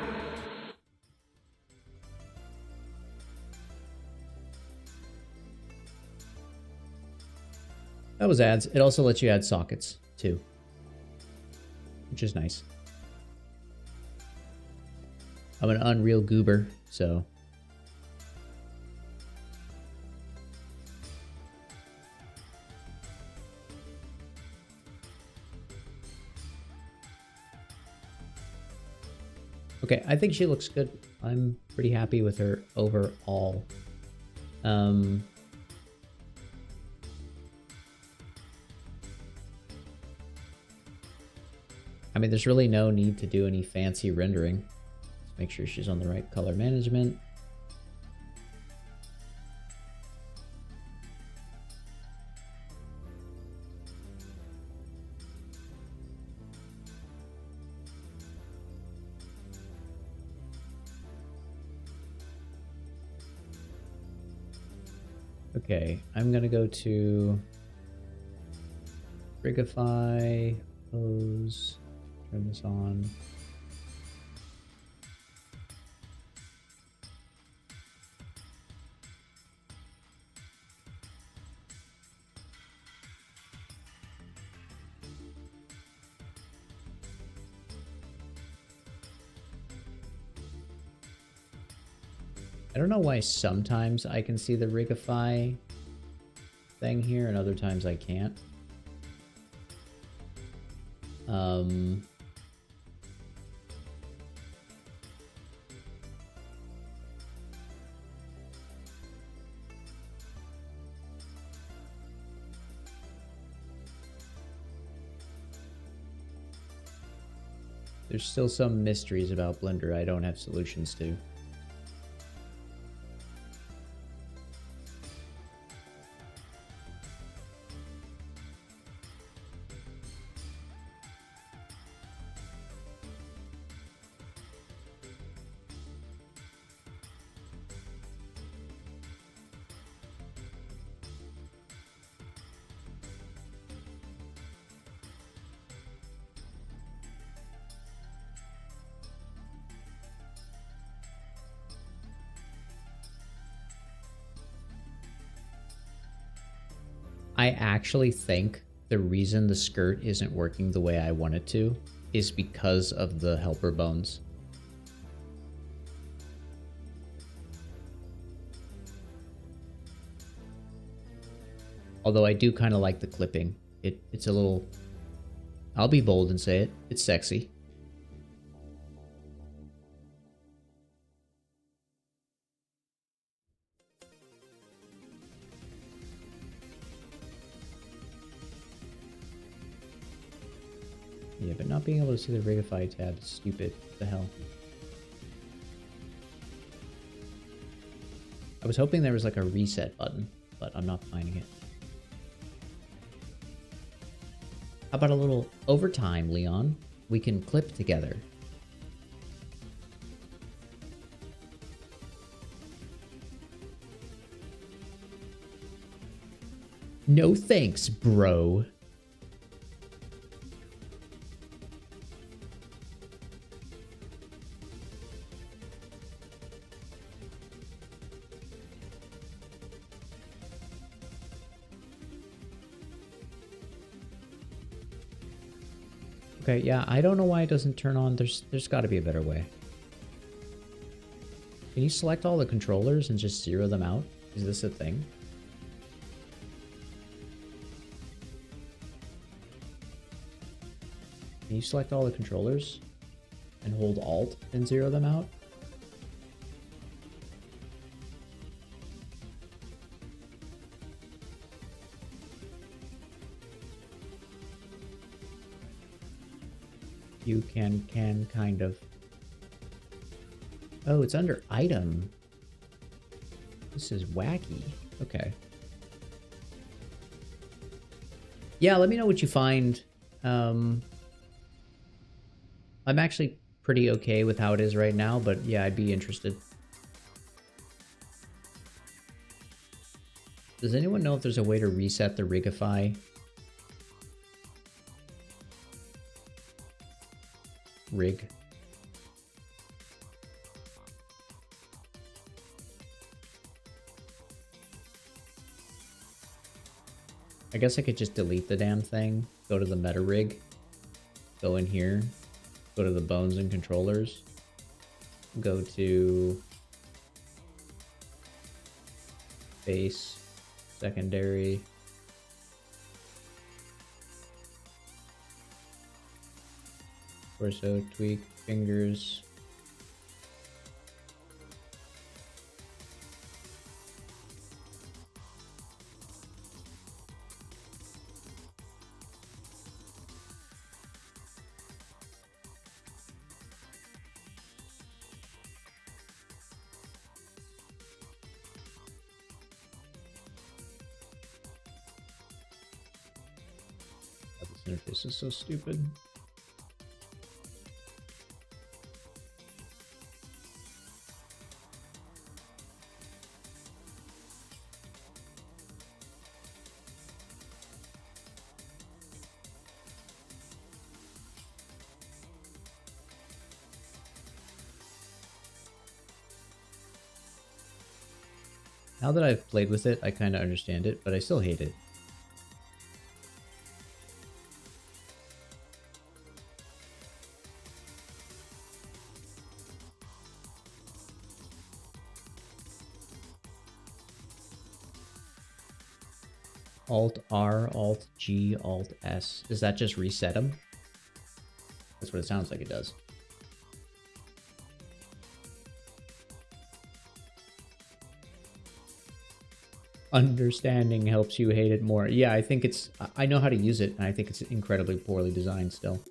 That was ads. It also lets you add sockets too, which is nice. I'm an Unreal goober, so. Okay, I think she looks good. I'm pretty happy with her overall. I mean, there's really no need to do any fancy rendering. Let's make sure she's on the right color management. Okay, I'm gonna go to Rigify, pose, turn this on. I don't know why sometimes I can see the Rigify thing here and other times I can't. There's still some mysteries about Blender I don't have solutions to. actually think the reason the skirt isn't working the way I want it to is because of the helper bones. Although I do kind of like the clipping. It's a little... I'll be bold and say it. It's sexy. Yeah, but not being able to see the Rigify tab is stupid. What the hell? I was hoping there was like a reset button, but I'm not finding it. How about a little overtime, Leon? We can clip together. No thanks, bro. Okay, yeah, I don't know why it doesn't turn on. There's got to be a better way. Can you select all the controllers and just zero them out? Is this a thing? Can you select all the controllers and hold Alt and zero them out? You can kind of. Oh, it's under item. This is wacky. Okay. Yeah, let me know what you find. I'm actually pretty okay with how it is right now, but yeah, I'd be interested. Does anyone know if there's a way to reset the Rigify? Rig. I guess I could just delete the damn thing, go to the meta rig, go in here, go to the bones and controllers, go to base, secondary, torso, tweak, fingers. God, this interface is so stupid. Now that I've played with it, I kind of understand it, but I still hate it. Alt R, Alt G, Alt S. Does that just reset them? That's what it sounds like it does. Understanding helps you hate it more. Yeah, I think it's... I know how to use it, and I think it's incredibly poorly designed still.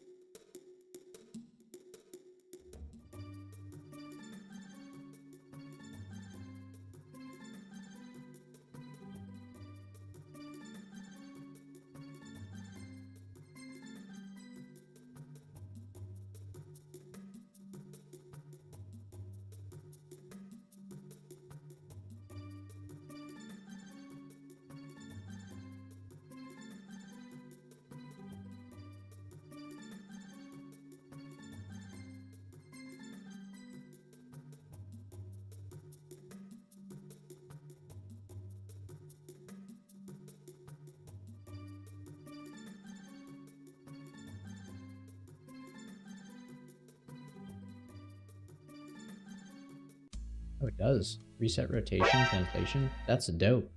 Oh, it does. Reset rotation, translation. That's dope.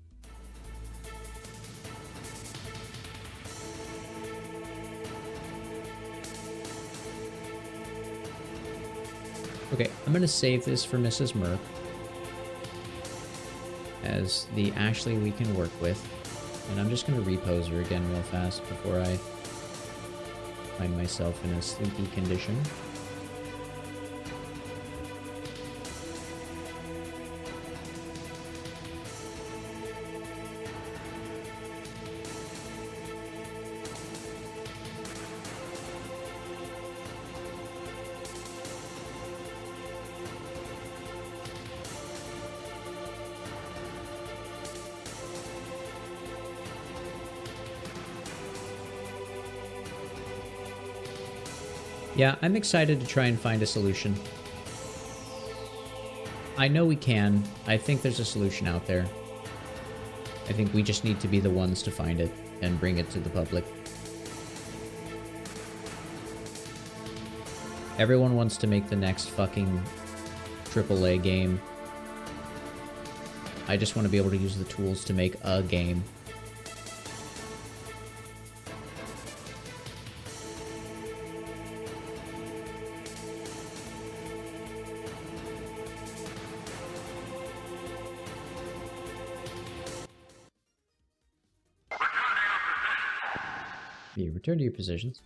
Okay, I'm gonna save this for Mrs. Merc as the Ashley we can work with. And I'm just gonna repose her again real fast before I find myself in a sleepy condition. Yeah, I'm excited to try and find a solution. I know we can. I think there's a solution out there. I think we just need to be the ones to find it and bring it to the public. Everyone wants to make the next fucking AAA game. I just want to be able to use the tools to make a game. You return to your positions.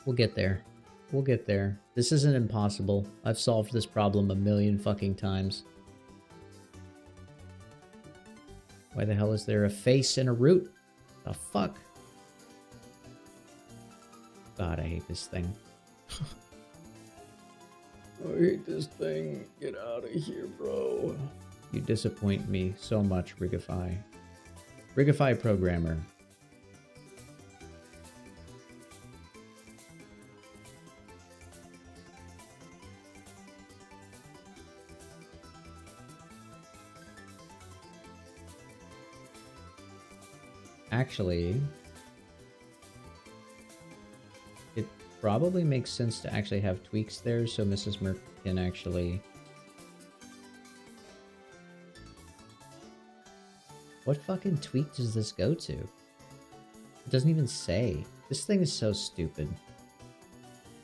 We'll get there. We'll get there. This isn't impossible. I've solved this problem a million fucking times. Why the hell is there a face and a root? The fuck? God, I hate this thing. I hate this thing. Get out of here, bro. You disappoint me so much, Rigify. Rigify programmer. Actually, it probably makes sense to actually have tweaks there so Mrs. Merc can actually... What fucking tweak does this go to? It doesn't even say. This thing is so stupid.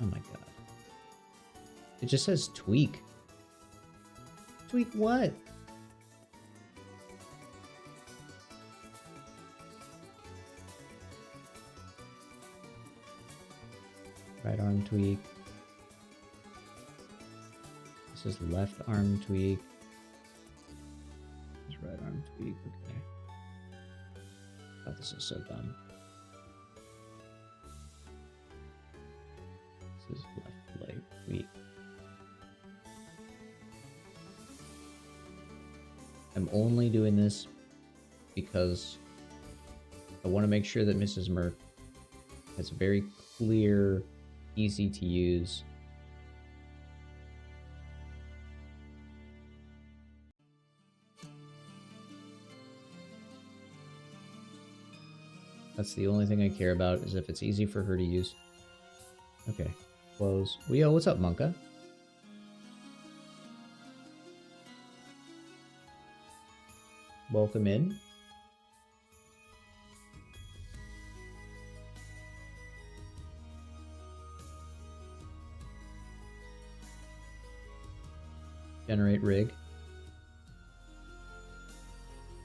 Oh my god. It just says tweak. Tweak what? Right arm tweak. This is left arm tweak. This is right arm tweak, okay. God, this is so dumb. This is left leg tweak. I'm only doing this because I want to make sure that Mrs. Merc has a very clear, easy to use that's the only thing I care about, is if it's easy for her to use. Okay, close. Well, yo, what's up, Monka? Welcome in. Generate rig.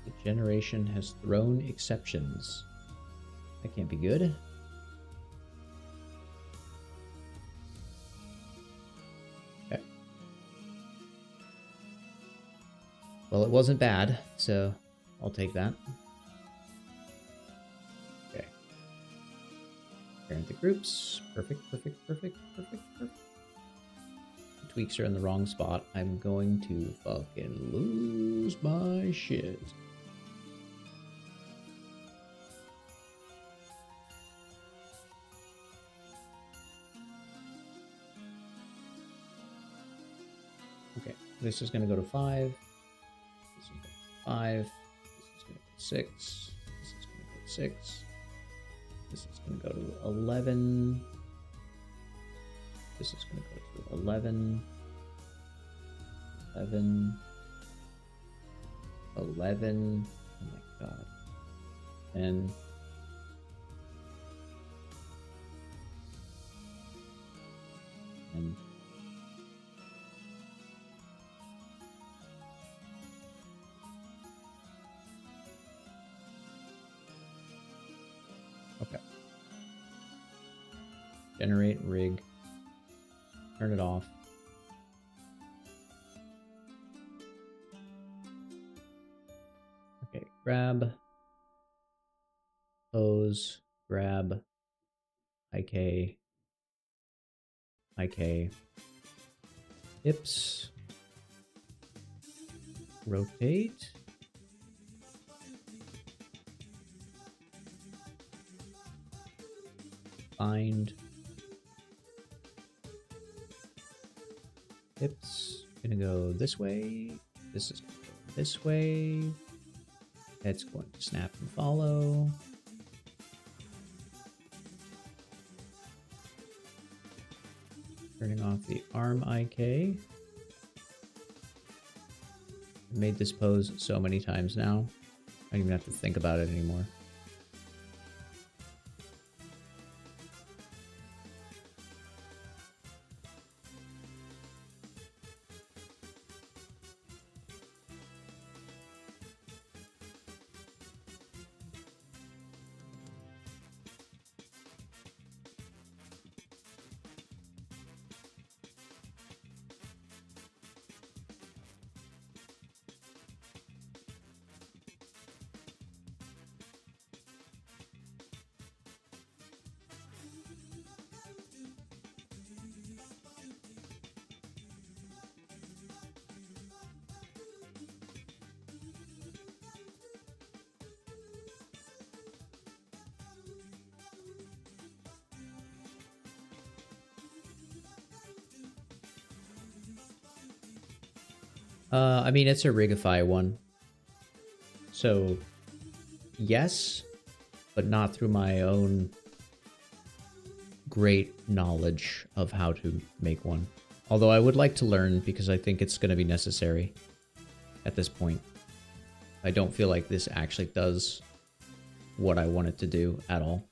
The generation has thrown exceptions. That can't be good. Okay. Well, it wasn't bad, so I'll take that. Okay. Parent the groups. Perfect, perfect, perfect, perfect, perfect. tweaks are in the wrong spot, I'm going to fucking lose my shit. Okay, this is going to go to 5. This is going to go to 5. This is going to go to 6. This is going to go to 6. This is going to go to 11. This is going to go to 11. 11. 11. Oh my god. And okay. Generate rig. Turn it off. Okay, grab pose, grab IK, hips, rotate, find, hips, gonna go this way, this is gonna go this way, head's going to snap and follow. Turning off the arm IK. I've made this pose so many times now, I don't even have to think about it anymore. I mean, it's a Rigify one. So, yes, but not through my own great knowledge of how to make one. Although I would like to learn because I think it's going to be necessary at this point. I don't feel like this actually does what I want it to do at all.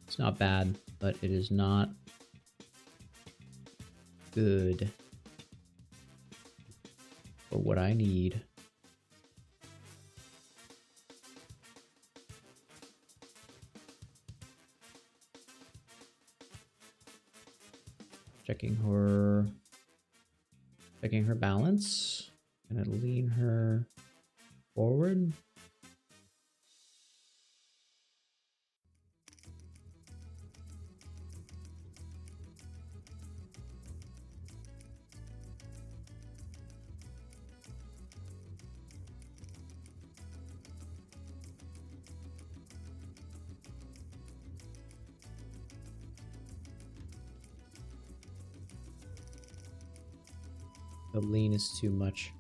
It's not bad, but it is not good for what I need. Checking her balance. Gonna lean her forward. The lean is too much.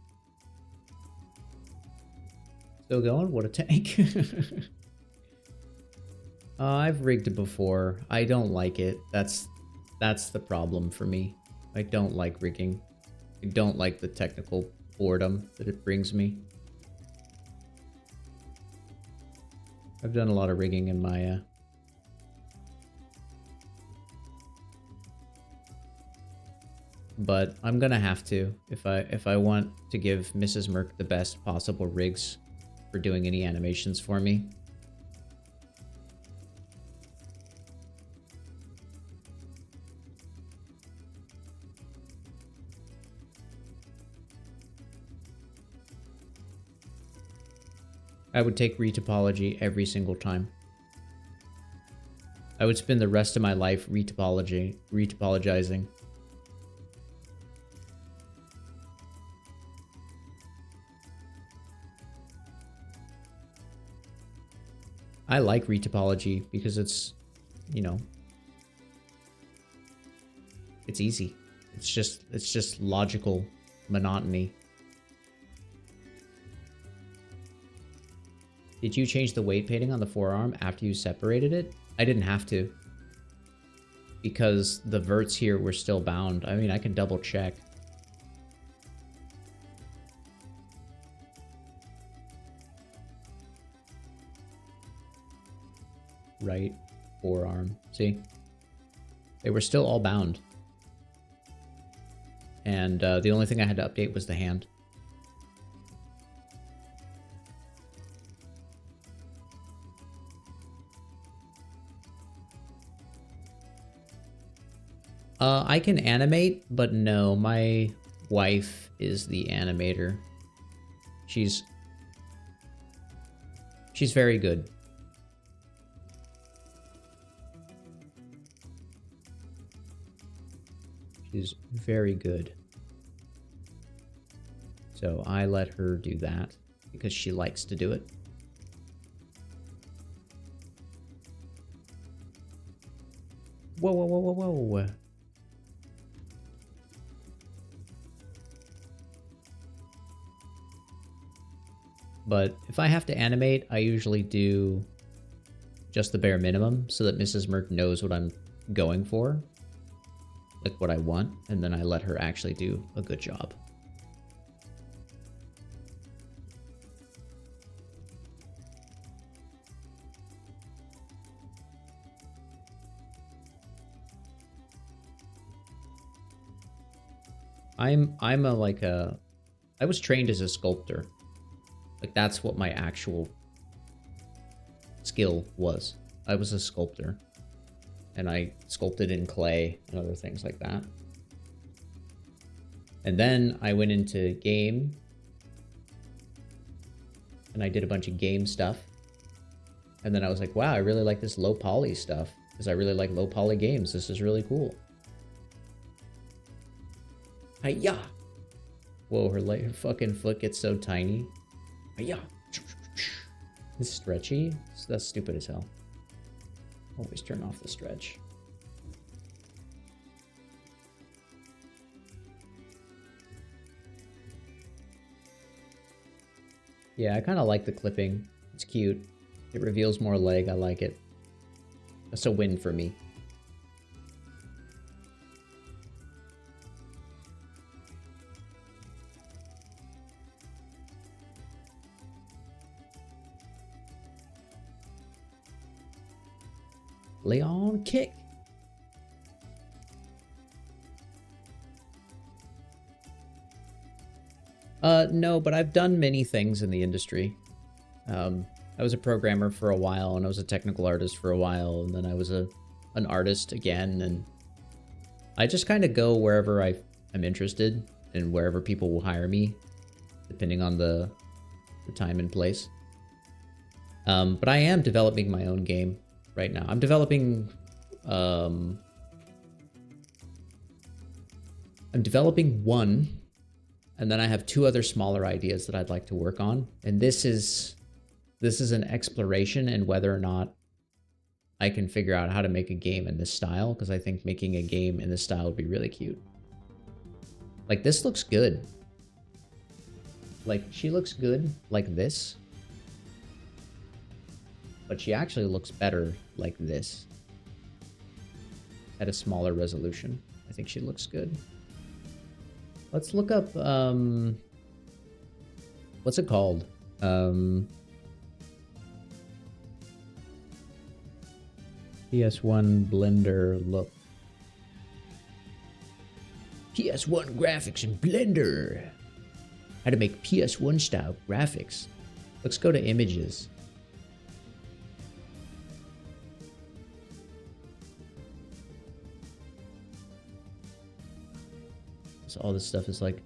Still going? What a tank. I've rigged it before. I don't like it. That's the problem for me. I don't like rigging. I don't like the technical boredom that it brings me. I've done a lot of rigging in my but I'm gonna have to if I want to give Mrs. Merc the best possible rigs for doing any animations for me. I would take retopology every single time. I would spend the rest of my life retopologizing. I like retopology because it's, you know, it's easy. It's just logical monotony. Did you change the weight painting on the forearm after you separated it? I didn't have to, because the verts here were still bound. I mean, I can double check. Right forearm. See? They were still all bound. And the only thing I had to update was the hand. I can animate, but no, my wife is the animator. She's very good. She's very good. So I let her do that because she likes to do it. Whoa, whoa, whoa, whoa, whoa. But if I have to animate, I usually do just the bare minimum so that Mrs. Merc knows what I'm going for, like what I want, and then I let her actually do a good job. I was trained as a sculptor. Like, that's what my actual skill was. I was a sculptor. And I sculpted in clay and other things like that. And then I went into game. And I did a bunch of game stuff. And then I was like, wow, I really like this low poly stuff. Because I really like low poly games. This is really cool. Hiya! Whoa, her fucking foot gets so tiny. Hiya! It's stretchy? That's stupid as hell. Always turn off the stretch. Yeah, I kind of like the clipping. It's cute. It reveals more leg. I like it. That's a win for me. Leon kick. No, but I've done many things in the industry. I was a programmer for a while, and I was a technical artist for a while, and then I was an artist again, and I just kind of go wherever I'm interested and wherever people will hire me, depending on the time and place. But I am developing my own game right now. I'm developing one, and then I have two other smaller ideas that I'd like to work on. And this is an exploration in whether or not I can figure out how to make a game in this style, because I think making a game in this style would be really cute. Like, this looks good. Like, she looks good like this. But she actually looks better like this. At a smaller resolution. I think she looks good. Let's look up, what's it called? PS1 Blender look. PS1 graphics in Blender. How to make PS1 style graphics. Let's go to images. So all this stuff is like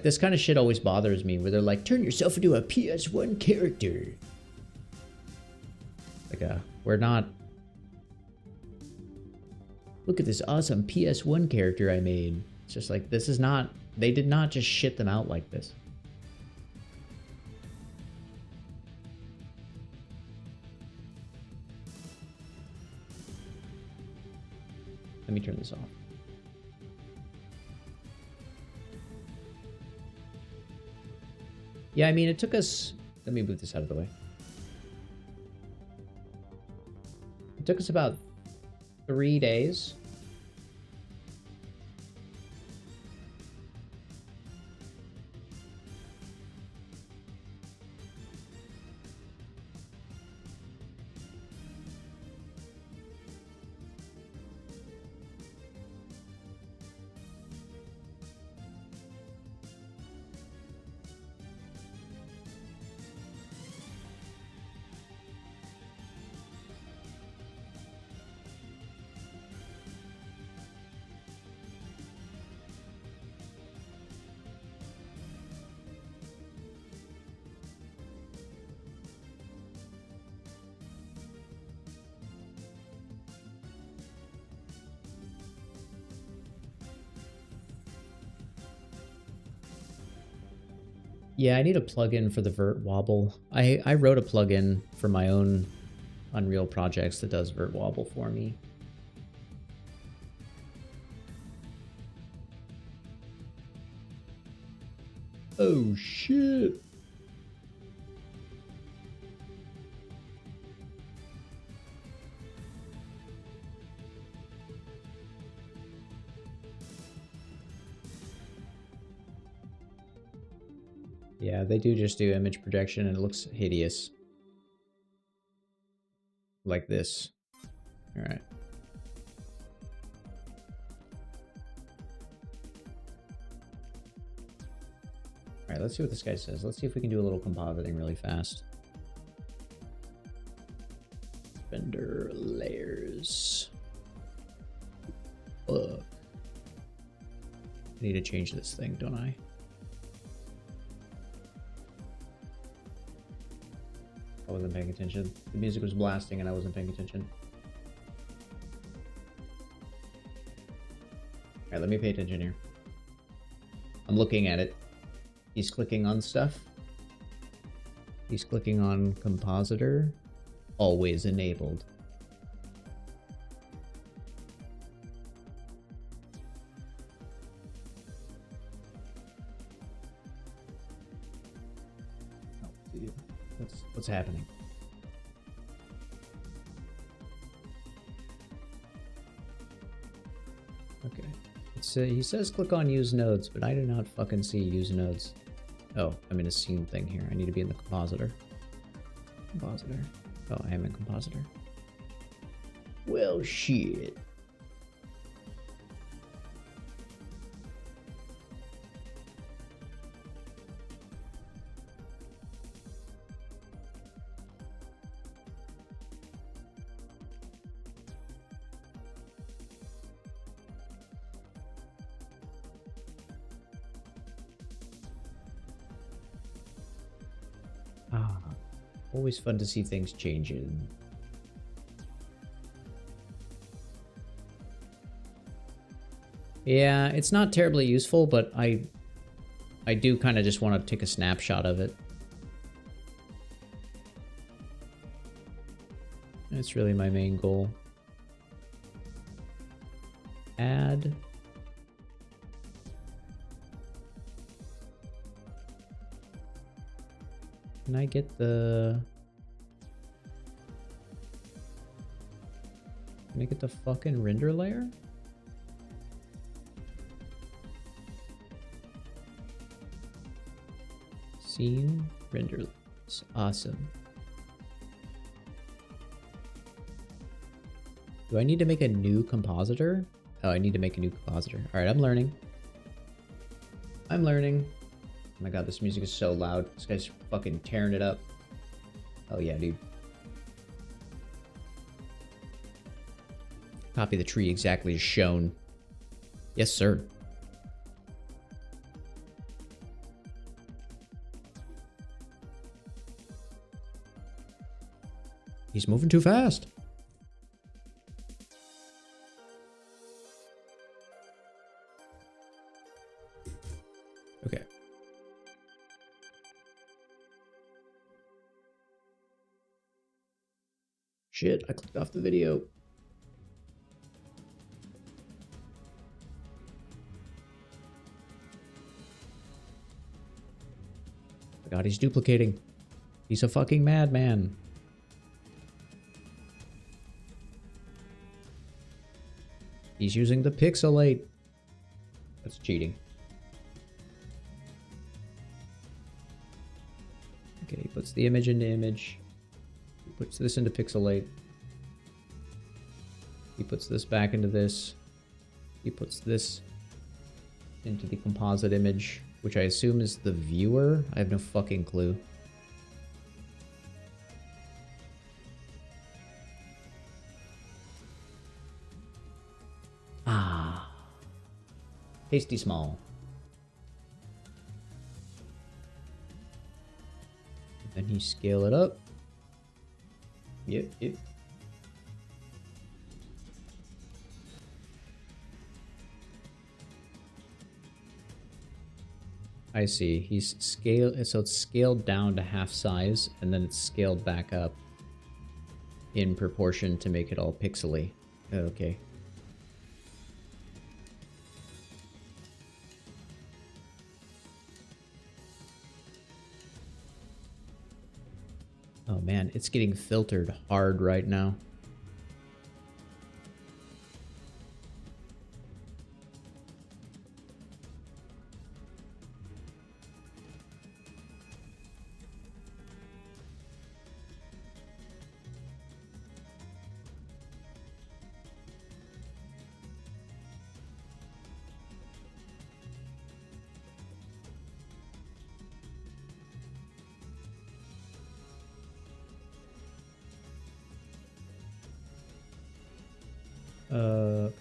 this kind of shit always bothers me, where they're like, turn yourself into a PS1 character. Like we're not... Look at this awesome PS1 character I made. It's just like, this is not... They did not just shit them out like this. Let me turn this off. Yeah, I mean, it took us... Let me move this out of the way. It took us about 3 days. Yeah, I need a plugin for the vert wobble. I wrote a plugin for my own Unreal projects that does vert wobble for me. Oh shit. Yeah, they do just do image projection and it looks hideous. Like this. Alright. Alright, let's see what this guy says. Let's see if we can do a little compositing really fast. Render layers. Ugh. I need to change this thing, don't I? I wasn't paying attention. The music was blasting and I wasn't paying attention. Alright, let me pay attention here. I'm looking at it. He's clicking on stuff. He's clicking on compositor. Always enabled. Oh, dude. What's happening? Okay. It's he says click on use nodes, but I do not fucking see use nodes. Oh, I'm in a scene thing here. I need to be in the compositor. Compositor. Oh, I am in compositor. Well, shit. Always fun to see things changing. Yeah, it's not terribly useful, but I do kind of just want to take a snapshot of it. That's really my main goal. Add. Can I get the... Can I get the fucking render layer? Scene render. It's awesome. Do I need to make a new compositor? Oh, I need to make a new compositor. Alright, I'm learning. I'm learning. Oh my god, this music is so loud. This guy's fucking tearing it up. Oh yeah, dude. Copy the tree exactly as shown. Yes, sir. He's moving too fast. Okay. Shit, I clicked off the video. Oh my god, he's duplicating. He's a fucking madman. He's using the pixelate. That's cheating. Okay, he puts the image into image. He puts this into pixelate. He puts this back into this. He puts this into the composite image, which I assume is the viewer. I have no fucking clue. Ah. Tasty small. Then you scale it up. Yep. I see. He's scaled, so it's scaled down to half size, and then it's scaled back up in proportion to make it all pixely. Okay. Oh man, it's getting filtered hard right now.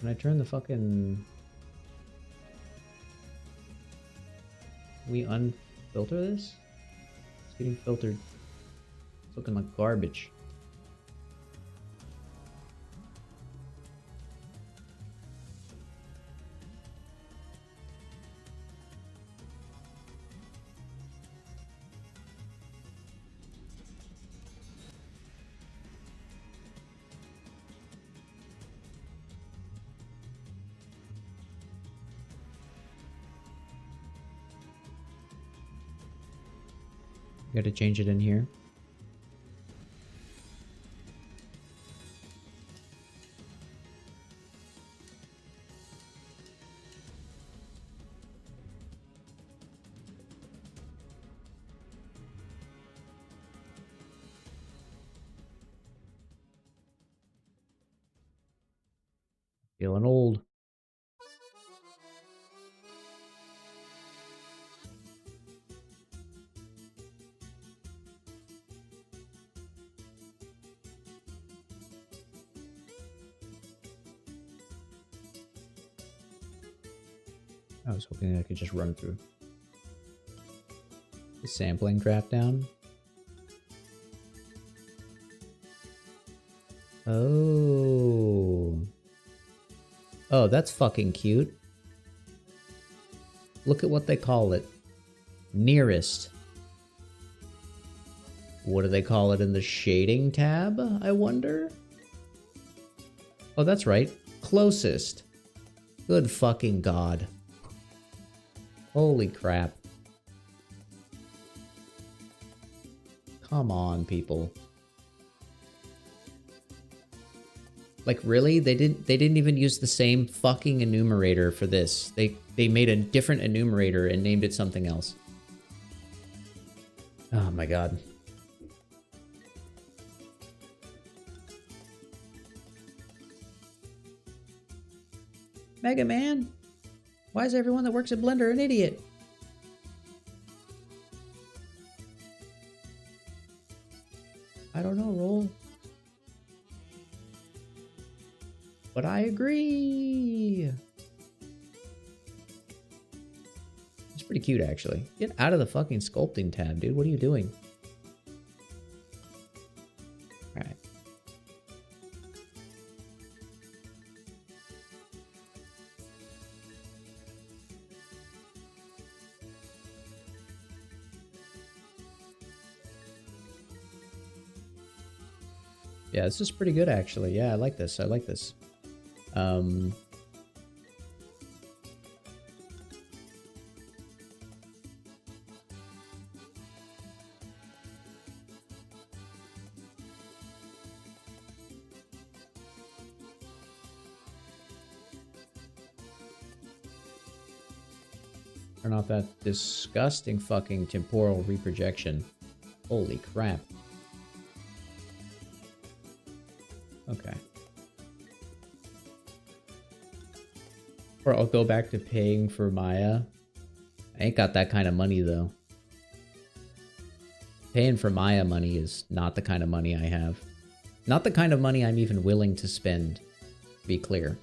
Can I turn the fucking... We unfilter this? It's getting filtered. It's looking like garbage. Got to change it in here. Feeling old. I was hoping I could just run through the sampling drop down. Oh. Oh, that's fucking cute. Look at what they call it. Nearest. What do they call it in the shading tab, I wonder? Oh, that's right. Closest. Good fucking god. Holy crap. Come on, people. Like, really? They didn't even use the same fucking enumerator for this. They made a different enumerator and named it something else. Oh my god. Megaman? Why is everyone that works at Blender an idiot? I don't know, Roll. But I agree. It's pretty cute, actually. Get out of the fucking sculpting tab, dude. What are you doing? Alright. Yeah, this is pretty good, actually. Yeah, I like this. I like this. Turn off that disgusting fucking temporal reprojection. Holy crap. Okay. Or I'll go back to paying for Maya. I ain't got that kind of money, though. Paying for Maya money is not the kind of money I have. Not the kind of money I'm even willing to spend, to be clear.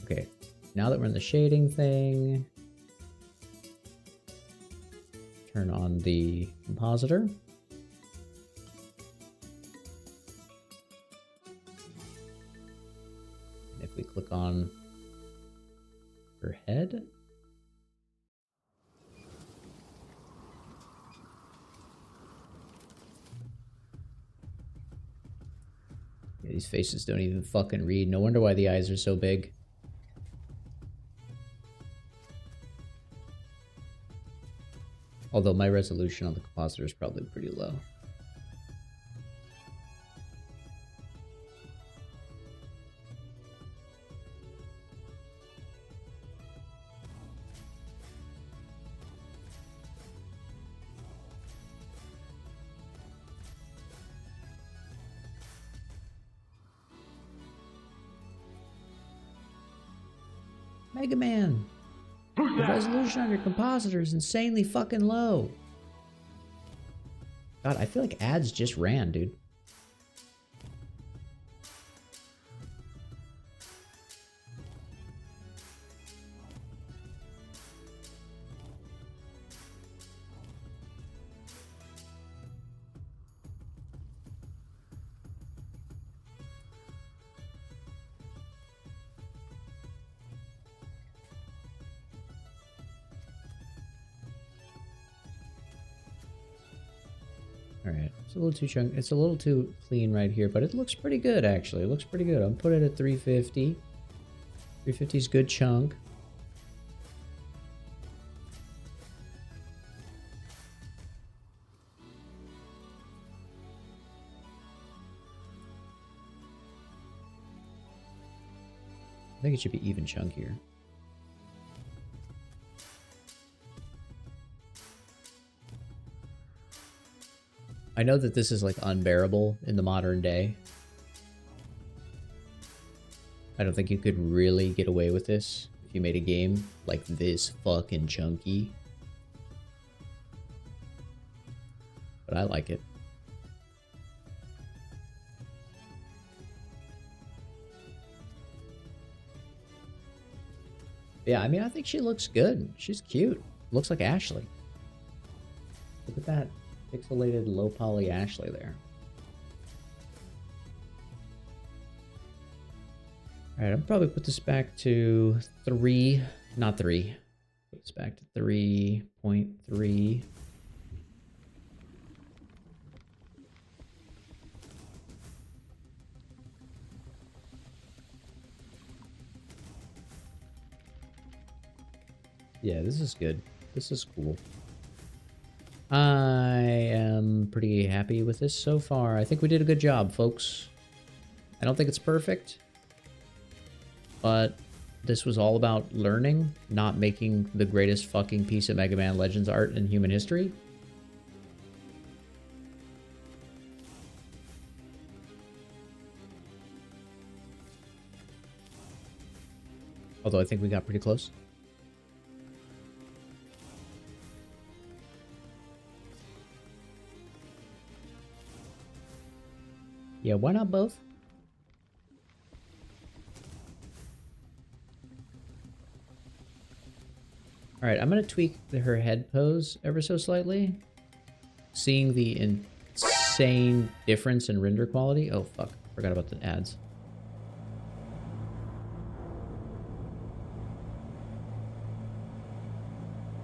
Okay, now that we're in the shading thing, turn on the compositor. And if we click on her head, yeah, these faces don't even fucking read. No wonder why the eyes are so big. Although my resolution on the compositor is probably pretty low. Megaman! The resolution on your compositor is insanely fucking low. God, I feel like ads just ran, dude. Alright, it's a little too chunky. It's a little too clean right here, but it looks pretty good, actually. It looks pretty good. I'm putting it at 350. 350 is good chunk. I think it should be even chunkier. I know that this is like unbearable in the modern day. I don't think you could really get away with this if you made a game like this fucking chunky. But I like it. Yeah, I mean, I think she looks good. She's cute. Looks like Ashley. Look at that pixelated low poly Ashley there. Alright, I'll probably put this back to 3, not 3. Put this back to 3.3. Yeah, this is good. This is cool. I am pretty happy with this so far. I think we did a good job, folks. I don't think it's perfect, but this was all about learning, not making the greatest fucking piece of Mega Man Legends art in human history. Although I think we got pretty close. Yeah, why not both? Alright, I'm going to tweak her head pose ever so slightly. Seeing the insane difference in render quality. Oh, fuck. Forgot about the ads.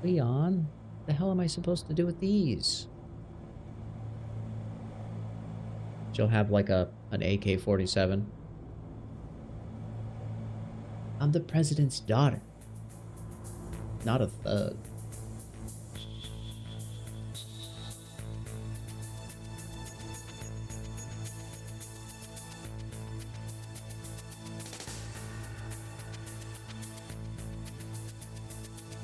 Leon, what the hell am I supposed to do with these? She'll have like an AK-47. I'm the president's daughter. Not a thug.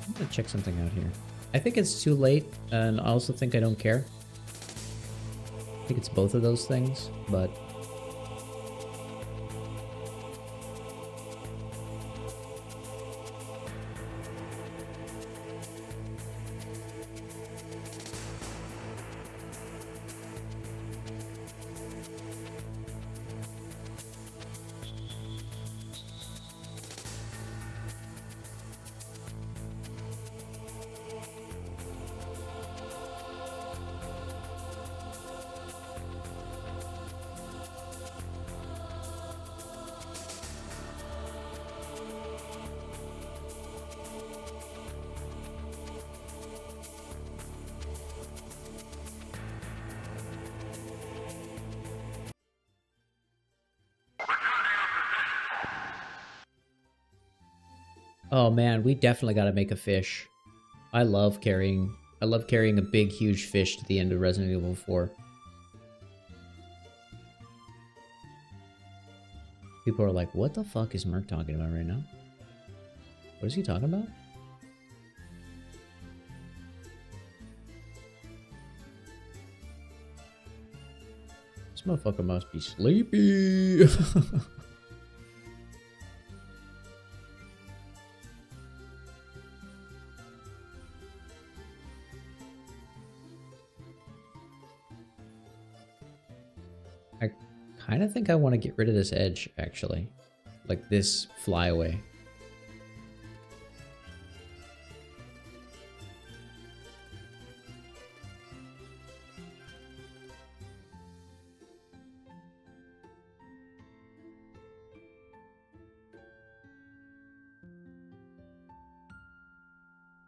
I'm gonna check something out here. I think it's too late, and I also think I don't care. I think it's both of those things, but... Oh man, we definitely gotta make a fish. I love carrying a big, huge fish to the end of Resident Evil 4. People are like, what the fuck is Merc talking about right now? What is he talking about? This motherfucker must be sleepy. I kind of think I want to get rid of this edge, actually. Like this flyaway.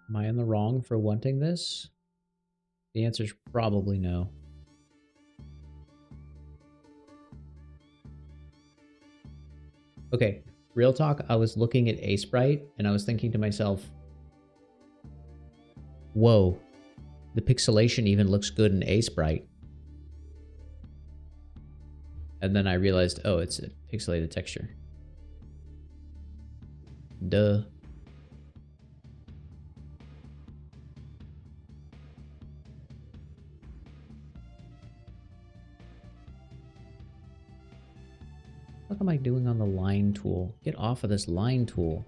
Am I in the wrong for wanting this? The answer is probably no. Okay, real talk, I was looking at A-Sprite and I was thinking to myself, whoa, the pixelation even looks good in A-Sprite. And then I realized, oh, it's a pixelated texture. Duh. What am I doing on the line tool? Get off of this line tool.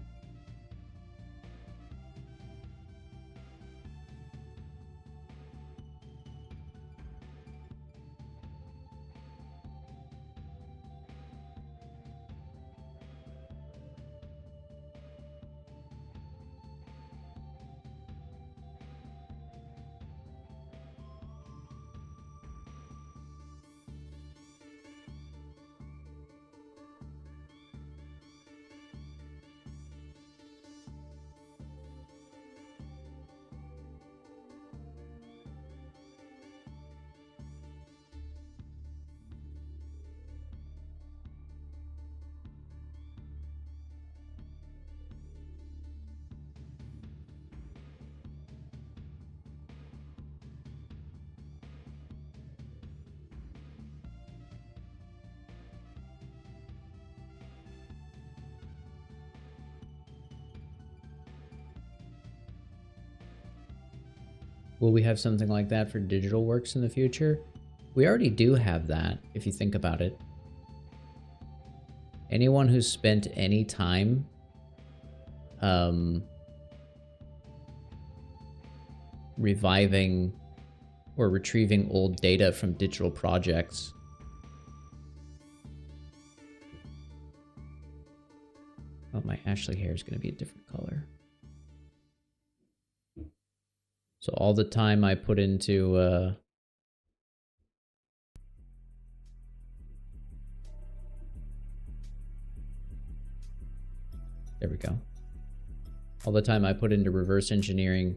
Will we have something like that for digital works in the future? We already do have that, if you think about it. Anyone who's spent any time reviving or retrieving old data from digital projects. Oh, my Ashley hair is going to be a different color. So all the time I put into there we go. All the time I put into reverse engineering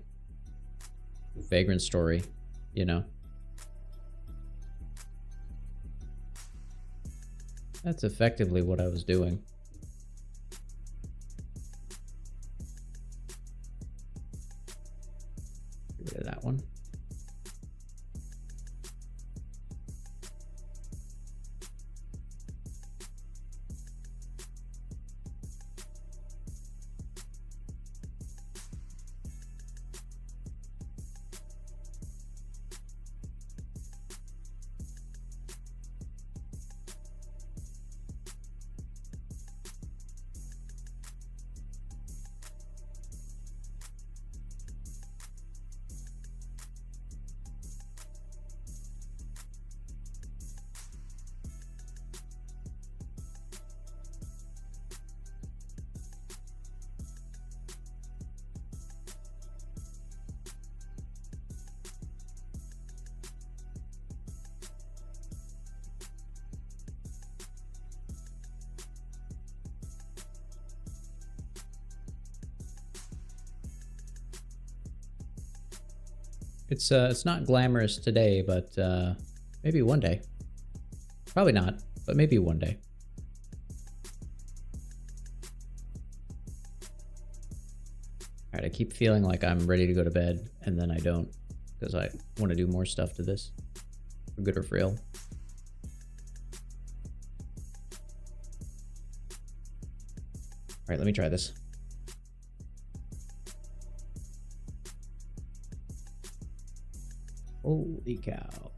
Vagrant Story, you know. That's effectively what I was doing. Get rid of that one. It's not glamorous today, but maybe one day. Probably not, but maybe one day. Alright, I keep feeling like I'm ready to go to bed, and then I don't, because I want to do more stuff to this, for good or for ill. Alright, let me try this. Holy cow.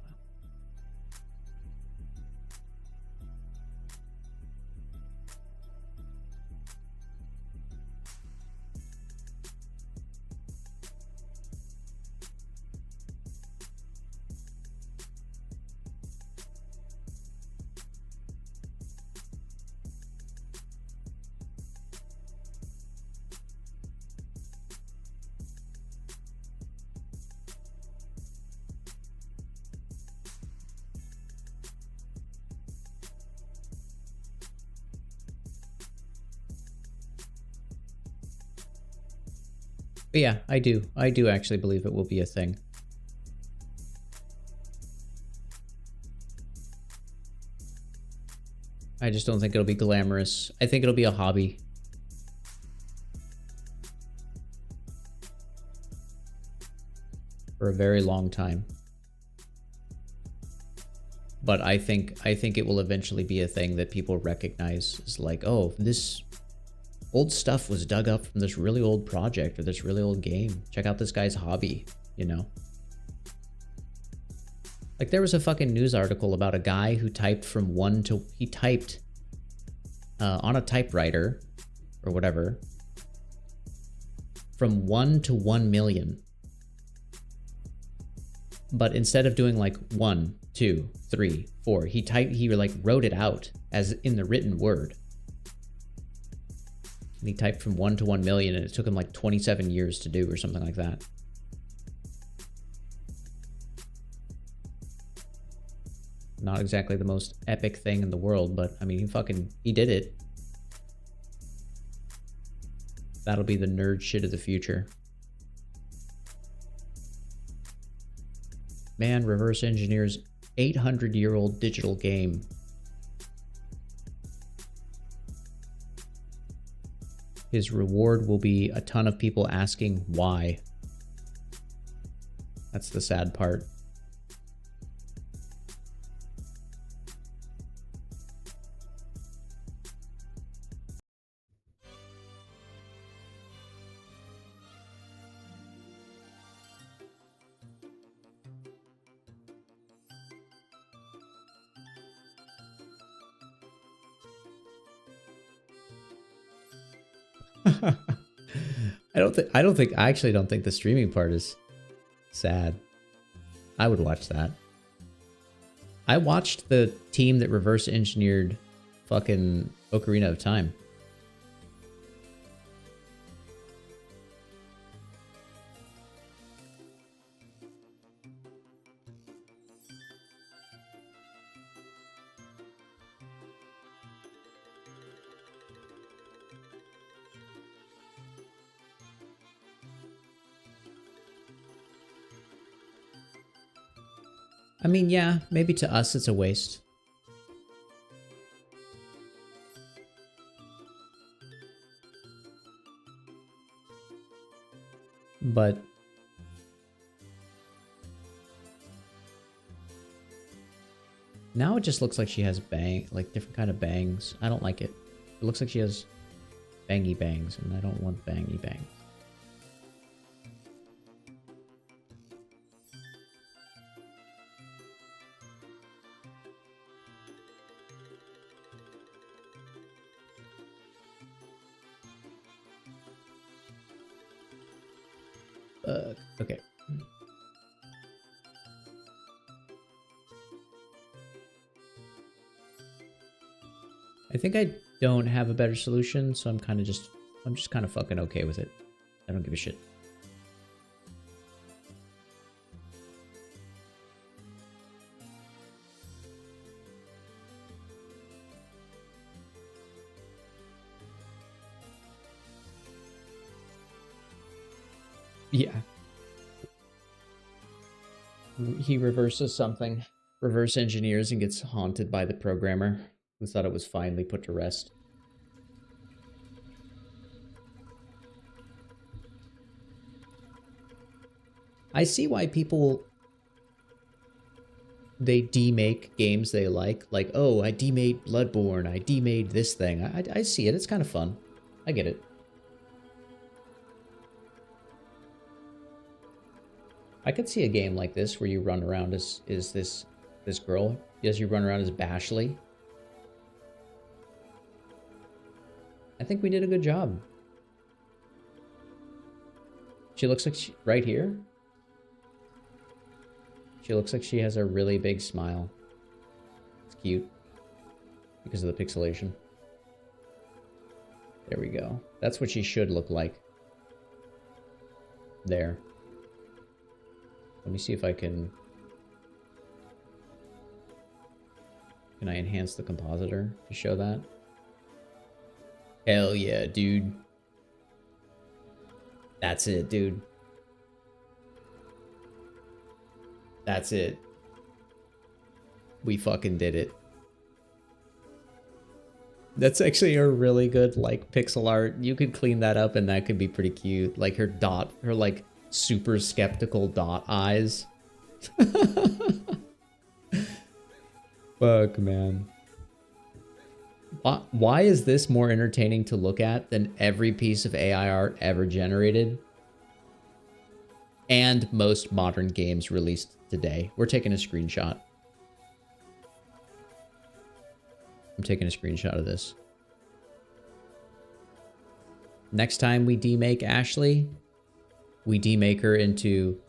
But yeah, I do actually believe it will be a thing. I just don't think it'll be glamorous. I think it'll be a hobby. For a very long time. But I think it will eventually be a thing that people recognize as like, oh, this old stuff was dug up from this really old project or this really old game. Check out this guy's hobby, you know? Like there was a fucking news article about a guy who typed from he typed on a typewriter or whatever from 1 to 1 million. But instead of doing like 1, 2, 3, 4, he like wrote it out as in the written word. And he typed from 1 to 1 million and it took him like 27 years to do or something like that. Not exactly the most epic thing in the world, but I mean, he did it. That'll be the nerd shit of the future. Man reverse engineers 800-year-old digital game. His reward will be a ton of people asking why. That's the sad part. I actually don't think the streaming part is sad. I would watch that. I watched the team that reverse engineered fucking Ocarina of Time. I mean, yeah, maybe to us it's a waste. But now it just looks like she has like different kind of bangs. I don't like it. It looks like she has bangy bangs, and I don't want bangy bangs. Okay. I think I don't have a better solution, so I'm just kind of fucking okay with it. I don't give a shit. Yeah. He reverses something, reverse engineers, and gets haunted by the programmer who thought it was finally put to rest. I see why people, they demake games they like, oh, I demade Bloodborne, I demade this thing. I see it, it's kind of fun. I get it. I could see a game like this where you run around as this girl, as you run around as Bashley. I think we did a good job. She looks like right here. She looks like she has a really big smile. It's cute because of the pixelation. There we go. That's what she should look like. There. Let me see if I can... Can I enhance the compositor to show that? Hell yeah, dude. That's it, dude. That's it. We fucking did it. That's actually a really good, like, pixel art. You could clean that up and that could be pretty cute. Like, her like, super skeptical dot eyes. Fuck, man. Why is this more entertaining to look at than every piece of AI art ever generated? And most modern games released today. We're taking a screenshot. I'm taking a screenshot of this. Next time we demake Ashley, we demake her into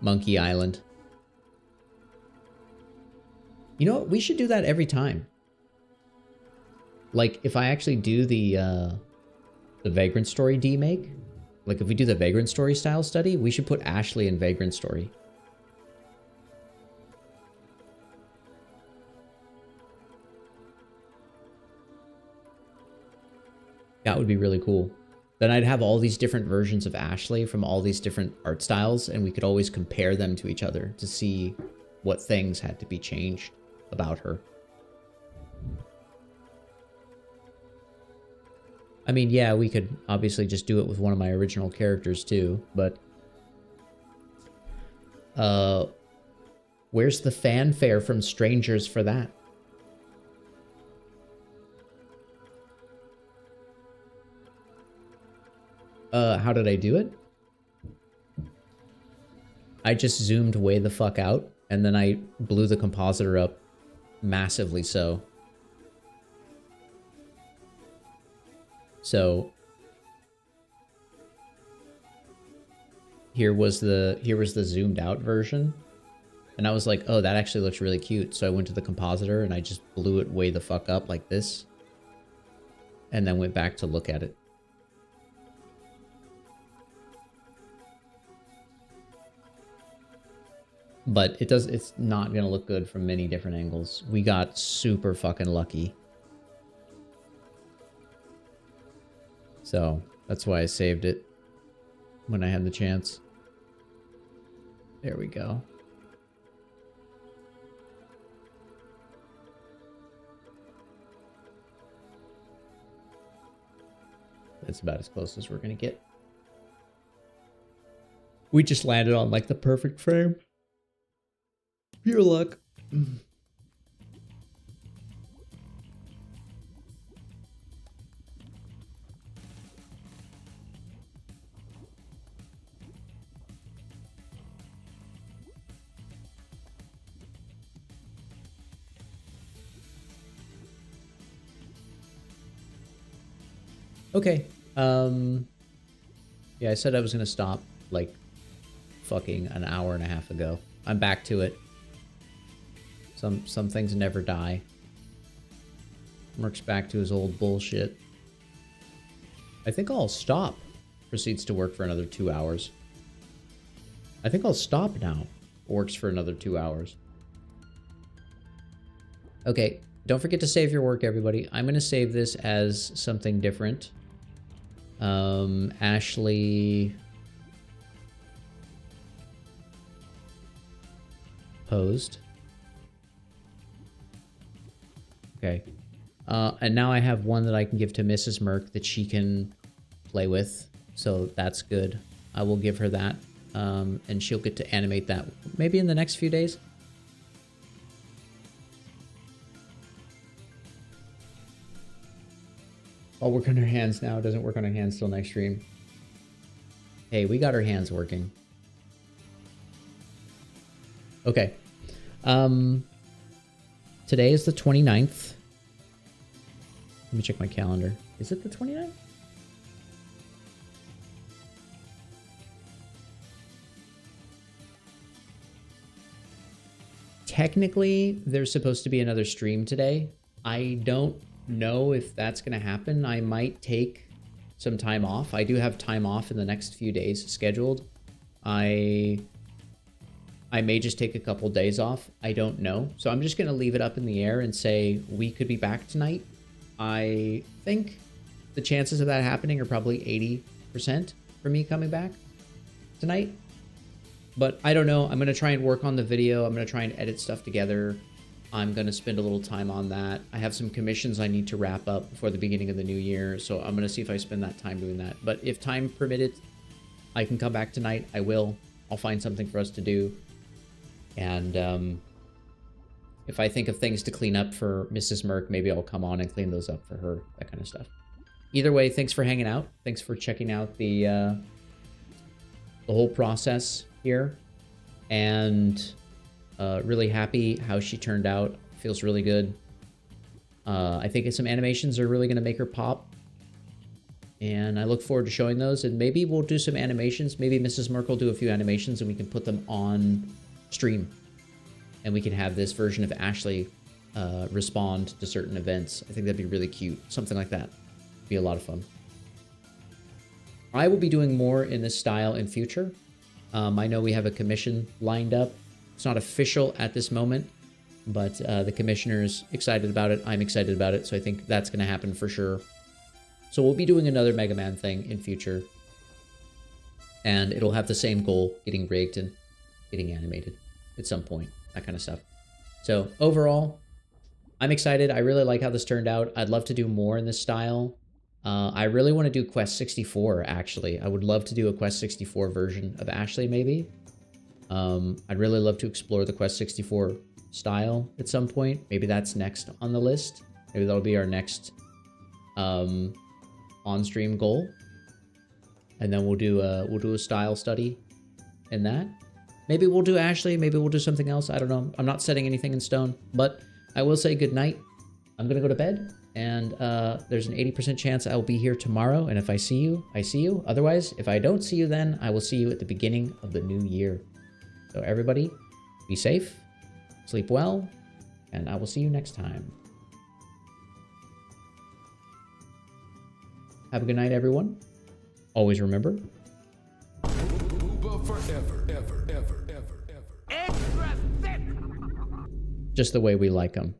Monkey Island. You know what? We should do that every time. Like, if I actually do the Vagrant Story demake, like if we do the Vagrant Story style study, we should put Ashley in Vagrant Story. That would be really cool. Then I'd have all these different versions of Ashley from all these different art styles, and we could always compare them to each other to see what things had to be changed about her. I mean, yeah, we could obviously just do it with one of my original characters too, but... where's the fanfare from strangers for that? How did I do it? I just zoomed way the fuck out, and then I blew the compositor up massively so. So here was the zoomed out version. And I was like, oh, that actually looks really cute. So I went to the compositor and I just blew it way the fuck up like this. And then went back to look at it. But it's not going to look good from many different angles. We got super fucking lucky. So that's why I saved it when I had the chance. There we go. That's about as close as we're going to get. We just landed on like the perfect frame. Pure luck. Okay. Yeah, I said I was gonna stop like fucking an hour and a half ago. I'm back to it. Some things never die. Merc's back to his old bullshit. I think I'll stop. Proceeds to work for another 2 hours. I think I'll stop now. Works for another 2 hours. Okay, don't forget to save your work, everybody. I'm gonna save this as something different. Ashley posed. Okay. And now I have one that I can give to Mrs. Merc that she can play with. So that's good. I will give her that. And she'll get to animate that maybe in the next few days. I'll work on her hands now. It doesn't work on her hands till next stream. Hey, we got her hands working. Okay. Today is the 29th. Let me check my calendar. Is it the 29th? Technically, there's supposed to be another stream today. I don't know if that's going to happen. I might take some time off. I do have time off in the next few days scheduled. I may just take a couple days off. I don't know. So I'm just going to leave it up in the air and say we could be back tonight. I think the chances of that happening are probably 80% for me coming back tonight. But I don't know. I'm going to try and work on the video. I'm going to try and edit stuff together. I'm going to spend a little time on that. I have some commissions I need to wrap up before the beginning of the new year. So I'm going to see if I spend that time doing that. But if time permitted, I can come back tonight. I will. I'll find something for us to do. And if I think of things to clean up for Mrs. Merc, maybe I'll come on and clean those up for her. That kind of stuff. Either way, thanks for hanging out. Thanks for checking out the whole process here. And really happy how she turned out. Feels really good. I think some animations are really going to make her pop. And I look forward to showing those. And maybe we'll do some animations. Maybe Mrs. Merc will do a few animations and we can put them on stream. And we can have this version of Ashley respond to certain events. I think that'd be really cute. Something like that. Be a lot of fun. I will be doing more in this style in future. I know we have a commission lined up. It's not official at this moment, but the commissioner's excited about it. I'm excited about it, so I think that's going to happen for sure. So we'll be doing another Megaman thing in future, and it'll have the same goal, getting rigged and getting animated at some point, that kind of stuff. So overall, I'm excited. I really like how this turned out. I'd love to do more in this style. I really want to do Quest 64, actually. I would love to do a Quest 64 version of Ashley, maybe. I'd really love to explore the Quest 64 style at some point. Maybe that's next on the list. Maybe that'll be our next on-stream goal. And then we'll do a style study in that. Maybe we'll do Ashley. Maybe we'll do something else. I don't know. I'm not setting anything in stone. But I will say good night. I'm going to go to bed. And there's an 80% chance I will be here tomorrow. And if I see you, I see you. Otherwise, if I don't see you then, I will see you at the beginning of the new year. So everybody, be safe, sleep well, and I will see you next time. Have a good night, everyone. Always remember. Booba forever, ever, ever, ever, ever. Extra thick! Just the way we like them.